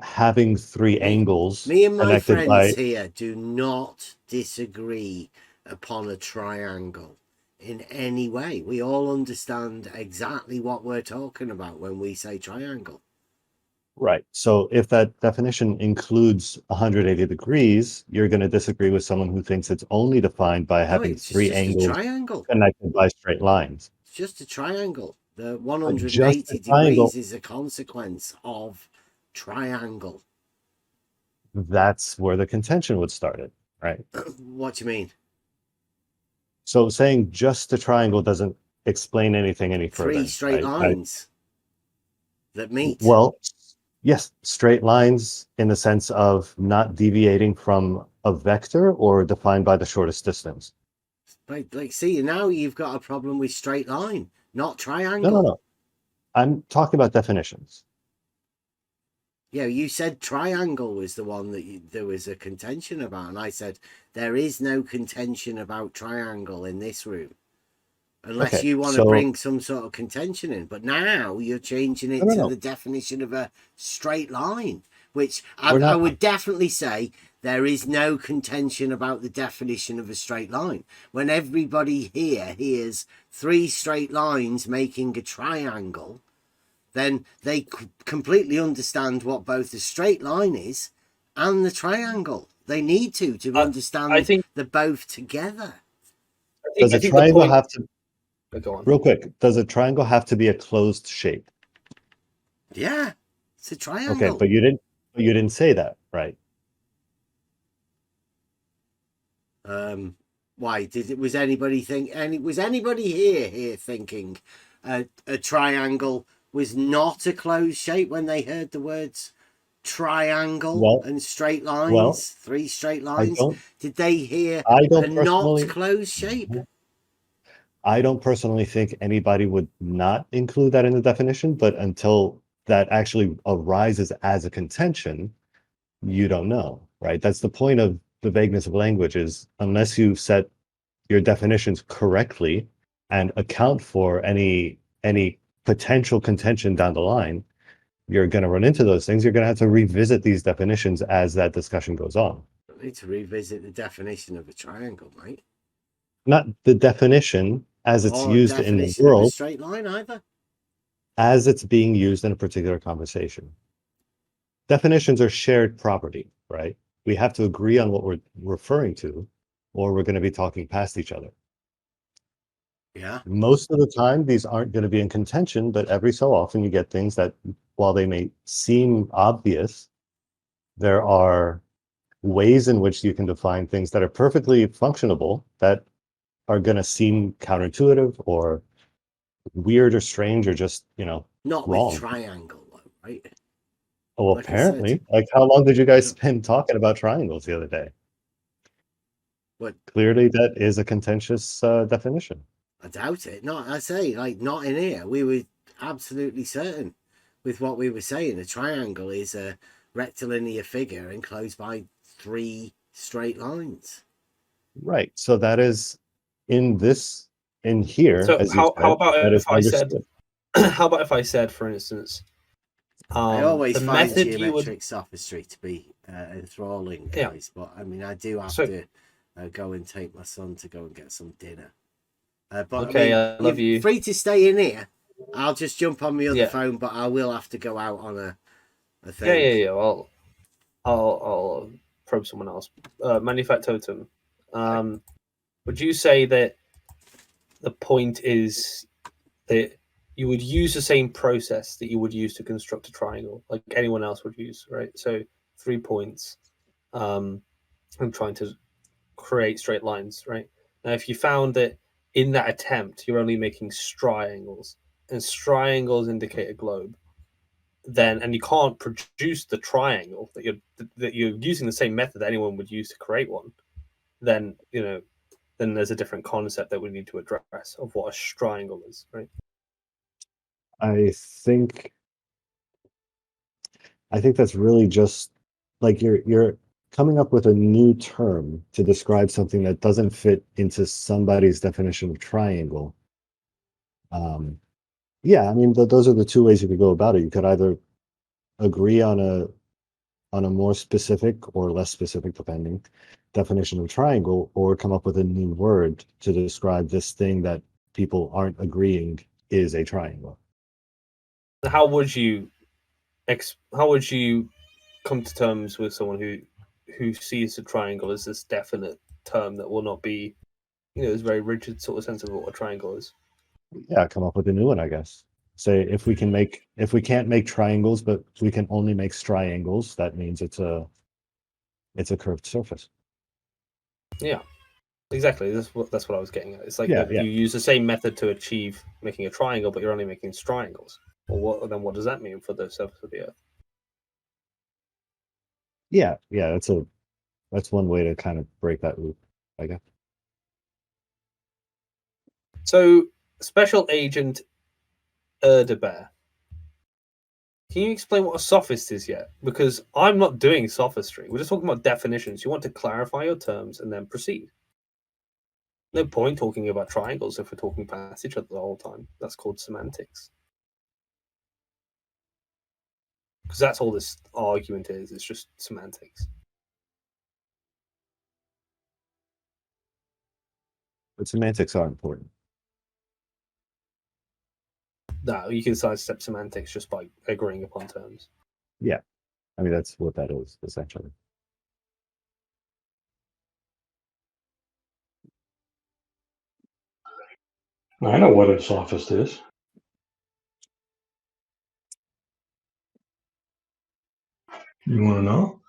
having three angles Me and my connected friends by here do not disagree upon a triangle in any way. We all understand exactly what we're talking about when we say triangle. right. So if that definition includes 180 degrees, you're going to disagree with someone who thinks it's only defined by having it's three just angles a triangle connected by straight lines. It's just a triangle. The Just 180 a triangle. degrees is a consequence of triangle. That's where the contention would start it, right? What do you mean? So saying just a triangle doesn't explain anything any further. Three straight lines that meet. Well, yes, straight lines in the sense of not deviating from a vector or defined by the shortest distance. Like, see, now you've got a problem with straight line, not triangle. No. I'm talking about definitions. Yeah, you said triangle was the one that there was a contention about, and I said there is no contention about triangle in this room, unless you want to bring some sort of contention in. But now you're changing it to the definition of a straight line, which I would definitely say there is no contention about the definition of a straight line. When everybody here hears three straight lines making a triangle, then they completely understand what both the straight line is and the triangle. They need to understand the both together. Does a triangle have to... Go on. Real quick, does a triangle have to be a closed shape? Yeah, it's a triangle. Okay, but you didn't say that, right? Why was anybody here thinking a triangle was not a closed shape when they heard the words triangle and straight lines, three straight lines? Did they hear a not closed shape? I don't personally think anybody would not include that in the definition, but until that actually arises as a contention, you don't know, right? That's the point of the vagueness of language, is unless you set your definitions correctly and account for any potential contention down the line, you're going to run into those things. You're going to have to revisit these definitions as that discussion goes on. I need to revisit the definition of a triangle, mate. Not the definition as it's used in the world. Of a straight line either. As it's being used in a particular conversation. Definitions are shared property, right? We have to agree on what we're referring to, or we're going to be talking past each other. Yeah. Most of the time, these aren't going to be in contention, but every so often you get things that, while they may seem obvious, there are ways in which you can define things that are perfectly functionable that are going to seem counterintuitive or weird or strange or just, not wrong. With triangle, right? Well, like apparently. Like, how long did you guys spend talking about triangles the other day? What? Clearly, that is a contentious definition. I doubt it. Not in here. We were absolutely certain with what we were saying. A triangle is a rectilinear figure enclosed by three straight lines. Right. So that is in here. So as how about if I understood. said, how about if I said, for instance, I always find geometric would... sophistry to be enthralling, guys. Yeah. But I mean, I do have to go and take my son to go and get some dinner. But okay, I love you. Free to stay in here. I'll just jump on my other phone, but I will have to go out on a thing. Yeah. I'll probe someone else. Manufactotum. Would you say that the point is that you would use the same process that you would use to construct a triangle, like anyone else would use, right? So 3 points. I'm trying to create straight lines, right? Now, if you found that in that attempt you're only making triangles, and triangles indicate a globe, then and you can't produce the triangle that you're using the same method that anyone would use to create one, then then there's a different concept that we need to address of what a triangle is, right? I think that's really just like you're coming up with a new term to describe something that doesn't fit into somebody's definition of triangle. Yeah, I mean, those are the two ways you could go about it. You could either agree on a more specific or less specific, depending, definition of triangle, or come up with a new word to describe this thing that people aren't agreeing is a triangle. How would you come to terms with someone who sees a triangle as this definite term that will not be, this very rigid sort of sense of what a triangle is? Yeah, come up with a new one, I guess. Say if we can't make triangles, but we can only make triangles, that means it's a curved surface. Yeah, exactly. That's what I was getting at. It's like Yeah, if you use the same method to achieve making a triangle, but you're only making triangles. Well, then what does that mean for the surface of the Earth? Yeah, that's one way to kind of break that loop, I guess. So, Special Agent Erdebear, can you explain what a sophist is yet? Because I'm not doing sophistry. We're just talking about definitions. You want to clarify your terms and then proceed. No point talking about triangles if we're talking past each other the whole time. That's called semantics. Because that's all this argument is. It's just semantics. But semantics are important. No, you can sidestep semantics just by agreeing upon terms. Yeah, I mean, that's what that is, essentially. I know what a sophist is. You want to know?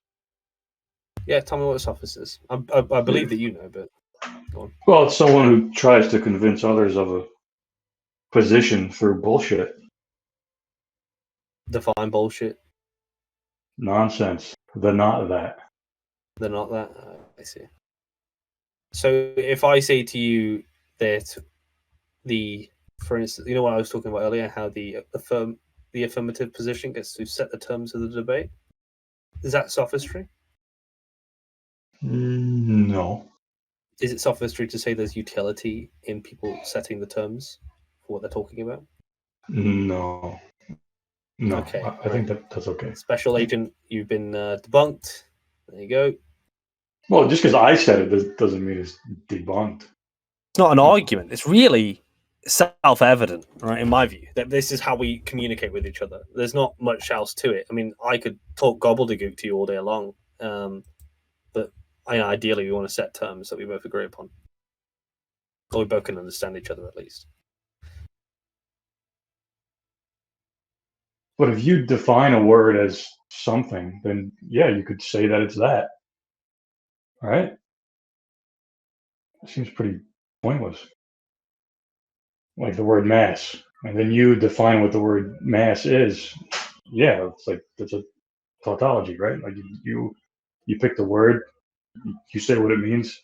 Yeah, tell me what a sophist is. I believe that you know, but go on. Well, it's someone who tries to convince others of a position through bullshit. Define bullshit. Nonsense. They're not that. They're not that. I see. So if I say to you that for instance, you know what I was talking about earlier, how the affirmative position gets to set the terms of the debate. Is that sophistry? No. Is it sophistry to say there's utility in people setting the terms for what they're talking about? No. No. Okay, I think that's okay. Special Agent, you've been debunked. There you go. Well, just because I said it doesn't mean it's debunked. It's not an argument. It's really self-evident, right? In my view, that this is how we communicate with each other. There's not much else to it. I mean, I could talk gobbledygook to you all day long, but ideally, we want to set terms that we both agree upon, or we both can understand each other at least. But if you define a word as something, then yeah, you could say that it's that. Right? It seems pretty pointless. Like the word mass. And then you define what the word mass is. Yeah, it's like that's a tautology, right? Like you pick the word, you say what it means.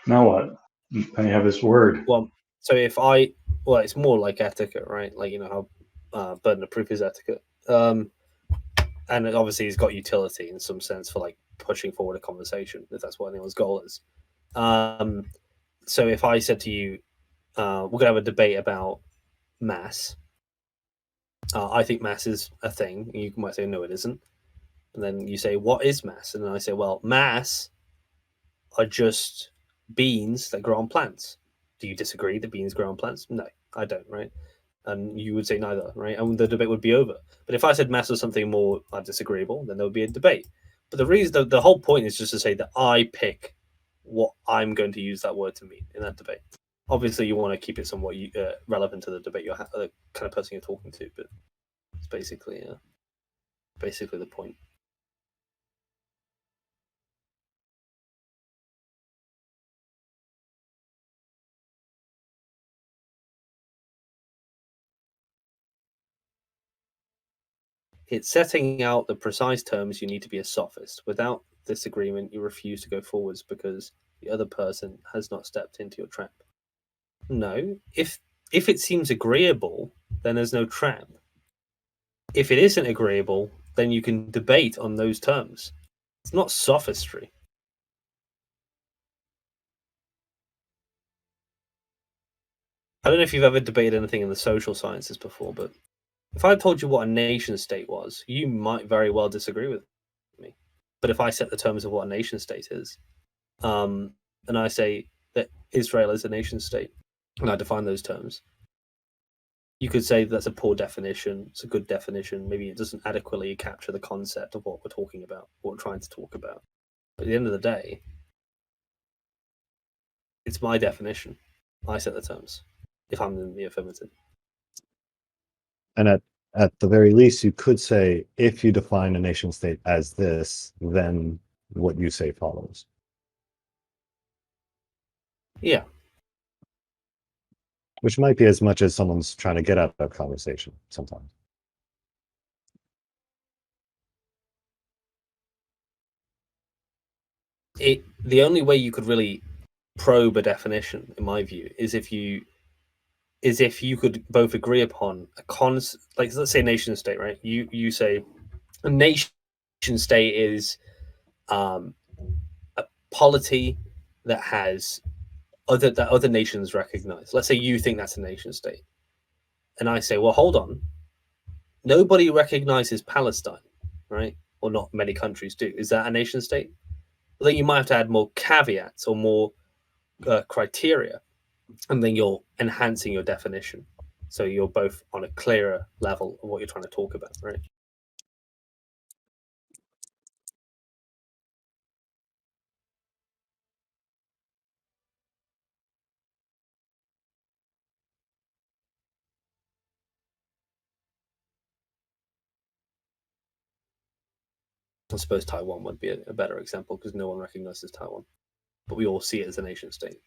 Now what? And you have this word. Well, so it's more like etiquette, right? Like how burden of proof is etiquette, and obviously it's got utility in some sense for like pushing forward a conversation if that's what anyone's goal is. So if I said to you, we're gonna have a debate about mass. I think mass is a thing. You might say no, it isn't, and then you say what is mass, and then I say, well, mass are just beans that grow on plants. Do you disagree that beans grow on plants? No, I don't, right? And you would say neither, right? And the debate would be over. But if I said mass was something more disagreeable, then there would be a debate. But the reason, the whole point is just to say that I pick what I'm going to use that word to mean in that debate. Obviously, you want to keep it somewhat relevant to the debate you're the kind of person you're talking to, but it's basically the point. It's setting out the precise terms you need to be a sophist. Without this agreement, you refuse to go forwards because the other person has not stepped into your trap. No, if it seems agreeable, then there's no trap. If it isn't agreeable, then you can debate on those terms. It's not sophistry. I don't know if you've ever debated anything in the social sciences before, but if I told you what a nation state was, you might very well disagree with me. But if I set the terms of what a nation state is, and I say that Israel is a nation state, and I define those terms, you could say that's a poor definition. It's a good definition. Maybe it doesn't adequately capture the concept of what we're talking about, what we're trying to talk about. But at the end of the day, it's my definition. I set the terms if I'm in the affirmative. And at the very least, you could say, if you define a nation state as this, then what you say follows. Yeah. Which might be as much as someone's trying to get out of that conversation sometimes. The only way you could really probe a definition, in my view, is if you could both agree upon like let's say nation state, right? You say a nation state is a polity that has that other nations recognize. Let's say you think that's a nation state, and I say, well, hold on, nobody recognizes Palestine, right? Or not many countries do. Is that a nation state? Well, then you might have to add more caveats or more criteria, and then you're enhancing your definition. So you're both on a clearer level of what you're trying to talk about, right? I suppose Taiwan would be a better example because no one recognizes Taiwan, but we all see it as a nation state.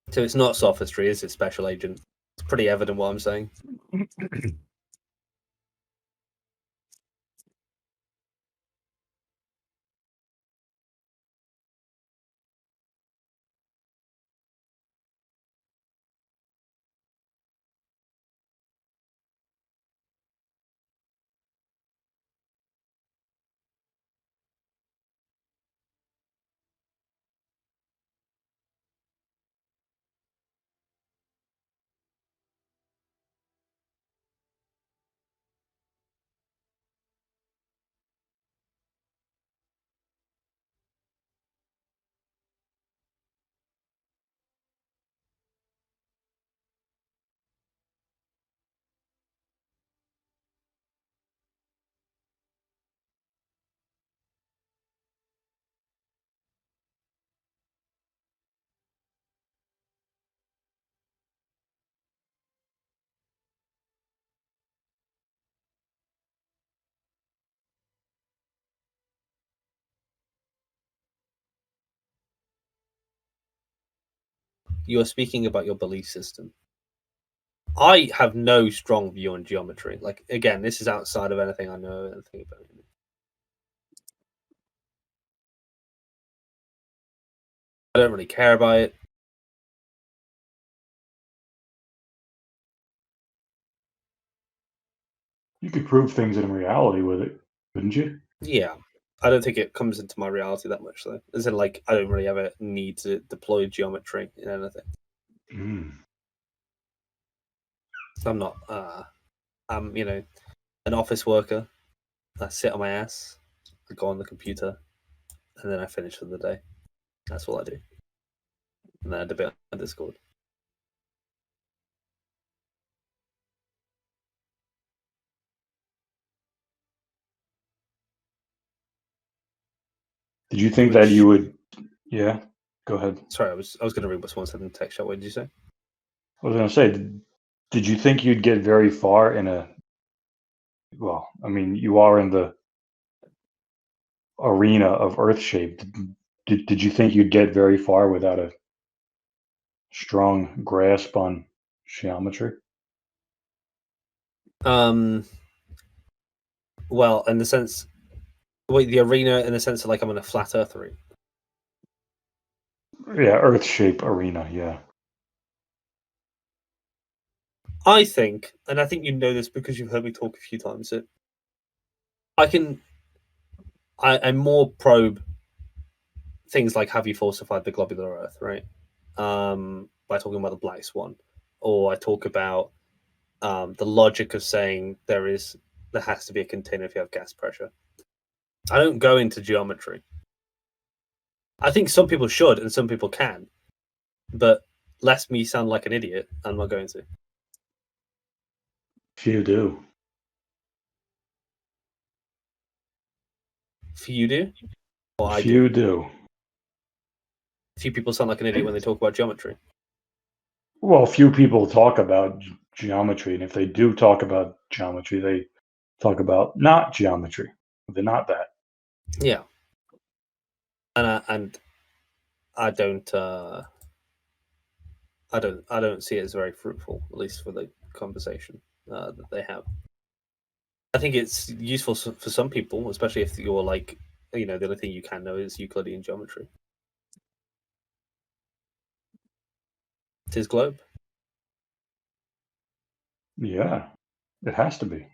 So it's not sophistry, is it, Special Agent? It's pretty evident what I'm saying. You are speaking about your belief system. I have no strong view on geometry. Like, again, this is outside of anything I know anything about. I don't really care about it. You could prove things in reality with it, couldn't you? Yeah. I don't think it comes into my reality that much, though. As in, like, I don't really ever need to deploy geometry in anything. So I'm not, I'm, an office worker. I sit on my ass, I go on the computer, and then I finish for the day. That's all I do. And then I debate on Discord. Did you think that you would? Yeah, go ahead. Sorry, I was going to read what someone said in the text chat. What did you say? I was going to say, did you think you'd get very far in a? Well, I mean, you are in the arena of Earth shape. Did you think you'd get very far without a strong grasp on geometry? Well, in the sense, the arena in the sense of like I'm in a flat Earth arena. Yeah, Earth shape arena. Yeah. I think, and I think you know this because you've heard me talk a few times, that I more probe things like have you falsified the globular Earth, right? By talking about the black swan, or I talk about the logic of saying there has to be a container if you have gas pressure. I don't go into geometry. I think some people should and some people can, but lest me sound like an idiot, I'm not going to. Few do. Few do, or I Few do. do. Few people sound like an idiot when they talk about geometry. Well, few people talk about geometry, and if they do talk about geometry, they talk about not geometry. They're not that. Yeah, and I don't I don't see it as very fruitful, at least for the conversation that they have. I think it's useful for some people, especially if you're like, the only thing you can know is Euclidean geometry. It's his globe. Yeah, it has to be.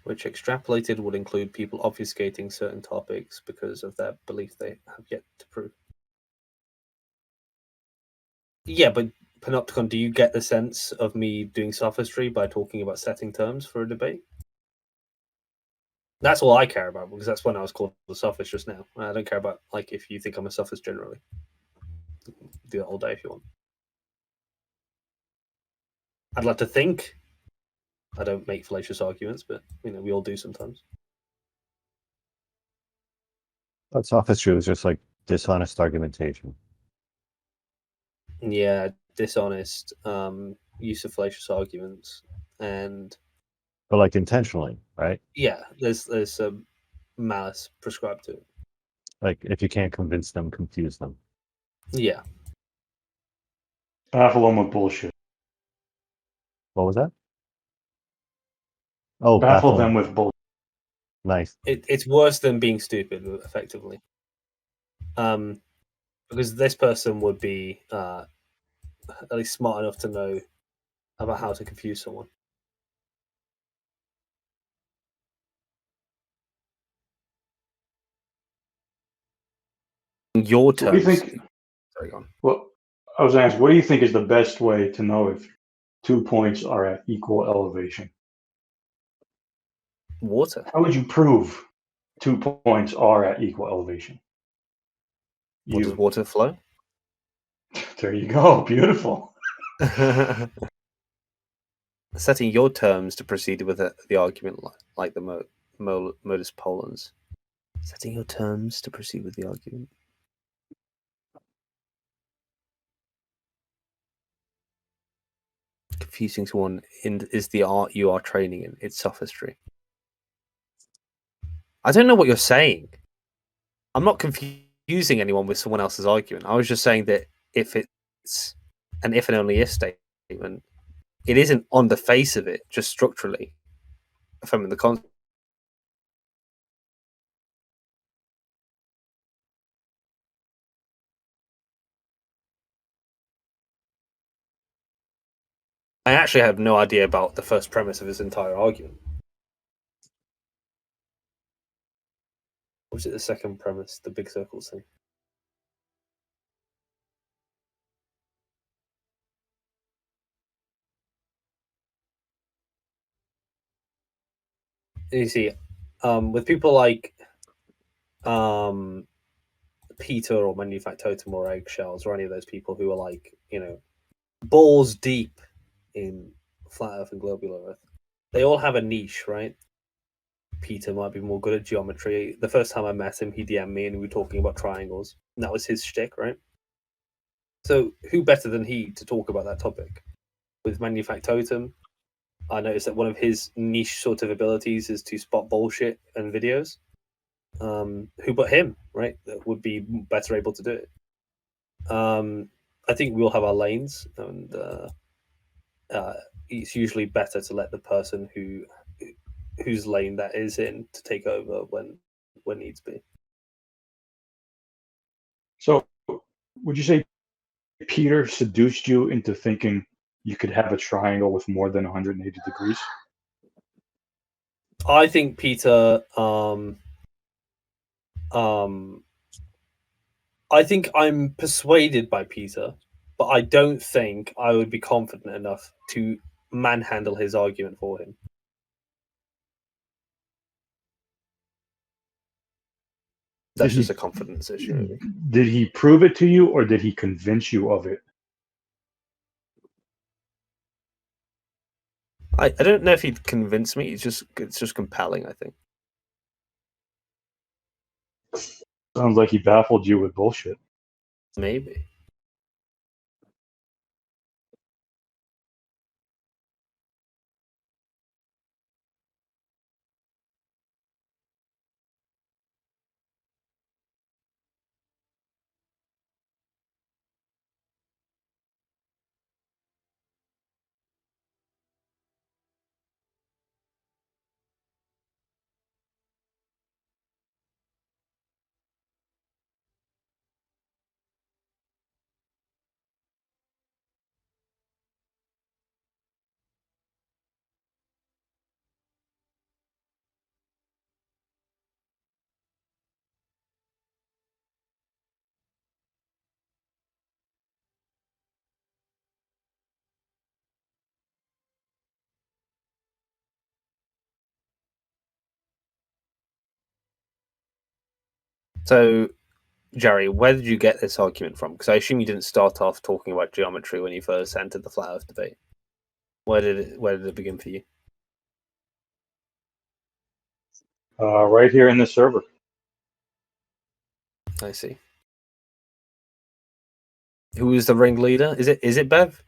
Which extrapolated would include people obfuscating certain topics because of their belief they have yet to prove. Yeah, but Panopticon, do you get the sense of me doing sophistry by talking about setting terms for a debate? That's all I care about, because that's when I was called a sophist just now. I don't care about like if you think I'm a sophist generally. Do that all day if you want. I'd like to think I don't make fallacious arguments, but we all do sometimes. But sophistry was just like dishonest argumentation. Yeah, dishonest use of fallacious arguments, and But like intentionally, right? yeah, there's some malice prescribed to it. Like if you can't convince them, confuse them. Yeah. Baffle them with bullshit. What was that? Oh, Baffle them with bullshit. Nice. It's worse than being stupid, effectively. Because this person would be at least smart enough to know about how to confuse someone. Your terms. What do you think? Sorry, go on. Well, I was asked, what do you think is the best way to know if 2 points are at equal elevation? Water. How would you prove 2 points are at equal elevation? What does water flow? There you go. Beautiful. Setting your terms to proceed with the argument like the modus ponens. Setting your terms to proceed with the argument. Confusing someone is the art you are training in. It's sophistry. I don't know what you're saying. I'm not confusing anyone with someone else's argument. I was just saying that if it's an if and only if statement, it isn't on the face of it, just structurally affirming the concept. I actually have no idea about the first premise of his entire argument. Or was it the second premise, the big circles thing? You see, with people like Peter or Manufactotum or Eggshells or any of those people who are like, balls deep in flat Earth and globular Earth, they all have a niche, right? Peter might be more good at geometry. The first time I met him, he DM'd me and we were talking about triangles. And that was his shtick, right? So who better than he to talk about that topic? With Manufactotum, I noticed that one of his niche sort of abilities is to spot bullshit in videos. Who but him, right? That would be better able to do it. I think we'll have our lanes, and it's usually better to let the person who whose lane that is in to take over when needs be. So, would you say Peter seduced you into thinking you could have a triangle with more than 180 degrees? I think Peter. I think I'm persuaded by Peter, but I don't think I would be confident enough to manhandle his argument for him. That's just a confidence issue. Did he prove it to you, or did he convince you of it? I don't know if he'd convince me. It's just compelling, I think. Sounds like he baffled you with bullshit. Maybe. So, Jerry, where did you get this argument from? Because I assume you didn't start off talking about geometry when you first entered the flat Earth debate. Where did it begin for you? Right here in the server. I see. Who is the ringleader? Is it Bev?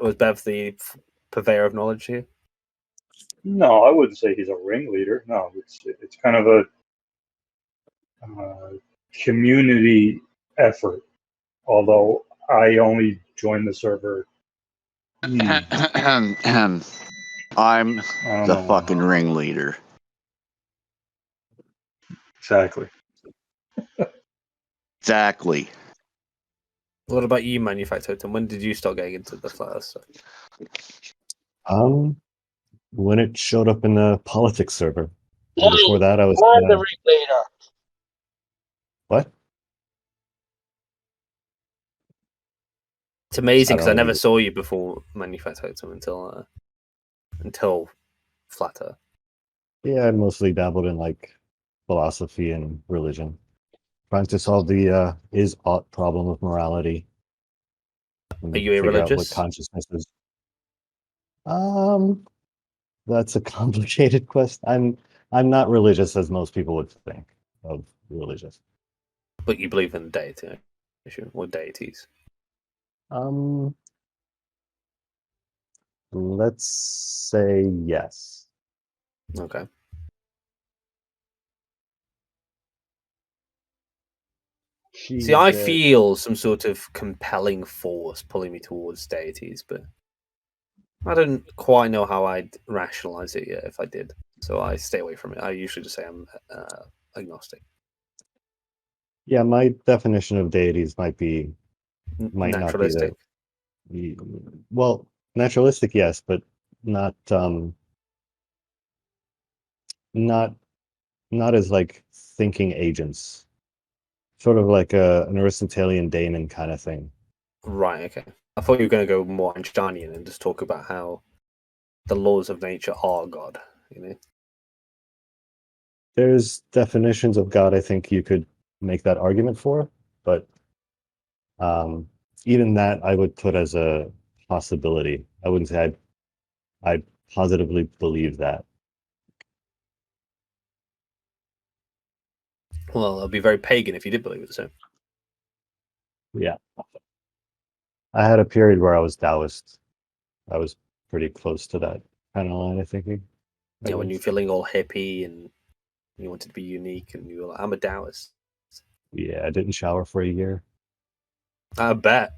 Was Bev the purveyor of knowledge here? No, I wouldn't say he's a ringleader. No, it's kind of a community effort. Although I only joined the server. I'm the fucking ringleader. Exactly. Exactly. What about you, Manufactotum? When did you start getting into the flat Earth stuff? When it showed up in the politics server. And before that, I was I'm the ringleader. what? It's amazing because I don't know. never saw you before Manufactotum until Flat Earth. Yeah, I mostly dabbled in like philosophy and religion, trying to solve the is ought problem of morality. Are you figure out what irreligious? consciousness is. That's a complicated question. I'm not religious as most people would think of religious. But you believe in deity or deities? Let's say yes. Okay. See, I feel some sort of compelling force pulling me towards deities, but I don't quite know how I'd rationalize it yet if I did. So I stay away from it. I usually just say I'm agnostic. Yeah, my definition of deities might Naturalistic. not be well, naturalistic, yes, but not not as like thinking agents. Sort of like an Aristotelian daemon kind of thing. Right, okay. I thought you were going to go more Einsteinian and just talk about how the laws of nature are God, you know? There's definitions of God I think you could make that argument for, but even that I would put as a possibility. I wouldn't say I'd positively believe that. Well, it'd be very pagan if you did believe it, so. Yeah. I had a period where I was Taoist. I was pretty close to that kind of line of thinking. Yeah, when you're feeling all hippie and you wanted to be unique and you were like, I'm a Taoist. Yeah, I didn't shower for a year. I bet.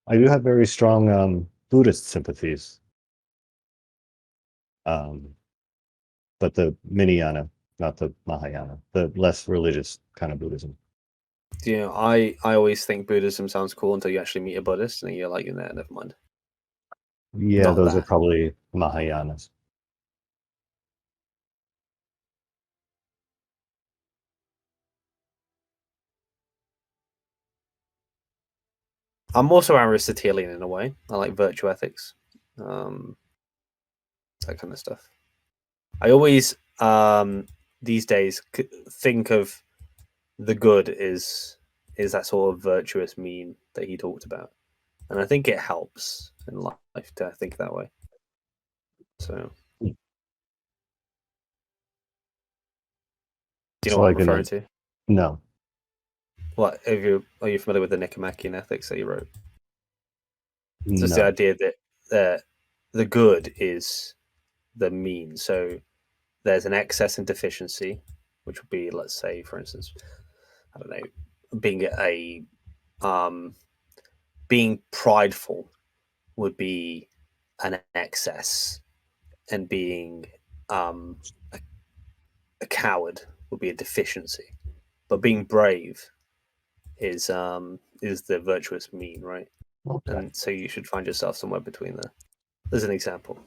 I do have very strong Buddhist sympathies. But the Minayana, not the Mahayana, the less religious kind of Buddhism. I always think Buddhism sounds cool until you actually meet a Buddhist, and you're like, nah, never mind. Yeah, Not those are that. probably Mahayanas. I'm also Aristotelian in a way. I like virtue ethics, that kind of stuff. I always these days think of the good is that sort of virtuous mean that he talked about, and I think it helps in life to think that way. So, do you know So what I'm like referring to? No. What are you familiar with the Nicomachean Ethics that he wrote? It's just the No. idea that the good is the mean. So there's an excess and deficiency, which would be, let's say, for instance, I don't know, being prideful would be an excess, and being um, a coward would be a deficiency. But being brave is the virtuous mean, right? Okay. And so you should find yourself somewhere between there. There's an example.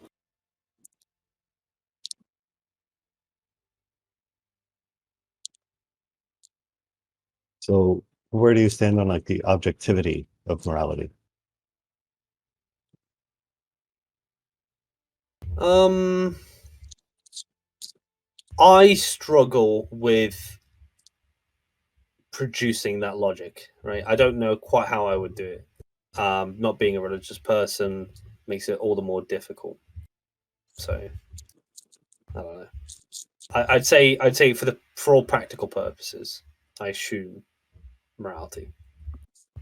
So where do you stand on like the objectivity of morality? I struggle with producing that logic, right? I don't know quite how I would do it. Not being a religious person makes it all the more difficult. So I don't know. I'd say for all practical purposes, I assume morality.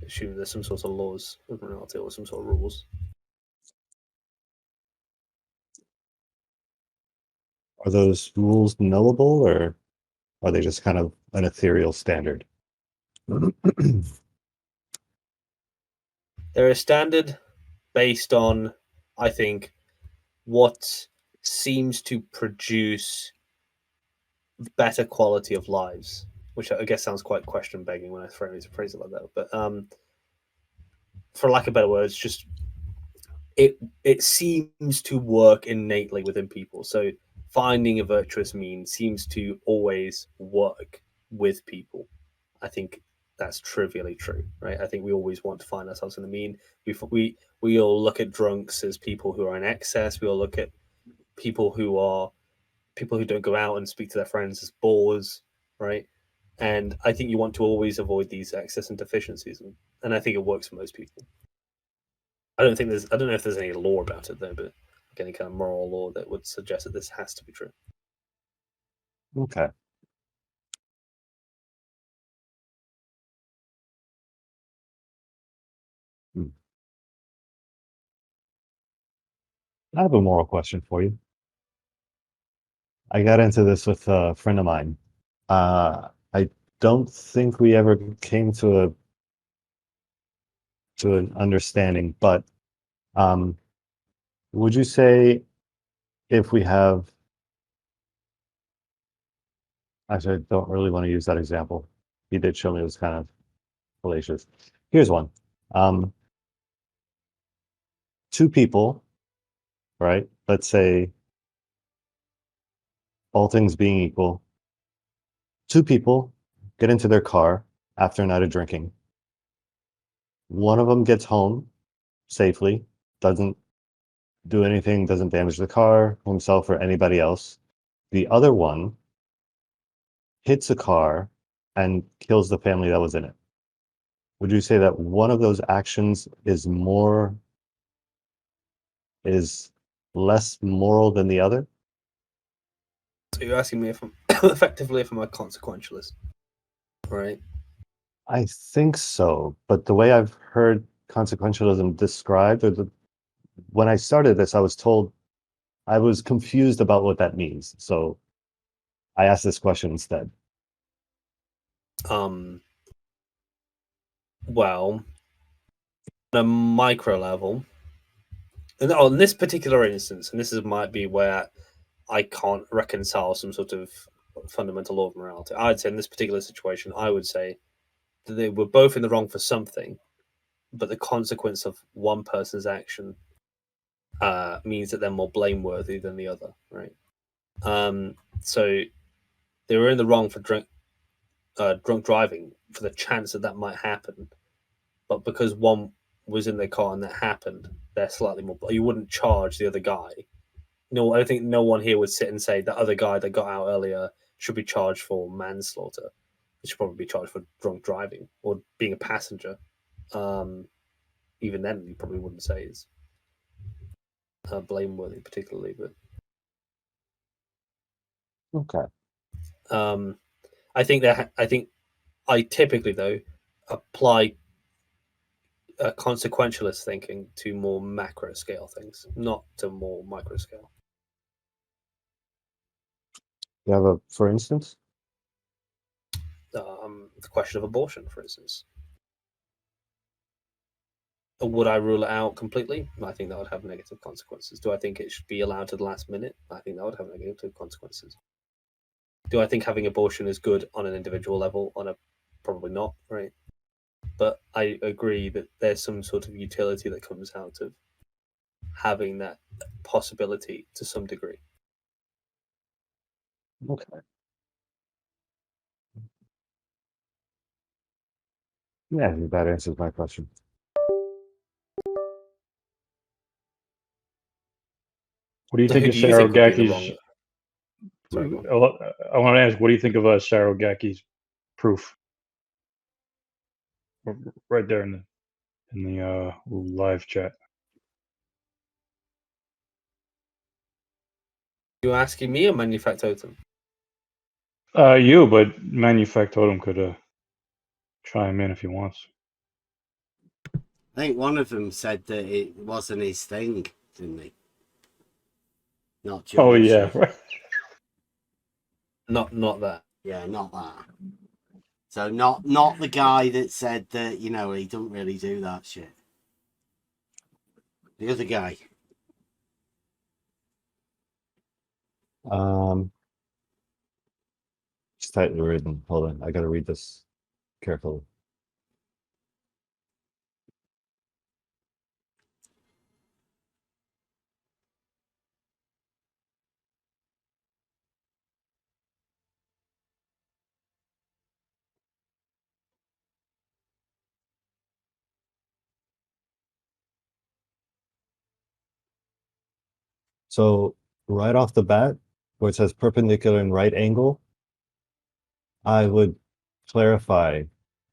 I assume there's some sort of laws of morality or some sort of rules. Are those rules knowable, or are they just kind of an ethereal standard? They're a standard based on, I think, what seems to produce better quality of lives, which I guess sounds quite question begging when I phrase it like that. But for lack of better words, just it seems to work innately within people. So finding a virtuous mean seems to always work with people. I think that's trivially true, right? I think we always want to find ourselves in the mean. We all look at drunks as people who are in excess. We all look at people who don't go out and speak to their friends as bores, right? And I think you want to always avoid these excess and deficiencies, and I think it works for most people. I don't know if there's any law about it though, but like any kind of moral law that would suggest that this has to be true. Okay. I have a moral question for you. I got into this with a friend of mine. I don't think we ever came to an understanding, but would you say if we have, actually, I don't really want to use that example. He did show me it was kind of fallacious. Here's one. Two people, right? Let's say all things being equal, two people get into their car after a night of drinking. One of them gets home safely, doesn't do anything, doesn't damage the car, himself, or anybody else. The other one hits a car and kills the family that was in it. Would you say that one of those actions is less moral than the other? So you're asking me if I'm effectively if I'm a consequentialist, right? I think so, but the way I've heard consequentialism described, when I started this, I was told I was confused about what that means. So I asked this question instead. Well, a micro level, and on this particular instance, and might be where I can't reconcile some sort of fundamental law of morality. I'd say in this particular situation, I would say that they were both in the wrong for something, but the consequence of one person's action means that they're more blameworthy than the other, right? So they were in the wrong for drunk driving for the chance that might happen, but because one was in their car and that happened, they're slightly more. You wouldn't charge the other guy. No, I think no one here would sit and say the other guy that got out earlier should be charged for manslaughter. He should probably be charged for drunk driving or being a passenger. Even then, you probably wouldn't say is blameworthy, particularly. But okay, I think I typically though apply consequentialist thinking to more macro scale things, not to more micro scale. you have a for instance? The question of abortion, for instance. Would I rule it out completely? I think that would have negative consequences. Do I think it should be allowed to the last minute? I think that would have negative consequences. Do I think having abortion is good on an individual level? Probably not, right? But I agree that there's some sort of utility that comes out of having that possibility to some degree. Okay. Yeah, that answers my question. What do you think Who of do you think would be in the Saragaki's? wrong? Sorry, go on. I want to ask, what do you think of Saragaki's proof? Right there in the live chat. You asking me or Manufactotum? You, but Manufactotum could chime in if he wants. I think one of them said that it wasn't his thing, didn't he? Not geometry. Oh yeah, right. Not that. Yeah, not that. So not the guy that said that, he doesn't really do that shit. The other guy. It's tightly written. Hold on, I gotta read this carefully. So right off the bat, where it says perpendicular and right angle, I would clarify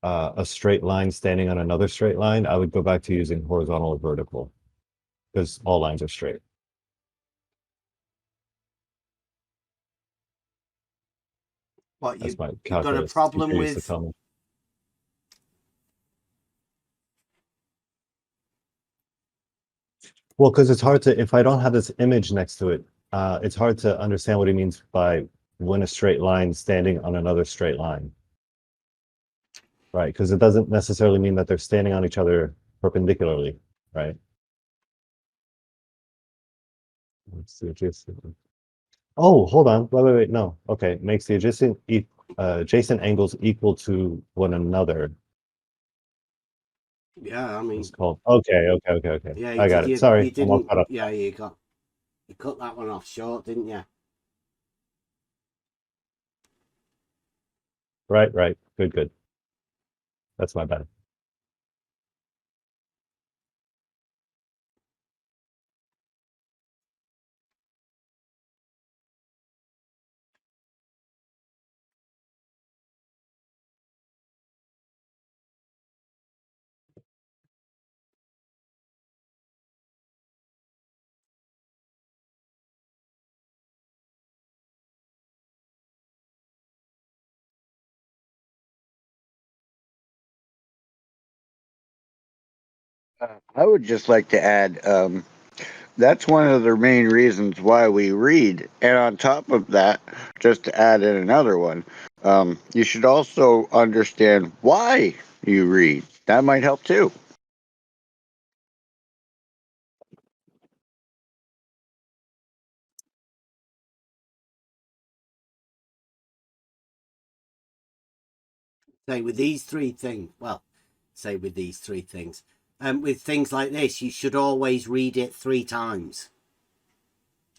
a straight line standing on another straight line. I would go back to using horizontal or vertical because all lines are straight. What, That's my you've got a calculus problem teacher used to with... tell me. Well, because it's hard to, if I don't have this image next to it, it's hard to understand what he means by when a straight line standing on another straight line. Right, because it doesn't necessarily mean that they're standing on each other perpendicularly, right? Let's see, adjacent. Oh, hold on. Wait. No. Okay, makes the adjacent angles equal to one another. Yeah, I mean... It's called. Okay. Yeah, I got it. Sorry, I'm all caught up. Yeah, you cut that one off short, didn't you? Right. Good. That's my bad. I would just like to add that's one of the main reasons why we read. And on top of that, just to add in another one, you should also understand why you read. That might help too. Say with these three things, with things like this, you should always read it 3 times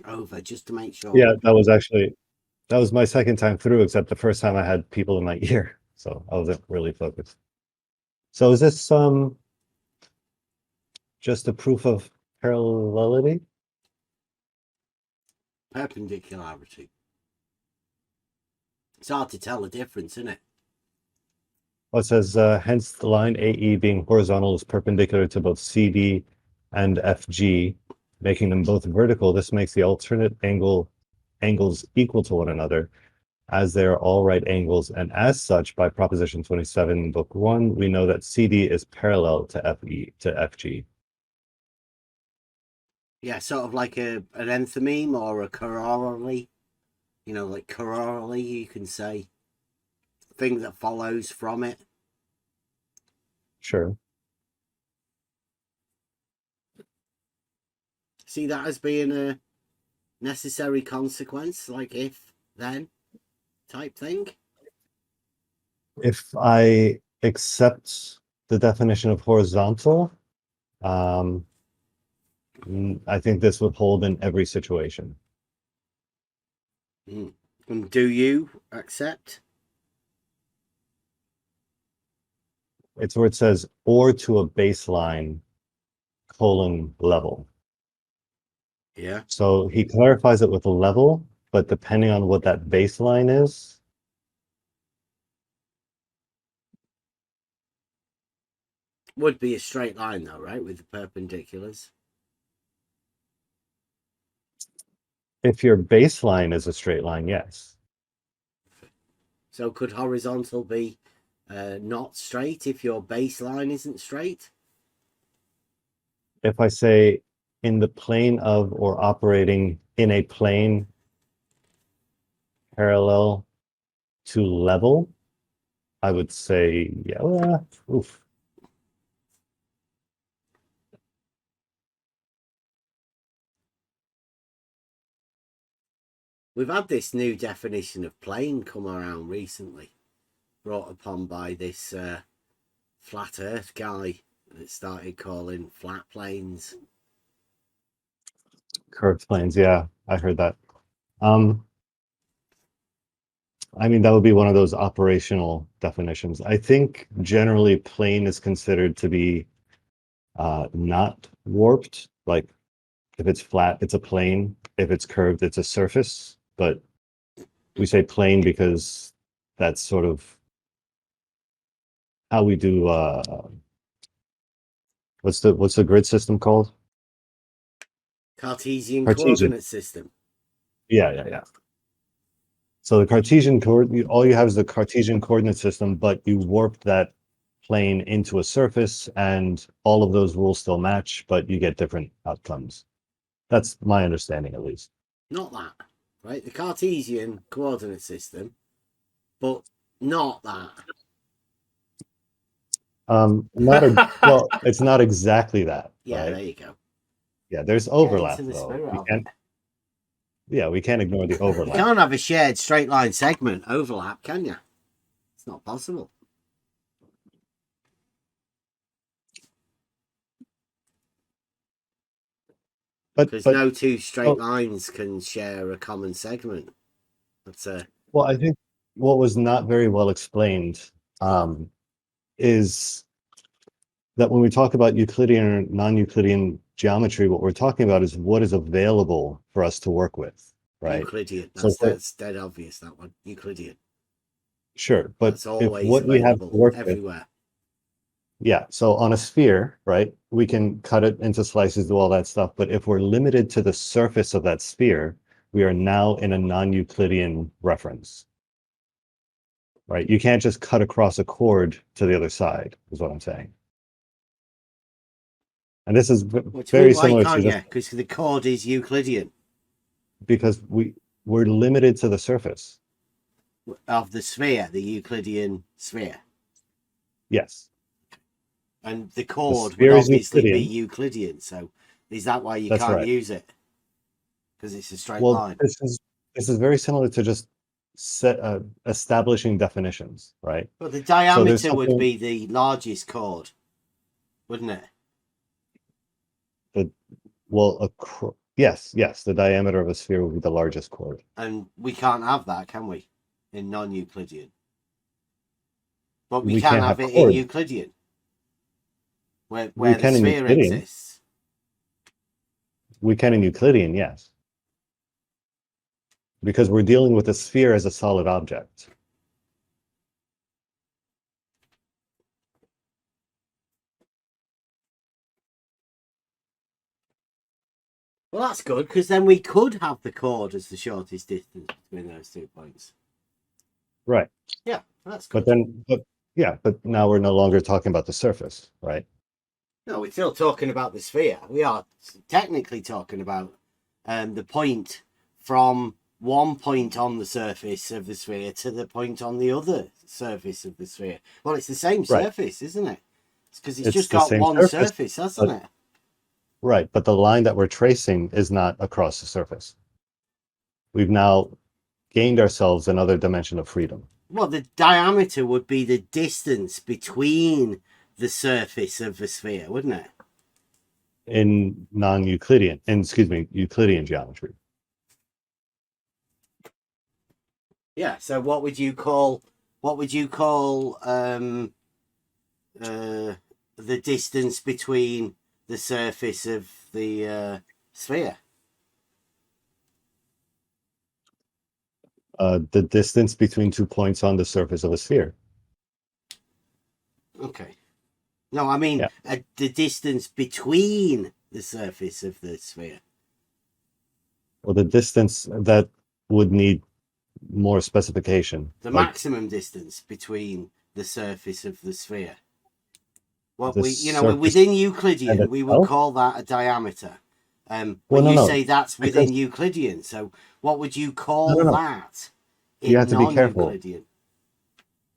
over just to make sure. Yeah, that was my second time through, except the first time I had people in my ear, so I wasn't really focused. So is this just a proof of parallelity? Perpendicularity. It's hard to tell the difference, isn't it? Well, it says, hence the line AE being horizontal is perpendicular to both CD and FG, making them both vertical. This makes the alternate angles equal to one another, as they are all right angles. And as such, by Proposition 27, Book 1, we know that CD is parallel to FG. Yeah, sort of like an enthymeme or a corollary. You know, like corollary, you can say. Thing that follows from it. Sure. See that as being a necessary consequence, like if, then type thing? If I accept the definition of horizontal, I think this would hold in every situation. And do you accept? It's where it says, or to a baseline, level. Yeah. So he clarifies it with a level, but depending on what that baseline is, Would be a straight line though, right? With the perpendiculars. if your baseline is a straight line, yes. So could horizontal be not straight if your baseline isn't straight? If I say in the plane of or operating in a plane parallel to level, I would say, yeah, oof. We've had this new definition of plane come around recently, brought upon by this flat earth guy that started calling flat planes Curved planes, yeah, I heard that. I mean, that would be one of those operational definitions. I think generally plane is considered to be not warped. Like if it's flat, it's a plane. If it's curved, it's a surface. But we say plane because that's sort of how we do what's the grid system called? Cartesian Cartesian. coordinate system. Yeah. So the Cartesian all you have is the Cartesian coordinate system, but you warped that plane into a surface and all of those rules still match, but you get different outcomes. That's my understanding, at least. Not that, right? The Cartesian coordinate system, but not that. Well, it's not exactly that. Yeah, right? there you go. Yeah, there's overlap though. We can't ignore the overlap. You can't have a shared straight line segment overlap, can you? It's not possible. Because no two straight lines can share a common segment. Well, I think what was not very well explained is that when we talk about Euclidean or non-Euclidean geometry, what we're talking about is what is available for us to work with, right? Euclidean. That's dead obvious, that one. Euclidean. Sure, but that's always if what we have to work everywhere. Yeah, so on a sphere, right, we can cut it into slices, do all that stuff, but if we're limited to the surface of that sphere, we are now in a non-Euclidean reference, right? You can't just cut across a chord to the other side, is what I'm saying. And this is very similar to this. Because the chord is Euclidean. Because we're limited to the surface. Of the sphere, the Euclidean sphere. Yes. And the chord would obviously be Euclidean. So is that why you can't right. use it? Because it's a straight line. This is very similar to just establishing definitions, right? Well, the So there's diameter would something be the largest chord, wouldn't it? that, well, yes, the diameter of a sphere would be the largest chord. And we can't have that, can we? In non-Euclidean. But we We can can't have have it in chords. Euclidean, where We the can in sphere Euclidean. exists. We can in Euclidean, yes. Because we're dealing with a sphere as a solid object. Well, that's good, because then we could have the chord as the shortest distance between those 2 points. Right. Yeah, that's good. But now we're no longer talking about the surface, right? No, we're still talking about the sphere. We are technically talking about the point from one point on the surface of the sphere to the point on the other surface of the sphere. Well, it's the same surface, isn't it? It's because it's just the got same one surface, hasn't it? Right, but the line that we're tracing is not across the surface. We've now gained ourselves another dimension of freedom. Well, the diameter would be the distance between the surface of the sphere, wouldn't it? In Euclidean geometry. Yeah. So what would you call the distance between the surface of the sphere? The distance between 2 points on the surface of a sphere. Okay. No, I mean the distance between the surface of the sphere. Well, the distance that would need more specification. The maximum distance between the surface of the sphere. Well, within Euclidean, we would call that a diameter. But you say that's within Euclidean. So what would you call that in you have to be careful. non-Euclidean?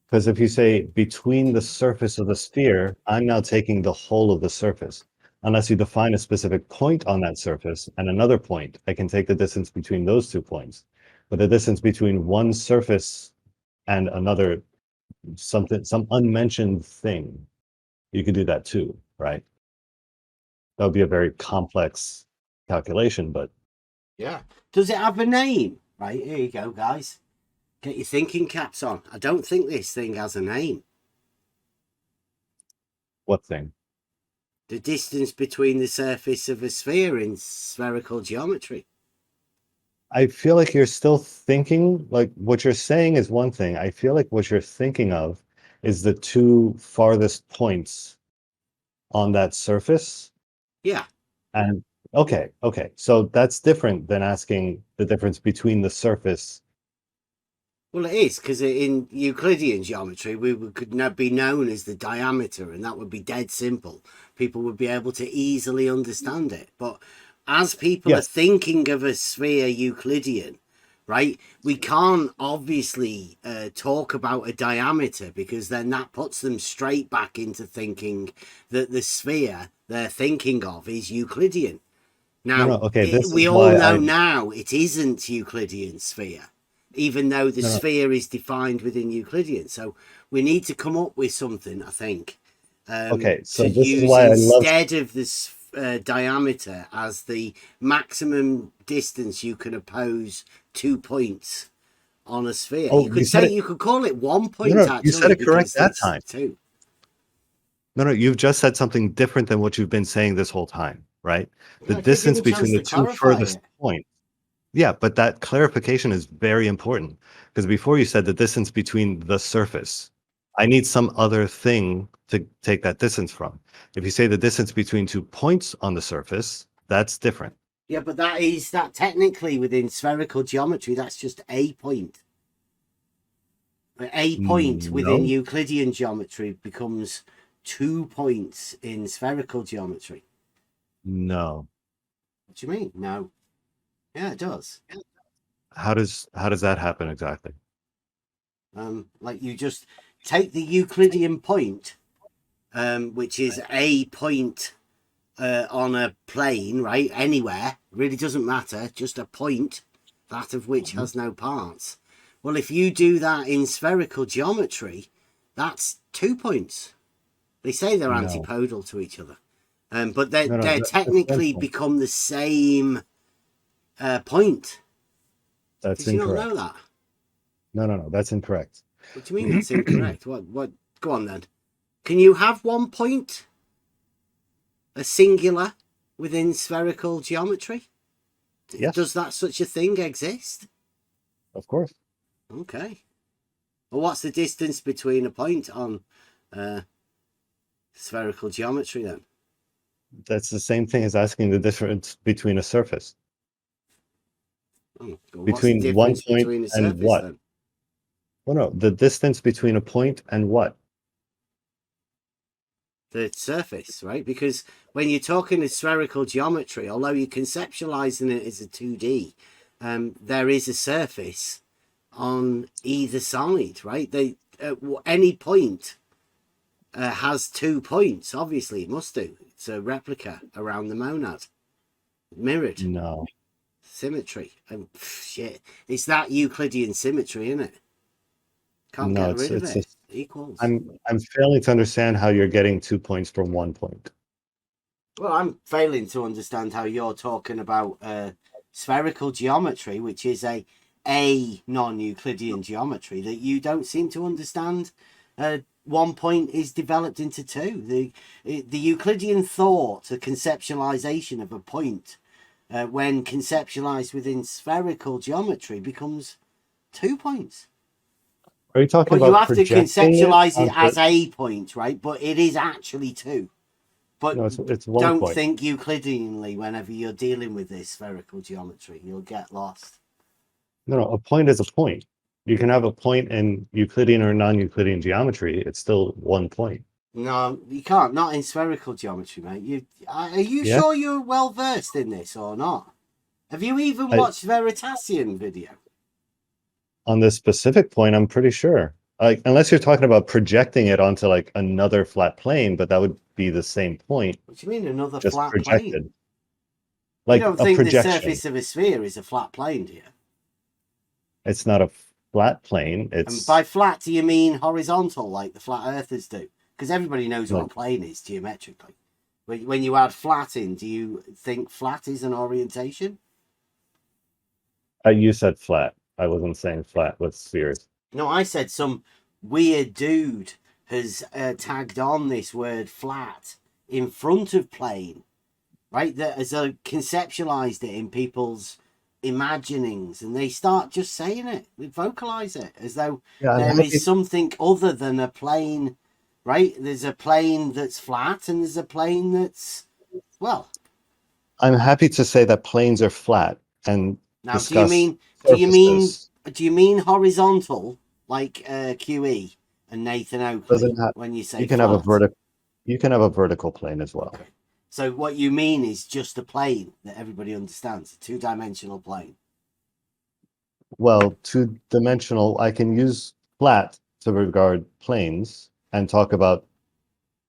Because if you say between the surface of the sphere, I'm now taking the whole of the surface. Unless you define a specific point on that surface and another point, I can take the distance between those 2 points. But the distance between one surface and another, some unmentioned thing, you could do that too, right? That would be a very complex calculation, but yeah. Does it have a name? Right, here you go, guys. Get your thinking caps on. I don't think this thing has a name. What thing? The distance between the surface of a sphere in spherical geometry. I feel like you're still thinking, like what you're saying is one thing. I feel like what you're thinking of is the 2 farthest points on that surface. Yeah. And okay. So that's different than asking the difference between the surface. Well, it is, because in Euclidean geometry, we could be known as the diameter, and that would be dead simple. People would be able to easily understand it. But as people are thinking of a sphere Euclidean, right, we can't obviously talk about a diameter, because then that puts them straight back into thinking that the sphere they're thinking of is Euclidean. Now, we all know now it isn't Euclidean sphere, even though the sphere is defined within Euclidean. So we need to come up with something, I think, so to this use is why instead of this diameter as the maximum distance you can oppose 2 points on a sphere. Oh, you could call it 1 point, actually. You said it correct that time. 2. No, you've just said something different than what you've been saying this whole time, right? The distance between the 2 furthest points. Yeah, but that clarification is very important, because before you said the distance between the surface. I need some other thing to take that distance from. If you say the distance between 2 points on the surface, that's different. Yeah, but that technically within spherical geometry, that's just a point. A point within Euclidean geometry becomes 2 points in spherical geometry. No. What do you mean? No. Yeah, it does. How does that happen exactly? Like you just take the Euclidean point, which is a point on a plane, right? Anywhere, really doesn't matter. Just a point, that of which has no parts. Well, if you do that in spherical geometry, that's 2 points. They say they're No. antipodal to each other, but they're No, technically that's become the same point. That's Did you not incorrect. know that? No, that's incorrect. What do you mean that's incorrect? What? Go on then. Can you have 1 point, a singular, within spherical geometry? Yes. Does that such a thing exist? Of course. Okay. Well, what's the distance between a point on spherical geometry then? That's the same thing as asking the difference between a surface. Oh, well, Between what's the 1 difference point between a and surface what? then? Well, no, the distance between a point and what? The surface, right? Because when you're talking of spherical geometry, although you're conceptualizing it as a 2D, there is a surface on either side, right? Any point has 2 points. Obviously, it must do. It's a replica around the monad, mirrored. No. Symmetry. Shit, it's that Euclidean symmetry, isn't it? Can't No, get rid of it's it. Equals. I'm failing to understand how you're getting 2 points from 1 point. Well, I'm failing to understand how you're talking about spherical geometry, which is a non-Euclidean geometry that you don't seem to understand. 1 point is developed into 2. The Euclidean thought, the conceptualization of a point, when conceptualized within spherical geometry, becomes 2 points. Are you talking But about you have to projecting conceptualize it onto- as a point, right? But it is actually 2. But No, it's 1 don't point. think Euclideanly whenever you're dealing with this spherical geometry. You'll get lost. No, a point is a point. You can have a point in Euclidean or non-Euclidean geometry. It's still 1 point. No, you can't. Not in spherical geometry, mate. Are you Yeah? sure you're well versed in this or not? Have you even watched Veritasium video? On this specific point, I'm pretty sure. Like, unless you're talking about projecting it onto like another flat plane, but that would be the same point. What do you mean another Just flat projected. plane? Like you don't a think projection. the surface of a sphere is a flat plane, do you? It's not a flat plane. And It's by flat, do you mean horizontal, like the flat earthers do? Because everybody knows what a Like- plane is geometrically. When you add flat in, do you think flat is an orientation? you said flat. I wasn't saying flat with spheres. No, I said some weird dude has tagged on this word flat in front of plane, right? That has conceptualized it in people's imaginings, and they start just saying it, they vocalize it as though Yeah, there happy- is something other than a plane, right? There's a plane that's flat, and there's a plane that's, well. I'm happy to say that planes are flat and Now, discuss do you mean horizontal like QE and Nathan Oakley Doesn't have, when you say you can flat? have a vertical. You can have a vertical plane as well. Okay. So what you mean is just a plane that everybody understands, a 2-dimensional plane. Well, 2-dimensional, I can use flat to regard planes and talk about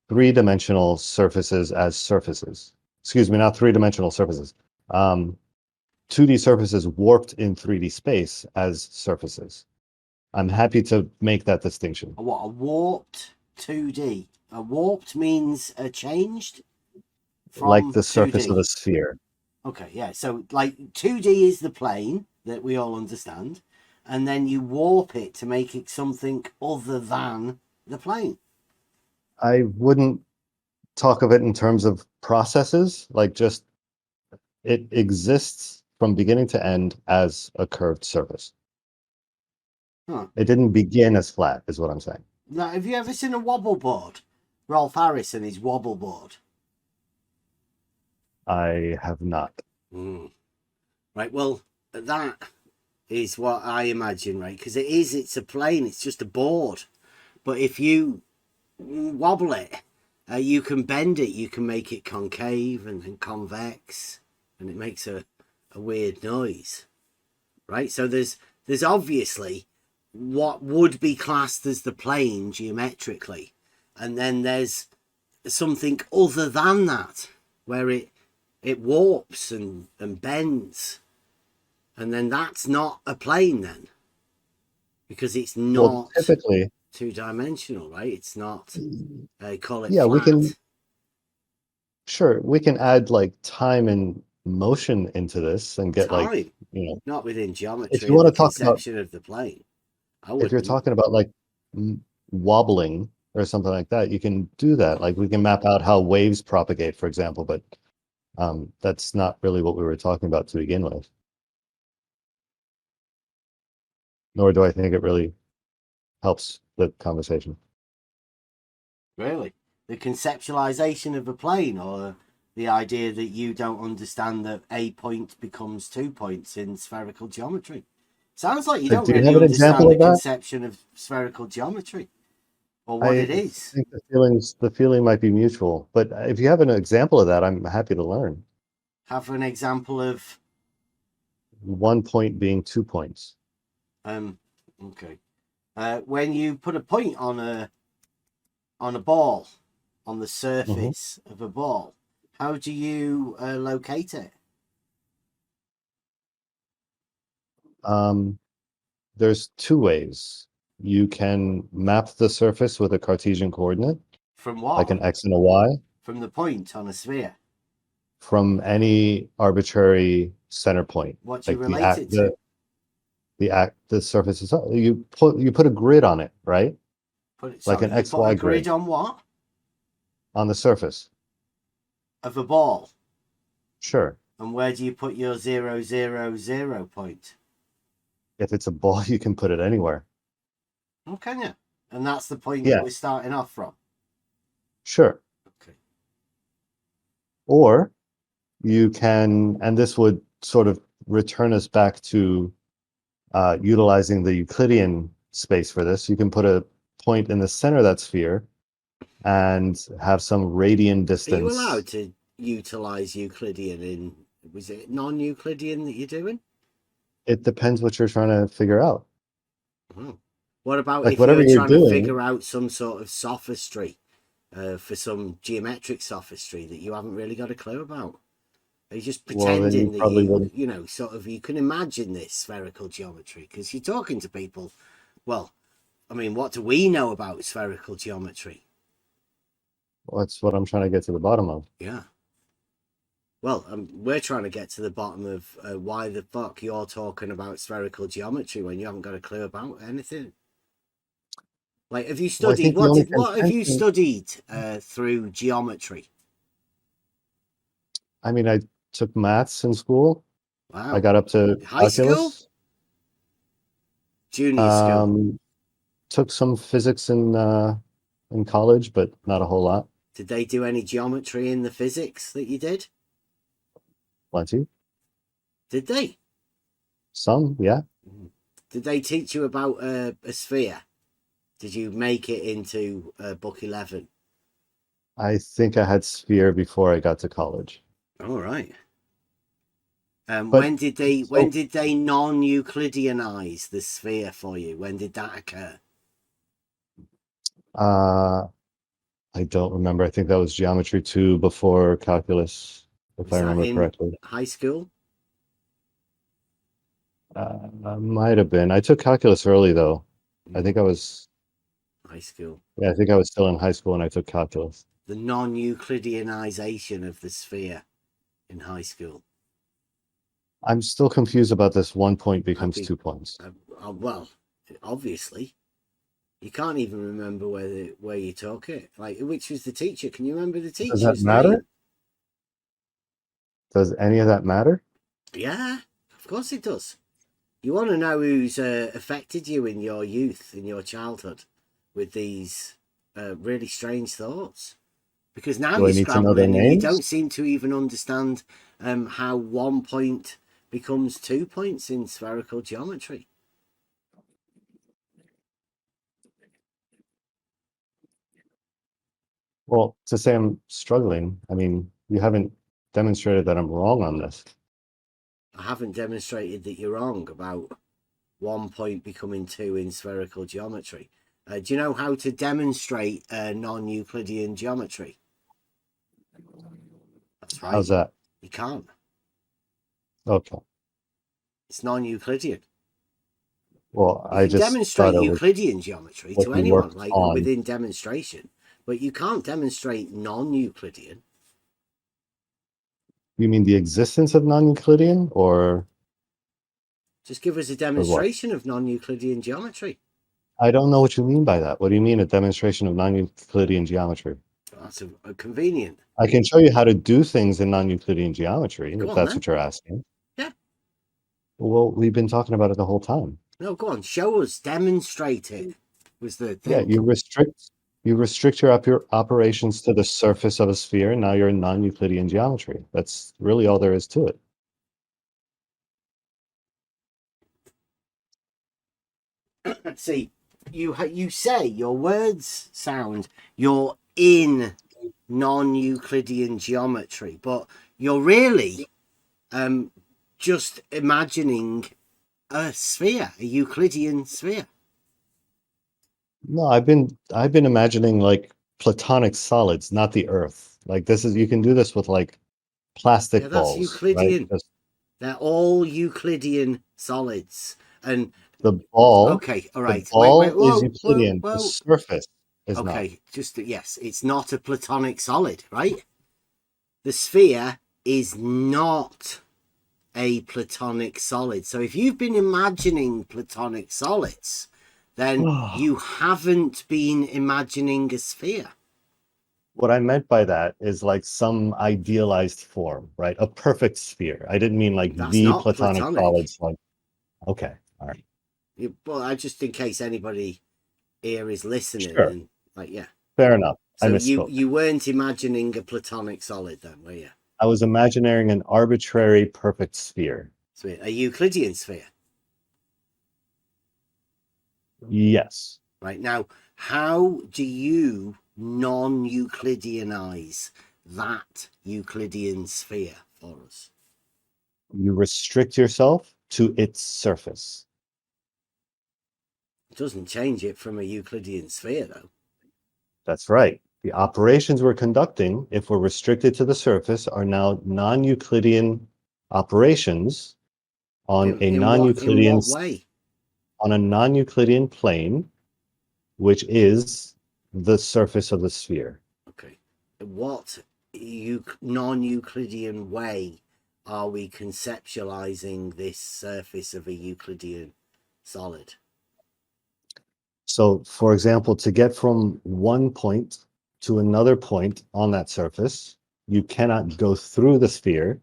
3-dimensional surfaces as surfaces. Excuse me, not 3-dimensional surfaces. 2D surfaces warped in 3D space as surfaces. I'm happy to make that distinction. What, a warped 2D? A warped means changed from Like the surface 2D. of a sphere. Okay, yeah. So like 2D is the plane that we all understand, and then you warp it to make it something other than the plane. I wouldn't talk of it in terms of processes, like just it exists from beginning to end as a curved surface. Huh. It didn't begin as flat, is what I'm saying. Now, have you ever seen a wobble board? Rolf Harris and his wobble board. I have not. Right, well, that is what I imagine, right? Because it's a plane, it's just a board. But if you wobble it, you can bend it, you can make it concave and then convex, and it makes a weird noise, right? So there's obviously what would be classed as the plane geometrically, and then there's something other than that, where it warps and bends, and then that's not a plane then. because it's Well, not typically, two-dimensional, right? It's not. Call it yeah, we flat. can. Sure, we can add like time and motion into this and get Time, like, you know, not within if geometry you and want the to talk about, conception of the plane. I if you're wouldn't. talking about like wobbling or something like that, you can do that. Like we can map out how waves propagate, for example, but that's not really what we were talking about to begin with. Nor do I think it really helps the conversation. Really? The conceptualization of a plane, or the idea that you don't understand that a point becomes 2 points in spherical geometry? Sounds like you So don't do you really have an understand example the of that? conception of spherical geometry or what I it is. think the feeling might be mutual, but if you have an example of that, I'm happy to learn. Have an example of 1 point being 2 points. okay. When you put a point on a ball, on the surface of a ball, how do you locate it? There's two ways. You can map the surface with a Cartesian coordinate. From what? Like an X and a Y. From the point on a sphere. From any arbitrary center point. What do you relate it to? The surface is you put a grid on it, right? Like an You put XY a grid grid on what? on the surface. Of a ball. Sure. And where do you put your 0, 0, 0 point? If it's a ball, you can put it anywhere. Oh, can you? And that's the point Yeah. that we're starting off from. Sure. Okay. Or you can, and this would sort of return us back to utilizing the Euclidean space for this. You can put a point in the center of that sphere and have some radian distance. Are you allowed to utilize Euclidean in, was it non-Euclidean that you're doing? It depends what you're trying to figure out. Oh. What about like if whatever you're you're trying doing, to figure out some sort of sophistry, for some geometric sophistry that you haven't really got a clue about? Are you just pretending that you know, sort of, you can imagine this spherical geometry? Because you're talking to people, well, I mean, what do we know about spherical geometry? Well, that's what I'm trying to get to the bottom of. Yeah. Well, we're trying to get to the bottom of why the fuck you're talking about spherical geometry when you haven't got a clue about anything. Like, have you studied, what have you studied through geometry? I mean, I took maths in school. Wow. I got up to high calculus. School? Junior school? Took some physics in college, but not a whole lot. Did they do any geometry in the physics that you did? Plenty. Did they? Some, yeah. Did they teach you about a sphere? Did you make it into book 11? I think I had sphere before I got to college. All right. When did they non-Euclideanize the sphere for you? When did that occur? I don't remember. I think that was geometry 2 before calculus, if I remember correctly. High school? Might have been. I took calculus early though. I think I was high school. Yeah, I think I was still in high school when I took calculus. The non-Euclideanization of the sphere in high school. I'm still confused about this 1 point becomes 2 points. Well, obviously. You can't even remember where you took it. Like, which was the teacher? Can you remember the teacher's name? Does that matter? name? Does any of that matter? Yeah, of course it does. You want to know who's affected you in your youth, in your childhood, with these really strange thoughts. Because now you're scrambling and you don't seem to even understand how 1 point becomes 2 points in spherical geometry. Well, to say I'm struggling, I mean, you haven't demonstrated that I'm wrong on this. I haven't demonstrated that you're wrong about 1 point becoming 2 in spherical geometry. Do you know how to demonstrate non-Euclidean geometry? That's right. How's that? You can't. Okay. It's non-Euclidean. Well, You I can just demonstrate thought it was Euclidean geometry what to we anyone, worked like on. within demonstration, but you can't demonstrate non-Euclidean. You mean the existence of non-Euclidean, or Just give us a what? demonstration of non-Euclidean geometry. I don't know what you mean by that. What do you mean a demonstration of non-Euclidean geometry? That's a convenient. I can show you how to do things in non-Euclidean geometry, Go if on, that's then. what you're asking. Yeah. Well, we've been talking about it the whole time. No, go on. Show us. Demonstrate it. Was the thing. Yeah, you restrict your operations to the surface of a sphere, and now you're in non-Euclidean geometry. That's really all there is to it. See, you say your words sound you're in non-Euclidean geometry, but you're really just imagining a sphere, a Euclidean sphere. No, I've been imagining like platonic solids, not the Earth. Like this is, you can do this with like plastic Yeah, that's balls, Euclidean. right? They're all Euclidean solids. And The ball, okay, all right. the ball Wait, is whoa, Euclidean. whoa. The surface is not. Okay, just yes, it's not a platonic solid, right? The sphere is not a platonic solid. So if you've been imagining platonic solids, then you haven't been imagining a sphere. What I meant by that is like some idealized form, right? A perfect sphere. I didn't mean like That's the not platonic platonic. solids. Like, okay, all right. Well, I just in case anybody here is listening, Sure. and like, yeah. Fair enough. I So misspoke. you weren't imagining a platonic solid then, were you? I was imagining an arbitrary perfect sphere. So a Euclidean sphere. Yes. Right now, how do you non-Euclideanize that Euclidean sphere for us? You restrict yourself to its surface. It doesn't change it from a Euclidean sphere, though. That's right. The operations we're conducting, if we're restricted to the surface, are now non-Euclidean operations on a non-Euclidean in what way? On a non-Euclidean plane, which is the surface of the sphere. Okay. What non-Euclidean way are we conceptualizing this surface of a Euclidean solid? So, for example, to get from one point to another point on that surface, you cannot go through the sphere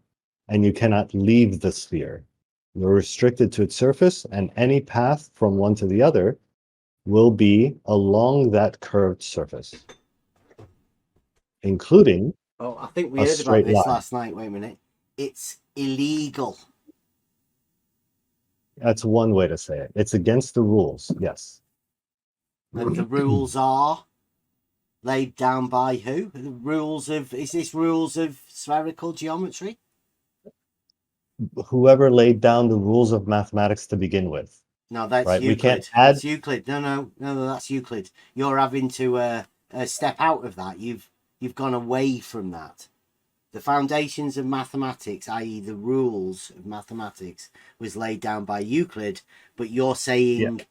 and you cannot leave the sphere. You're restricted to its surface, and any path from one to the other will be along that curved surface, including Oh, I think we a heard about straight this line. last night. Wait a minute. It's illegal. That's one way to say it. It's against the rules, yes. And the rules are laid down by who? The rules of, is this rules of spherical geometry? Whoever laid down the rules of mathematics to begin with. No, that's right? Euclid. We can't add... That's Euclid. No, that's Euclid. You're having to step out of that. You've gone away from that. The foundations of mathematics, i.e. the rules of mathematics, was laid down by Euclid, but you're saying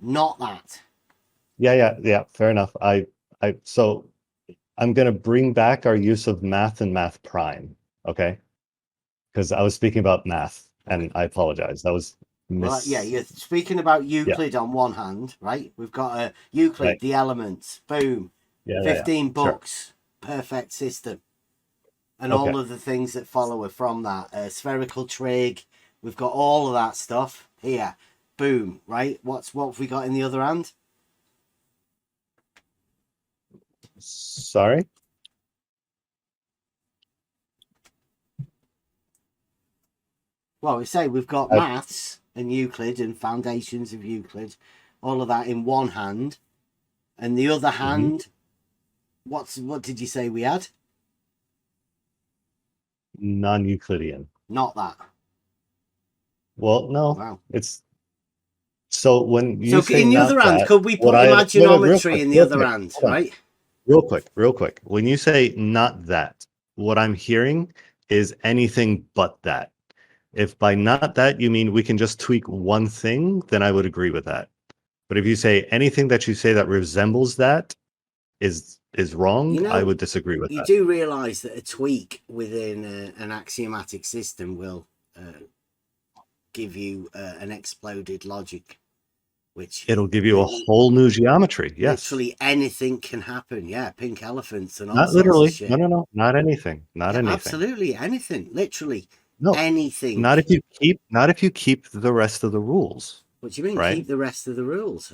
not that. Yeah. Fair enough. So I'm going to bring back our use of math and math prime, okay? Because I was speaking about math, and I apologize. That was Well, yeah, you're speaking about Euclid on one hand, right? We've got Euclid, right. The Elements, boom, 15 books, sure. Perfect system. And all of the things that follow are from that. Spherical trig, we've got all of that stuff here. Boom, right? What have we got in the other hand? Sorry? Well, we say we've got maths and Euclid and foundations of Euclid, all of that in one hand. And the other hand, what did you say we had? Non-Euclidean. Not that. Well, no. Wow. It's so when you say in the other hand, could we put imaginometry in the other hand, right? Real quick. When you say not that, what I'm hearing is anything but that. If by not that you mean we can just tweak one thing, then I would agree with that. But if you say anything that you say that resembles that is wrong, You know, I would disagree with you that. do realize that a tweak within an axiomatic system will give you an exploded logic, which It'll give you a whole new geometry. Yes. literally anything can happen. Yeah, pink elephants and all Not sorts literally. of shit. No. Not anything. Not Yeah, anything. absolutely anything. Literally No. anything. Not if you keep the rest of the rules. What do you mean? Right? Keep the rest of the rules.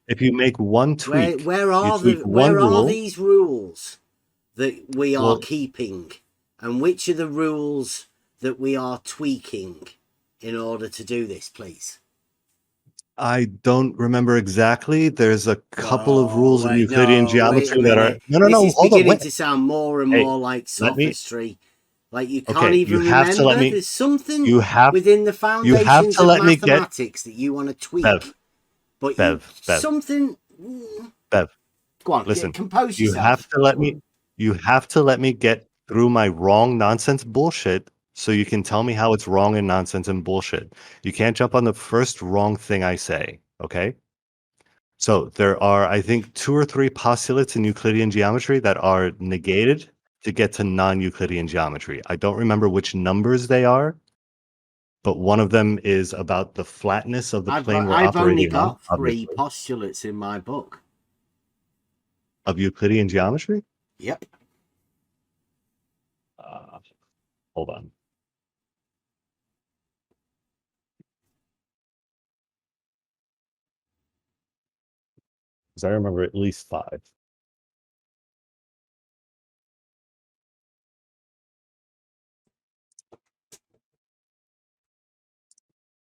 If you make one tweak, where are these rules that we are keeping, and which are the rules that we are tweaking in order to do this, please? I don't remember exactly. There's a couple of rules of Euclidean geometry that are This is hold on, beginning to sound more and more like let me- sophistry. Like you can't even you have remember. to let me. There's something You have within the you foundations have to of let me get mathematics that you want to tweak. Bev. Something. Bev. Go on, Listen. compose You yourself. have to let me. You have to let me get through my wrong nonsense bullshit, so you can tell me how it's wrong and nonsense and bullshit. You can't jump on the first wrong thing I say. Okay. So there are, I think, 2 or 3 postulates in Euclidean geometry that are negated to get to non-Euclidean geometry. I don't remember which numbers they are, but one of them is about the flatness of the plane we're I've only operating on. got 3 postulates in my book. Of Euclidean geometry? Yep. Hold on. Because I remember at least 5.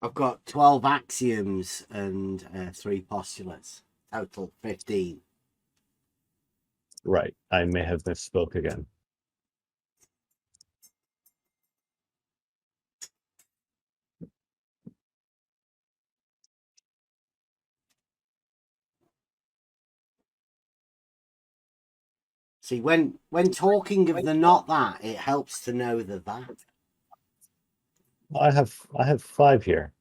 I've got 12 axioms and 3 postulates. Total 15. Right. I may have misspoke again. See, when talking of the not that, it helps to know the that. I have 5 here.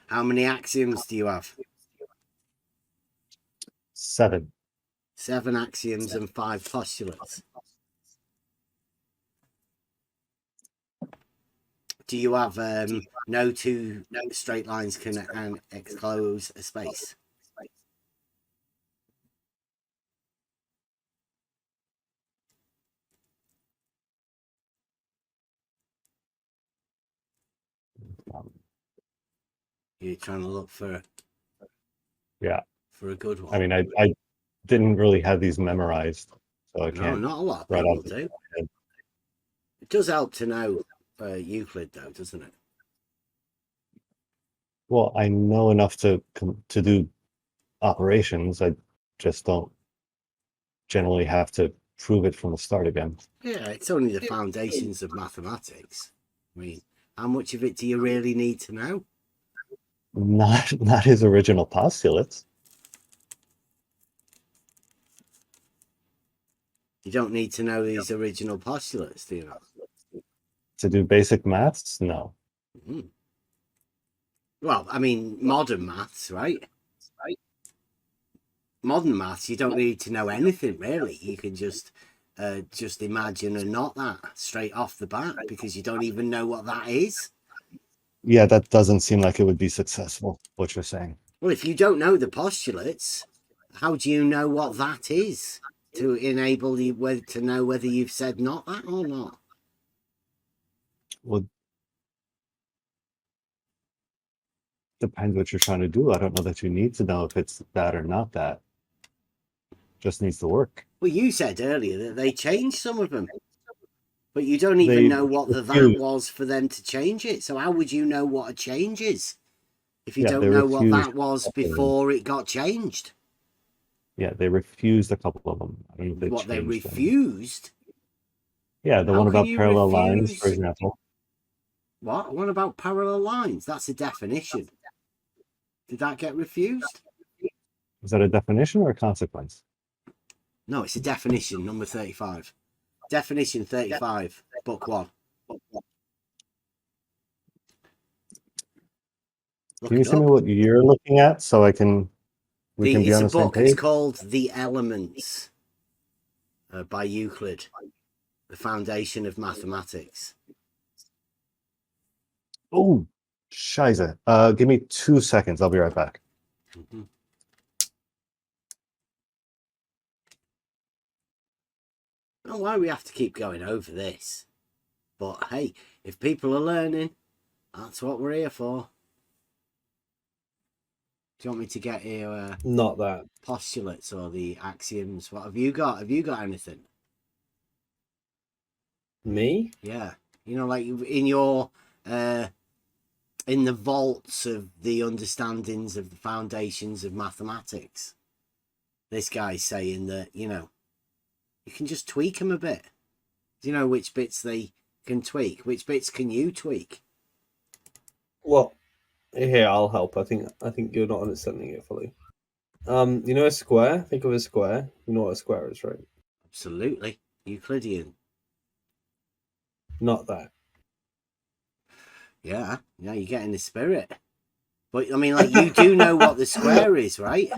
How many axioms do you have? 7. 7 axioms and 5 postulates. Do you have no 2 straight lines can enclose a space? You're trying to look for Yeah. For a good one. I mean, I didn't really have these memorized, so I can't. No, not a lot of right people off the do. head. It does help to know Euclid, though, doesn't it? Well, I know enough to do operations. I just don't generally have to prove it from the start again. Yeah, it's only the foundations of mathematics. I mean, how much of it do you really need to know? Not his original postulates. You don't need to know these original postulates, do you? To do basic maths? No. Mm-hmm. Well, I mean, modern maths, right? Modern maths, you don't need to know anything, really. You can just imagine a not that straight off the bat because you don't even know what that is. Yeah, that doesn't seem like it would be successful, what you're saying. Well, if you don't know the postulates, how do you know what that is to enable you to know whether you've said not that or not? Well, depends what you're trying to do. I don't know that you need to know if it's that or not that. Just needs to work. Well, you said earlier that they changed some of them, but you don't even know what that was for them to change it. So how would you know what a change is if you don't know what that was before it got changed? Yeah, they refused a couple of them. I don't know if they what, they changed refused? them. Yeah, the How one can about you parallel refuse? lines, for example. What? What about parallel lines? That's a definition. Did that get refused? Is that a definition or a consequence? No, it's a definition, number 35. Definition 35, book 1. Look Can you it tell me up. what you're looking at so we can be It's on a the same book. It's page? called The Elements by Euclid, the foundation of mathematics. Oh, Scheiße. Give me 2 seconds. I'll be right back. Mm-hmm. I don't know why we have to keep going over this. But hey, if people are learning, that's what we're here for. Do you want me to get here? Not that. Postulates or the axioms? What have you got? Have you got anything? Me? Yeah. You know, like in your in the vaults of the understandings of the foundations of mathematics. This guy's saying that, you know, you can just tweak them a bit. Do you know which bits they can tweak? Which bits can you tweak? Well, here I'll help. I think you're not understanding it fully. You know a square? Think of a square. You know what a square is, right? Absolutely. Euclidean. Not that. Yeah, you're getting the spirit. But I mean, like, you do know what the square is, right?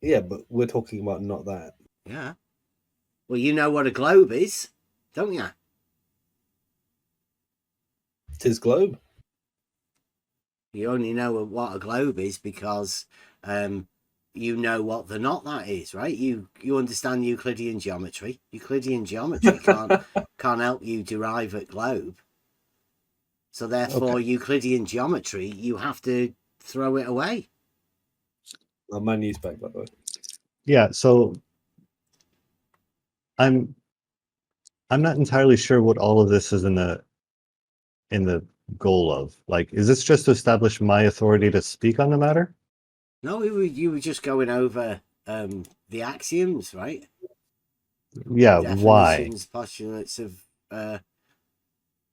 Yeah, but we're talking about not that. Yeah. Well, you know what a globe is, don't you? Tis globe. You only know what a globe is because you know what the not that is, right? You understand Euclidean geometry. Euclidean geometry can't help you derive a globe. So therefore, Okay. Euclidean geometry, you have to throw it away. My news back, by the way. Yeah, so I'm not entirely sure what all of this is in the goal of. Like, is this just to establish my authority to speak on the matter? No, you were just going over the axioms, right? Yeah, why? Definitions, postulates of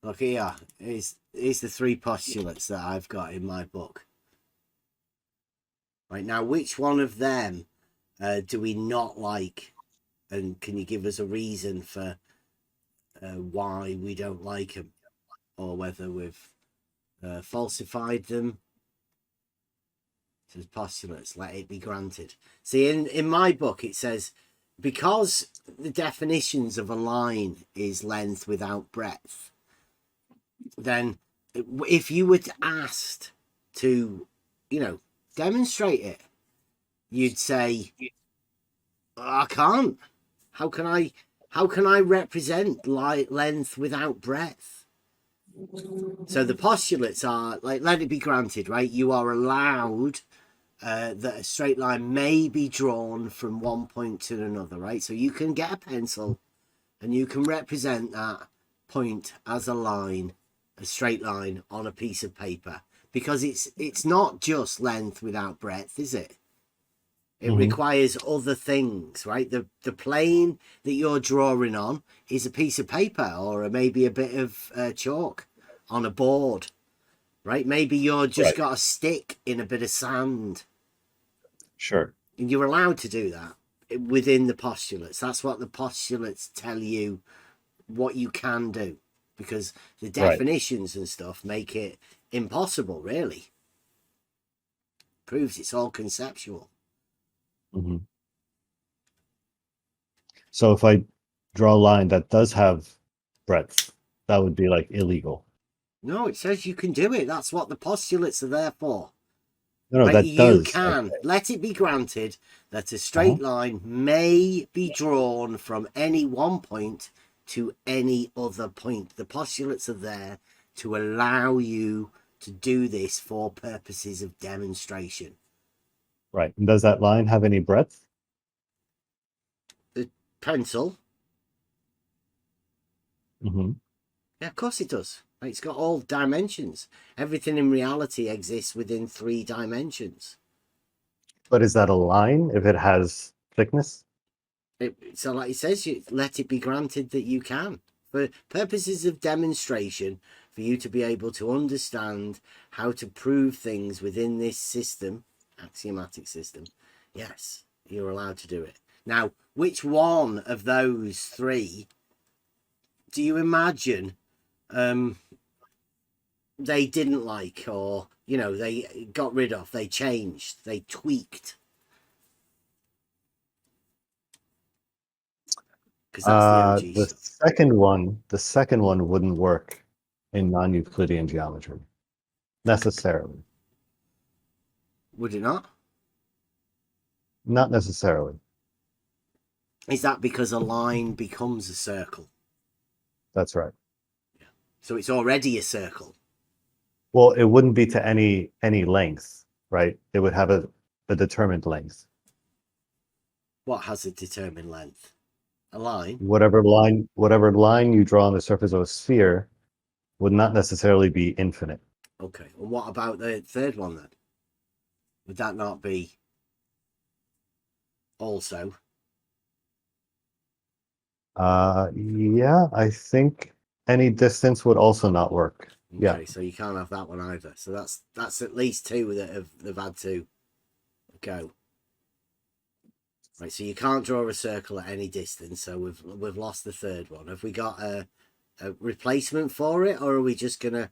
look here. Here's the 3 postulates that I've got in my book. Right now, which one of them do we not like? And can you give us a reason for why we don't like them? Or whether we've falsified them? It says postulates, let it be granted. See, in my book, it says, because the definitions of a line is length without breadth, then if you were asked to, you know, demonstrate it, you'd say, I can't. How can I represent length without breadth? So the postulates are like, let it be granted, right? You are allowed that a straight line may be drawn from one point to another, right? So you can get a pencil and you can represent that point as a line, a straight line on a piece of paper, because it's not just length without breadth, is it? It requires other things, right? The plane that you're drawing on is a piece of paper or maybe a bit of chalk on a board, right? Maybe you're just got a stick in a bit of sand. Sure. And you're allowed to do that within the postulates. That's what the postulates tell you what you can do, because the definitions and stuff make it impossible, really. Proves it's all conceptual. Mm-hmm. So if I draw a line that does have breadth, that would be like illegal. No, it says you can do it. That's what the postulates are there for. No, right? that You does. can. Okay. Let it be granted that a straight line may be drawn from any one point to any other point. The postulates are there to allow you to do this for purposes of demonstration. Right. And does that line have any breadth? The pencil? Mm-hmm. Yeah, of course it does. It's got all dimensions. Everything in reality exists within 3 dimensions. But is that a line if it has thickness? So like it says, you let it be granted that you can. For purposes of demonstration, for you to be able to understand how to prove things within this system, axiomatic system, yes, you're allowed to do it. Now, which one of those 3 do you imagine they didn't like, or they got rid of, they changed, they tweaked? Because that's the OG The stuff. second one wouldn't work in non-Euclidean geometry necessarily. Would it not? Not necessarily. Is that because a line becomes a circle? That's right. So it's already a circle. Well, it wouldn't be to any length, right? It would have a determined length. What has a determined length? A line? Whatever line you draw on the surface of a sphere would not necessarily be infinite. Okay. Well, what about the third one then? Would that not be also? Yeah, I think any distance would also not work. Okay, Yeah. so you can't have that one either. So that's at least two that have had to go. Right, so you can't draw a circle at any distance, so we've lost the third one. Have we got a replacement for it, or are we just gonna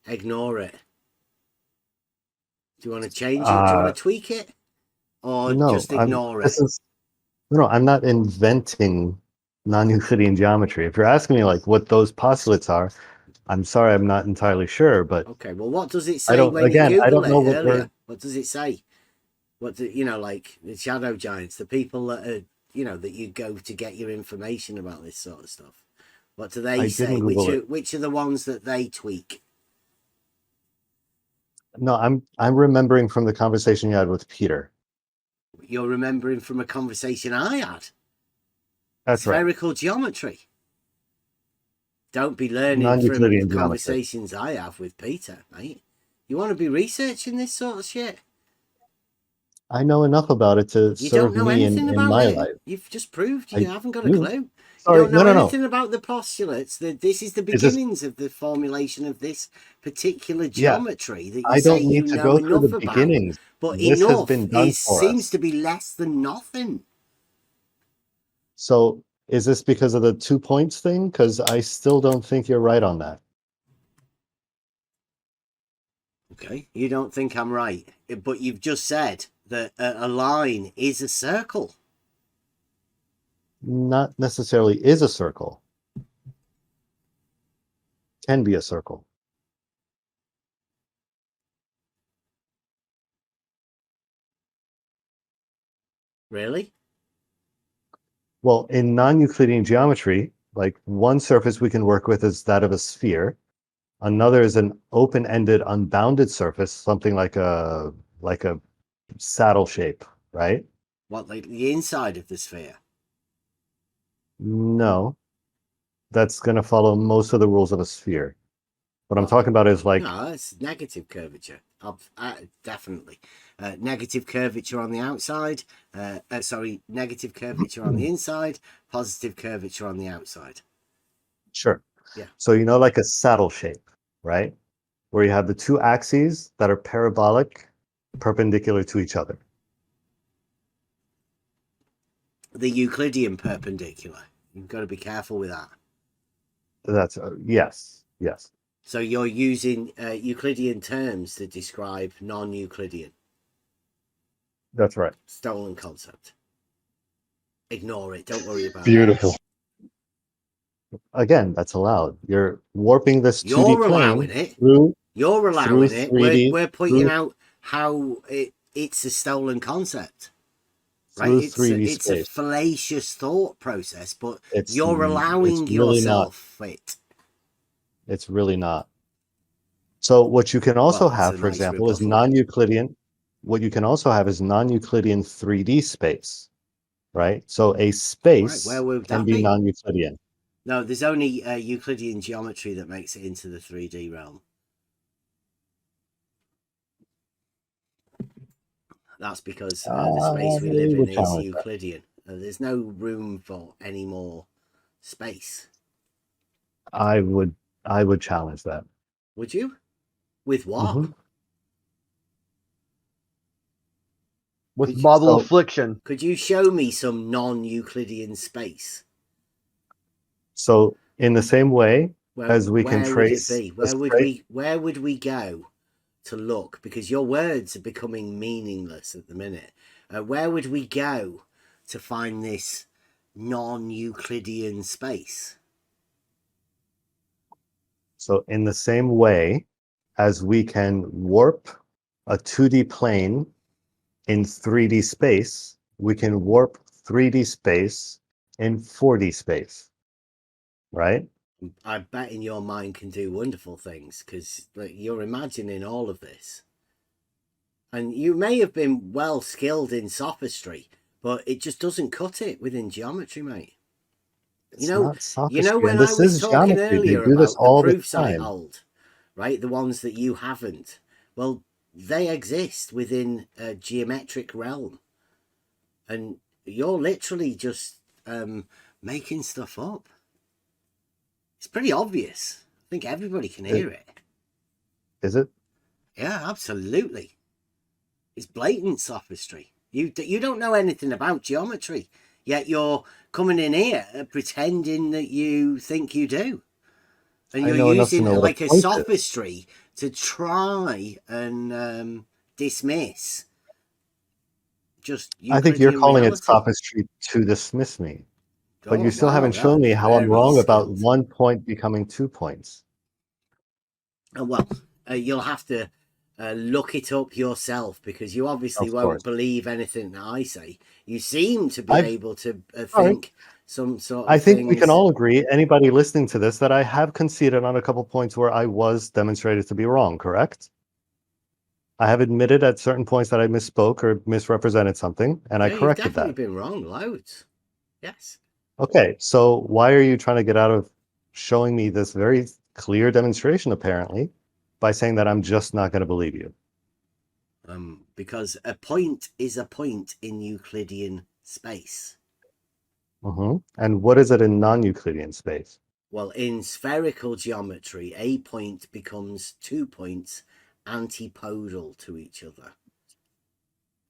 ignore it? Do you want to change it? Do you want to tweak it, or just ignore it? I'm not inventing non-Euclidean geometry. If you're asking me like what those postulates are, I'm sorry, I'm not entirely sure. But okay, well, what does it say when you Google I don't know it earlier? What does it say? What like the shadow giants, the people that are that you go to get your information about this sort of stuff? What do they say? Which are the ones that they tweak? No, I'm remembering from the conversation you had with Peter. You're remembering from a conversation I had. That's Spherical geometry. Don't be learning from conversations I have with Peter, mate. You want to be researching this sort of shit? I know enough about it to serve me in my life. You've just proved you haven't got a clue. Sorry, you don't know anything about the postulates. This is the beginnings of the formulation of this particular geometry that you say you know enough about. But enough seems to be less than nothing. So is this because of the 2 points thing? Because I still don't think you're right on that. Okay, you don't think I'm right, but you've just said that a line is a circle. Not necessarily is a circle. Can be a circle. Really? Well, in non-Euclidean geometry, like one surface we can work with is that of a sphere. Another is an open-ended, unbounded surface, something like a saddle shape, right? What, like the inside of the sphere? No, that's going to follow most of the rules of a sphere. What I'm talking about is like... No, it's negative curvature. Definitely. Negative curvature on the outside. Negative curvature on the inside. Positive curvature on the outside. Sure. Yeah. So like a saddle shape, right? Where you have the two axes that are parabolic, perpendicular to each other. The Euclidean perpendicular. You've got to be careful with that. That's yes. So you're using Euclidean terms to describe non-Euclidean. That's right. Stolen concept. Ignore it. Don't worry about it. Beautiful. Again, that's allowed. You're warping this 2D You're plane allowing it. through, You're allowing through it. 3D, We're pointing out how it's a stolen concept. Right? It's a fallacious thought process, but you're allowing yourself it. It's really not. So what you can also have, for example, is non-Euclidean. What you can also have is non-Euclidean 3D space, right? So a space can be non-Euclidean. No, there's only Euclidean geometry that makes it into the 3D realm. That's because the space we live in is Euclidean. There's no room for any more space. I would challenge that. Would you? With what? Mm-hmm. With model Affliction. Could you show me some non-Euclidean space? So In the same way Well, as we can where would it trace be? the Where would we go to look? Because your words are becoming meaningless at the minute. Where would we go to find this non-Euclidean space? So in the same way as we can warp a 2D plane in 3D space, we can warp 3D space in 4D space, right? I bet in your mind can do wonderful things because you're imagining all of this. And you may have been well skilled in sophistry, but it just doesn't cut it within geometry, mate. It's not You know sophistry, when and I this was is talking geometry. They earlier do this about the all the proofs I time. hold, right? The ones that you haven't. Well, they exist within a geometric realm. And you're literally just making stuff up. It's pretty obvious. I think everybody can hear it. Is it? Yeah, absolutely. It's blatant sophistry. You don't know anything about geometry, yet you're coming in here pretending that you think you do. And I you're know enough to using know what like a a point is. sophistry to try and dismiss just I think you're Euclidean calling it reality. sophistry to dismiss me. But you Oh, still wow, haven't shown that'd me be how I'm very wrong about skilled. 1 point becoming 2 points. Well, you'll have to look it up yourself because you obviously Of won't course. believe anything that I say. You seem to be I've able to all right. think some sort I of think we can things. all agree, anybody listening to this, that I have conceded on a couple points where I was demonstrated to be wrong, correct? I have admitted at certain points that I misspoke or misrepresented something, and I Yeah, you've corrected definitely that. been wrong loads. Yes. Okay, so why are you trying to get out of showing me this very clear demonstration, apparently, by saying that I'm just not going to believe you? Because a point is a point in Euclidean space. And what is it in non-Euclidean space? Well, in spherical geometry, a point becomes 2 points antipodal to each other.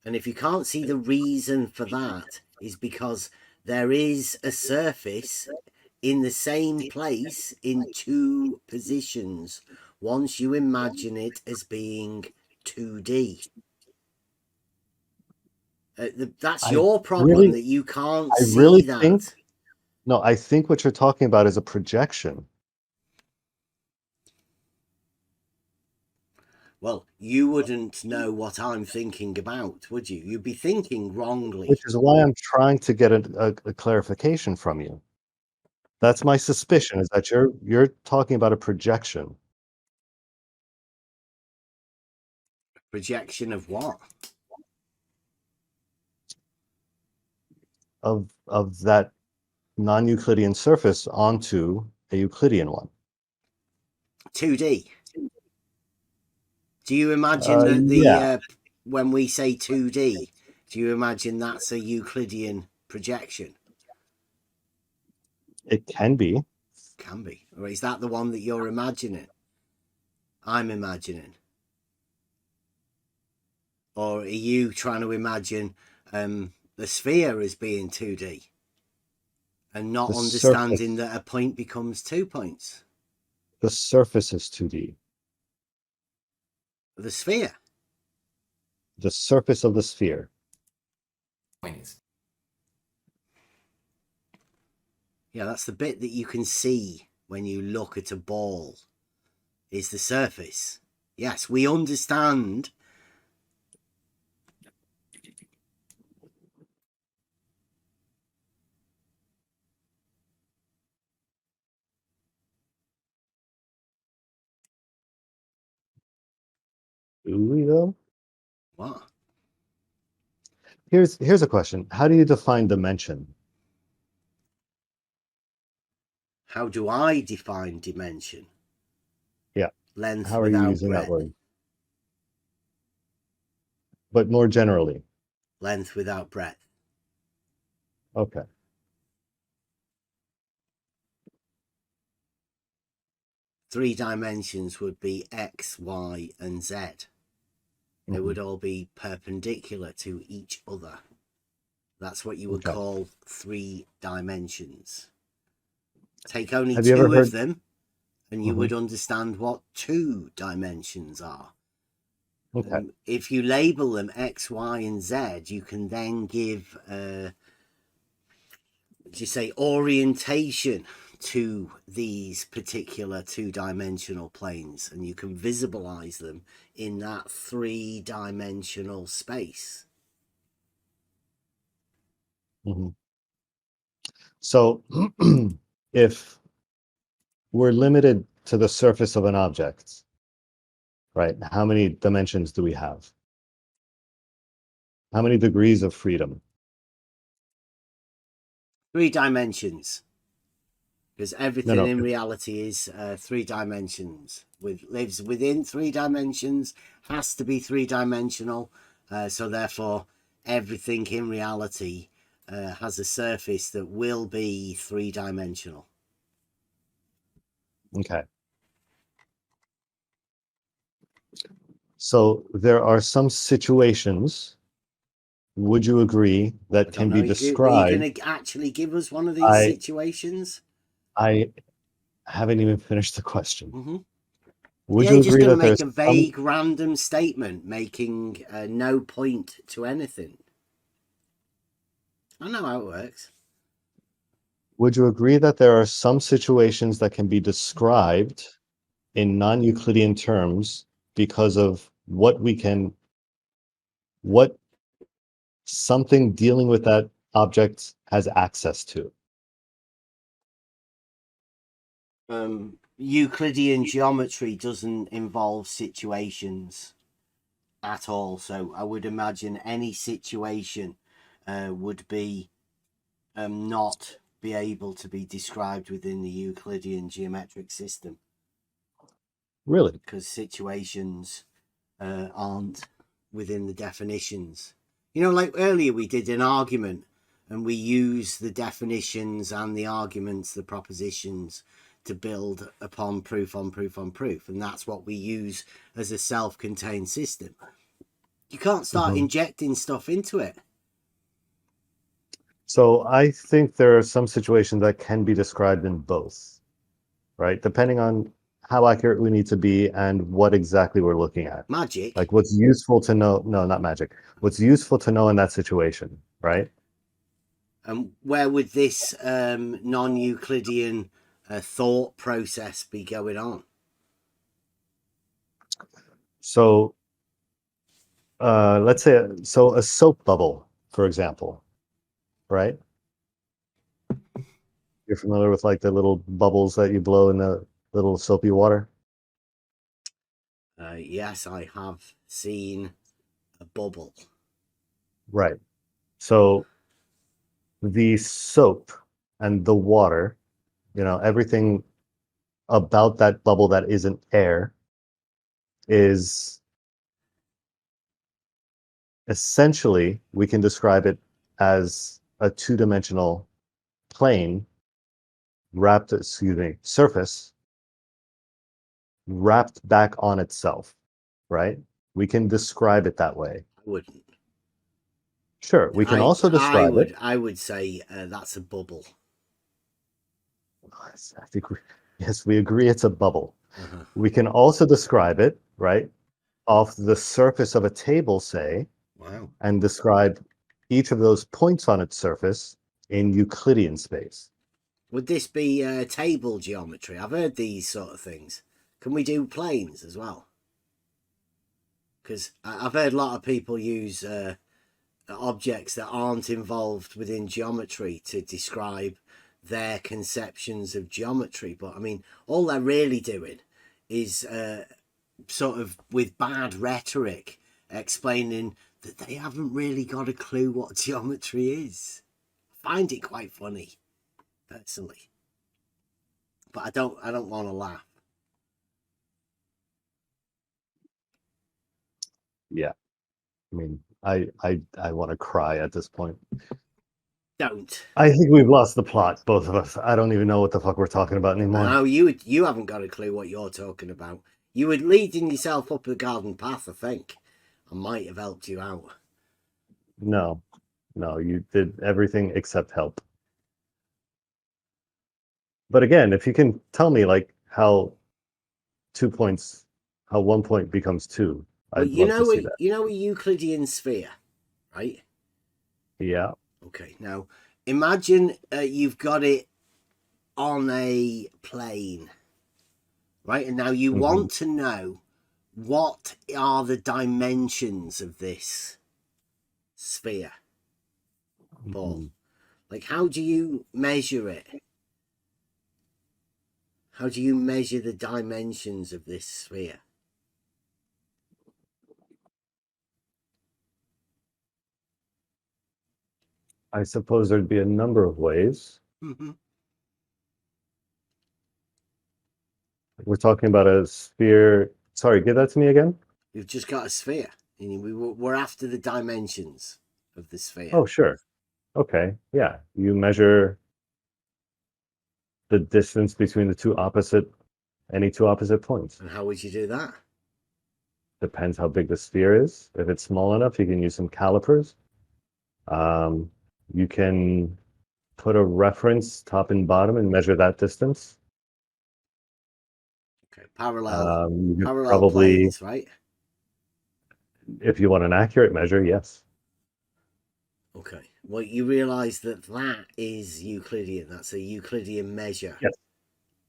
And if you can't see the reason for that is because there is a surface in the same place in 2 positions once you imagine it as being 2D. That's your problem that you can't I see really that. think, no, I think what you're talking about is a projection. Well, you wouldn't know what I'm thinking about, would you? You'd be thinking wrongly. Which is why I'm trying to get a clarification from you. That's my suspicion, is that you're talking about a projection. Projection of what? Of that non-Euclidean surface onto a Euclidean one. 2D. Do you imagine that Yeah. when we say 2D, do you imagine that's a Euclidean projection? It can be. Can be. Or is that the one that you're imagining? I'm imagining. Or are you trying to imagine the sphere as being 2D and not The understanding surface. that a point becomes 2 points? The surface is 2D. The sphere. The surface of the sphere. Yeah, that's the bit that you can see when you look at a ball, is the surface. Yes, we understand. Do we though? What? Here's a question. How do you define dimension? How do I define dimension? Yeah. Length How are you without using that breadth. word? But more generally. Length without breadth. Okay. Three dimensions would be X, Y, and Z. They would all be perpendicular to each other. That's what you would call 3 dimensions. Take only Have you ever two heard? of them, and you would understand what two dimensions are. Okay. If you label them X, Y, and Z, you can then give, orientation to these particular two-dimensional planes, and you can visualize them in that three-dimensional space. Mm-hmm. So if we're limited to the surface of an object, right? How many dimensions do we have? How many degrees of freedom? 3 dimensions. Because everything No. in reality is 3 dimensions. Lives within 3 dimensions, has to be 3-dimensional. So therefore, everything in reality has a surface that will be 3-dimensional. Okay. So there are some situations, would you agree, that can be Are you described? going to actually give us one of these situations? I haven't even finished the question. Mm-hmm. Would Yeah, you you're just agree going to that make there's a vague, random statement making no point to anything. I know how it works. Would you agree that there are some situations that can be described in non-Euclidean terms because of what something dealing with that object has access to? Euclidean geometry doesn't involve situations at all, so I would imagine any situation would be not be able to be described within the Euclidean geometric system. Really? Because situations aren't within the definitions. You know, like earlier we did an argument and we used the definitions and the arguments, the propositions, to build upon proof on proof on proof. And that's what we use as a self-contained system. You can't start injecting stuff into it. So I think there are some situations that can be described in both, right? Depending on how accurate we need to be and what exactly we're looking at. Magic? Like what's useful to know. No, not magic. What's useful to know in that situation, right? And where would this non-Euclidean thought process be going on? So let's say a soap bubble, for example, right? You're familiar with like the little bubbles that you blow in the little soapy water? Yes, I have seen a bubble. Right. So the soap and the water, everything about that bubble that isn't air is essentially, we can describe it as a two-dimensional plane surface wrapped back on itself, right? We can describe it that way. I wouldn't. Sure, we can also describe it. I would say that's a bubble. I think yes, we agree it's a bubble. We can also describe it, right, off the surface of a table, say, and describe each of those points on its surface in Euclidean space. Would this be table geometry? I've heard these sort of things. Can we do planes as well? Because I've heard a lot of people use objects that aren't involved within geometry to describe their conceptions of geometry. But I mean, all they're really doing is sort of with bad rhetoric explaining that they haven't really got a clue what geometry is. I find it quite funny, personally. But I don't want to laugh. Yeah. I mean, I want to cry at this point. Don't. I think we've lost the plot, both of us. I don't even know what the fuck we're talking about anymore. No, you haven't got a clue what you're talking about. You were leading yourself up the garden path, I think. I might have helped you out. No, you did everything except help. But again, if you can tell me like how 1 point becomes 2, Well, I'd love to see that. you know a Euclidean sphere, right? Yeah. Okay. Now, imagine you've got it on a plane, right? And now you want to know what are the dimensions of this sphere ball. Like, how do you measure it? How do you measure the dimensions of this sphere? I suppose there'd be a number of ways. We're talking about a sphere. Sorry, give that to me again. You've just got a sphere, and we're after the dimensions of the sphere. Oh, sure. Okay. Yeah. You measure the distance between any two opposite points. And how would you do that? Depends how big the sphere is. If it's small enough, you can use some calipers. You can put a reference top and bottom and measure that distance. Okay, parallel probably, planes, right? If you want an accurate measure, yes. Okay. Well, you realize that is Euclidean. That's a Euclidean measure. Yes.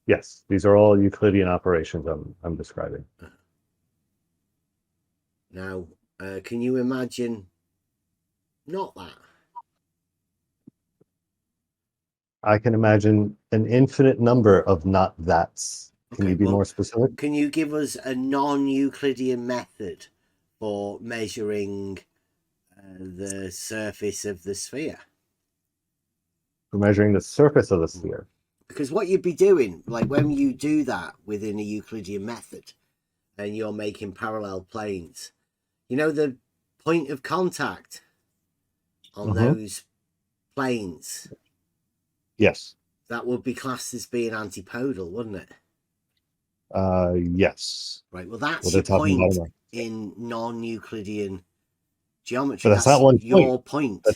Yes. These are all Euclidean operations I'm describing. Now, can you imagine not that? I can imagine an infinite number of not that's. Can you be more specific? Can you give us a non-Euclidean method for measuring the surface of the sphere? For measuring the surface of the sphere. Because what you'd be doing, like when you do that within a Euclidean method and you're making parallel planes, you know the point of contact on those planes? Yes. That would be classed as being antipodal, wouldn't it? Yes. Right, well that's your point in non-Euclidean geometry. But that's not one your point.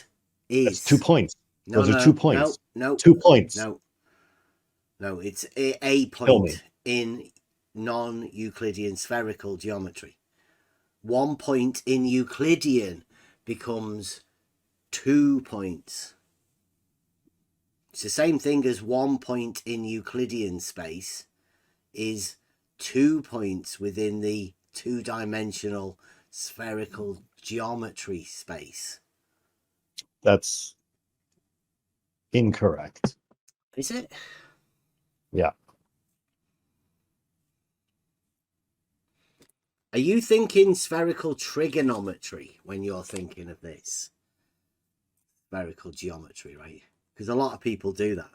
That's 2 points. Those are 2 points. No. 2 points. No, it's a point in non-Euclidean spherical geometry. 1 point in Euclidean becomes 2 points. It's the same thing as 1 point in Euclidean space is 2 points within the two-dimensional spherical geometry space. That's incorrect. Is it? Yeah. Are you thinking spherical trigonometry when you're thinking of this? Spherical geometry, right? Because a lot of people do that.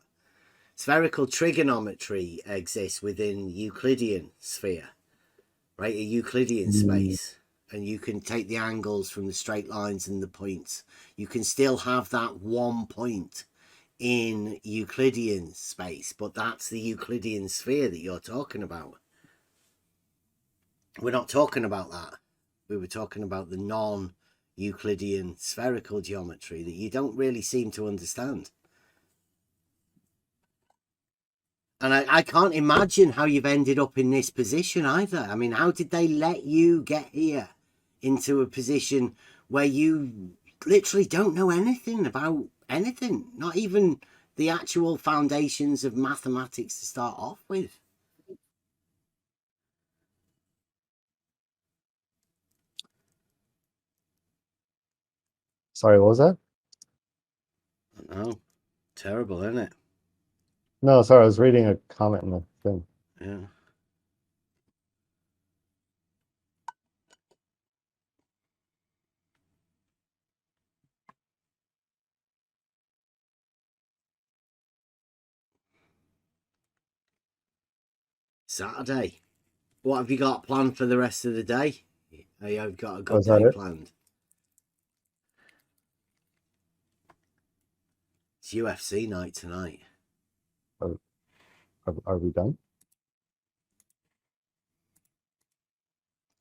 Spherical trigonometry exists within Euclidean sphere, right? A Euclidean space. And you can take the angles from the straight lines and the points. You can still have that 1 point in Euclidean space, but that's the Euclidean sphere that you're talking about. We're not talking about that. We were talking about the non-Euclidean spherical geometry that you don't really seem to understand. And I can't imagine how you've ended up in this position either. I mean, how did they let you get here into a position where you literally don't know anything about anything, not even the actual foundations of mathematics to start off with? Sorry, what was that? Oh, terrible, isn't it? No, sorry, I was reading a comment in the thing. Yeah. Saturday. What have you got planned for the rest of the day? You've got a good day planned. It's UFC night tonight. Are we done?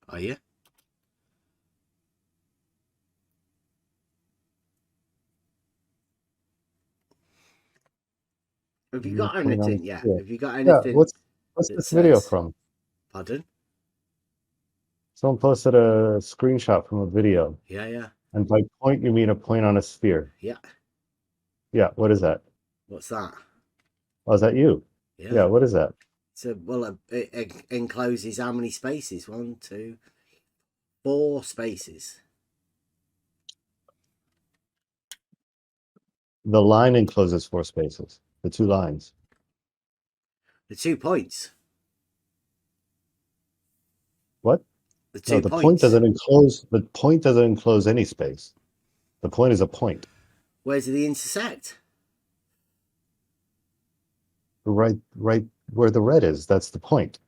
Are you? Have you got Point on anything a yet? sphere. Have you got Yeah. anything? What's that this video says- from? Pardon? Someone posted a screenshot from a video. Yeah. And by point, you mean a point on a sphere. Yeah. Yeah. What is that? What's that? Oh, is that you? Yeah. What is that? So, well, it encloses how many spaces? 1, 2, 4 spaces. The line encloses 4 spaces. The 2 lines. The 2 points. What? The 2 No, the points. point doesn't enclose. The point doesn't enclose any space. The point is a point. Where do they intersect? Right where the red is. That's the point.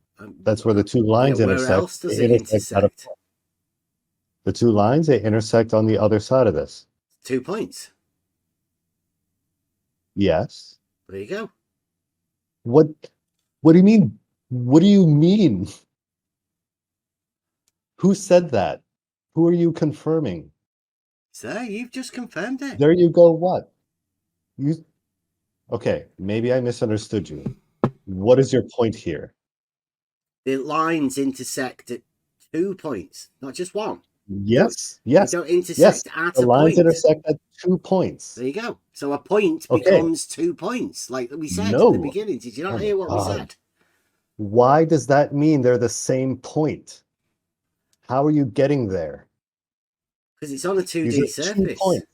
That's where the 2 lines where intersect. else does it intersect? The 2 lines, they intersect on the other side of this. 2 points. Yes. There you go. What do you mean? What do you mean? Who said that? Who are you confirming? Sir, you've just confirmed it. There you go. What? Okay, maybe I misunderstood you. What is your point here? The lines intersect at 2 points, not just 1. Yes. They don't intersect at the a lines point. intersect at 2 points. There you go. So a point becomes 2 points, like we said at the beginning. Did you not hear what we said? Why does that mean they're the same point? How are you getting there? Because it's on a 2D surface. 2 points.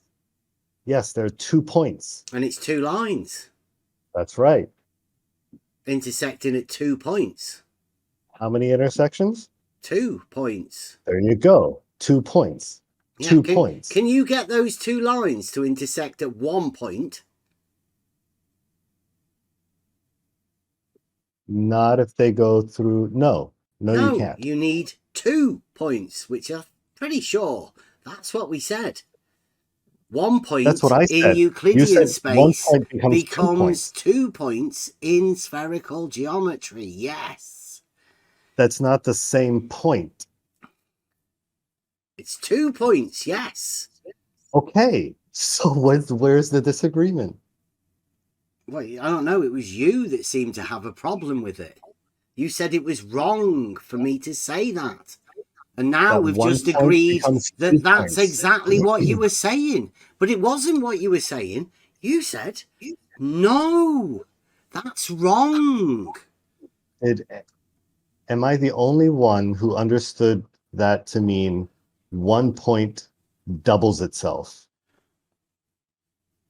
Yes, there are 2 points. And it's 2 lines. That's right. Intersecting at 2 points. How many intersections? 2 points. There you go. 2 points. Yeah, 2 points. Can you get those 2 lines to intersect at 1 point? Not if they go through. No, you can't. You need 2 points, which I'm pretty sure that's what we said. 1 point That's what I said. in Euclidean space 1 point becomes 2 points. 2 points in spherical geometry. Yes. That's not the same point. It's 2 points, yes. Okay, so where's the disagreement? Well, I don't know. It was you that seemed to have a problem with it. You said it was wrong for me to say that. And now we've just agreed that that's exactly what you were saying. But it wasn't what you were saying. You said, no, that's wrong. Am I the only one who understood that to mean 1 point doubles itself?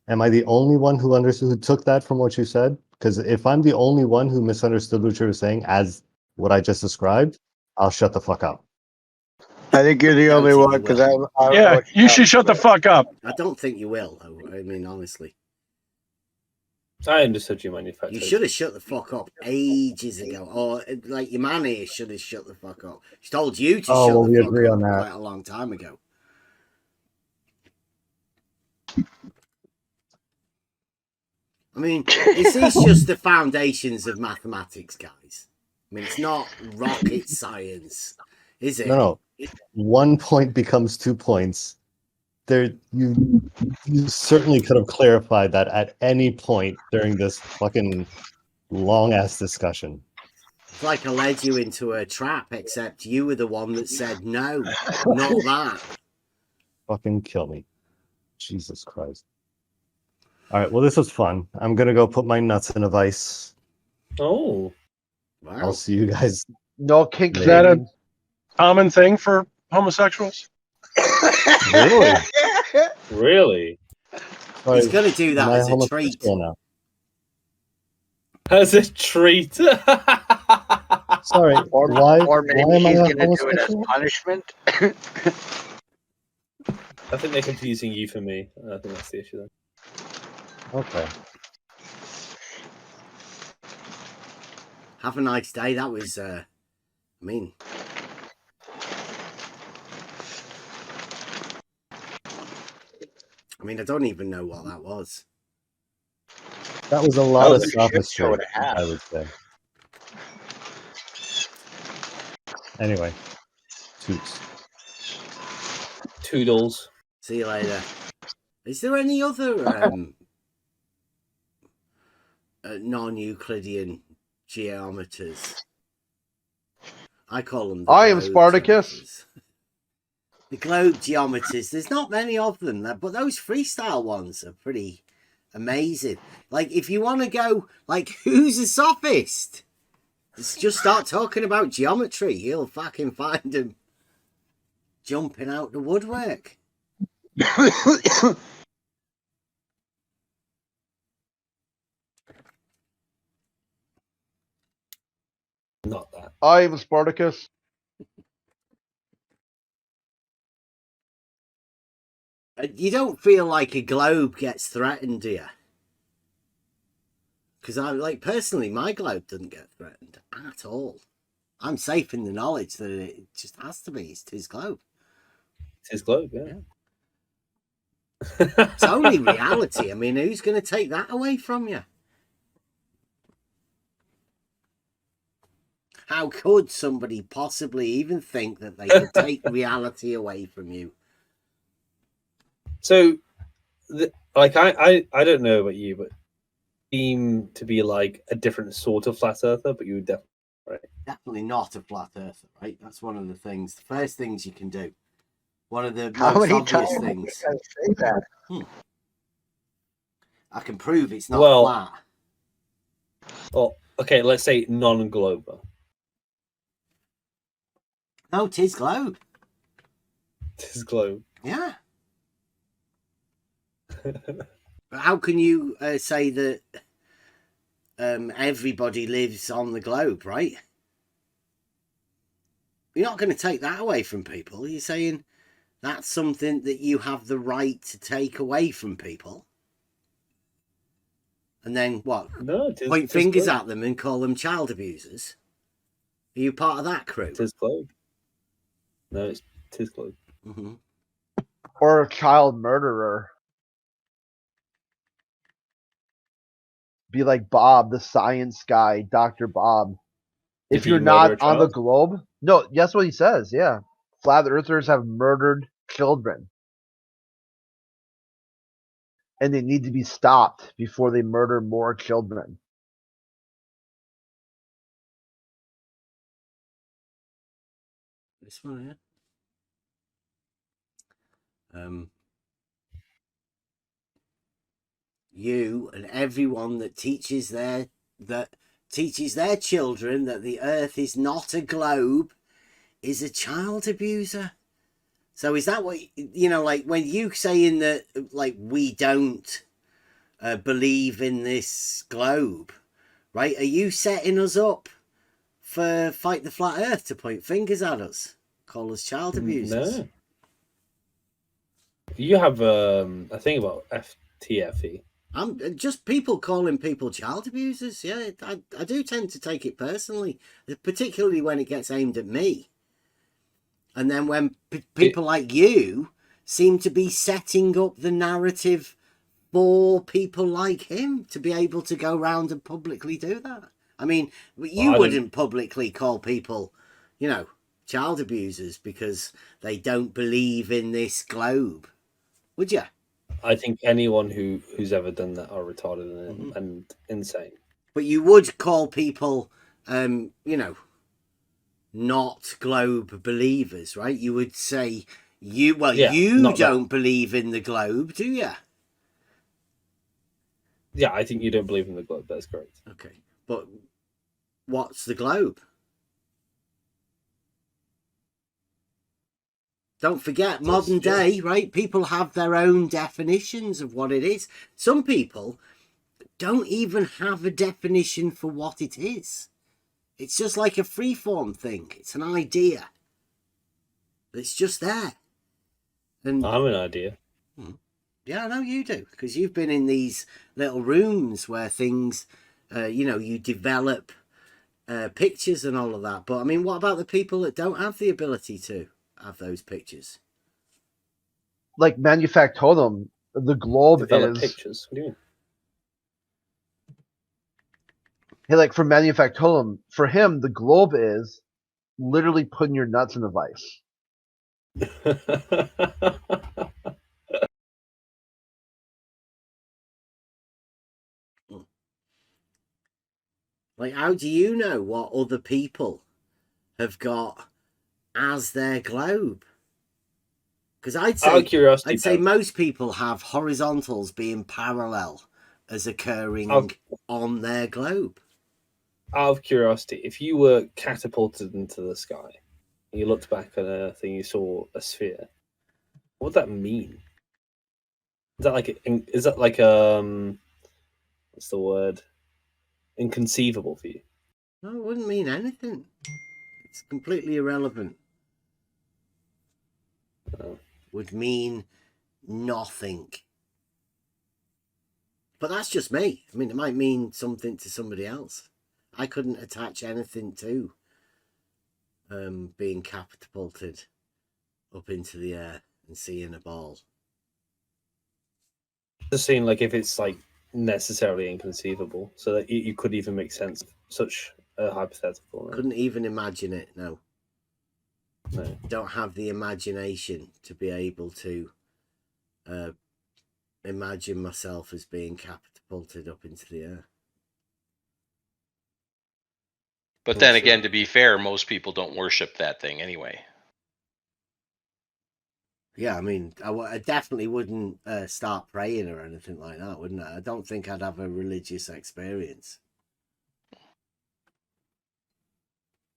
Am I the only one who took that from what you said? Because if I'm the only one who misunderstood what you were saying as what I just described, I'll shut the fuck up. I think you're the only one because yeah, you should shut the fuck up. I don't think you will. I mean, honestly. I understood you manufactured. You should have shut the fuck up ages ago. Or, like, your man here should have shut the fuck up. She told you to shut the fuck agree up on that. quite a long time ago. I mean, this is just the foundations of mathematics, guys. I mean, it's not rocket science, is it? No. 1 point becomes 2 points. You certainly could have clarified that at any point during this fucking long ass discussion. It's like I led you into a trap, except you were the one that said no, not that. Fucking kill me. Jesus Christ. All right, well, this was fun. I'm going to go put my nuts in a vice. Oh. Wow. I'll see you guys. No kink. Is that a common thing for homosexuals? Really? Really? He's going to do that as a treat. Now? As a treat. Sorry. Or maybe he's going to do it as punishment. I think they're confusing you for me. I think that's the issue then. Okay. Have a nice day. That was, I mean... I don't even know what that was. That was a lot of sophistry, I would say. Anyway, toots. Toodles. See you later. Is there any other non-Euclidean geometers. I call them. I am Spartacus. Geometers. The globe geometers. There's not many of them, but those freestyle ones are pretty amazing. Like, if you want to go, like, who's a sophist? Just start talking about geometry. You'll fucking find them jumping out the woodwork. Not that. I am Spartacus. You don't feel like a globe gets threatened, do you? Because I like personally, my globe doesn't get threatened at all. I'm safe in the knowledge that it just has to be. It's his globe. It's his globe, yeah. It's only reality. I mean, who's going to take that away from you? How could somebody possibly even think that they could take reality away from you? So, like, I don't know about you, but seem to be like a different sort of flat earther, but you would definitely definitely not a flat earther, right? That's one of the things, the first things you can do. One of the How most many obvious times things. can I say that? I can prove it's not flat. Well, okay, let's say non-glober. No, 'tis globe. 'Tis globe. Yeah. But how can you say that everybody lives on the globe, right? You're not going to take that away from people. You're saying that's something that you have the right to take away from people. And then what? No, point fingers at them and call them child abusers? Are you part of that crew? 'Tis globe. No, it's 'tis globe. Mm-hmm. Or a child murderer. Be like Bob, the science guy, Dr. Bob. If you're not on the globe, no, that's what he says. Yeah, flat earthers have murdered children, and they need to be stopped before they murder more children. This one, yeah. You and everyone that teaches their children that the earth is not a globe is a child abuser. So is that what, you know, like when you saying that, like, we don't believe in this globe, right? Are you setting us up for Fight the Flat Earth to point fingers at us, call us child abusers? No. You have a thing about FTFE. I'm just people calling people child abusers. Yeah, I do tend to take it personally, particularly when it gets aimed at me. And then when people like you seem to be setting up the narrative for people like him to be able to go around and publicly do that. I mean, you wouldn't publicly call people, you know, child abusers because they don't believe in this globe, would you? I think anyone who's ever done that are retarded and insane. But you would call people, you know, not globe believers, right? You would say you don't believe in the globe, do you? Yeah, I think you don't believe in the globe. That's correct. Okay, but what's the globe? Don't forget, modern day, right? People have their own definitions of what it is. Some people don't even have a definition for what it is. It's just like a freeform thing. It's an idea. It's just there. And I have an idea. Yeah, I know you do, because you've been in these little rooms where things, you know, you develop pictures and all of that. But I mean, what about the people that don't have the ability to have those pictures? Like Manufactotum, the globe develop is pictures. What do you mean? Hey, like for Manufactotum, for him, the globe is literally putting your nuts in a vice. Like, how do you know what other people have got as their globe? Because I'd say most people have horizontals being parallel as occurring on their globe. Out of curiosity, if you were catapulted into the sky, and you looked back at Earth and you saw a sphere, what would that mean? Is that like what's the word? Inconceivable for you? No, it wouldn't mean anything. It's completely irrelevant. Would mean nothing. But that's just me. I mean, it might mean something to somebody else. I couldn't attach anything to being catapulted up into the air and seeing a ball. Just seeing like if it's like necessarily inconceivable, so that you could even make sense of such a hypothetical. Couldn't even imagine it. No. No. Don't have the imagination to be able to imagine myself as being catapulted up into the air. But then again, to be fair, most people don't worship that thing anyway. Yeah, I mean, I definitely wouldn't start praying or anything like that, wouldn't I? I don't think I'd have a religious experience.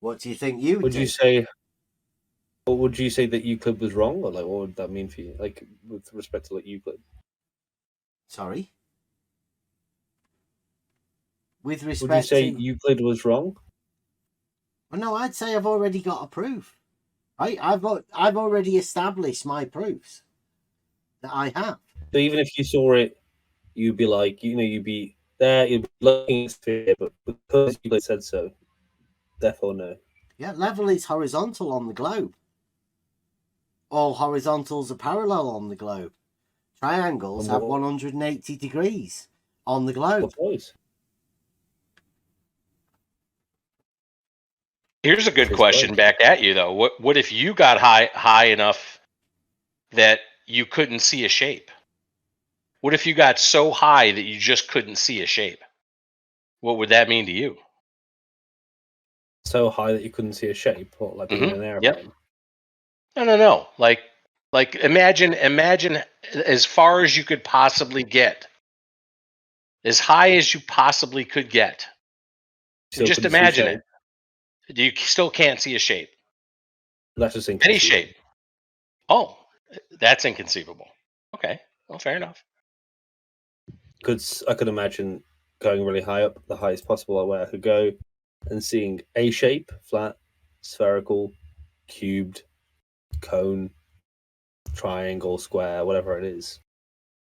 What do you think you would? Would you say that Euclid was wrong, or like what would that mean for you? Like with respect to like Euclid? Sorry. With respect, would you say Euclid was wrong? Well, no, I'd say I've already got a proof. I've already established my proofs that I have. So even if you saw it, you'd be like, you'd be there, you'd be looking at the sphere, but because Euclid said so, therefore no. Yeah, level is horizontal on the globe. All horizontals are parallel on the globe. Triangles have 180 degrees on the globe. Here's a good question back at you though. What if you got high enough that you couldn't see a shape? What if you got so high that you just couldn't see a shape? What would that mean to you? So high that you couldn't see a shape, or like being in an airplane? Yep. No. Like imagine as far as you could possibly get, as high as you possibly could get. Just imagine it. You still can't see a shape. That's just any shape. Oh, that's inconceivable. Okay, well, fair enough. I could imagine going really high up, the highest possible way I could go, and seeing a shape, flat, spherical, cubed, cone, triangle, square, whatever it is.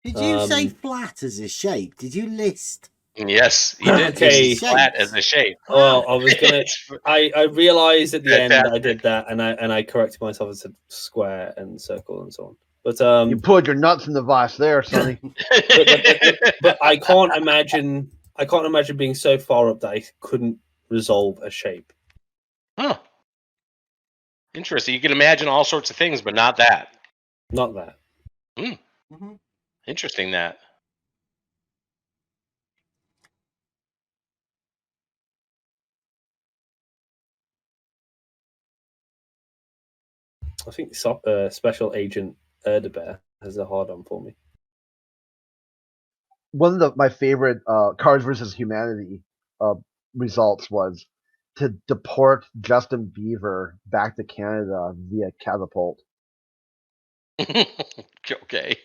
Did you say flat as a shape? Did you list? Yes, you did. Okay. Flat as a shape. Well, I was gonna. I realized at the end that I did that, and I corrected myself and said square and circle and so on. But you put your nuts in the vice there, Sonny. but I can't imagine. I can't imagine being so far up that I couldn't resolve a shape. Huh. Interesting. You can imagine all sorts of things, but not that. Not that. Mm-hmm. Interesting that. I think Special Agent Erdebear has a hard on for me. One of my favorite Cards versus Humanity results was to deport Justin Bieber back to Canada via catapult. Okay.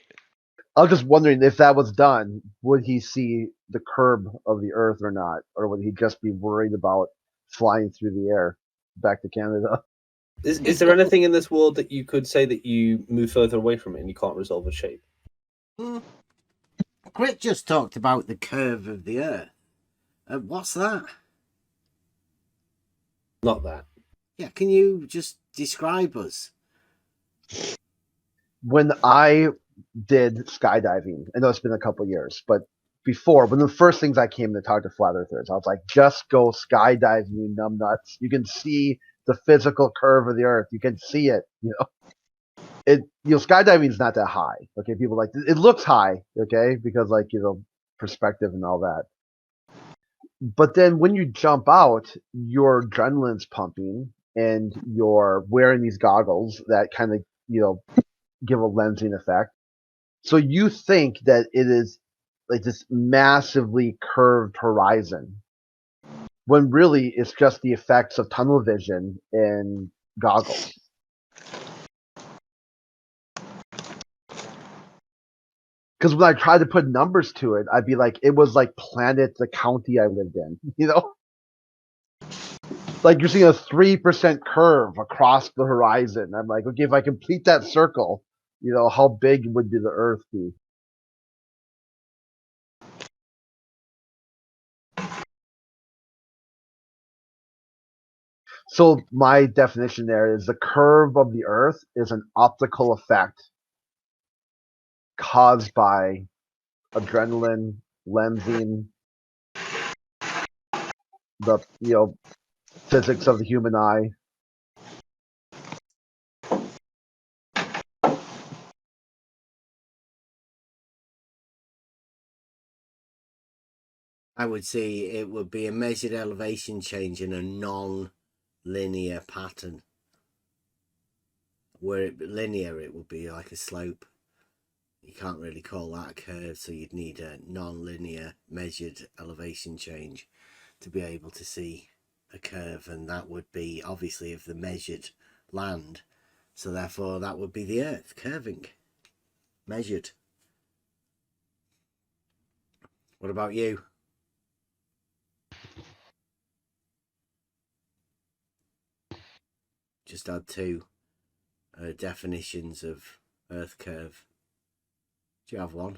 I was just wondering if that was done, would he see the curb of the Earth or not, or would he just be worried about flying through the air back to Canada? Is there anything in this world that you could say that you move further away from it and you can't resolve a shape? Grit just talked about the curve of the Earth. What's that? Not that. Yeah, can you just describe us? When I did skydiving, I know it's been a couple years, but before, one of the first things I came to talk to flat earthers, I was like, just go skydiving, you numbnuts. You can see the physical curve of the Earth. You can see it, skydiving is not that high. Okay, people it looks high, okay, because perspective and all that. But then when you jump out, your adrenaline's pumping and you're wearing these goggles that kind of, give a lensing effect. So you think that it is like this massively curved horizon when really it's just the effects of tunnel vision and goggles. Because when I tried to put numbers to it, I'd be like, it was like Planet, the county I lived in, Like you're seeing a 3% curve across the horizon. I'm like, okay, if I complete that circle, how big would the Earth be? So my definition there is the curve of the Earth is an optical effect caused by adrenaline, lensing, the physics of the human eye. I would say it would be a measured elevation change in a non-linear pattern. Were it linear, it would be like a slope. You can't really call that a curve, so you'd need a non-linear measured elevation change to be able to see a curve, and that would be obviously of the measured land, so therefore that would be the Earth curving, measured. What about you? Just add two definitions of Earth curve. Do you have one?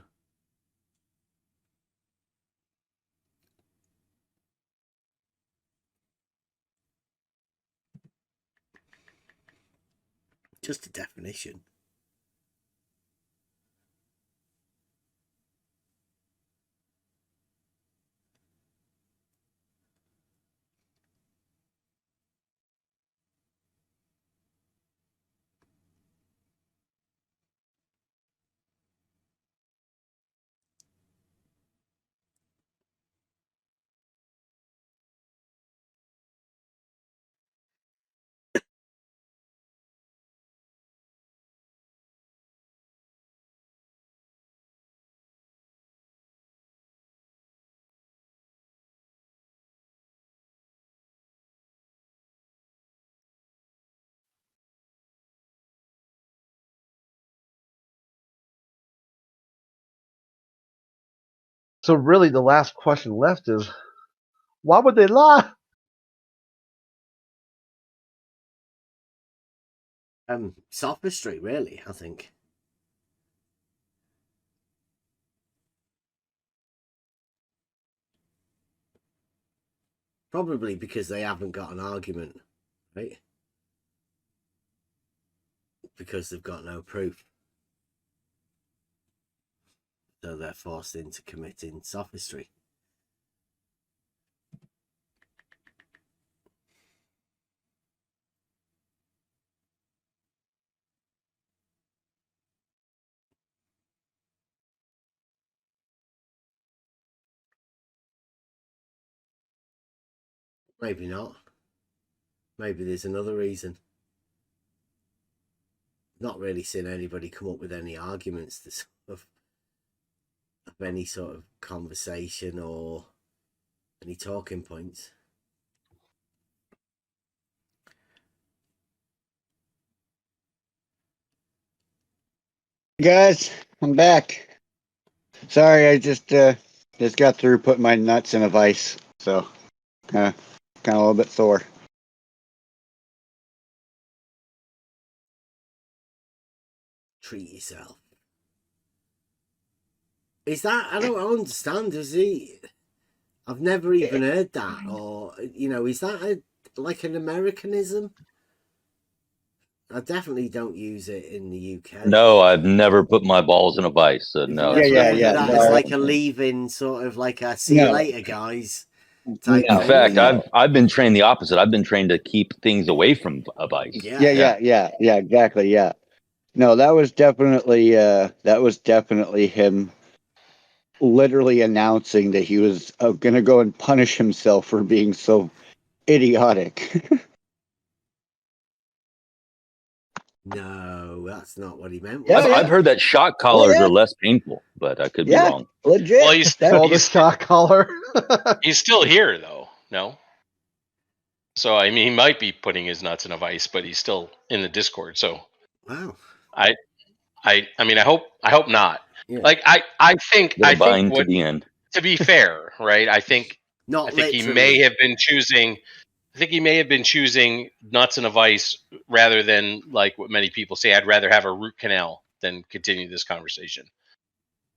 Just a definition. So really, the last question left is, why would they lie? Sophistry, really, I think. Probably because they haven't got an argument, right? Because they've got no proof. So they're forced into committing sophistry. Maybe not. Maybe there's another reason. Not really seen anybody come up with any arguments to sort of any sort of conversation or any talking points. Guys, I'm back. Sorry, I just got through putting my nuts in a vice, so kind of a little bit sore. Treat yourself. Is that, I don't understand, is he? I've never even heard that, or, is that like an Americanism? I definitely don't use it in the UK. No, I've never put my balls in a vice. So no. Yeah. That is like a leaving, sort of like a see you later, guys. Type In thing. fact, I've been trained the opposite. I've been trained to keep things away from a vice. Yeah, exactly. Yeah. No, that was definitely him literally announcing that he was going to go and punish himself for being so idiotic. No, that's not what he meant. Yeah, I've heard that shock collars are less painful, but I could be wrong. Legit. Well, he's the shock collar. he's still here though. No. So I mean, he might be putting his nuts in a vice, but he's still in the Discord. So wow. I mean, I hope not. Yeah. Like I think bind what, to the end. To be fair, right? I think literally. he may have been choosing. I think he may have been choosing nuts in a vice rather than like what many people say. I'd rather have a root canal than continue this conversation.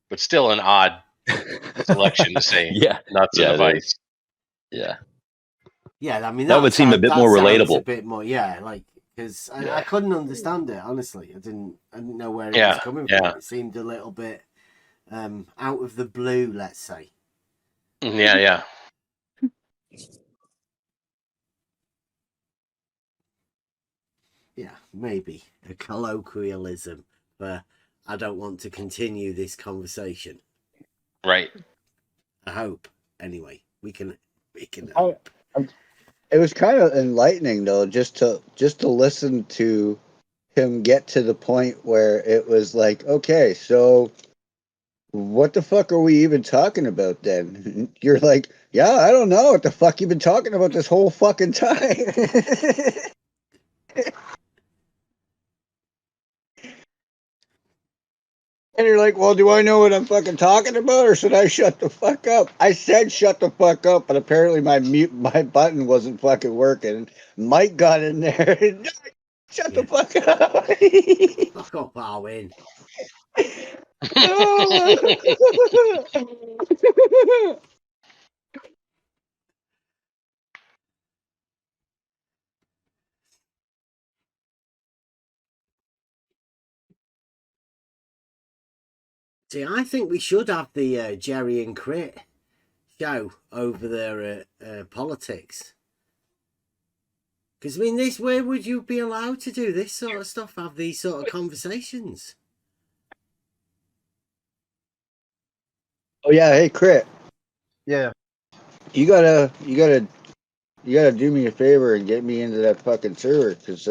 But still, an odd selection to say nuts in a vice. Yeah. Yeah, I mean that would seem a bit more relatable. A bit more, yeah, like because I couldn't understand it honestly. I didn't know where it Yeah, was coming yeah. from. It seemed a little bit out of the blue, let's say. Yeah. Yeah, maybe a colloquialism, but I don't want to continue this conversation. Right. I hope. Anyway, we can. It was kind of enlightening though, just to listen to him get to the point where it was like, okay, so what the fuck are we even talking about then? You're like, yeah, I don't know what the fuck you've been talking about this whole fucking time. And you're like, well, do I know what I'm fucking talking about, or should I shut the fuck up? I said shut the fuck up, but apparently my button wasn't fucking working. Mike got in there. Shut the fuck up. Fuck off, Arwin. See, I think we should have the Jerry and Crit show over there at politics. Because, I mean, where would you be allowed to do this sort of stuff, have these sort of conversations? Oh yeah, hey Crit. Yeah. You gotta do me a favor and get me into that fucking server, because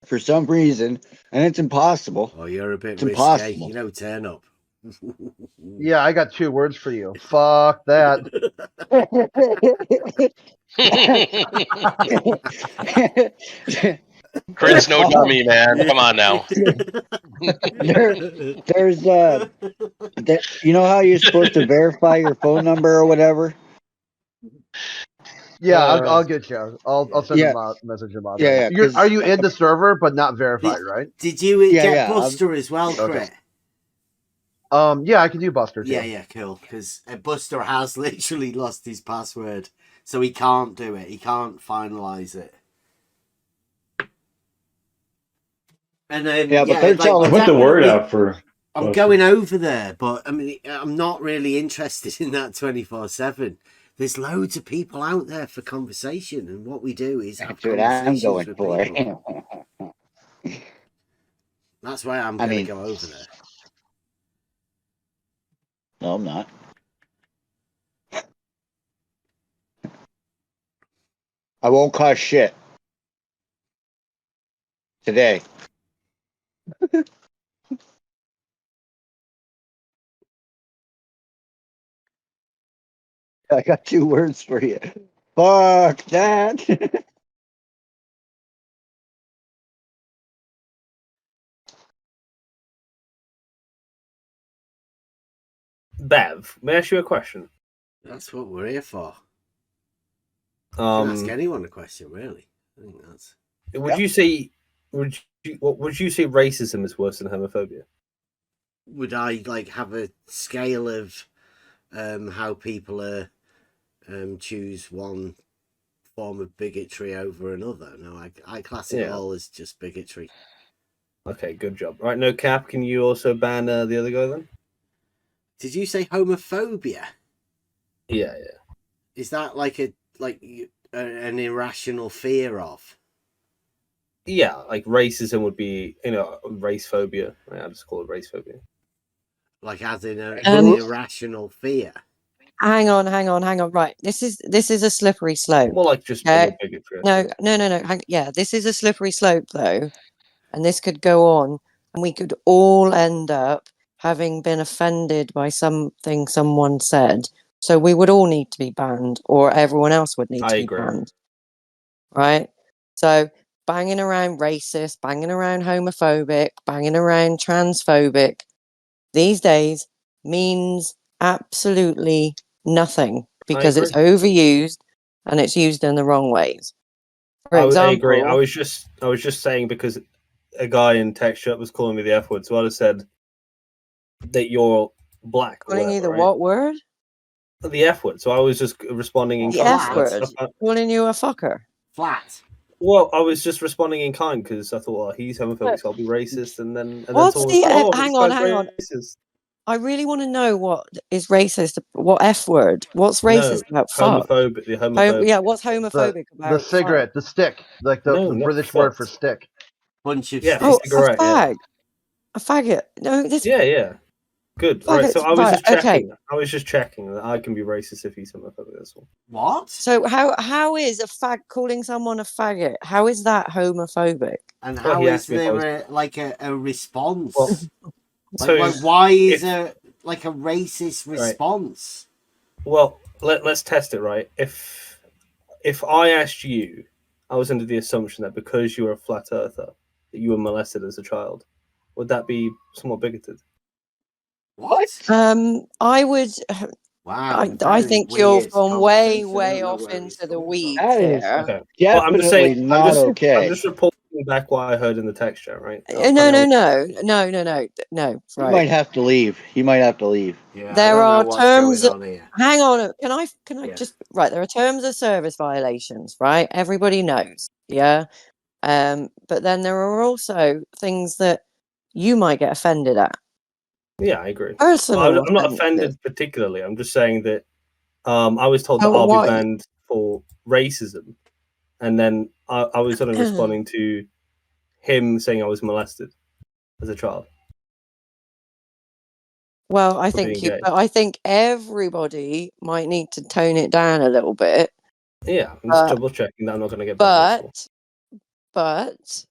for some reason, and it's impossible. Oh, you're a bit it's risky. impossible. You know, turn up. Yeah, I got 2 words for you. Fuck that. Crit's no dummy, man. Come on now. There's you know how you're supposed to verify your phone number or whatever? Yeah, I'll get you. I'll send a message about it. Yeah. Are you in the server but not verified, right? Did you get Buster as well, Crit? Okay. Yeah, I can do Buster too. Yeah, cool. Because Buster has literally lost his password, so he can't do it. He can't finalize it. And but they're telling. Put the word out for. I'm going over there, but I mean, I'm not really interested in that 24/7. There's loads of people out there for conversation, and what we do is have conversations with people. That's why I'm going to go over there. No, I'm not. I won't cause shit today. I got 2 words for you. Fuck that. Bev, may I ask you a question? That's what we're here for. You can ask anyone a question, really. I think that's. Would you say racism is worse than homophobia? Would I have a scale of how people choose one form of bigotry over another? No, I class it all as just bigotry. Okay, good job. Right, no cap. Can you also ban the other guy then? Did you say homophobia? Yeah. Is that an irrational fear of? Yeah, like racism would be, race phobia. Right? I'll just call it race phobia. Like as in an Um, irrational fear. hang on. Right, this is a slippery slope. More like just Okay? more bigotry. No. Yeah, this is a slippery slope though, and this could go on, and we could all end up having been offended by something someone said. So we would all need to be banned, or everyone else would need to be banned. Right? So banging around racist, banging around homophobic, banging around transphobic these days means absolutely nothing because it's overused and it's used in the wrong ways. For I example, agree. I was just saying because a guy in tech shirt was calling me the F word, so I'd have said that you're black. Or calling whatever, you the right? what word? The F word. So I was just responding in The kind. F word. Calling you a fucker. Flat. Well, I was just responding in kind because I thought, well, he's homophobic, so I'll be racist, and then What's someone the said, oh, hang this on, guy's hang on. racist. I really want to know what is racist. What F word? What's racist about fuck? Homophobic. The homophobic. Yeah, what's homophobic about the cigarette, the stick, like the British word for stick. Bunch of yeah, Oh, cigarette. a fag. A faggot. No, this. Yeah. Good. Right. So I was just okay. checking. I was just checking that I can be racist if he's homophobic. That's all. What? So how is a fag calling someone a faggot? How is that homophobic? And Well, how he is asked me if I was- there a response? Well, like, so why is if- there like a racist response? Well, let's test it. Right. If I asked you, I was under the assumption that because you were a flat earther, that you were molested as a child. Would that be somewhat bigoted? What? I would. Wow. I think you're from way off into the weeds That is here. Okay. definitely Well, I'm just saying. not okay. I'm just reporting back what I heard in the text chat, right? No. He Right. might have to leave. Yeah, There are terms. going on here. Hang on. Can I just right? There are terms of service violations, right? Everybody knows. Yeah. But then there are also things that you might get offended at. Yeah, I agree. Personal I'm not offenses. offended particularly. I'm just saying that I was told that Oh, I'll why? be banned for racism, and then I was sort of responding to him saying I was molested as a child. Well, I For think being gay. I think everybody might need to tone it down a little bit. Yeah, I'm just double checking that I'm not going to get banned. But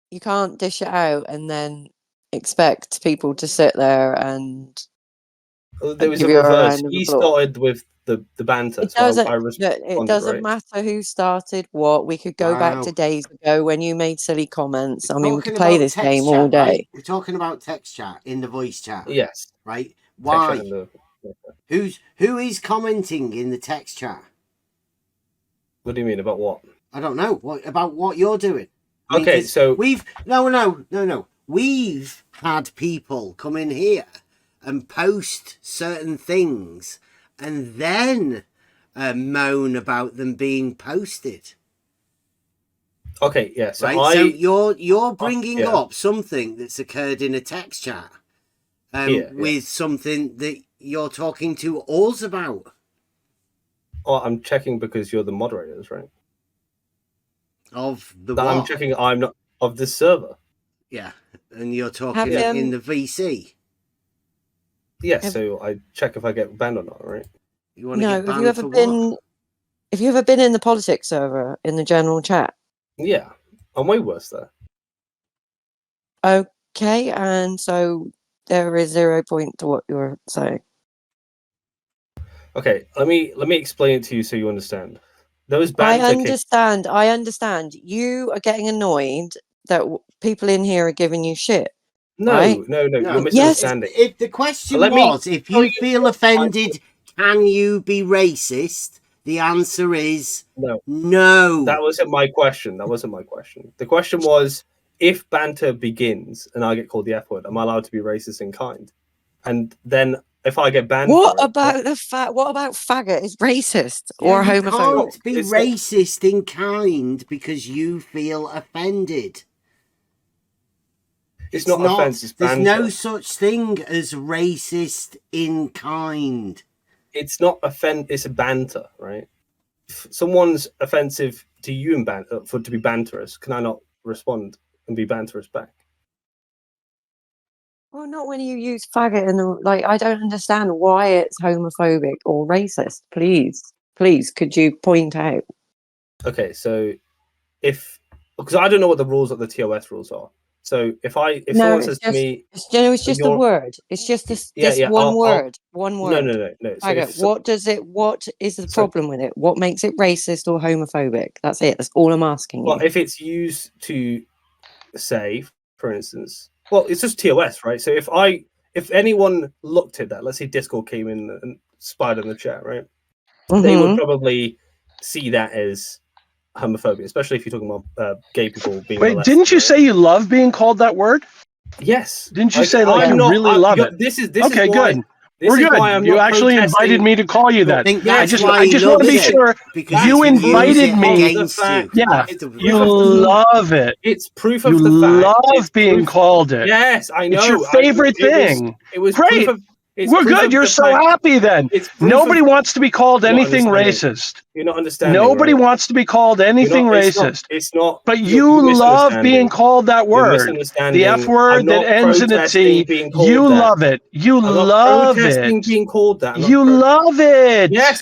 you can't dish it out and then expect people to sit there and There was give a you reverse. round of He applause. started with the banter, It so doesn't. I responded, It doesn't right? matter who started what. We could go back to days ago when you made silly comments. I mean, we could play this game all day. Right? We're talking about text chat in the voice chat. Yes. Right? Why? Who is commenting in the text chat? What do you mean about what? I don't know. About what you're doing? Okay, so we've no. We've had people come in here and post certain things, and then moan about them being posted. Okay, yeah. So right. So you're bringing up something that's occurred in a text chat, with something that you're talking to us about. Oh, I'm checking because you're the moderators, right? Of the what? I'm checking. I'm not of this server. Yeah, and you're talking in the VC. Yes, so I check if I get banned or not, right? You want to get banned for what? Have you ever been in the politics server in the general chat? Yeah, I'm way worse there. Okay, and so there is 0 point to what you're saying. Okay, let me explain it to you so you understand. Those bans. I understand. You are getting annoyed that people in here are giving you shit. No, right? no, you're misunderstanding. If the question was, if you feel offended, can you be racist? The answer is no. That wasn't my question. The question was, if banter begins and I get called the F word, am I allowed to be racist in kind? And then if I get banned What for it, about what about faggot is racist or homophobic? You can't be racist in kind because you feel offended. It's not offense, it's There's banter. no such thing as racist in kind. It's not it's a banter, right? If someone's offensive to you and to be banterous, can I not respond and be banterous back? Well, not when you use faggot and I don't understand why it's homophobic or racist. Please, could you point out? Okay, so because I don't know what the rules of the TOS rules are. So if someone says to me, it's just a word. It's just this one word. One word. No. So what is the problem with it? What makes it racist or homophobic? That's it. That's all I'm asking you. Well, if it's used to say, for instance, well, it's just TOS, right? So if anyone looked at that, let's say Discord came in and spied on the chat, right? They would probably see that as homophobia, especially if you're talking about gay people being Wait, molested, didn't you say you love being called that word? Yes. Didn't you say like you really love it? This is okay, why, good. This We're is good. why I'm you not actually invited me to call you that. I just want to be sure you invited me. Yeah, you love it. It's proof you of the fact. love being called it. Yes, I know. It's your favorite thing. It was great. Proof of, We're proof good. of You're the so fact, happy then. Nobody wants to be called anything racist. You're not understanding. Nobody wants to be called anything racist. It's not. But you love being called that word. The F word that ends in a T. You love it. You love it. Being called that. You love it. Yes.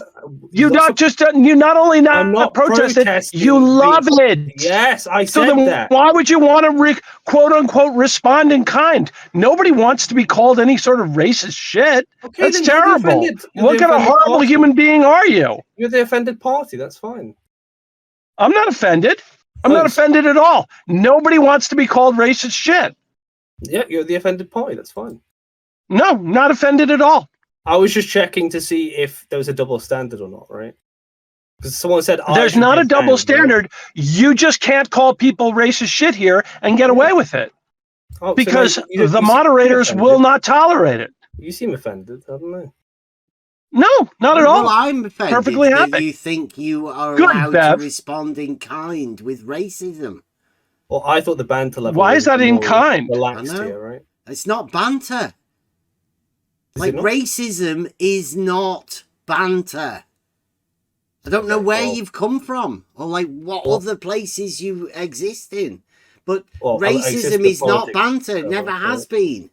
You not only not protest it, you love it. Yes, I so said then that. Why would you want to quote unquote respond in kind? Nobody wants to be called any sort of racist shit. Okay, that's then terrible. What kind of horrible human being are you? You're the offended party. That's fine. I'm not offended. I'm not offended at all. Nobody wants to be called racist shit. Yeah, you're the offended party. That's fine. No, not offended at all. I was just checking to see if there was a double standard or not, right? Because someone said there's not a double standard. Right? You just can't call people racist shit here and get away with it. Oh, because so you the moderators will not tolerate it. You seem offended. I don't know. No, not at all. Well, I'm offended Perfectly that happy. you think you are allowed to respond in kind with racism. Well, I thought the banter level. Why is that in kind? Relaxed here, right? It's not banter. Like racism is not banter. I don't know where you've come from or like what other places you exist in, but racism is not banter. It never has been.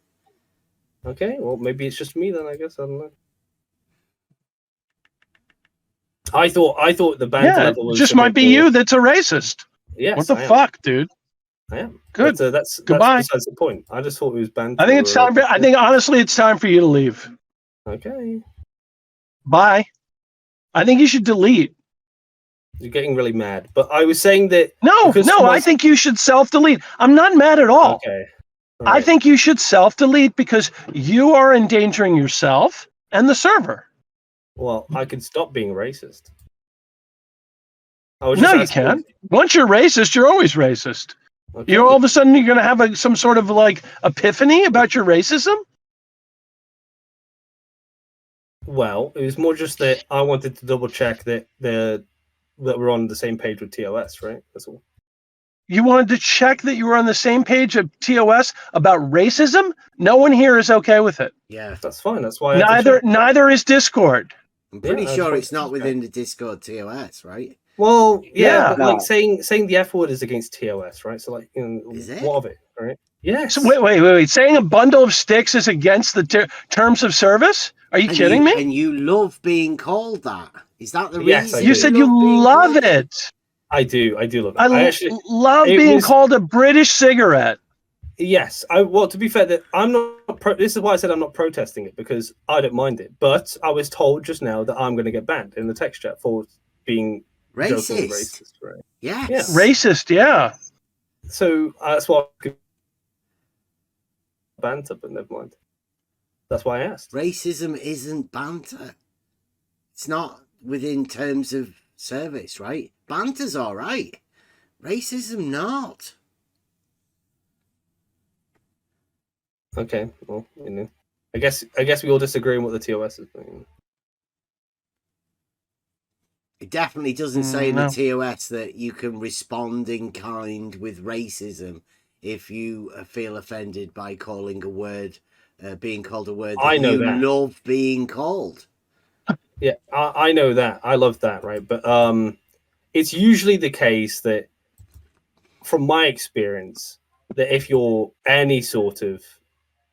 Okay, well maybe it's just me then. I guess I don't know. I thought the banter level was just might be you that's a racist. Yes. What the fuck, dude? I am. Good. That's goodbye. That's besides the point. I just thought it was banter. I think it's time. I think honestly, it's time for you to leave. Okay. Bye. I think you should delete. You're getting really mad, but I was saying that. No. I think you should self-delete. I'm not mad at all. Okay. Right. I think you should self-delete because you are endangering yourself and the server. Well, I can stop being racist. No, you can't. Once you're racist, you're always racist. Okay. You're all of a sudden you're going to have some sort of like epiphany about your racism. Well, it was more just that I wanted to double check that we're on the same page with TOS, right? That's all. You wanted to check that you were on the same page of TOS about racism? No one here is okay with it. Yeah, that's fine. That's why neither is Discord. I'm pretty sure it's not within the Discord TOS, right? Well, yeah. But like saying the F word is against TOS, right? So like, is it? What of it, right? Yes. So wait. Saying a bundle of sticks is against the terms of service? Are you kidding me? And you love being called that? Is that the reason? You said you love it. I do love it. I actually love being called a British cigarette. Yes. Well, to be fair, that I'm not. This is why I said I'm not protesting it because I don't mind it. But I was told just now that I'm going to get banned in the text chat for being racist, right? Yes. Yeah. Racist, yeah. So that's why I could banter, but never mind. That's why I asked. Racism isn't banter. It's not within terms of service, right? Banter's all right. Racism not. Okay, well, I guess we all disagree on what the TOS is doing. It definitely doesn't say in the TOS that you can respond in kind with racism if you feel offended by calling a word, being called a word that you love being called. Yeah, I know that. I love that, right? But it's usually the case that, from my experience, that if you're any sort of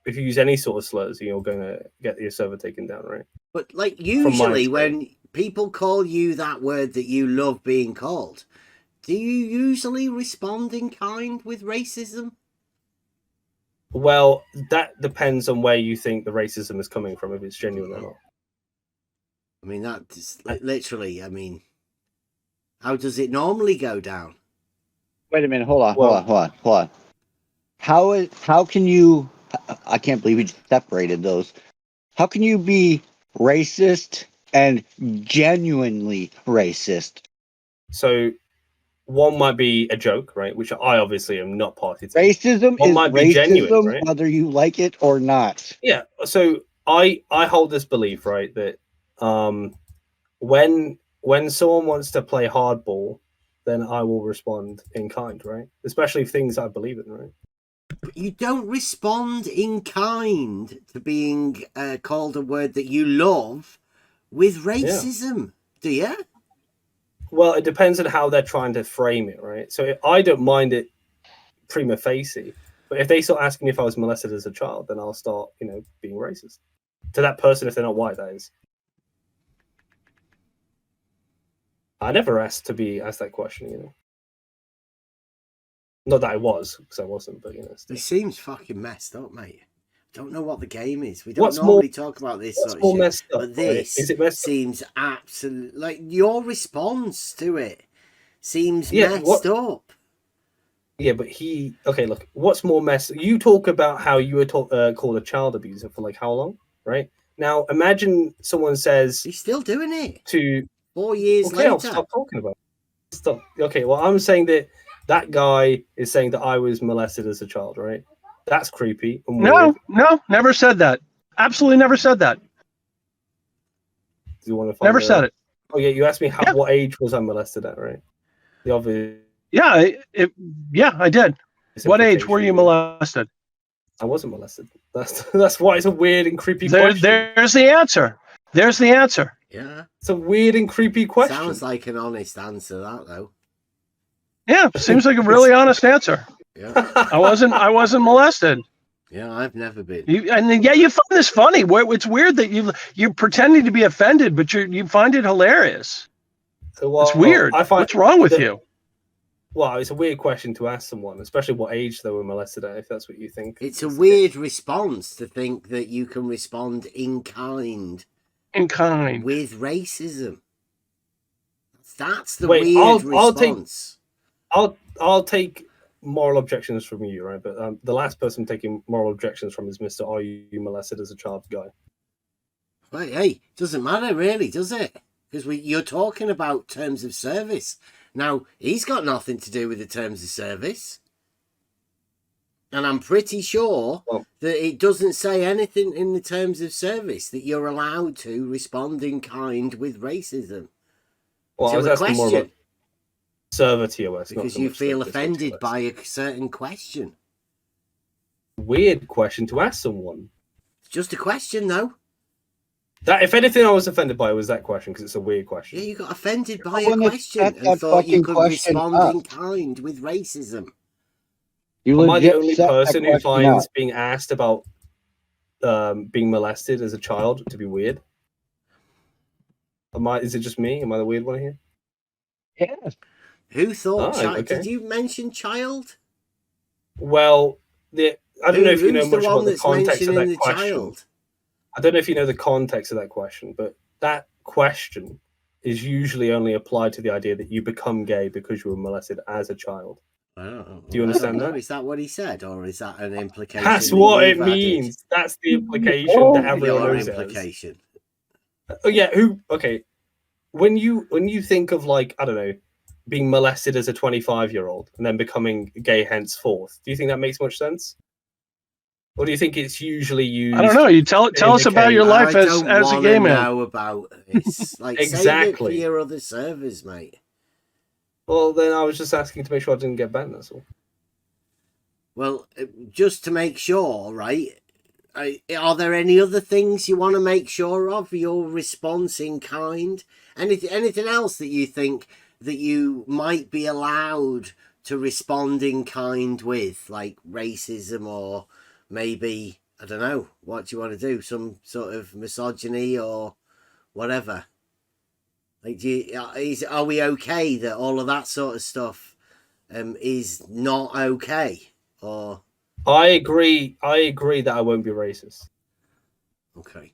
if you use any sort of slurs, you're going to get your server taken down, right? But like usually when people call you that word that you love being called, do you usually respond in kind with racism? Well, that depends on where you think the racism is coming from, if it's genuine or not. I mean, that's literally, I mean, how does it normally go down? Wait a minute, hold on. How can you, I can't believe you separated those. How can you be racist and genuinely racist? So one might be a joke, right? Which I obviously am not party to. Racism one is might be racism, genuine, right? whether you like it or not. Yeah. So I hold this belief, right, that when someone wants to play hardball, then I will respond in kind, right? Especially things I believe in, right? But you don't respond in kind to being called a word that you love with racism, do you? Well, it depends on how they're trying to frame it, right? So I don't mind it prima facie, but if they start asking me if I was molested as a child, then I'll start, being racist to that person if they're not white. That is. I never asked to be asked that question, Not that I was, because I wasn't, but Still. It seems fucking messed up, mate. Don't know what the game is. We don't normally talk about this sort of shit, but this seems absolutely like your response to it seems messed up. Yeah, but okay, look, what's more messed? You talk about how you were called a child abuser for like how long, right? Now imagine someone says he's still doing it to 4 years later. I'll stop talking about it. Stop. Okay, well, I'm saying that guy is saying that I was molested as a child, right? That's creepy and weird. No, never said that. Absolutely never said that. Do you want to find never said it? Oh yeah, you asked me what age was I molested at, right? The obvious. Yeah, I did. What age were you molested? I wasn't molested. That's why it's a weird and creepy question. There's the answer. There's the answer. Yeah. It's a weird and creepy question. Sounds like an honest answer, that though. Yeah, seems like a really honest answer. Yeah. I wasn't molested. Yeah, I've never been. You find this funny. It's weird that you're pretending to be offended, but you find it hilarious. Well, it's weird. What's wrong with you? Well, it's a weird question to ask someone, especially what age they were molested at, if that's what you think. It's a weird response to think that you can respond in kind. In kind. With racism. That's the weird response. I'll take moral objections from you, right? But the last person taking moral objections from is Mr. Are you molested as a child guy? Right, hey, doesn't matter really, does it? Because you're talking about terms of service. Now, he's got nothing to do with the terms of service. And I'm pretty sure that it doesn't say anything in the terms of service that you're allowed to respond in kind with racism. Well, I was asking more about server TOS. Because you feel offended by a certain question. Weird question to ask someone. It's just a question, though. That, if anything, I was offended by was that question because it's a weird question. Yeah, you got offended by a question and thought you could respond in kind with racism. Am I the only person who finds being asked about being molested as a child to be weird? Is it just me? Am I the weird one here? Yes. Who thought child? Okay. Did you mention child? Well, I don't know if you know much about the context of that question. I don't know if you know the context of that question, but that question is usually only applied to the idea that you become gay because you were molested as a child. Oh, do you understand that? Is that what he said, or is that an implication? That's what it means. That's the implication that everyone knows. Implication. Oh yeah. Okay. When you think of, like, I don't know, being molested as a 25-year-old and then becoming gay henceforth, do you think that makes much sense? Or do you think it's usually used? I don't know. You tell us about your life as a gay man. I don't know about it. Like, save it for your other servers, mate. Well, then I was just asking to make sure I didn't get banned, that's all. Well, just to make sure, right? Are there any other things you want to make sure of? Your response in kind? Anything else that you think that you might be allowed to respond in kind with, like racism or maybe I don't know. What do you want to do? Some sort of misogyny or whatever? Like, are we okay that all of that sort of stuff is not okay? Or I agree that I won't be racist. Okay.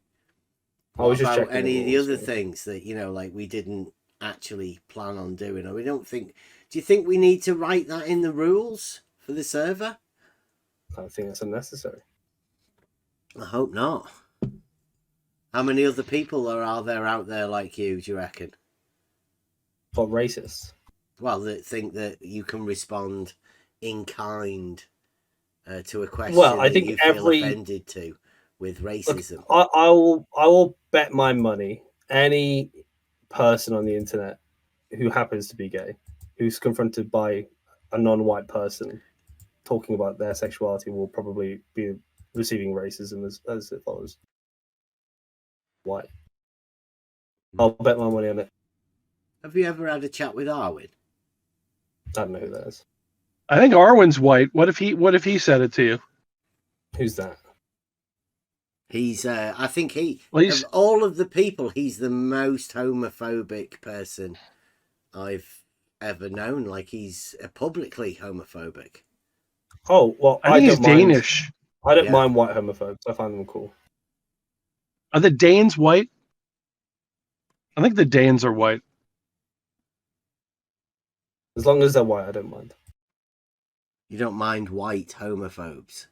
I was What just about checking any of the rules, other so. things that, like we didn't actually plan on doing? Or we don't think... Do you think we need to write that in the rules for the server? I think it's unnecessary. I hope not. How many other people are there out there like you, do you reckon? What, racists? Well, that think that you can respond in kind to a question Well, I that think you feel offended to with racism. Look, I will bet my money any person on the internet who happens to be gay, who's confronted by a non-white person talking about their sexuality, will probably be receiving racism as it follows. White. I'll bet my money on it. Have you ever had a chat with Arwin? I don't know who that is. I think Arwen's white. What if he said it to you? Who's that? He's I think Well, of all of the people, he's the most homophobic person I've ever known. Like, he's publicly homophobic. Oh, well, I think he's don't mind. Danish. I don't mind white homophobes. I find them cool. Are the Danes white? I think the Danes are white. As long as they're white, I don't mind. You don't mind white homophobes?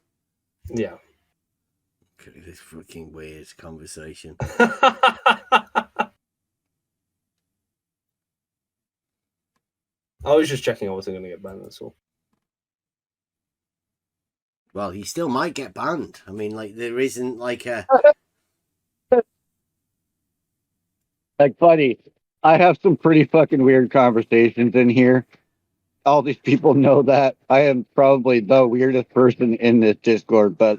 Yeah. Okay, this freaking weird conversation. I was just checking I wasn't going to get banned, that's all. Well, you still might get banned. I mean, like, there isn't like a... Like, buddy, I have some pretty fucking weird conversations in here. All these people know that. I am probably the weirdest person in this Discord, but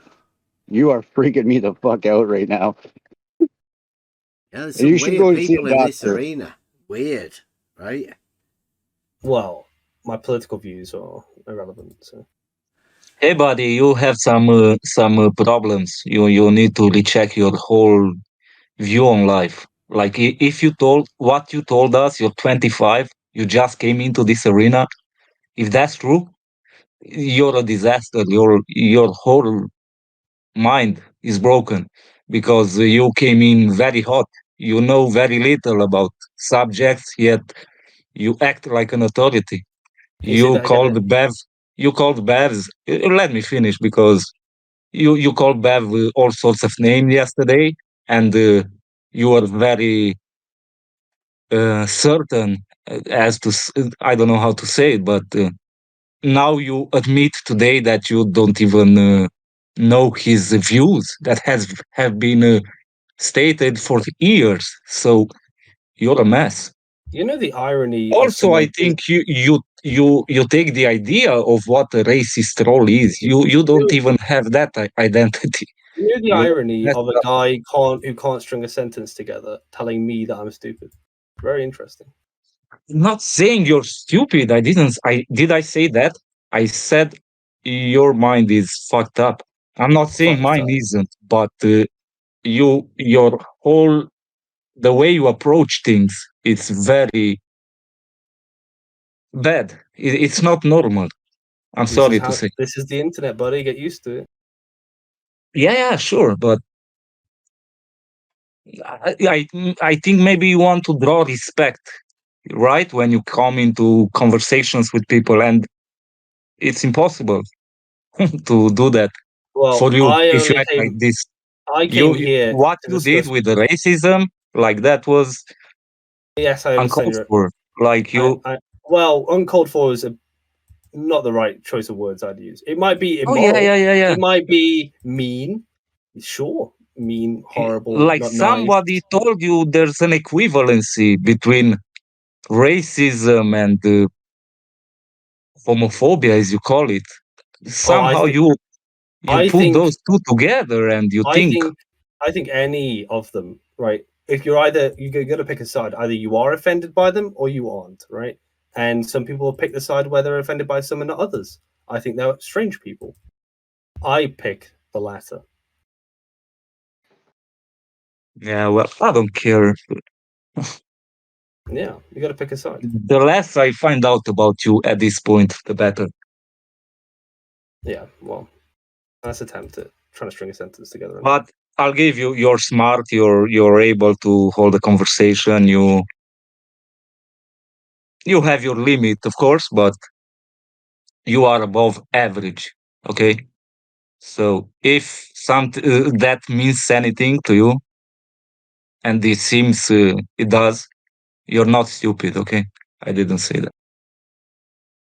you are freaking me the fuck out right now. Yeah, there's some You should weird go and see people a in this doctor. arena. Weird, right? Well, my political views are irrelevant, so... Hey, buddy, you have some problems. You need to recheck your whole view on life. Like, if you told what you told us, you're 25, you just came into this arena. If that's true, you're a disaster. Your whole mind is broken because you came in very hot. You know very little about subjects, yet you act like an authority. Can you say that again? You called Bev's. Let me finish, because you called Bev all sorts of names yesterday, and you were very certain as to I don't know how to say it, but now you admit today that you don't even know his views that have been stated for years. So you're a mess. You know the irony of Also, I someone... think you take the idea of what a racist role is. You don't even have that identity. You know the You irony messed of a up. guy who can't string a sentence together telling me that I'm stupid? Very interesting. I'm not saying you're stupid. Did I say that? I said your mind is fucked up. I'm not saying Fucked mine up. isn't, but your whole the way you approach things, it's very bad. It's not normal. I'm sorry to say. This is the internet, buddy. Get used to it. Yeah, sure, but I think maybe you want to draw respect, right? When you come into conversations with people, and it's impossible to do that Well, for you if you act like this. I came here What to you did discuss... with the racism, like, that was Yes, I understand uncalled for. Like, you. Well, uncalled for is not the right choice of words I'd use. It might be Oh, yeah. immoral. It might be mean. Sure, mean, horrible, Like, not nice. somebody told you there's an equivalency between racism and homophobia, as you call it. Somehow you put those two together, and you think. I think any of them, right? If you're got to pick a side. Either you are offended by them or you aren't, right? And some people will pick the side where they're offended by some and not others. I think they're strange people. I pick the latter. Yeah, well, I don't care. Yeah, you got to pick a side. The less I find out about you at this point, the better. Yeah, well, let's attempt it. Trying to string a sentence together. But I'll give you, you're smart, you're able to hold a conversation, you have your limit, of course, but you are above average. Okay. So if that means anything to you, and it seems it does, you're not stupid. Okay. I didn't say that.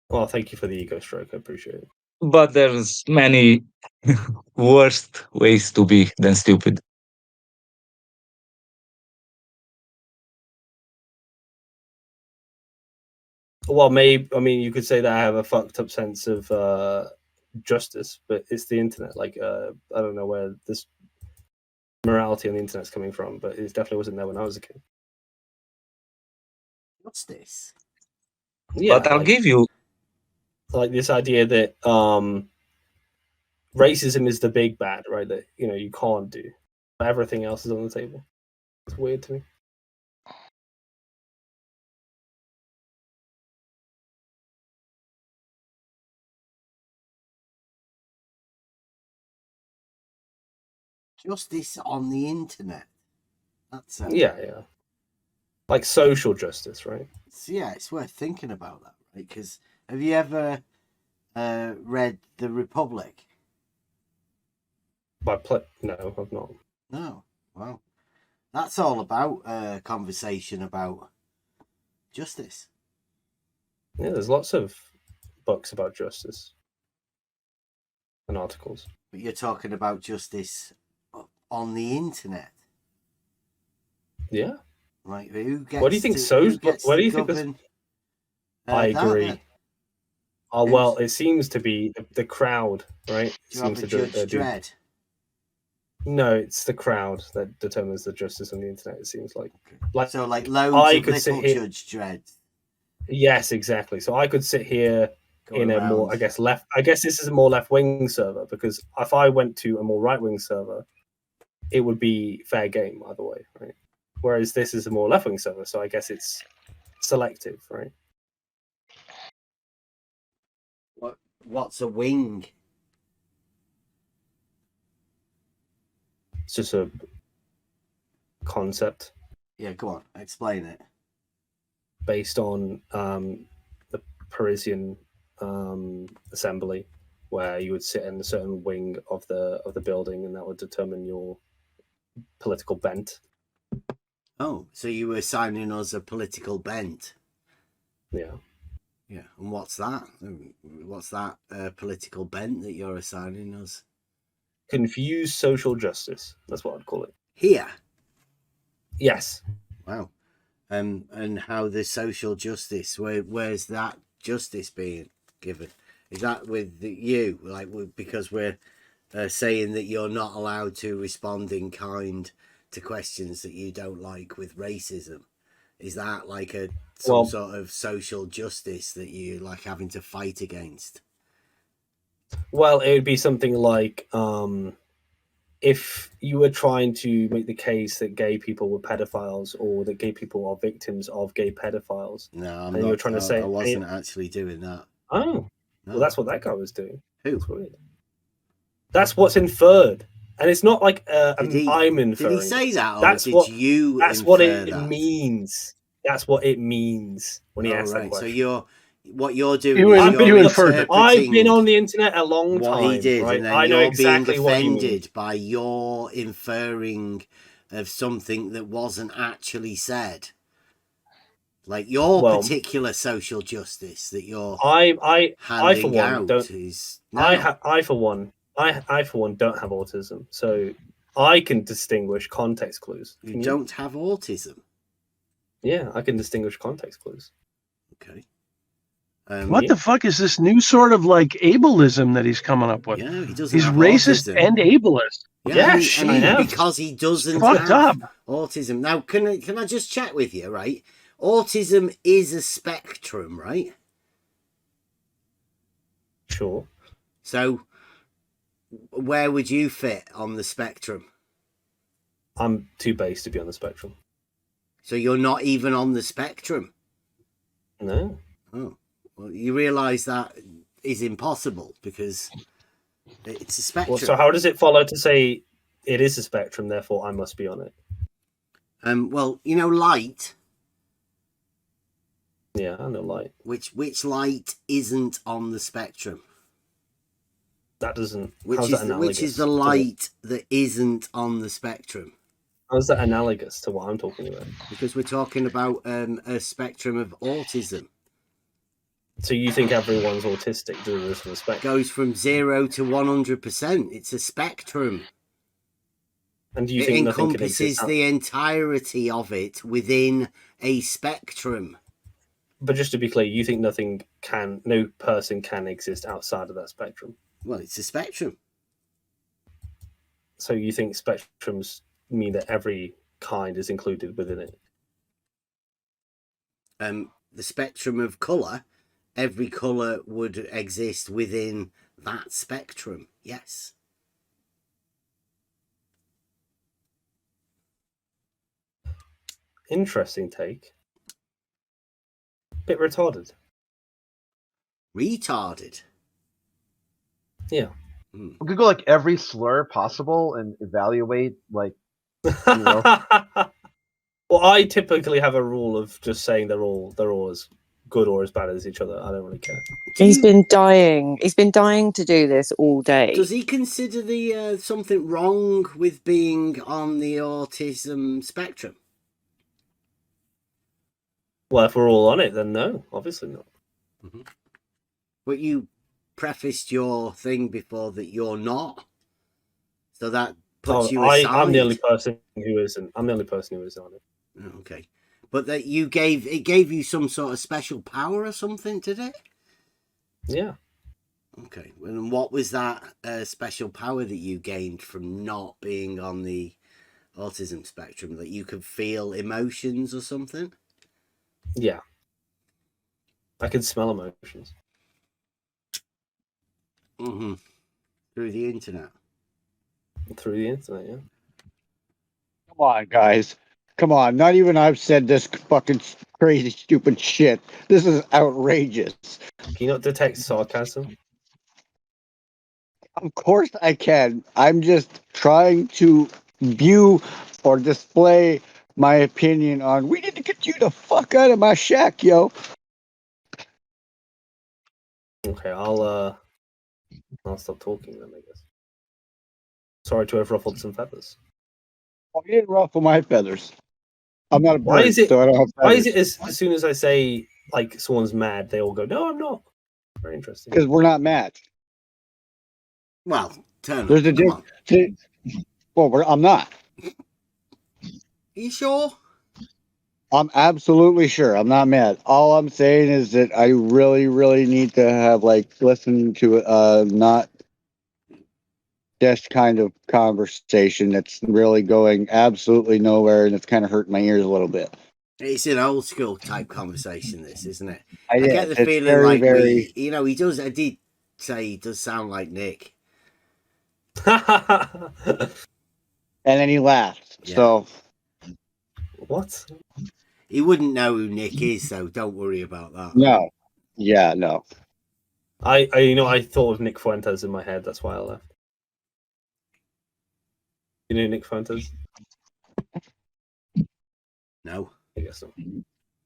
Well, thank you for the ego stroke. I appreciate it. But there's many worst ways to be than stupid. Well, maybe, I mean, you could say that I have a fucked up sense of justice, but it's the internet. Like, I don't know where this morality on the internet's coming from, but it definitely wasn't there when I was a kid. What's this? Yeah, but I'll give you like this idea that racism is the big bad, right? That you can't do. Everything else is on the table. It's weird to me. Justice on the internet. That's yeah. Like social justice, right? Yeah, it's worth thinking about that, right? Because have you ever read The Republic? No, I've not. No. Well, that's all about a conversation about justice. Yeah, there's lots of books about justice and articles. But you're talking about justice on the internet. Yeah. Like, who gets What do you think? What do you think? I agree. Oh well, it seems to be the crowd, right? Do you have a Judge Dredd? No, it's the crowd that determines the justice on the internet. It seems like, so like loads of little Judge Dredd. Yes, exactly. So I could sit here in a more, I guess this is a more left wing server, because if I went to a more right wing server, it would be fair game either way, right? Whereas this is a more left wing server, so I guess it's selective, right? What's a wing? It's just a concept. Yeah, go on, explain it. Based on the Parisian assembly, where you would sit in a certain wing of the building, and that would determine your political bent. Oh, so you were assigning us a political bent? Yeah. Yeah, and what's that? What's that political bent that you're assigning us? Confused social justice. That's what I'd call it. Here? Yes. Wow. And how the social justice, where's that justice being given? Is that with you? Like, because we're saying that you're not allowed to respond in kind to questions that you don't like with racism? Is that like some sort of social justice that you like having to fight against? Well, it would be something like if you were trying to make the case that gay people were pedophiles, or that gay people are victims of gay pedophiles. No, you were trying to say I wasn't actually doing that. Oh, no. Well, that's what that guy was doing. Who? That's weird. That's what's inferred, and it's not like I'm inferring. Did he say that, or that's did what, you? That's what it means. That's what it means when he asked that question. So what you're doing is you're interpreting. I've been on the internet a long what time. He did, right? and then I know you're exactly being what he means. offended by your inferring of something that wasn't actually said. Like your particular social justice that you're handing out is no. I for one don't have autism, so I can distinguish context clues. You don't have autism? Yeah, I can distinguish context clues. Okay. What the fuck is this new sort of like ableism that he's coming up with? Yeah, he doesn't. He's have racist autism. and ableist. Yeah, because he doesn't fucked have up. autism. Now, can I just chat with you, right? Autism is a spectrum, right? Sure. So, where would you fit on the spectrum? I'm too base to be on the spectrum. So you're not even on the spectrum? No. Oh, well, you realise that is impossible because it's a spectrum. Well, so how does it follow to say it is a spectrum, therefore I must be on it? Well, you know, light. Yeah, I know light. Which light isn't on the spectrum? That doesn't. Which is the light that isn't on the spectrum? How's that analogous to what I'm talking about? Because we're talking about a spectrum of autism. So you think everyone's autistic due to this spectrum? Goes from 0 to 100%. It's a spectrum. And do you it think encompasses the entirety of it within a spectrum? But just to be clear, you think no person can exist outside of that spectrum? Well, it's a spectrum. So you think spectrums mean that every kind is included within it? The spectrum of colour, every colour would exist within that spectrum, yes. Interesting take. Bit retarded. Retarded? Yeah. We could go like every slur possible and evaluate, like, you know. Well, I typically have a rule of just saying they're all as good or as bad as each other. I don't really care. He's been dying. He's been dying to do this all day. Does he consider the something wrong with being on the autism spectrum? Well, if we're all on it, then no, obviously not. Mm-hmm. But you prefaced your thing before that you're not, so that puts you aside. I'm the only person who isn't. I'm the only person who is on it. Oh, okay, but that you gave you some sort of special power or something, did it? Yeah. Okay. And what was that special power that you gained from not being on the autism spectrum? That you could feel emotions or something? Yeah. I can smell emotions. Mm-hmm. Through the internet. Through the internet, yeah. Come on, guys. Come on. Not even I've said this fucking crazy, stupid shit. This is outrageous. Can you not detect sarcasm? Of course I can. I'm just trying to view or display my opinion on we need to get you the fuck out of my shack, yo. Okay, I'll stop talking then, I guess. Sorry to have ruffled some feathers. Oh, you didn't ruffle my feathers. I'm not a bird, Why is it? so I don't have feathers. Why is it as soon as I say like someone's mad, they all go, "No, I'm not." Very interesting. Because we're not matched. Well, turn There's a difference. Well, I'm not. Are you sure? I'm absolutely sure. I'm not mad. All I'm saying is that I really, really need to have listened to not this kind of conversation that's really going absolutely nowhere, and it's kind of hurting my ears a little bit. It's an old school type conversation, this, isn't it? I get the feeling very, very... he does. I did say he does sound like Nick. And then he laughed. Yeah. So what? He wouldn't know who Nick is, so don't worry about that. No. Yeah, no. I thought of Nick Fuentes in my head. That's why I left. You know Nick Fuentes? No. I guess so.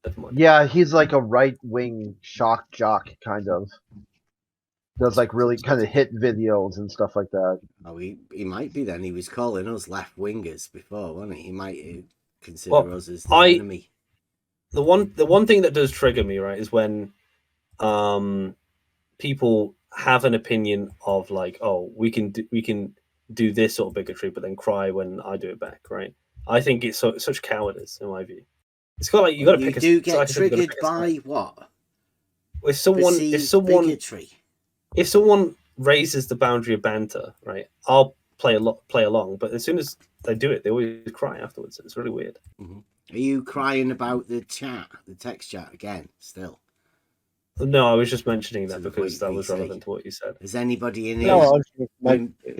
Never mind. Yeah, he's like a right-wing shock jock, kind of. Does like really kind of hit videos and stuff like that. Oh, he might be then. He was calling us left wingers before, wasn't he? He might consider us as the enemy. The one thing that does trigger me, right, is when people have an opinion of like, oh, we can do this sort of bigotry, but then cry when I do it back, right? I think it's such cowardice in my view. It's got like you got to pick. You do get triggered by what? If someone bigotry. If someone raises the boundary of banter, right, I'll play along. But as soon as they do it, they always cry afterwards. It's really weird. Mm-hmm. Are you crying about the text chat again? Still? No, I was just mentioning that because that was relevant to what you said. Is anybody in here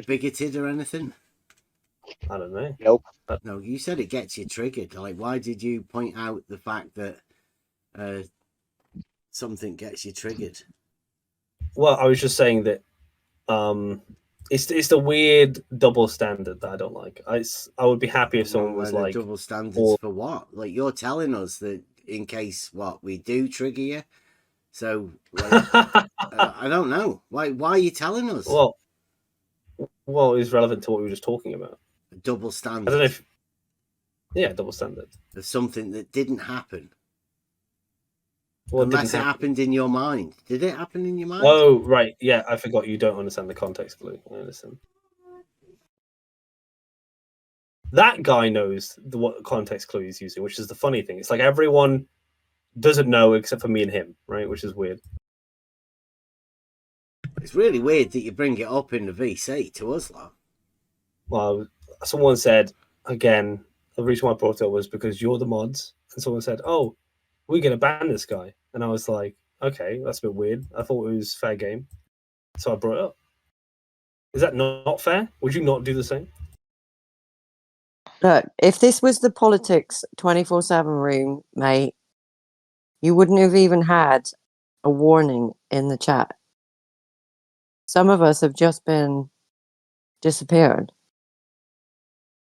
bigoted or anything? I don't know. Nope. But no, you said it gets you triggered. Like, why did you point out the fact that something gets you triggered? Well, I was just saying that it's the weird double standard that I don't like. I would be happy if someone was like double standards for what? Like, you're telling us that in case we do trigger you. So like, I don't know. Why are you telling us? Well, it's relevant to what we were just talking about. A double standard. I don't know if double standard of something that didn't happen. Well, unless it happened in your mind. Did it happen in your mind? Oh, right. Yeah, I forgot you don't understand the context clue. Listen. That guy knows what context clue he's using, which is the funny thing. It's like everyone doesn't know except for me and him, right? Which is weird. It's really weird that you bring it up in the VC to us, though. Well, someone said, again, the reason why I brought it up was because you're the mods. And someone said, oh, we're going to ban this guy. And I was like, okay, that's a bit weird. I thought it was fair game. So I brought it up. Is that not fair? Would you not do the same? Look, if this was the politics 24/7 room, mate, you wouldn't have even had a warning in the chat. Some of us have just been disappeared.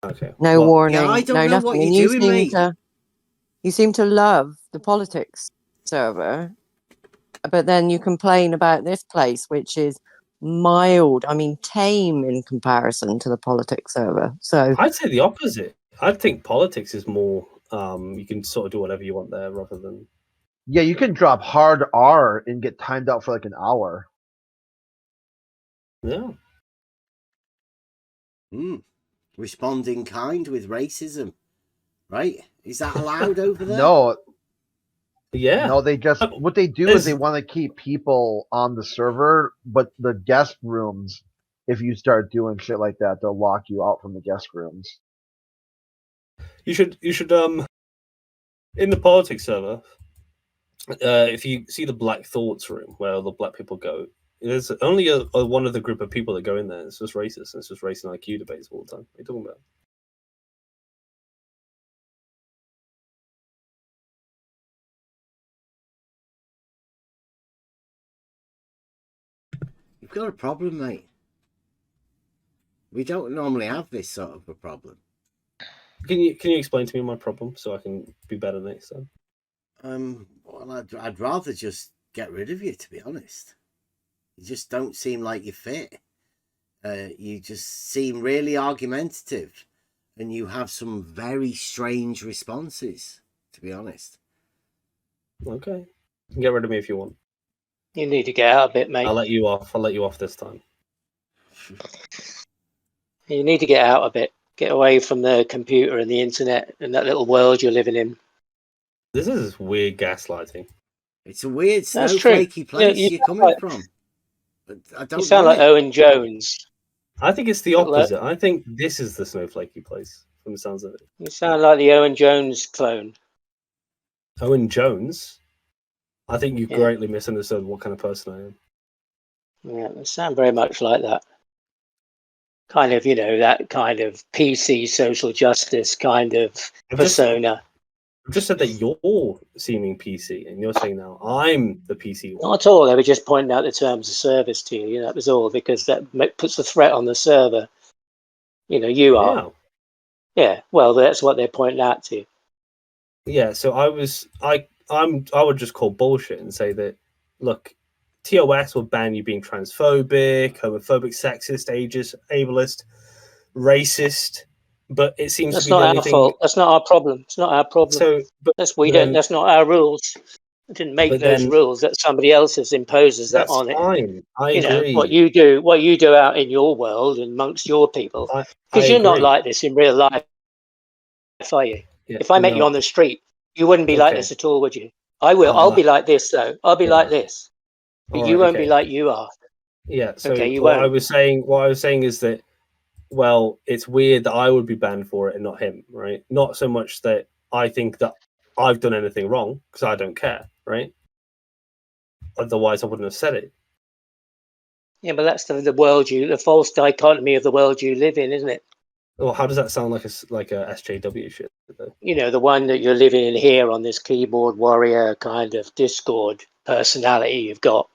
Okay. No warning. Yeah, I don't no know nothing. what And you're doing, mate. You seem to love the politics server, but then you complain about this place, which is mild. I mean, tame in comparison to the politics server. So I'd say the opposite. I think politics is more. You can sort of do whatever you want there, rather than. Yeah, you can drop hard R and get timed out for like an hour. Yeah. Respond in kind with racism, right? Is that allowed over there? No. Yeah. No, they just what they do is they want to keep people on the server, but the guest rooms, if you start doing shit like that, they'll lock you out from the guest rooms. You should in the politics server, if you see the Black Thoughts room where all the black people go, there's only one of the group of people that go in there. It's just racist. It's just race and IQ debates all the time. What are you talking about? You've got a problem, mate. We don't normally have this sort of a problem. Can you explain to me my problem so I can be better next time? Well, I'd rather just get rid of you, to be honest. You just don't seem like you fit. You just seem really argumentative, and you have some very strange responses, to be honest. Okay. You can get rid of me if you want. You need to get out of it, mate. I'll let you off. I'll let you off this time. You need to get out of it. Get away from the computer and the internet and that little world you're living in. This is weird gaslighting. It's a weird That's snowflakey true. place You you're coming from. But I don't you sound know like Owen Jones. I think it's the opposite. I think this is the snowflakey place, from the sounds of it. You sound like the Owen Jones clone. Owen Jones? I think you greatly misunderstood what kind of person I am. Yeah, they sound very much like that. Kind of, that kind of PC social justice kind of persona. I've just said that you're seeming PC, and you're saying now I'm the PC one. Not at all. They were just pointing out the terms of service to you. That was all, because that puts a threat on the server. You are. Yeah. Yeah. Well, that's what they're pointing out to you. Yeah. So I would just call bullshit and say that, look, TOS will ban you being transphobic, homophobic, sexist, ageist, ableist, racist. But it seems that's to be not the our only thing. fault. That's not our problem. It's not our problem. So, that's not our rules. We didn't make those rules. That somebody else has imposes that on it. That's fine. I agree. What you do out in your world and amongst your people, because you're not like this in real life, are you? Yeah, if I met you on the street, you wouldn't be like this at all, would you? I will. I'll be like this, though. I'll be like this, but you won't be like you are. Yeah. So you what won't. I was saying is that, well, it's weird that I would be banned for it and not him, right? Not so much that I think that I've done anything wrong, because I don't care, right? Otherwise, I wouldn't have said it. Yeah, but that's the world the false dichotomy of the world you live in, isn't it? Well, how does that sound like a SJW shit? Though? You know, the one that you're living in here on this keyboard warrior kind of Discord personality you've got,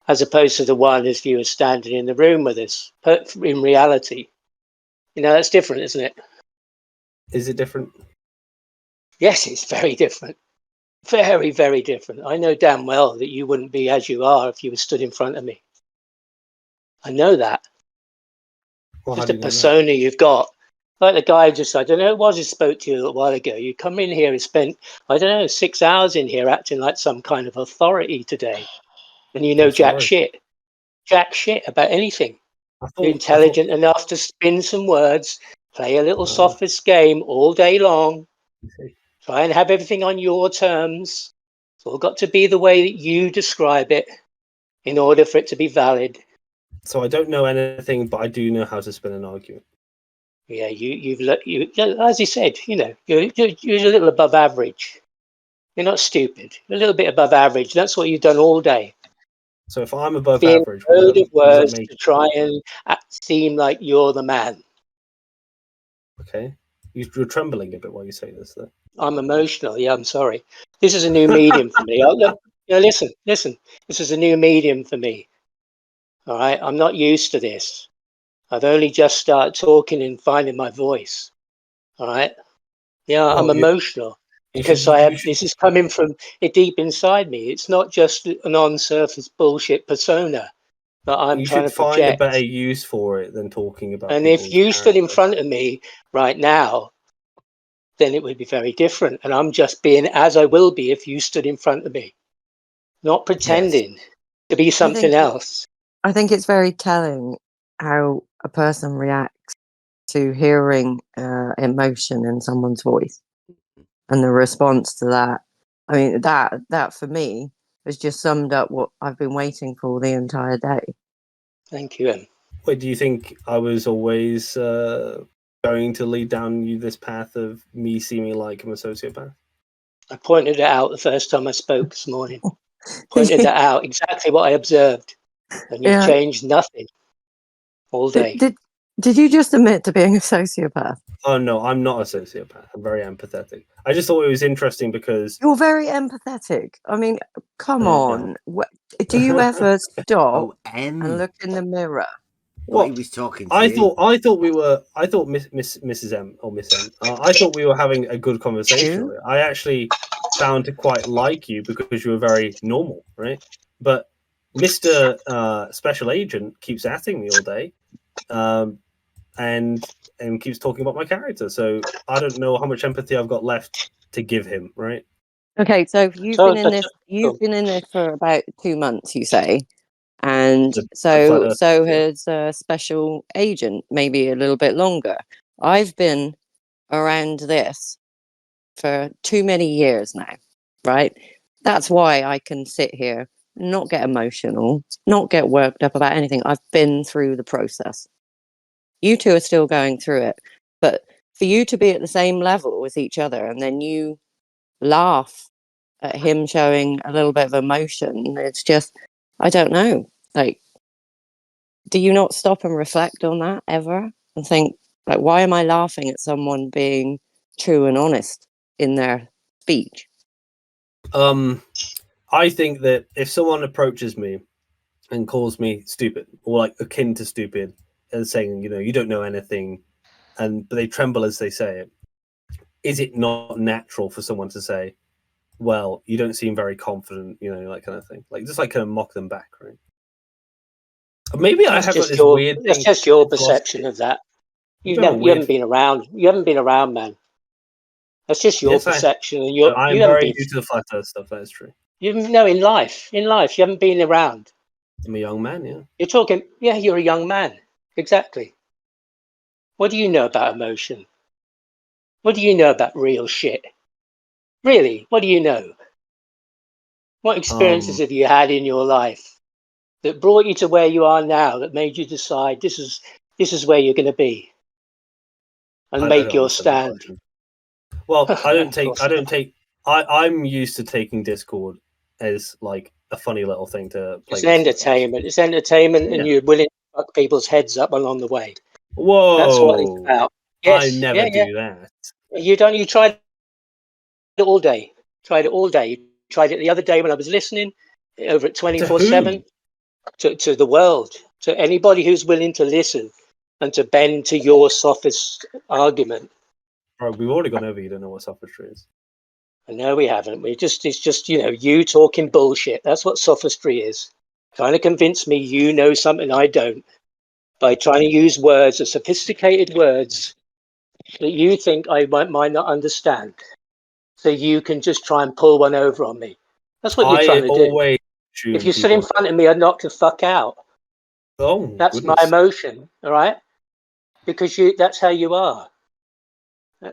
as opposed to the one as you were standing in the room with us. But in reality, you know, that's different, isn't it? Is it different? Yes, it's very different. Very, very different. I know damn well that you wouldn't be as you are if you were stood in front of me. I know that. Well, just a persona you've got. Like the guy just, I don't know, it was who spoke to you a little while ago. You come in here and spent, I don't know, 6 hours in here acting like some kind of authority today. And you know jack shit about anything. You're intelligent enough to spin some words, play a little sophist game all day long, try and have everything on your terms. It's all got to be the way that you describe it in order for it to be valid. So I don't know anything, but I do know how to spin an argument. Yeah, you as he said, you know, you're a little above average. You're not stupid. You're a little bit above average. That's what you've done all day. So if I'm above Being average, a load of what does that words make? to try and seem like you're the man. Okay, you're trembling a bit while you say this, though. I'm emotional. Yeah, I'm sorry. This is a new medium for me. Look, you know, listen. This is a new medium for me. All right, I'm not used to this. I've only just started talking and finding my voice. All right. Yeah, I'm emotional because this is coming from it deep inside me. It's not just an on-surface bullshit persona that I'm trying to project. You should find a better use for it than talking about. And if you stood in front of me right now, then it would be very different. And I'm just being as I will be if you stood in front of me, not pretending to be something else. I think it's very telling how a person reacts to hearing emotion in someone's voice and the response to that. I mean, that for me has just summed up what I've been waiting for the entire day. Thank you, Em. Wait, do you think I was always going to lead down you this path of me seeming like I'm a sociopath? I pointed it out the first time I spoke this morning. Pointed that out, exactly what I observed. And you've changed nothing all day. Did you just admit to being a sociopath? Oh, no, I'm not a sociopath. I'm very empathetic. I just thought it was interesting because... You're very empathetic. I mean, come on. Do you ever stop and look in the mirror? What he was talking to I you. thought Mrs. M or Miss M. I thought we were having a good conversation. I actually found to quite like you because you were very normal, right? But Mr. Special Agent keeps atting me all day, and keeps talking about my character. So I don't know how much empathy I've got left to give him, right? Okay, so you've been in this for about 2 months, you say. And so has a Special Agent, maybe a little bit longer. I've been around this for too many years now, right? That's why I can sit here, not get emotional, not get worked up about anything. I've been through the process. You two are still going through it. But for you to be at the same level with each other and then you laugh at him showing a little bit of emotion, it's just, I don't know. Like, do you not stop and reflect on that ever and think, like, why am I laughing at someone being true and honest in their speech? I think that if someone approaches me and calls me stupid or like akin to stupid and saying, you know, you don't know anything, but they tremble as they say it, is it not natural for someone to say, well, you don't seem very confident, you know, that kind of thing? Like, just like kind of mock them back, right? Maybe I have this weird thing. That's just your perception of that. You haven't been around. You haven't been around, man. That's just your perception, and I'm very new to the flat earth stuff. That is true. No, in life, you haven't been around. I'm a young man. Yeah. You're talking. Yeah, you're a young man. Exactly. What do you know about emotion? What do you know about real shit? Really, what do you know? What experiences have you had in your life that brought you to where you are now, that made you decide this is where you're going to be and make your stand? Well, I'm used to taking Discord as like a funny little thing to play. It's entertainment. It's entertainment, and you're willing to fuck people's heads up along the way. Whoa, that's what it's about. I never do that. You don't. You tried it all day. Tried it all day. You tried it the other day when I was listening over at 24/7 to the world, to anybody who's willing to listen and to bend to your sophist argument. Bro, we've already gone over. You don't know what sophistry is. No, we haven't. It's just you talking bullshit. That's what sophistry is. Trying to convince me you know something I don't by trying to use words, or sophisticated words that you think I might not understand, so you can just try and pull one over on me. That's what you're trying to do. If you sit in front of me, I'd knock the fuck out. Oh, that's goodness. my emotion, all right? Because that's how you are.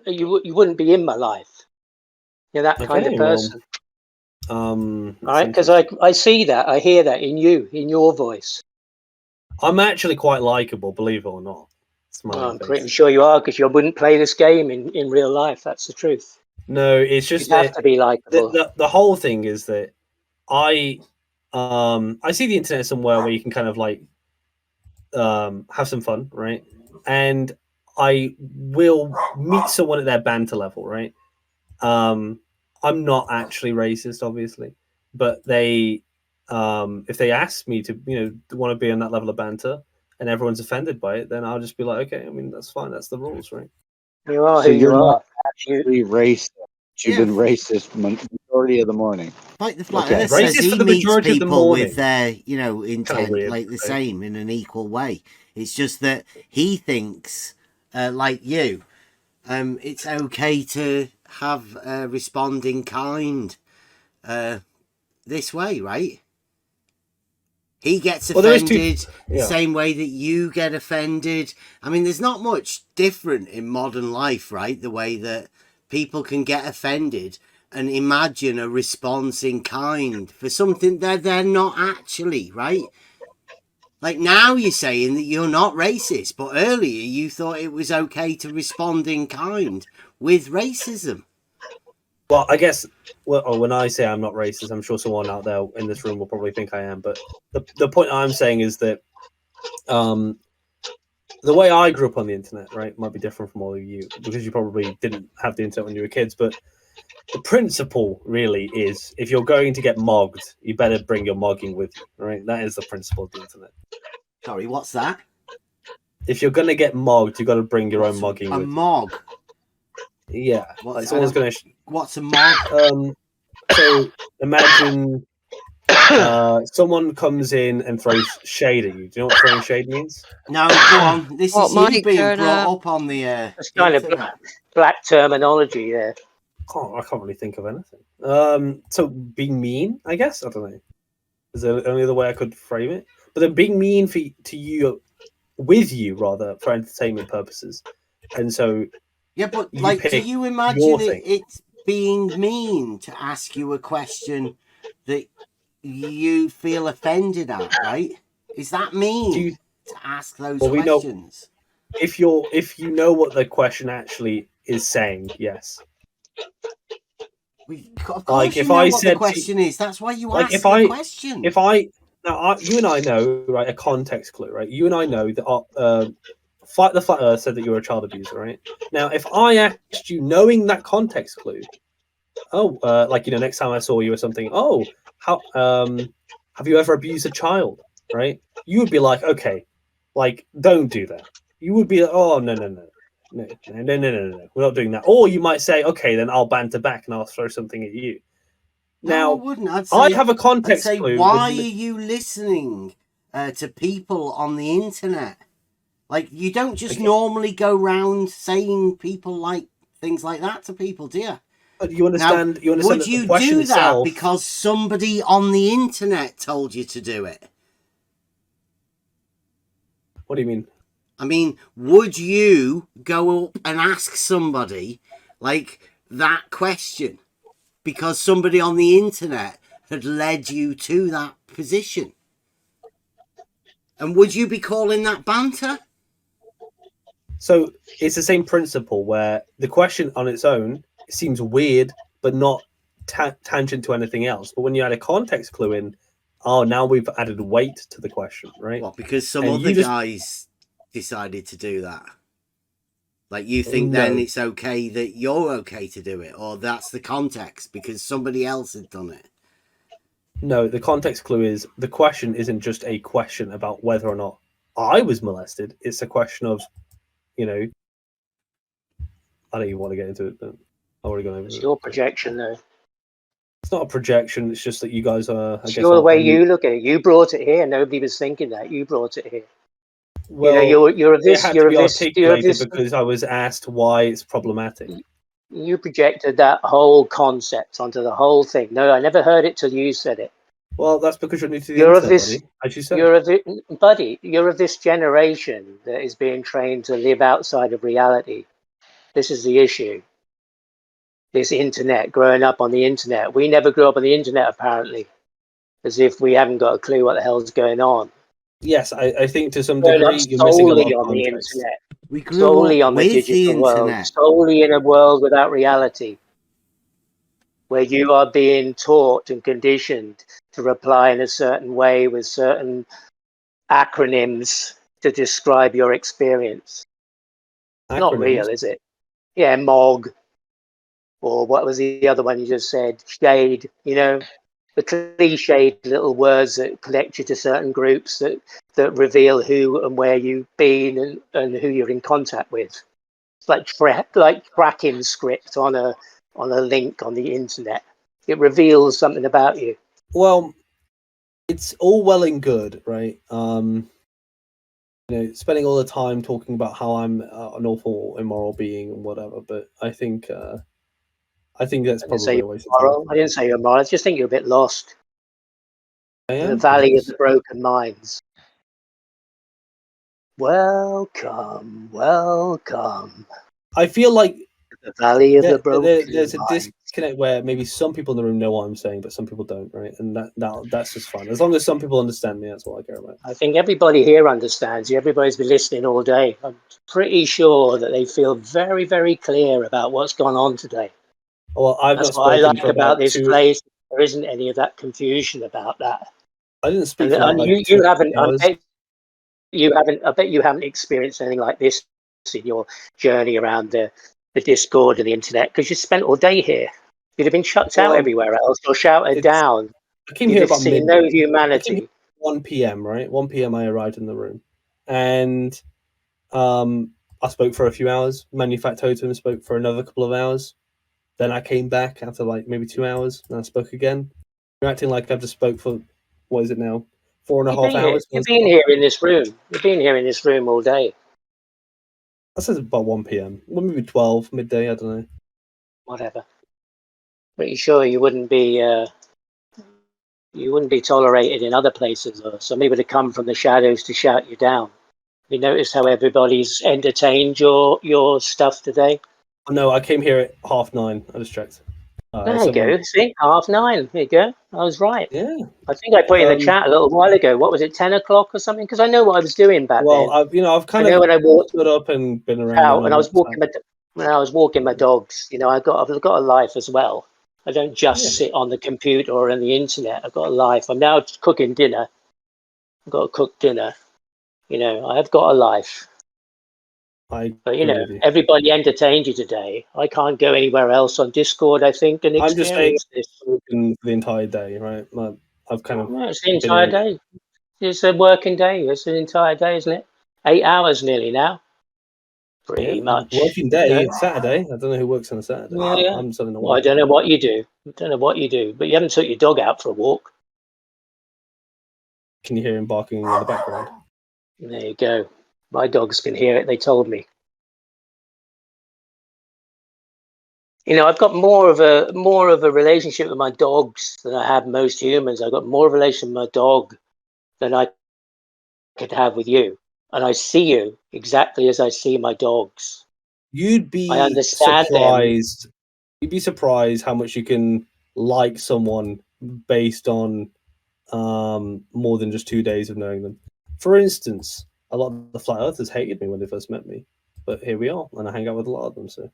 You wouldn't be in my life. You're that kind of person. All right? Because I see that, I hear that in you, in your voice. I'm actually quite likable, believe it or not. I'm pretty sure you are, because you wouldn't play this game in real life. That's the truth. No, it's just you have to be likable. The whole thing is that I see the internet somewhere where you can kind of like have some fun, right? And I will meet someone at their banter level, right? I'm not actually racist, obviously, but they if they ask me to, want to be on that level of banter and everyone's offended by it, then I'll just be like, okay, I mean, that's fine. That's the rules, right? You are so who you're you not are. actually racist. You've been racist majority of the morning. Like the flat earth says, he meets people with their, intent like the same in an equal way. It's just that he thinks, like you, it's okay to have respond in kind this way, right? He gets offended the same way that you get offended. I mean, there's not much different in modern life, right? The way that people can get offended and imagine a response in kind for something that they're not actually, right? Like now you're saying that you're not racist, but earlier you thought it was okay to respond in kind with racism. Well, I guess when I say I'm not racist, I'm sure someone out there in this room will probably think I am. But the point I'm saying is that the way I grew up on the internet, right, might be different from all of you because you probably didn't have the internet when you were kids. But the principle really is if you're going to get mogged, you better bring your mogging with you, right? That is the principle of the internet. Sorry, what's that? If you're going to get mogged, you've got to bring your own mogging with you. A mog? Yeah. Like someone's going to... What's a mog? So imagine someone comes in and throws shade at you. Do you know what throwing shade means? No, go on. This is you being brought up on the it's kind of black terminology there. I can't really think of anything. So being mean, I guess. I don't know. Is there any other way I could frame it? But then being mean to you, with you rather, for entertainment purposes, and so yeah. But like, do you imagine it's being mean to ask you a question that you feel offended at? Right? Is that mean to ask those questions? If you know what the question actually is saying, yes. Of course, you know what the question is. That's why you ask the question. You and I know, right, a context clue, right? You and I know that Fight the Flat Earth said that you're a child abuser, right? Now, if I asked you, knowing that context clue, next time I saw you or something, how have you ever abused a child, right? You would be like, okay, like, don't do that. You would be like, oh, no, we're not doing that. Or you might say, okay, then I'll banter back and I'll throw something at you. Now, I wouldn't. I'd have a context I'd say, clue. why are you listening to people on the internet? Like, you don't just normally go round saying people like things like that to people, do you? But you understand? Now, you understand would you do that itself... because somebody on the internet told you to do it? What do you mean? I mean, would you go up and ask somebody like that question because somebody on the internet had led you to that position? And would you be calling that banter? So it's the same principle where the question on its own seems weird, but not tangent to anything else. But when you add a context clue in, now we've added weight to the question, right? What, because some other guys decided to do that? Like you think then it's okay that you're okay to do it, or that's the context because somebody else had done it. No, the context clue is the question isn't just a question about whether or not I was molested. It's a question of, I don't even want to get into it, but I've already gone over it. It's your projection, though. It's not a projection. It's just that you guys are. It's the way you look at it. You brought it here. Nobody was thinking that. You brought it here. Well, you're of this. It had You're to be of this. You're of articulated this. because I was asked why it's problematic. You projected that whole concept onto the whole thing. No, I never heard it till you said it. Well, that's because you're new to the You're internet, of this, buddy. As you said. You're of this generation that is being trained to live outside of reality. This is the issue. This internet, growing up on the internet. We never grew up on the internet, apparently, as if we haven't got a clue what the hell's going on. Yes, I think to some Growing up degree you're missing a lot solely of on the context. internet. We grew solely up on the with digital the world, internet. solely in a world without reality, where you are being taught and conditioned to reply in a certain way with certain acronyms to describe your experience. Acronyms? Not real, is it? Yeah, MOG, or what was the other one you just said? Shade, the cliched little words that connect you to certain groups that reveal who and where you've been and who you're in contact with. It's like tracking script on a link on the internet. It reveals something about you. Well, it's all well and good, right? Spending all the time talking about how I'm an awful, immoral being and whatever, but I think that's probably a waste of time. I didn't say you're immoral. I just think you're a bit lost. I am? In the valley of the broken minds. Welcome, welcome. I feel like the valley of the broken there's a minds. disconnect where maybe some people in the room know what I'm saying, but some people don't, right? And that's just fine. As long as some people understand me, that's all I care about. I think everybody here understands you. Everybody's been listening all day. I'm pretty sure that they feel very, very clear about what's gone on today. Well, That's what I like about this place. There isn't any of that confusion about that. I didn't speak and, for you haven't. hours. I bet you haven't experienced anything like this in your journey around the Discord and the internet because you spent all day here. You'd have been shut out everywhere else or shouted down. I came You'd here have about seen midnight. no humanity. 1 p.m. right? 1 p.m. I arrived in the room, and I spoke for a few hours. Manufactotum spoke for another couple of hours. Then I came back after like maybe 2 hours, and I spoke again. You're acting like I've just spoke for what is it now? 4.5 hours. You've been here in this room. You've been here in this room all day. I said about 1 p.m. Well, maybe 12 midday. I don't know. Whatever. Pretty sure you wouldn't be tolerated in other places, or somebody would have come from the shadows to shout you down. You notice how everybody's entertained your stuff today? Oh, no, I came here at 9:30. I just checked. There you go. See, 9:30. There you go. I was right. Yeah. I think I put in the chat a little while ago. What was it, 10 o'clock or something? Because I know what I was doing back then. Well, I've kind of when I walked stood up and been around out, and I was walking when I was walking my dogs. I've got a life as well. I don't just sit on the computer or on the internet. I've got a life. I'm now cooking dinner. I've got to cook dinner. I've got a life. But everybody entertained you today. I can't go anywhere else on Discord, I think, and I'm just saying experience this. The entire day, right? I've kind of. No, it's the entire day. It's a working day. It's an entire day, isn't it? 8 hours nearly now. Pretty much. Working day. It's Saturday. I don't know who works on a Saturday. Yeah. I'm something to Well, I don't know what you do. But you haven't took your dog out for a walk. Can you hear him barking in the background? There you go. My dogs can hear it. They told me. I've got more of a relationship with my dogs than I have most humans. I've got more of a relationship with my dog than I could have with you. And I see you exactly as I see my dogs. You'd be I understand surprised. You'd be surprised how much you can like someone based on more than just 2 days of knowing them. For instance, a lot of the flat earthers hated me when they first met me, but here we are, and I hang out with a lot of them. So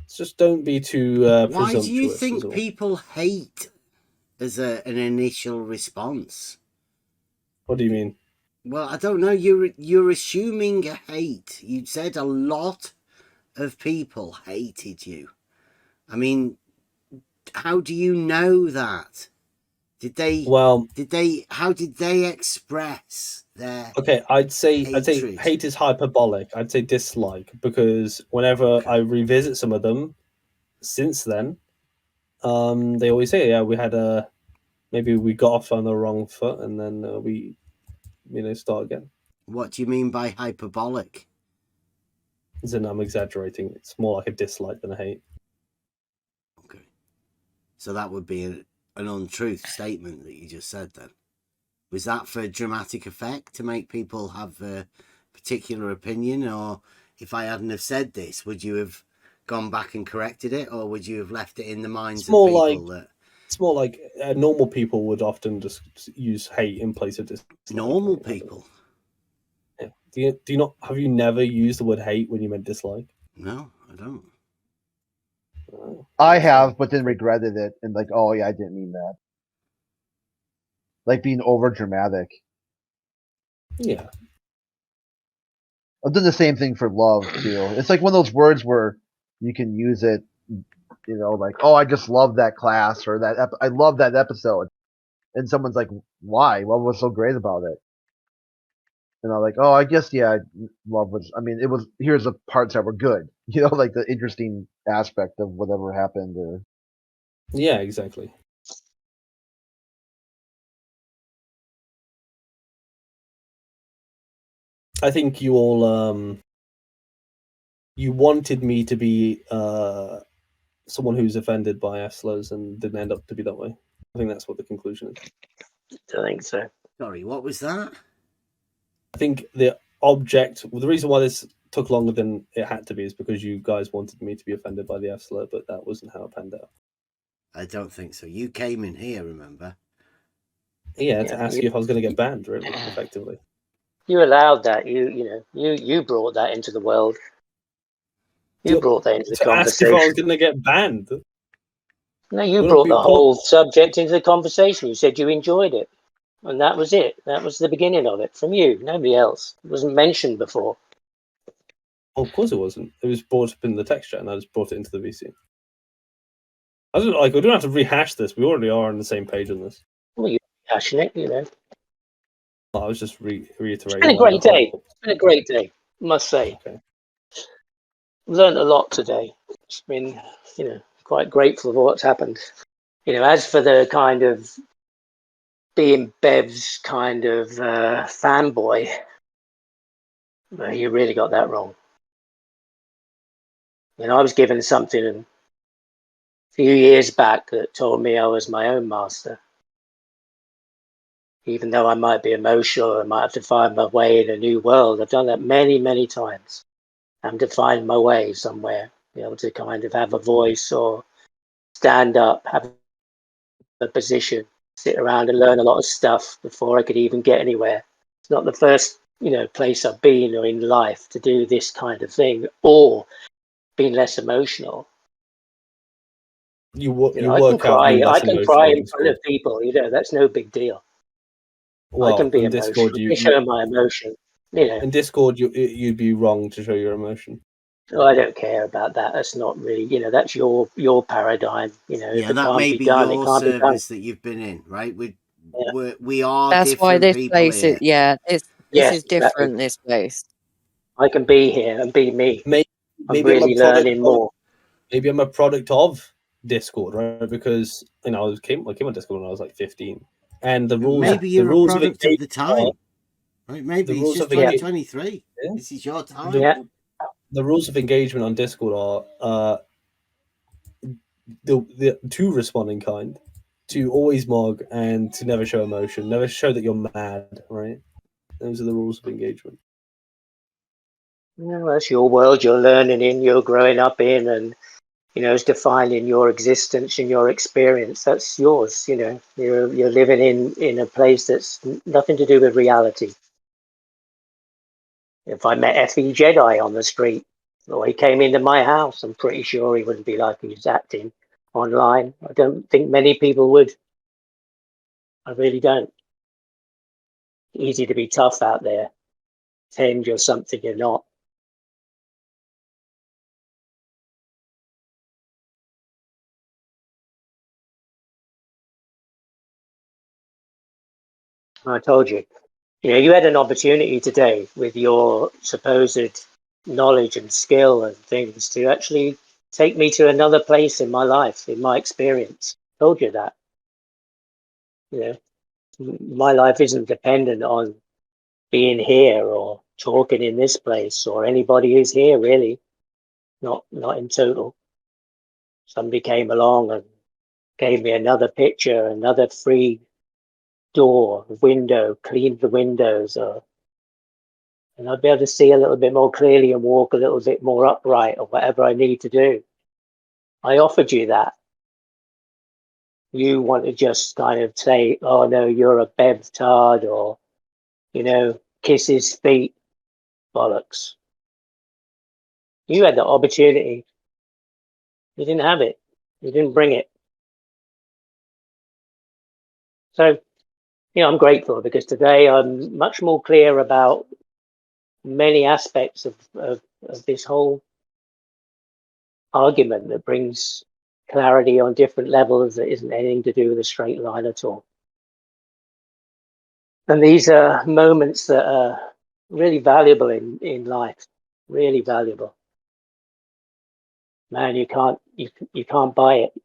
just don't be too presumptuous. Why do you think people hate as an initial response? What do you mean? Well, I don't know. You're assuming a hate. You said a lot of people hated you. I mean, how do you know that? Did they? Well, How did they express their? Okay, I'd say hatred? hate is hyperbolic. I'd say dislike, because whenever I revisit some of them since then, they always say, "Yeah, we had a maybe we got off on the wrong foot, and then we, start again." What do you mean by hyperbolic? As in, I'm exaggerating. It's more like a dislike than a hate. Okay, so that would be an untruth statement that you just said. Then, was that for dramatic effect to make people have a particular opinion, or if I hadn't have said this, would you have gone back and corrected it, or would you have left it in the minds of people that? It's more like normal people would often just use hate in place of dislike. Normal people. Yeah. Do you not have you never used the word hate when you meant dislike? No, I don't. Oh, I have, but then regretted it and like, oh yeah, I didn't mean that. Like being over dramatic. Yeah. I've done the same thing for love too. It's like one of those words where you can use it, like, oh, I just love that class, or that I love that episode, and someone's like, why? What was so great about it? And I'm like, oh, I guess yeah, love was. I mean, it was. Here's the parts that were good, like the interesting aspect of whatever happened, or Yeah, exactly. I think you all you wanted me to be someone who's offended by Esslers and didn't end up to be that way. I think that's what the conclusion is. I think so. Sorry, what was that? I think the reason why this took longer than it had to be is because you guys wanted me to be offended by the F-slur, but that wasn't how it panned out. I don't think so. You came in here, remember? Yeah, to ask you if I was going to get banned, really, effectively. You allowed that. You brought that into the world. You brought that into the conversation. Ask if I was going to get banned. No, you brought the whole subject into the conversation. You said you enjoyed it, and that was it. That was the beginning of it from you, nobody else. It wasn't mentioned before. Oh, of course it wasn't. It was brought up in the text chat, and I just brought it into the VC. I don't have to rehash this. We already are on the same page on this. Well, you're rehashing it, I was just reiterating. It's been a great day. It's been a great day, I must say. Okay. Learned a lot today. It's been, quite grateful for what's happened. As for the kind of being Bev's kind of fanboy, well, you really got that wrong. I was given something a few years back that told me I was my own master. Even though I might be emotional, I might have to find my way in a new world. I've done that many, many times. I'm to find my way somewhere, be able to kind of have a voice or stand up, have a position, sit around and learn a lot of stuff before I could even get anywhere. It's not the first, place I've been or in life to do this kind of thing or being less emotional. I can cry. I can cry in front of people. That's no big deal. Well, I can be in emotional. Discord, I can show my emotion. In Discord, you'd be wrong to show your emotion. Oh, I don't care about that. That's not really, that's your paradigm. If it can't be done, it can't be done. That you've been in, right? We are. That's why this place here. is. This is different. This place. I can be here and be me. Maybe I'm really learning more. Maybe I'm a product of Discord, right? Because I came on Discord when I was like 15, and the rules. Maybe you're the rules a product of the time. Right? Maybe it's just 2023. Yeah. This is your time. The rules of engagement on Discord are the to respond in kind, to always mog, and to never show emotion, never show that you're mad, right? Those are the rules of engagement. That's your world you're learning in, you're growing up in, and it's defining your existence and your experience. That's yours. You're living in a place that's nothing to do with reality. If I met Effie Jedi on the street, or he came into my house, I'm pretty sure he wouldn't be like he's acting online. I don't think many people would. I really don't. easy to be tough out there, pretend you're something you're not. I told you, you had an opportunity today with your supposed knowledge and skill and things to actually take me to another place in my life, in my experience. I told you that. My life isn't dependent on being here or talking in this place or anybody who's here, really. Not in total. Somebody came along and gave me another picture, another free door, window, cleaned the windows, and I'd be able to see a little bit more clearly and walk a little bit more upright or whatever I need to do. I offered you that. You want to just kind of say, oh no, you're a bevtard, or, kiss his feet. Bollocks. You had the opportunity. You didn't have it. You didn't bring it. So, I'm grateful because today I'm much more clear about many aspects of this whole argument that brings clarity on different levels that isn't anything to do with a straight line at all. And these are moments that are really valuable in life, really valuable. Man, you can't buy it. It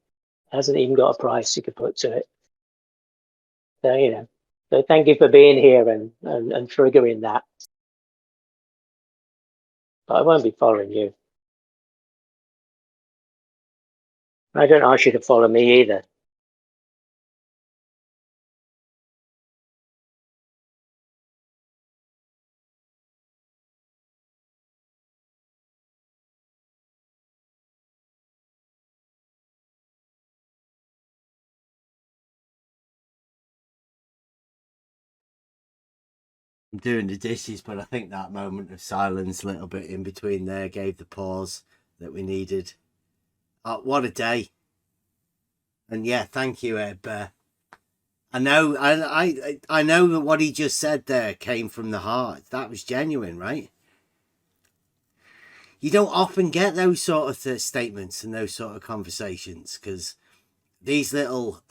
hasn't even got a price you could put to it. So, so thank you for being here and triggering that. But I won't be following you. I don't ask you to follow me either. I'm doing the dishes, but I think that moment of silence, a little bit in between there, gave the pause that we needed. What a day! And yeah, thank you, Ed. I know that what he just said there came from the heart. That was genuine, right? You don't often get those sort of statements and those sort of conversations, because these little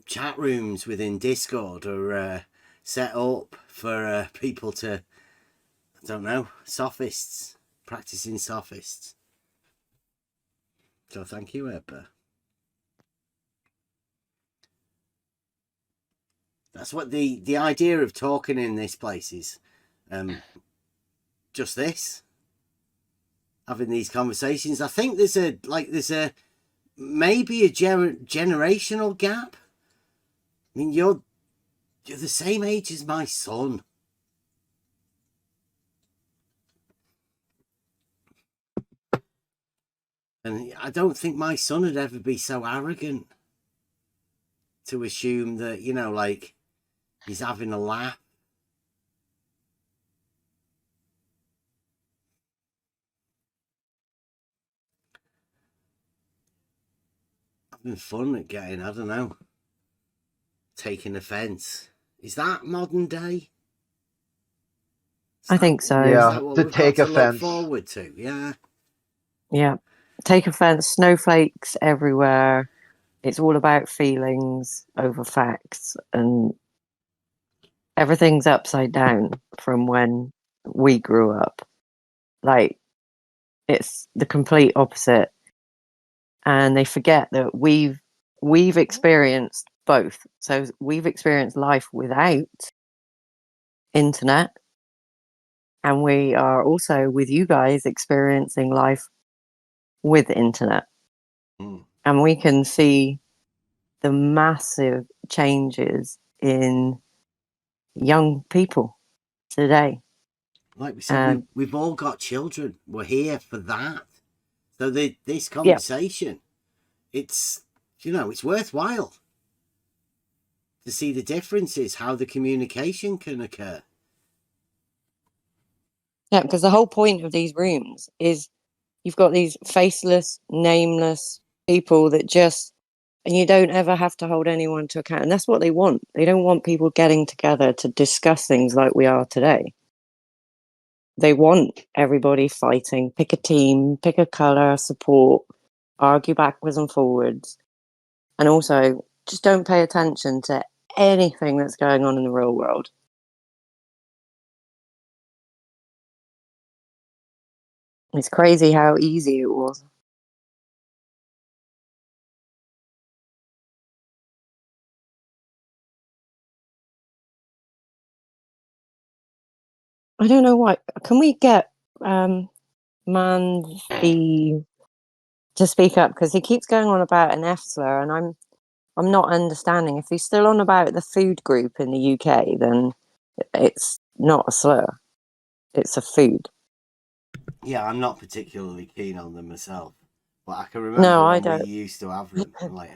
chat rooms within Discord are set up for people to, I don't know, sophists, practicing sophists. So thank you, Ebba. That's what the idea of talking in this place is. Just this. Having these conversations. I think there's maybe a generational gap. I mean, you're the same age as my son. And I don't think my son would ever be so arrogant to assume that, he's having a laugh. Having fun at getting, I don't know, taking offence. Is that modern day? I think so. Yeah, to take offense. Look forward to, yeah. Yeah, take offense. Snowflakes everywhere. It's all about feelings over facts, and everything's upside down from when we grew up. Like, it's the complete opposite, and they forget that we've experienced both. So we've experienced life without internet, and we are also, with you guys, experiencing life with internet. And we can see the massive changes in young people today. Like we said, we've all got children. We're here for that. So this conversation, it's worthwhile to see the differences, how the communication can occur. Yeah, because the whole point of these rooms is you've got these faceless, nameless people that just and you don't ever have to hold anyone to account. And that's what they want. They don't want people getting together to discuss things like we are today. They want everybody fighting, pick a team, pick a colour, support, argue backwards and forwards. And also, just don't pay attention to anything that's going on in the real world. It's crazy how easy it was. I don't know why. Can we get Man V to speak up? Because he keeps going on about an F slur, and I'm not understanding. If he's still on about the food group in the UK, then it's not a slur. It's a food. Yeah, I'm not particularly keen on them myself, but I can remember No, I when don't. we used to have them. I'm like,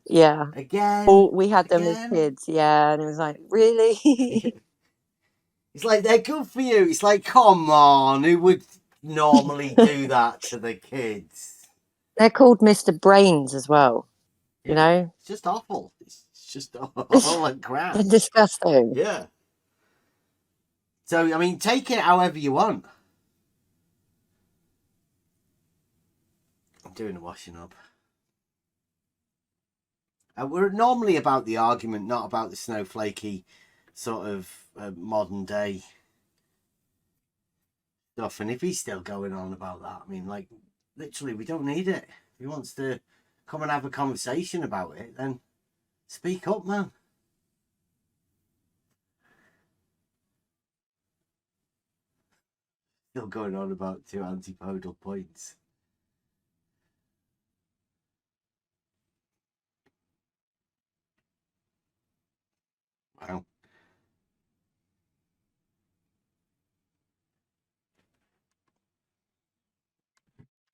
Yeah. again. Or we had them as again? kids, yeah, and it was like, really? It's like, they're good for you. It's like, come on, who would normally do that to the kids? They're called Mr. Brains as well. Yeah, You know? it's just awful. It's just all like crap. They're disgusting. Yeah. So, I mean, take it however you want. I'm doing a washing up. We're normally about the argument, not about the snowflakey sort of modern day stuff. And if he's still going on about that, I mean, like, literally, we don't need it. If he wants to come and have a conversation about it, then speak up, man. Still going on about 2 antipodal points. Wow.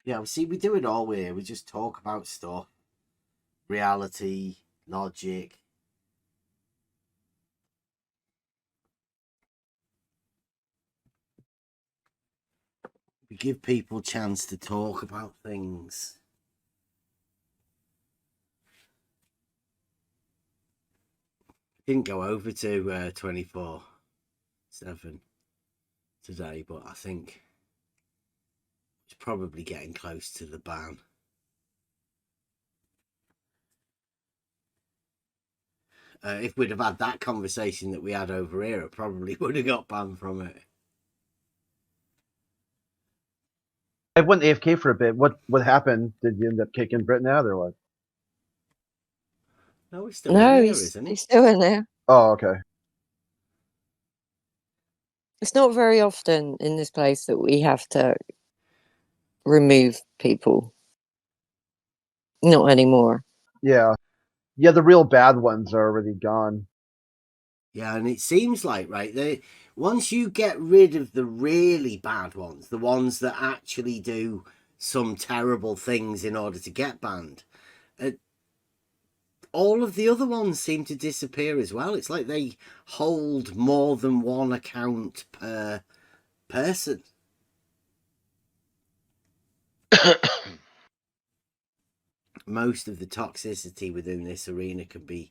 Yeah, see, we do it all here. We just talk about stuff, reality, logic. We give people a chance to talk about things. Didn't go over to 24/7 today, but I think it's probably getting close to the ban. If we'd have had that conversation that we had over here, it probably would have got banned from it. I went AFK for a bit. What happened? Did you end up kicking Britain out or what? No, he's still in there, isn't he? He's still in there. Oh, okay. It's not very often in this place that we have to remove people. Not anymore. Yeah. Yeah, the real bad ones are already gone. Yeah, and it seems like, right, once you get rid of the really bad ones, the ones that actually do some terrible things in order to get banned, all of the other ones seem to disappear as well. It's like they hold more than one account per person. Most of the toxicity within this arena can be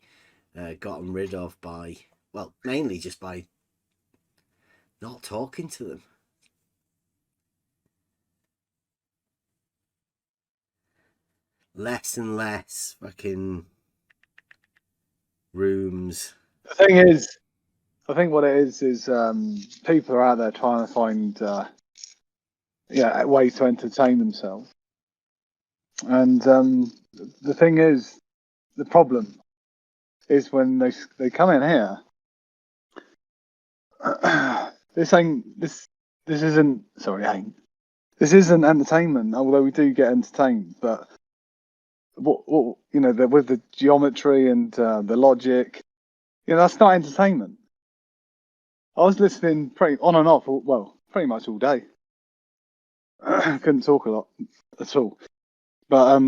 gotten rid of by, well, mainly just by not talking to them. Less and less fucking rooms. The thing is, I think what it is people are out there trying to find ways to entertain themselves. And the thing is, the problem is when they come in here. This isn't entertainment. Although we do get entertained, but what with the geometry and the logic, that's not entertainment. I was listening pretty on and off, pretty much all day. Couldn't talk a lot at all, but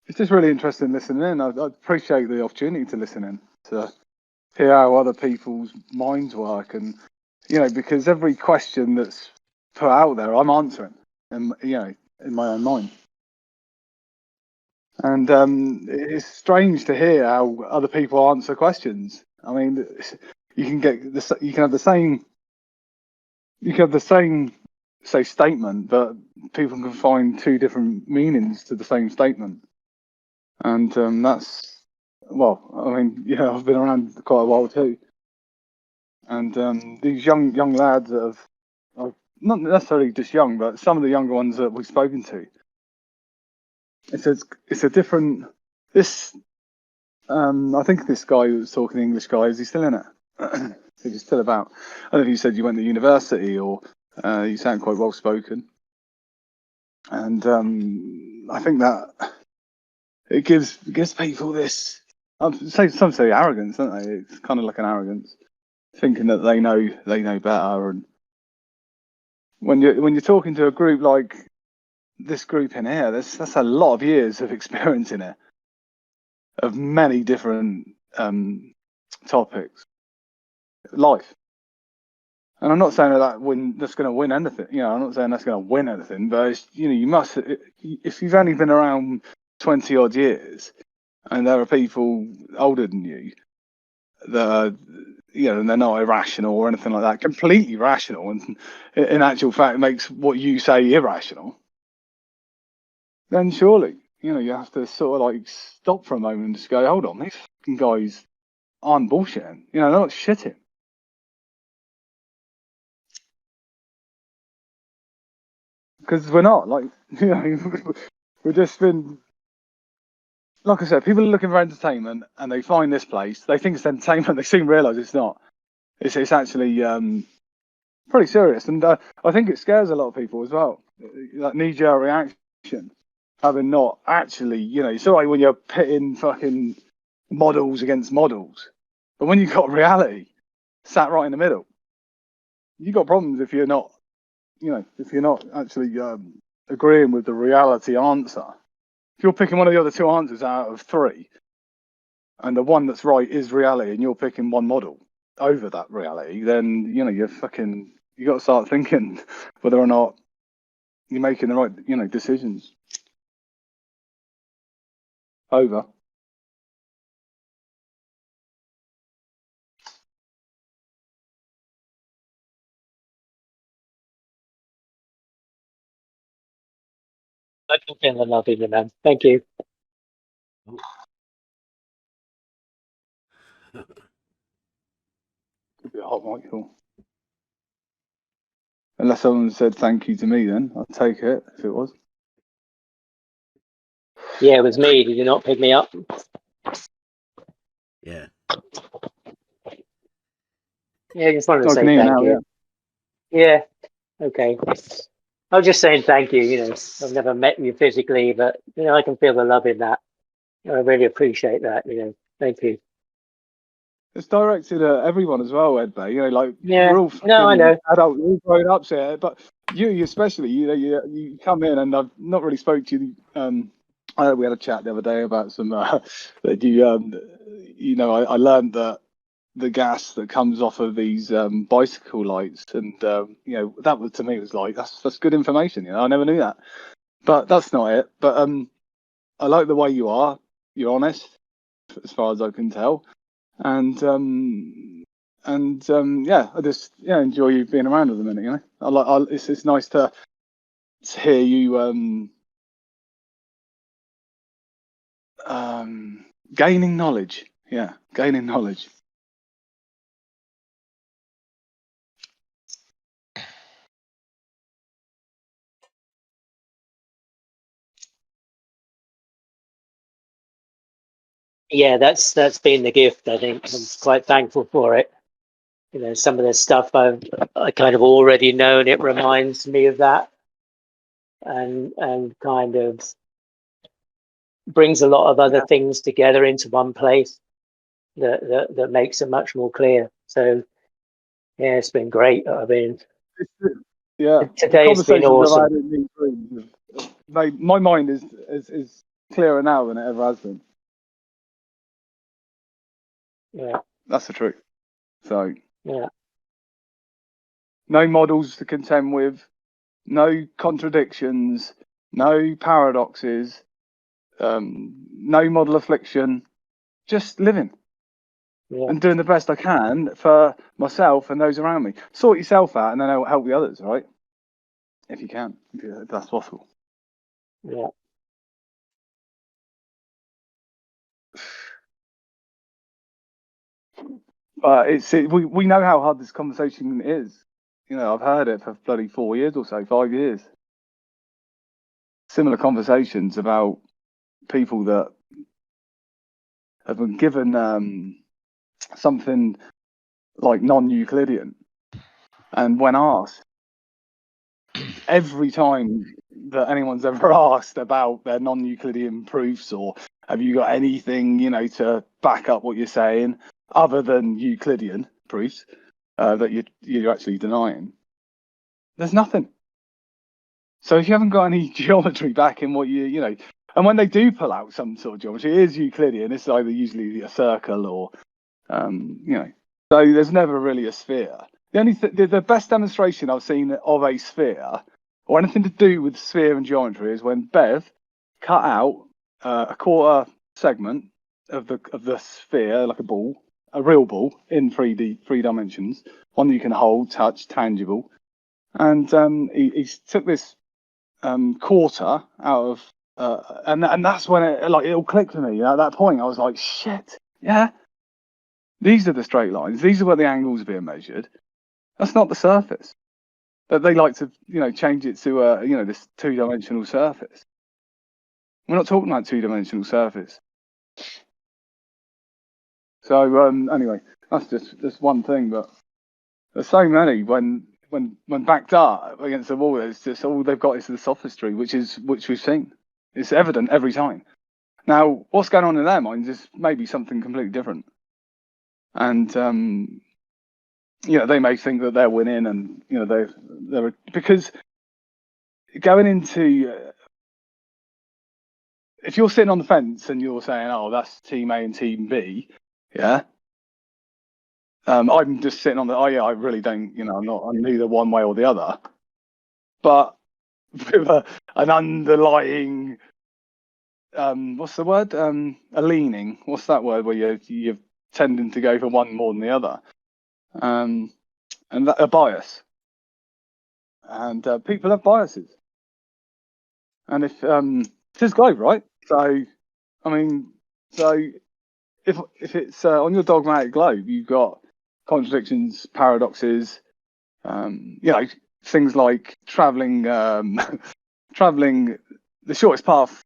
it's just really interesting listening in. I appreciate the opportunity to listen in, to hear how other people's minds work, and because every question that's put out there, I'm answering, and in my own mind. And it's strange to hear how other people answer questions. I mean, you can have the same say statement, but people can find two different meanings to the same statement. And that's, well, I mean, yeah, I've been around quite a while too. And these young lads that have, not necessarily just young, but some of the younger ones that we've spoken to, it's a different. This, I think this guy who was talking, English guy, is he still in it? Is he still about? I don't know if you said you went to university or you sound quite well spoken. And I think that it gives people this. Some say arrogance, don't they? It's kind of like an arrogance, thinking that they know better. And when you're talking to a group like this group in here, that's a lot of years of experience in it, of many different topics, life. And I'm not saying that's going to win anything. You know, I'm not saying that's going to win anything. But it's, you must, if you've only been around 20 odd years, and there are people older than you that are, and they're not irrational or anything like that, completely rational, and in actual fact makes what you say irrational, then surely, you have to sort of like stop for a moment and just go, hold on, these fucking guys aren't bullshitting. They're not shitting. Because we're not, like, we've just been, like I said, people are looking for entertainment and they find this place, they think it's entertainment, they soon realise it's not. It's actually pretty serious, and I think it scares a lot of people as well. That knee-jerk reaction, having not actually, it's all right when you're pitting fucking models against models, but when you've got reality sat right in the middle, you've got problems if you're not, if you're not actually agreeing with the reality answer. If you're picking one of the other two answers out of three, and the one that's right is reality, and you're picking one model over that reality, then you got to start thinking whether or not you're making the right decisions. Over. I can feel the love in you, man. Thank you. Could be a hot Michael. Unless someone said thank you to me, then I'll take it if it was. Yeah, it was me. Did you not pick me up? Yeah. Yeah, I just wanted to I say can hear thank now, you. Yeah. Okay. I was just saying thank you. I've never met you physically, but I can feel the love in that. I really appreciate that. Thank you. It's directed at everyone as well, Ed Bay. Yeah. We're all No, I know. adults, we're all grown ups here. But you especially, you come in, and I've not really spoke to you. We had a chat the other day about some that you, I learned that the gas that comes off of these bicycle lights, and that was, to me, was like that's good information. I never knew that, but that's not it. But I like the way you are. You're honest, as far as I can tell. And I just enjoy you being around at the minute. It's nice to hear you gaining knowledge. Yeah, gaining knowledge. Yeah, that's been the gift. I think I'm quite thankful for it. Some of the stuff I kind of already known. It reminds me of that, and kind of brings a lot of other things together into one place that makes it much more clear. So yeah, it's been great. I mean, today has been awesome. I've had in these rooms, my mind is clearer now than it ever has been. Yeah, that's the truth. So yeah, no models to contend with, no contradictions, no paradoxes, no model affliction, just living and doing the best I can for myself and those around me. Sort yourself out, and then help the others, right? If you can, if that's possible. Yeah. We know how hard this conversation is. You know, I've heard it for bloody 4 years or so, 5 years. Similar conversations about people that have been given something like non-Euclidean, and when asked, every time that anyone's ever asked about their non-Euclidean proofs, or have you got anything, you know, to back up what you're saying other than Euclidean proofs that you're actually denying, there's nothing. So if you haven't got any geometry back in what you know, and when they do pull out some sort of geometry, it is Euclidean. It's either usually a circle or, you know, so there's never really a sphere. The best demonstration I've seen of a sphere or anything to do with sphere and geometry is when Bev cut out a quarter segment of the sphere, like a ball, a real ball in 3 dimensions, one that you can hold, touch, tangible, and he took this quarter out of and that's when it all clicked for me. At that point, I was like, shit, yeah, these are the straight lines. These are where the angles are being measured. That's not the surface. That they like to, you know, change it to you know, this 2-dimensional surface. We're not talking about 2-dimensional surface. So anyway, that's just one thing, but there's so many when backed up against the wall, it's just all they've got is the sophistry, which we've seen. It's evident every time. Now, what's going on in their minds is maybe something completely different, and you know, they may think that they're winning, and you know, they're because going into if you're sitting on the fence and you're saying, oh, that's team A and team B, yeah. I'm just sitting on the, oh yeah, I really don't, you know, I'm neither one way or the other. But with an underlying, what's the word? A leaning. What's that word where you're tending to go for one more than the other? And a bias. And people have biases. And if it's his globe, right? So, I mean, so if it's on your dogmatic globe, you've got contradictions, paradoxes, you know, things like traveling traveling the shortest path,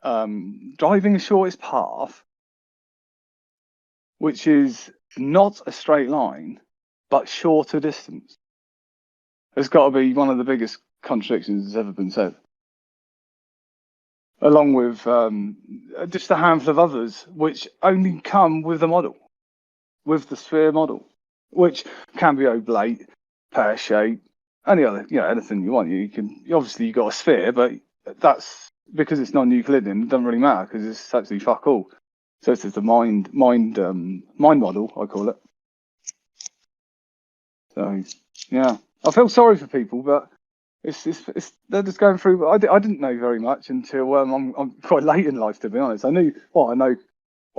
driving the shortest path, which is not a straight line, but shorter distance. It's got to be one of the biggest contradictions that's ever been said. Along with just a handful of others, which only come with the model, with the sphere model, which can be oblate, pear-shaped, any other, you know, anything you want. You can obviously you've got a sphere, but that's because it's non-Euclidean. It doesn't really matter because it's actually fuck all. So it's just a mind model, I call it. So yeah, I feel sorry for people, but it's they're just going through. I didn't know very much until I'm quite late in life, to be honest. I knew what I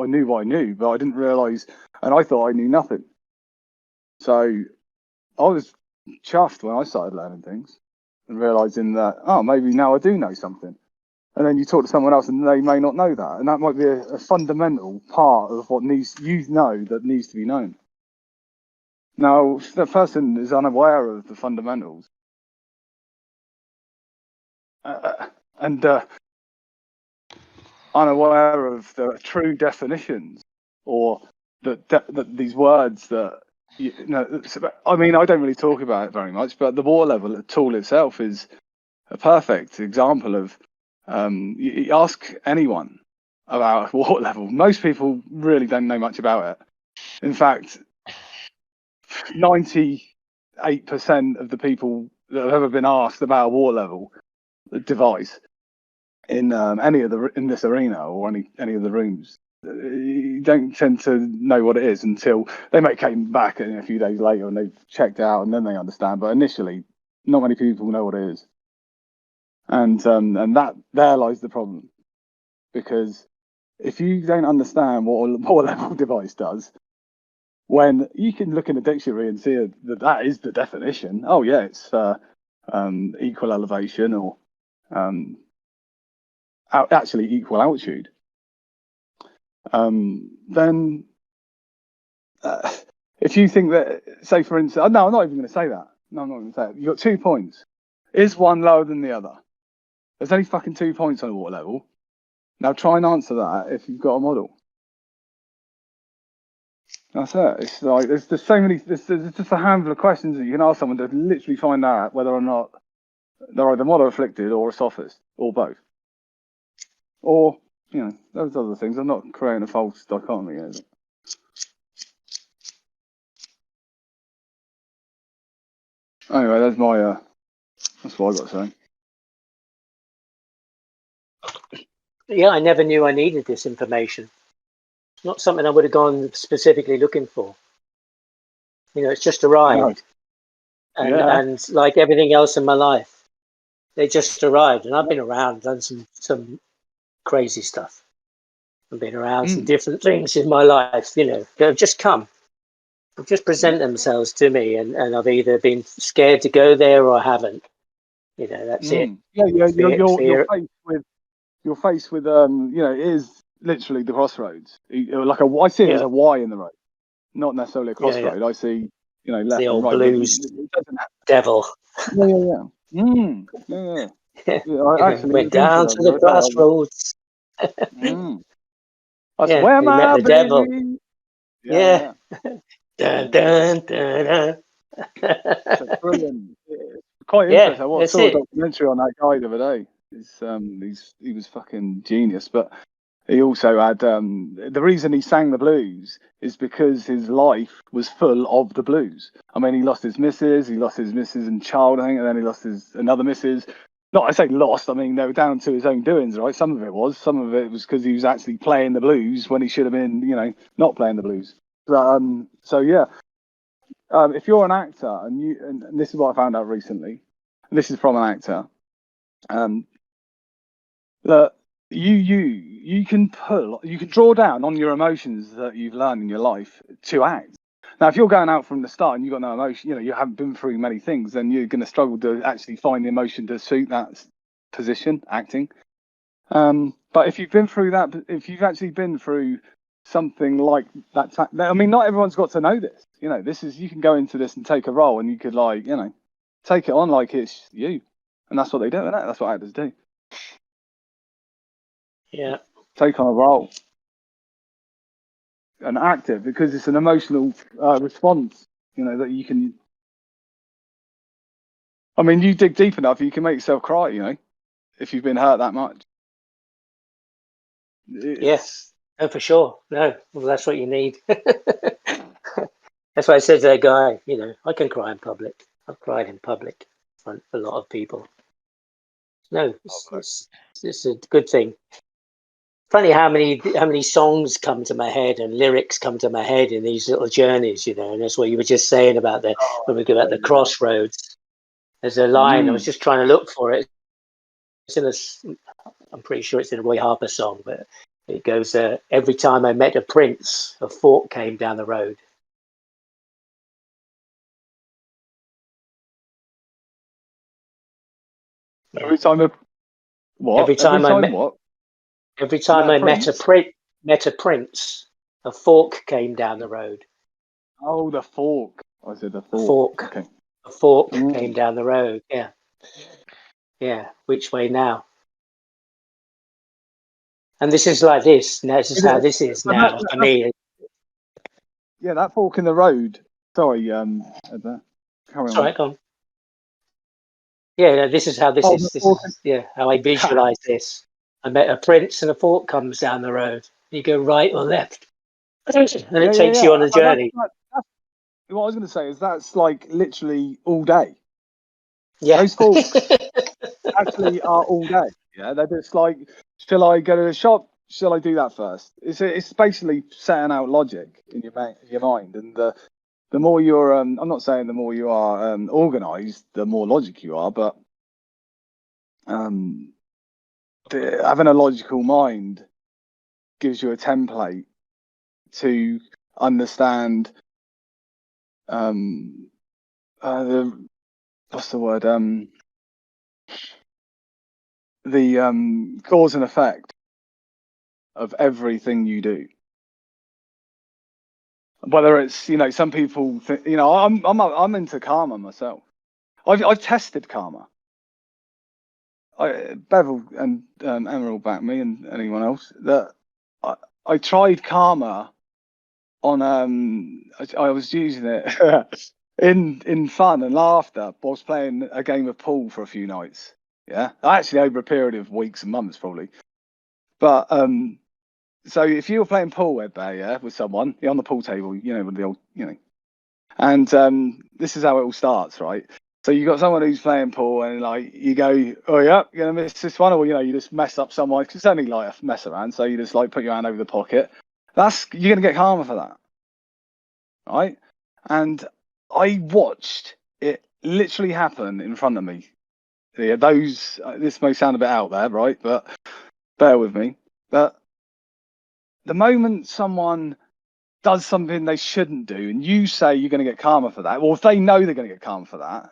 knew, but I didn't realise, and I thought I knew nothing. So I was chuffed when I started learning things and realising that, oh, maybe now I do know something. And then you talk to someone else and they may not know that. And that might be a fundamental part of what you know that needs to be known. Now, if the person is unaware of the fundamentals and unaware of the true definitions, or that these words that, you know, I mean, I don't really talk about it very much, but the war level tool itself is a perfect example of, you ask anyone about war level, most people really don't know much about it. In fact, 98% of the people that have ever been asked about a war level device in in this arena or any of the rooms, you don't tend to know what it is until they may came back a few days later and they've checked it out and then they understand. But initially, not many people know what it is. and that there lies the problem, because if you don't understand what a lower level device does, when you can look in a dictionary and see that is the definition. Oh yeah, it's equal elevation, or actually equal altitude. Then if you think that, say for instance, no, I'm not even going to say that. No, I'm not going to say it. You've got 2 points. Is one lower than the other? There's only fucking 2 points on a water level. Now try and answer that if you've got a model. That's it. It's like there's so many. There's just a handful of questions that you can ask someone to literally find out whether or not they're either model afflicted or a sophist, or both, or those other things. I'm not creating a false dichotomy here. Anyway, that's what I got to say. Yeah, I never knew I needed this information. It's not something I would have gone specifically looking for. It's just arrived. No. And like everything else in my life, they just arrived. And I've been around, done some crazy stuff. I've been around some different things in my life, that have just come. They've just present themselves to me, and I've either been scared to go there or I haven't. That's it. Yeah, you're faced with it is literally the crossroads. Like I see it as a Y in the road, not necessarily a crossroad. Yeah. I see, left the old and right. Blues devil. Yeah. I actually went down to the crossroads. That's where am I, the devil. Yeah. Dun, dun, dun, dun. So brilliant. Quite interesting. I saw a documentary on that guy the other day. He was fucking genius, but he also had the reason he sang the blues is because his life was full of the blues. I mean, he lost his missus and child, I think, and then he lost another missus. Not I say lost, I mean they were down to his own doings, right? Some of it was because he was actually playing the blues when he should have been, not playing the blues. But, so yeah, if you're an actor and this is what I found out recently, and this is from an actor, that you can draw down on your emotions that you've learned in your life to act. Now, if you're going out from the start and you've got no emotion, you haven't been through many things, then you're going to struggle to actually find the emotion to suit that position, acting. But if you've been through that, if you've actually been through something like that, I mean, not everyone's got to know this. This is, you can go into this and take a role and you could take it on like it's you. And that's what they do, isn't it? That's what actors do. Yeah. Take on a role and act it because it's an emotional response, that you can. I mean, you dig deep enough, you can make yourself cry, if you've been hurt that much. Yes, for sure. No, well, that's what you need. That's why I said to that guy, I can cry in public. I've cried in public in front of a lot of people. No, it's a good thing. Funny how many songs come to my head and lyrics come to my head in these little journeys, and that's what you were just saying about when we go about the crossroads. There's a line, I was just trying to look for it. I'm pretty sure it's in a Roy Harper song, but it goes, every time I met a prince, a fork came down the road. Every time I met a prince, a fork came down the road. Oh, the fork. I said the fork. A fork. Okay. A fork came down the road. Yeah. Yeah. Which way now? And this is like this. Now, this is how this is now for me. Yeah, that fork in the road. Sorry, Sorry, go on. Yeah, this is how this is. This is how I visualize this. I met a prince and a fork comes down the road. You go right or left. And it takes you on a journey. What I was going to say is that's like literally all day. Yeah. Those forks actually are all day. Yeah, they're just like, shall I go to the shop? Shall I do that first? It's basically setting out logic in your mind, and the more you're, I'm not saying the more you are organised, the more logic you are, but having a logical mind gives you a template to understand what's the word? The cause and effect of everything you do. Whether it's, you know, some people think, you know, I'm into karma myself. I've tested karma. Bevel and Emerald back me, and anyone else, that I tried karma on I was using it in fun and laughter whilst playing a game of pool for a few nights. Yeah, actually over a period of weeks and months probably. But so if you were playing pool, Ed Bear, yeah, with someone, you're on the pool table, you know, with the old, you know, and this is how it all starts, right? So you got someone who's playing pool, and like you go, oh yeah, you're gonna miss this one, or you know, you just mess up someone. Cause it's only like a mess around, so you just like put your hand over the pocket. You're gonna get karma for that, right? And I watched it literally happen in front of me. Yeah, this may sound a bit out there, right? But bear with me. But the moment someone does something they shouldn't do, and you say you're going to get karma for that, well, if they know they're going to get karma for that,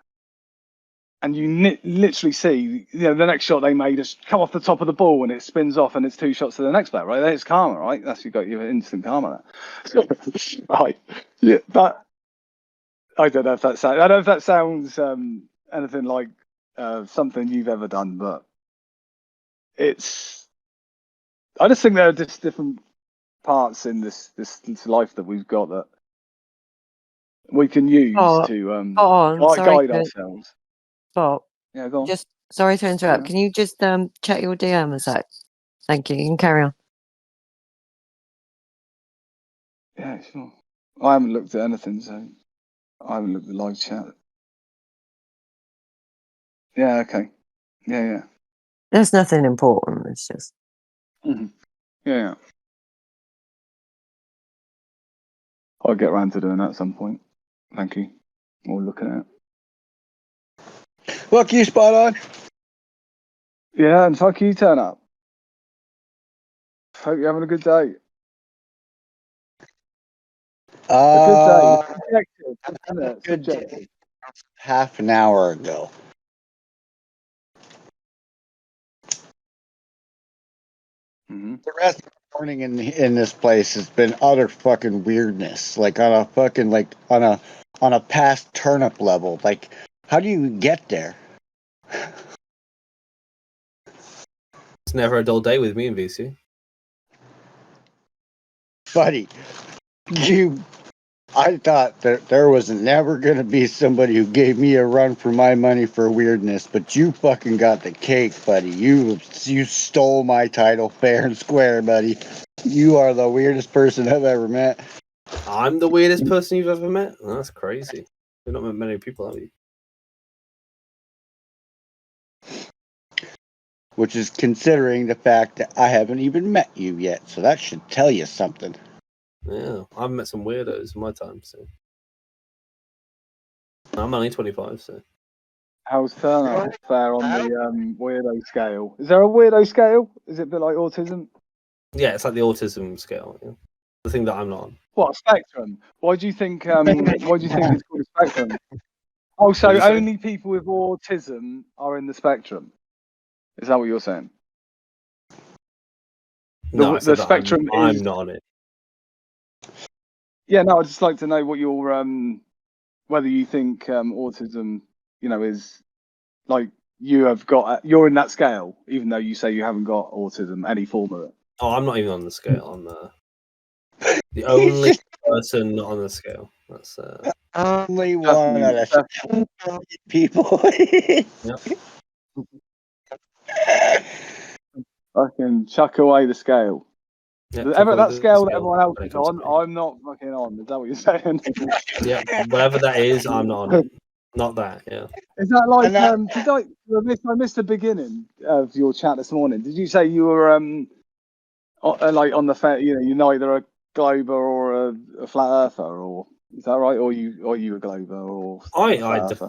and you literally see, you know, the next shot they may just come off the top of the ball and it spins off and it's 2 shots to the next player, right? That's karma, right? That's you got your instant karma there. Right. Yeah, but I don't know if that sounds anything like something you've ever done, but I just think there are just different parts in this life that we've got that we can use to guide ourselves. Bob, Yeah, go on. just sorry to interrupt. Yeah. Can you just check your DM a sec? Thank you. You can carry on. Yeah, sure. I haven't looked at anything, so I haven't looked at live chat. Yeah, okay. Yeah. There's nothing important. It's just. Mm-hmm. Yeah. I'll get around to doing that at some point. Thank you. We'll look at it. Fuck you, Spot On. Yeah, and fuck you, Turn Up. Hope you're having a good day. A good day. Subjective, Good day. subjective. Half an hour ago. Mm-hmm. The rest of the morning in this place has been utter fucking weirdness. Like on a fucking on a past turnip level. Like, how do you get there? It's never a dull day with me and VC. Buddy, I thought that there was never going to be somebody who gave me a run for my money for weirdness, but you fucking got the cake, buddy. You stole my title fair and square, buddy. You are the weirdest person I've ever met. I'm the weirdest person you've ever met? Oh, that's crazy. You've not met many people, have you? Which is considering the fact that I haven't even met you yet, so that should tell you something. Yeah, I've met some weirdos in my time, so. I'm only 25, so. How's Turn Up fair on the weirdo scale? Is there a weirdo scale? Is it a bit like autism? Yeah, it's like the autism scale. Yeah. The thing that I'm not on. What, spectrum? Why do you think it's called a spectrum? Oh, so only people with autism are in the spectrum. Is that what you're saying? No, the spectrum I'm is. not on it. Yeah, no, I'd just like to know what your whether you think autism, you know, is like you're in that scale, even though you say you haven't got autism, any form of it. Oh, I'm not even on the scale. I'm the only person not on the scale. That's only one out of 7 million people. Yep. I can chuck away the scale. Yeah, that scale that everyone else is on, I'm not fucking on. Is that what you're saying? Yeah, whatever that is, I'm not on it. Not that, yeah. Is that like I missed the beginning of your chat this morning? Did you say you were like on the you're neither a glober or a flat earther, or is that right? Or you a glober or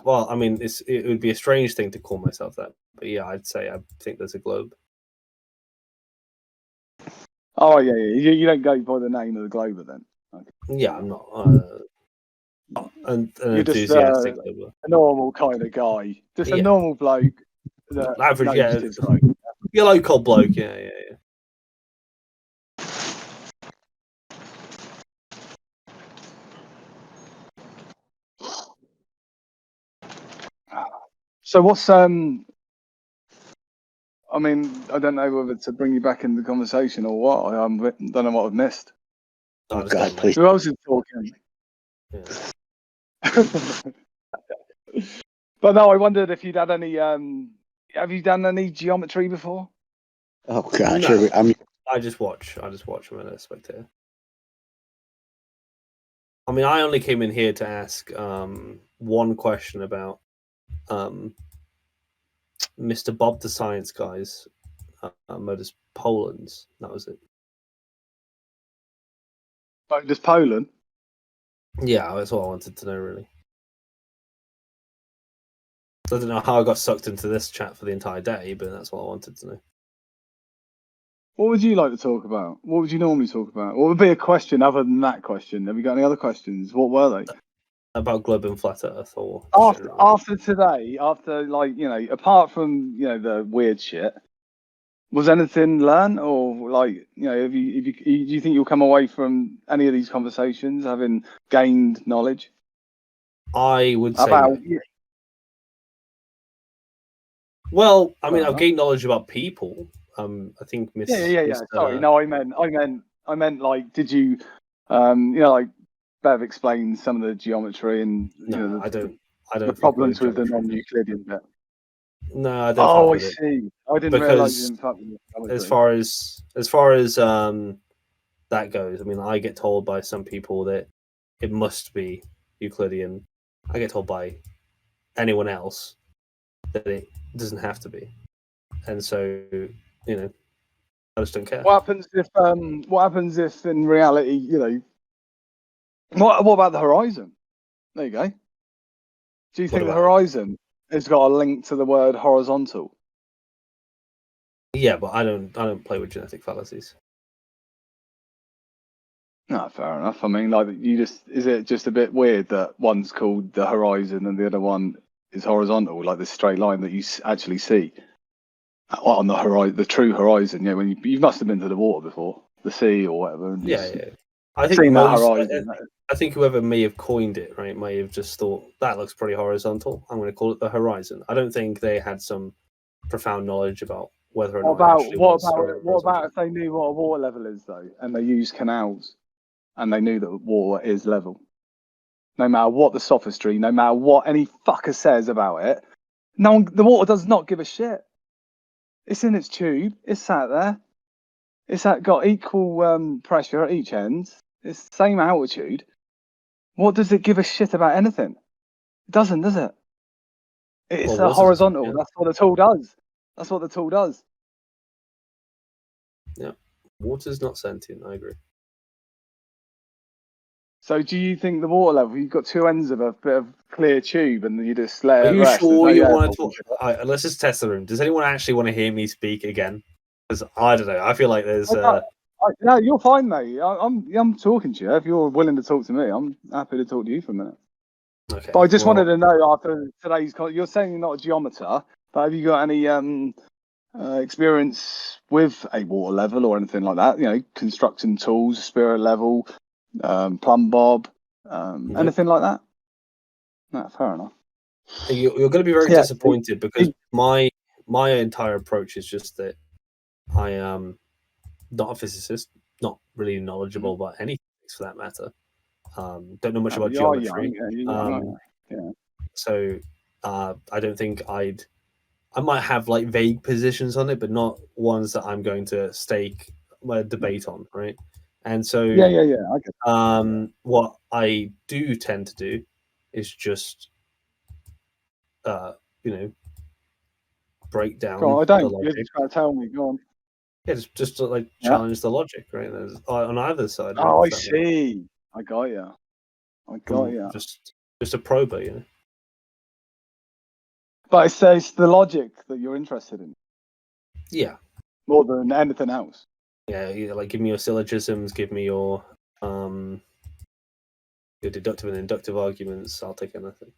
well, I mean, it would be a strange thing to call myself that, But yeah, I'd say I think there's a globe. Oh yeah. You don't go by the name of the globe then. Okay. Yeah, I'm not an You're just enthusiastic a glober. normal kind of guy, just a Yeah. normal bloke that Average, knows yeah. his globe. Your local bloke, yeah. So what's I mean, I don't know whether to bring you back in the conversation or what. I don't know what I've missed. Oh God, please. Who else is talking? But no, I wondered if you'd had any. Have you done any geometry before? Oh God, No, I'm. I just watch. I just watch them as a spectator. I mean, I only came in here to ask one question about Mr. Bob the Science Guy's modus Polens. That was it. Modus Poland? Yeah, that's all I wanted to know, really. So I don't know how I got sucked into this chat for the entire day, but that's what I wanted to know. What would you like to talk about? What would you normally talk about? What would be a question other than that question? Have you got any other questions? What were they? About globe and flat Earth, or after today, after like apart from the weird shit, was anything learned or like do you think you'll come away from any of these conversations having gained knowledge? I would say about. no. Well, I mean, I've gained knowledge about people. I think Miss. Yeah. Sorry, no, I meant like, did you, like Bev explained some of the geometry and I don't the problems with the non-Euclidean bit. No, I don't. Oh, I see. I didn't realise you didn't fuck with geometry. As far as that goes, I mean, I get told by some people that it must be Euclidean. I get told by anyone else that it doesn't have to be, and so I just don't care. What happens if in reality, what about the horizon? There you go. Do you think the horizon has got a link to the word horizontal? Yeah, but I don't play with genetic fallacies. No, fair enough. I mean, like, is it just a bit weird that one's called the horizon and the other one is horizontal, like this straight line that you actually see on the horizon, the true horizon? Yeah, when you must have been to the water before, the sea or whatever. And Yeah. I think seen that horizon. I think whoever may have coined it, right, may have just thought that looks pretty horizontal. I'm going to call it the horizon. I don't think they had some profound knowledge about whether or not. What about if they knew what a water level is though, and they use canals, and they knew that water is level? No matter what the sophistry, no matter what any fucker says about it, the water does not give a shit. It's in its tube. It's sat there. It's got equal pressure at each end. It's the same altitude. What does it give a shit about anything? It doesn't, does it? It's a horizontal. Yeah. That's what the tool does. That's what the tool does. Yeah. Water's not sentient, I agree. So do you think the water level, you've got two ends of a bit of clear tube and you just let it Are rest? you sure you want to talk? Right, let's just test the room. Does anyone actually want to hear me speak again? Because I don't know. I feel like there's... No, you're fine, mate. I'm talking to you. If you're willing to talk to me, I'm happy to talk to you for a minute. Okay. But I just wanted to know after today's... You're saying you're not a geometer, but have you got any experience with a water level or anything like that? Constructing tools, spirit level, plumb bob, anything like that? No, fair enough. You're going to be very disappointed because my entire approach is just that I am not a physicist, not really knowledgeable about anything for that matter. Don't know much about geometry. So I don't think I might have like vague positions on it, but not ones that I'm going to stake my debate on, right? And so I get what I do tend to do is just break down I the don't. logic. You're just trying to tell me. Go on. Yeah, just to, like challenge the logic, right? There's, on either side. Oh, I see. I got you. I got you. Just a prober, But it says the logic that you're interested in. Yeah. More than anything else. Yeah, like give me your syllogisms, give me your deductive and inductive arguments. I'll take anything.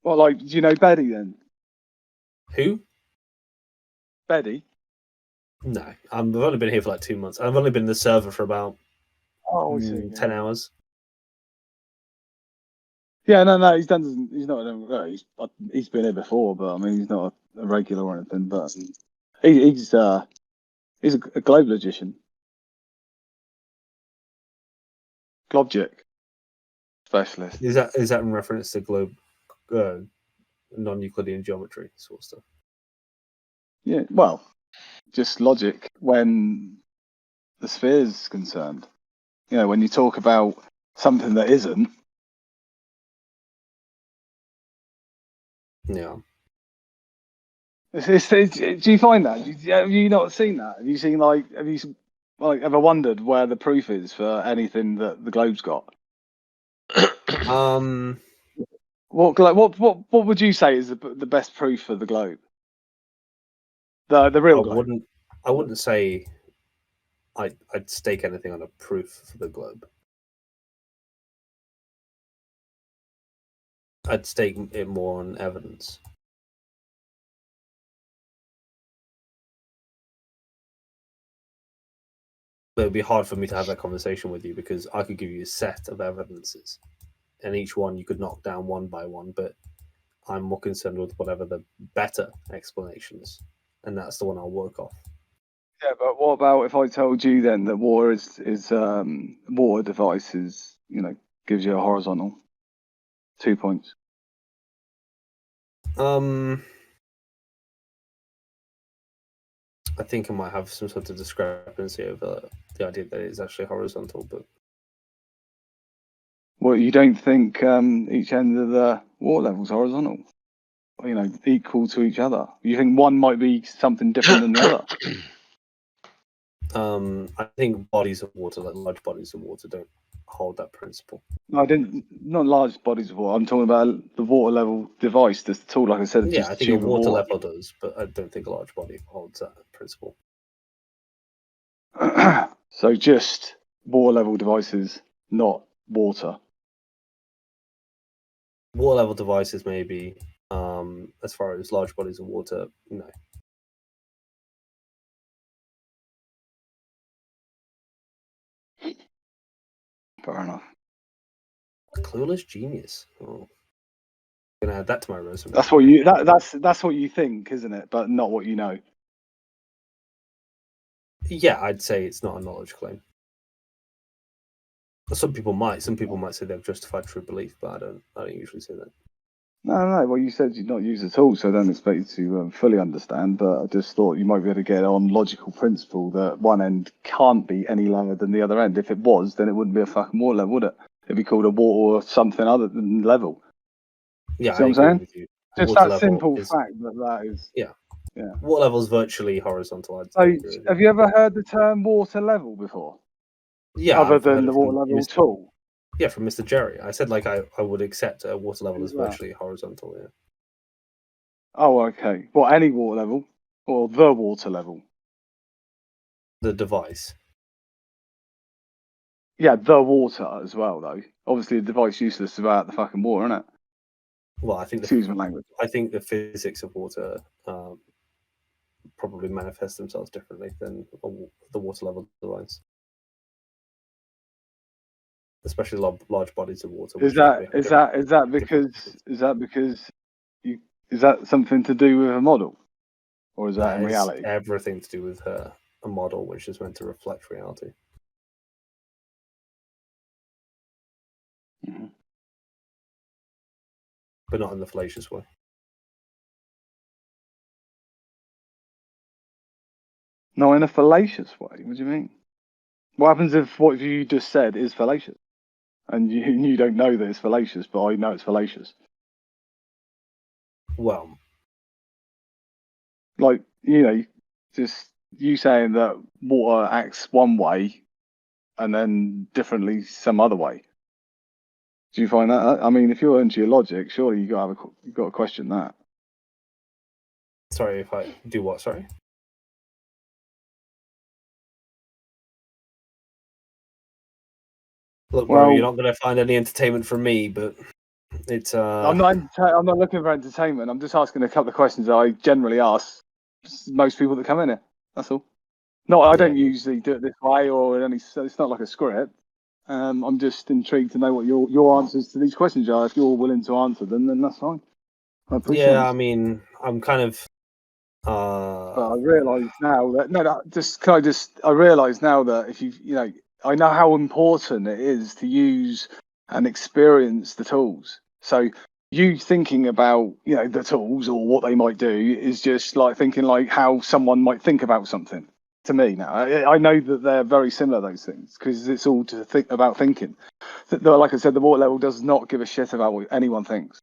Well, like, do you know Betty then? Who? Betty? No, I've only been here for like 2 months. I've only been in the server for about 10 hours. Yeah, no, he's done. He's not. He's been here before, but I mean, he's not a regular or anything. But he's a globe logician, globjic specialist. Is that in reference to globe non-Euclidean geometry sort of stuff? Yeah, well, just logic when the sphere is concerned. You know, when you talk about something that isn't. Yeah. Do you find that? Have you not seen that? Have you seen have you ever wondered where the proof is for anything that the globe's got? What would you say is the best proof for the globe? The real globe. I wouldn't say I'd stake anything on a proof for the globe. I'd stake it more on evidence. But it would be hard for me to have that conversation with you because I could give you a set of evidences, and each one you could knock down one by one. But I'm more concerned with whatever the better explanations, and that's the one I'll work off. Yeah, but what about if I told you then that water is water device is, gives you a horizontal 2 points? I think I might have some sort of discrepancy over the idea that it's actually horizontal, but Well, you don't think each end of the water level is horizontal? Equal to each other. You think one might be something different than the other? I think bodies of water, like large bodies of water, don't hold that principle. No, I didn't. Not large bodies of water. I'm talking about the water level device. This tool, like I said, Yeah, just I think a tube of water water. level does, but I don't think a large body holds that principle. So just water level devices, not water. Water level devices, maybe. As far as large bodies of water, no. Fair enough. Clueless genius. Oh. I'm gonna add that to my resume. That's what you that's what you think, isn't it? But not what you know. Yeah, I'd say it's not a knowledge claim. Some people might say they've justified true belief, but I don't usually say that. No. Well, you said you'd not use it all, so I don't expect you to fully understand. But I just thought you might be able to get on logical principle that one end can't be any lower than the other end. If it was, then it wouldn't be a fucking water level, would it? It'd be called a water or something other than level. Yeah, see what I'm agree saying? with you. Just Water that level simple is, fact that is. Yeah. Yeah. Water level is virtually horizontal. I'd So, agree with have you ever heard the term water level before? Yeah. Other I've than heard the it water from level Mr. tool. Yeah, from Mr. Jerry. I said I would accept a water level as Who's that? virtually horizontal. Yeah. Oh, okay. Well, any water level or the water level? The device. Yeah, the water as well, though. Obviously, the device useless about the fucking water, isn't it? Well, I think excuse my language. I think the physics of water probably manifest themselves differently than the water level device, especially large bodies of water. Is that something to do with a model, or is that in reality? Everything to do with a model which is meant to reflect reality. Mm-hmm. But not in the fallacious way. Not in a fallacious way. What do you mean? What happens if what you just said is fallacious, and you don't know that it's fallacious, but I know it's fallacious? Well, like just you saying that water acts one way, and then differently some other way. Do you find that? I mean, if you're into your logic, surely you got to question that. Sorry, if I do what? Sorry. Look, bro, you're not going to find any entertainment from me, but it's. I'm not looking for entertainment. I'm just asking a couple of questions that I generally ask most people that come in here. That's all. No, I don't usually do it this way, or it's not like a script. I'm just intrigued to know what your answers to these questions are. If you're willing to answer them, then that's fine. I appreciate it. I mean, I'm kind of. But I realise now that I realise now that if I know how important it is to use and experience the tools. So you thinking about the tools or what they might do is just like thinking like how someone might think about something. To me now, I know that they're very similar, those things, because it's all to think about thinking. Like I said, the water level does not give a shit about what anyone thinks.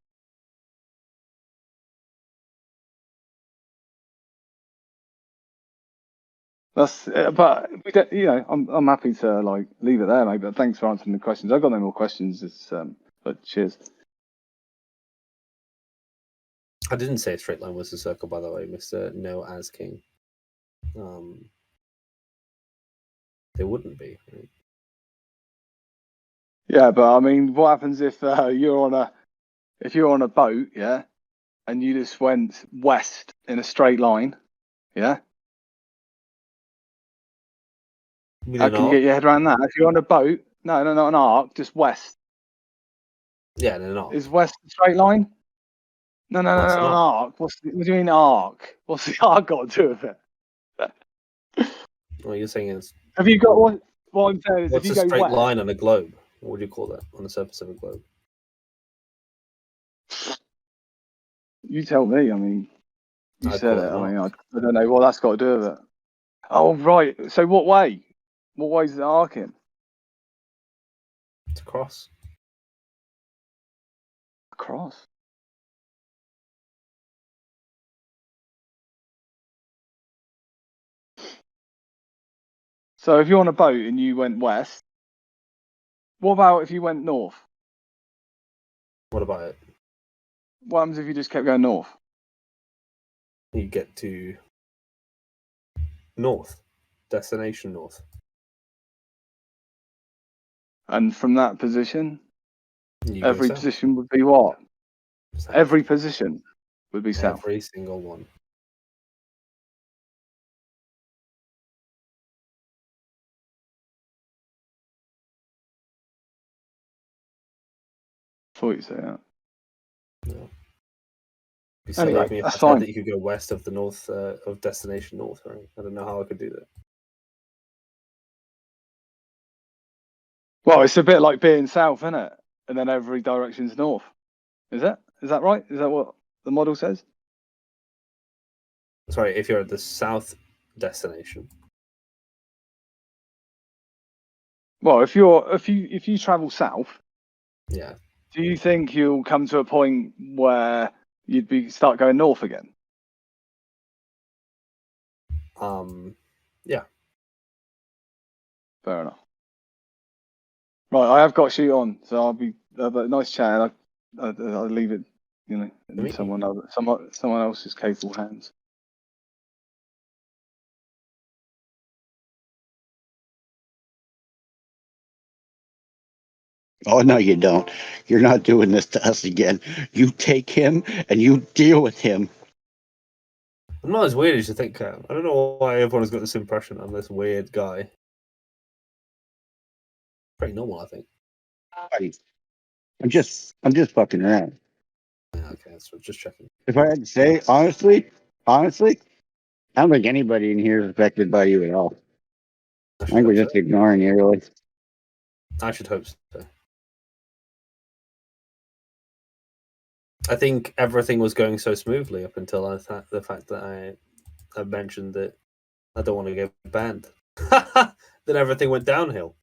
But we don't, I'm happy to like leave it there, mate. But thanks for answering the questions. I've got no more questions. But cheers. I didn't say a straight line was a circle, by the way, Mr. No as King. They wouldn't be. Right? Yeah, but I mean, what happens if you're on a boat, yeah, and you just went west in a straight line, yeah? How can you get your head around that? If you're on a boat, no, not an arc, just west. Yeah, in an arc. Is west a straight line? No, an arc. What do you mean arc? What's the arc got to do with it? What you're saying is. Have you got what I'm saying is, What's if you a go straight west, line on a globe? What would you call that on the surface of a globe? You tell me. I mean, you I'd said call it. it an I mean, I don't know what that's got to do with it. Oh, right. So what way? What way is it arcing? It's a cross. Across. So if you're on a boat and you went west, what about if you went north? What about it? What happens if you just kept going north? You get to north, destination north. And from that position, You go every south. position would be what? South. Every position would be south. Every single one. Thought you said that. No. You said Anyway, like me if I that's said fine. that you could go west of the north of destination north, right? I don't know how I could do that. Well, it's a bit like being south, isn't it? And then every direction's north. Is it? Is that right? Is that what the model says? Sorry, if you're at the south destination. Well, if you travel south, yeah. Do you think you'll come to a point where you'd start going north again? Yeah. Fair enough. Right, I have got shoot on, so I'll be nice chat. I'll leave it, in someone else's capable hands. Oh, no, you don't. You're not doing this to us again. You take him and you deal with him. I'm not as weird as you think, Cam. I don't know why everyone's got this impression I'm this weird guy. Pretty normal, I think. I'm just fucking around. Yeah, okay, so just checking. If I had to say, honestly, I don't think anybody in here is affected by you at all. I think we're just ignoring you, really. I should hope so. I think everything was going so smoothly up until the fact that I mentioned that I don't want to get banned. Then everything went downhill.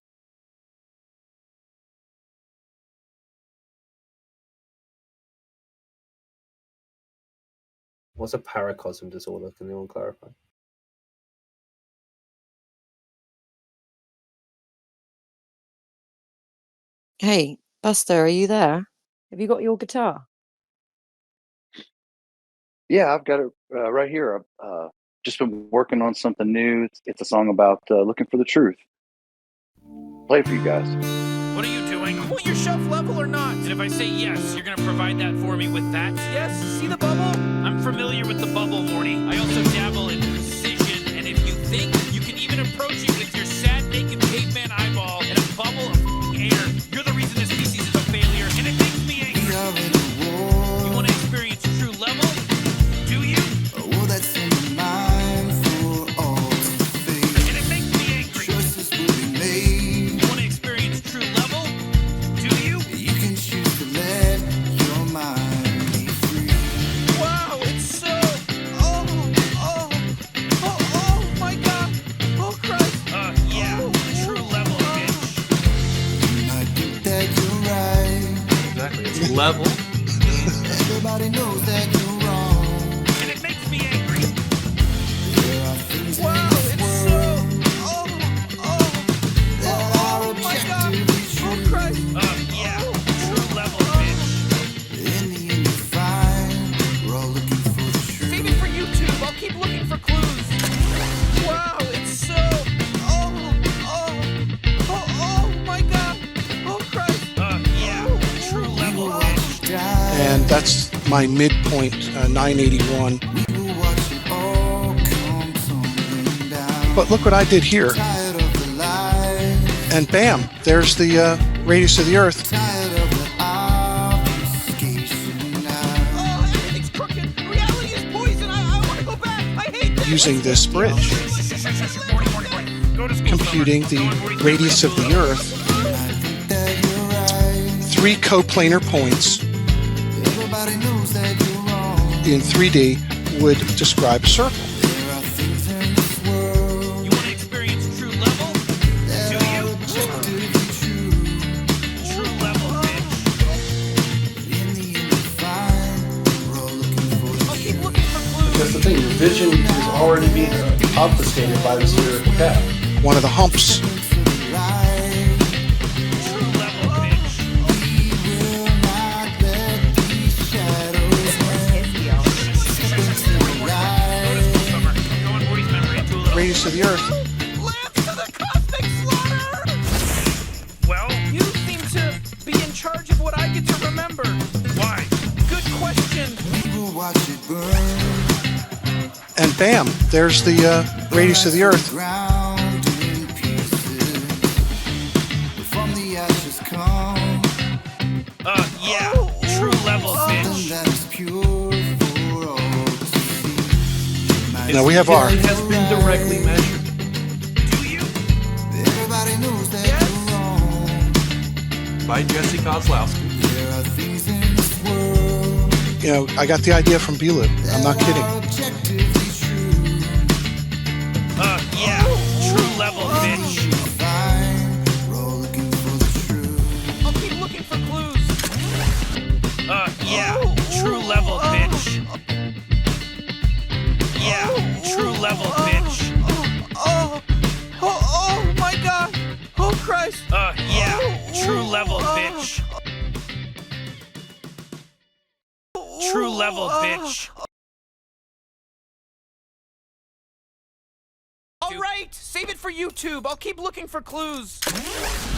What's a paracosm disorder? Can anyone clarify? Hey, Buster, are you there? Have you got your guitar? Yeah, I've got it right here. I've just been working on something new. It's a song about looking for the truth. Play for you guys. What are you doing? I want your shelf level or not? And if I say yes, you're gonna provide that for me with that? Yes? See the bubble? I'm familiar with the bubble, Morty. I also dabble in precision, and if you think you can even approach it with your sad, naked caveman eyeball and a bubble of air, you're the reason this species is a failure, and it makes me angry. You want to experience true level? Do you? Oh, that's in the mind for all to face. And it makes me angry. Choices will be made. You want to experience true level? Do you? You can choose to let your mind be free. Wow, it's so... Oh my God. Oh, Christ. Yeah, true level, bitch. I think that you're right. Exactly, it's level. Everybody knows that you're wrong. And it makes me angry. There are things wow, it's so... Oh my God. Oh, Christ. Yeah, true level, bitch. In the end, you're fine. We're all looking for the truth. Save it for YouTube. I'll keep looking for clues. Wow, it's so... Oh my God. Oh, Christ. Yeah, true level, bitch. And that's my midpoint, 981. But look what I did here. And bam, there's the radius of the Earth. Everything's crooked. Reality is poison. I want to go back. I hate this. Using this bridge. Computing the radius of the Earth. 3 coplanar points in 3D would describe a circle. You want to experience true level? Do you? True level, bitch. I'll keep looking for clues. That's the thing, your vision is already being obfuscated by the spherical cap. One of the humps. Radius of the Earth. Lance to the cosmic slaughter! Well, you seem to be in charge of what I get to remember. Why? Good question. We will watch it burn. And bam, there's the radius of the Earth. From the ashes come. Yeah, true level, bitch. That is pure for all to see. Now we have our... It has been directly measured. Do you? Everybody knows that you're wrong. By Jesse Kozlowski. There are things in this world. You know, I got the idea from Belu. I'm not kidding. Yeah, true level, bitch. I'll keep looking for clues. Yeah, true level, bitch. Yeah, true level, bitch. Oh my God. Oh, Christ. Yeah, true level, bitch. True level, bitch. All right, save it for YouTube. I'll keep looking for clues.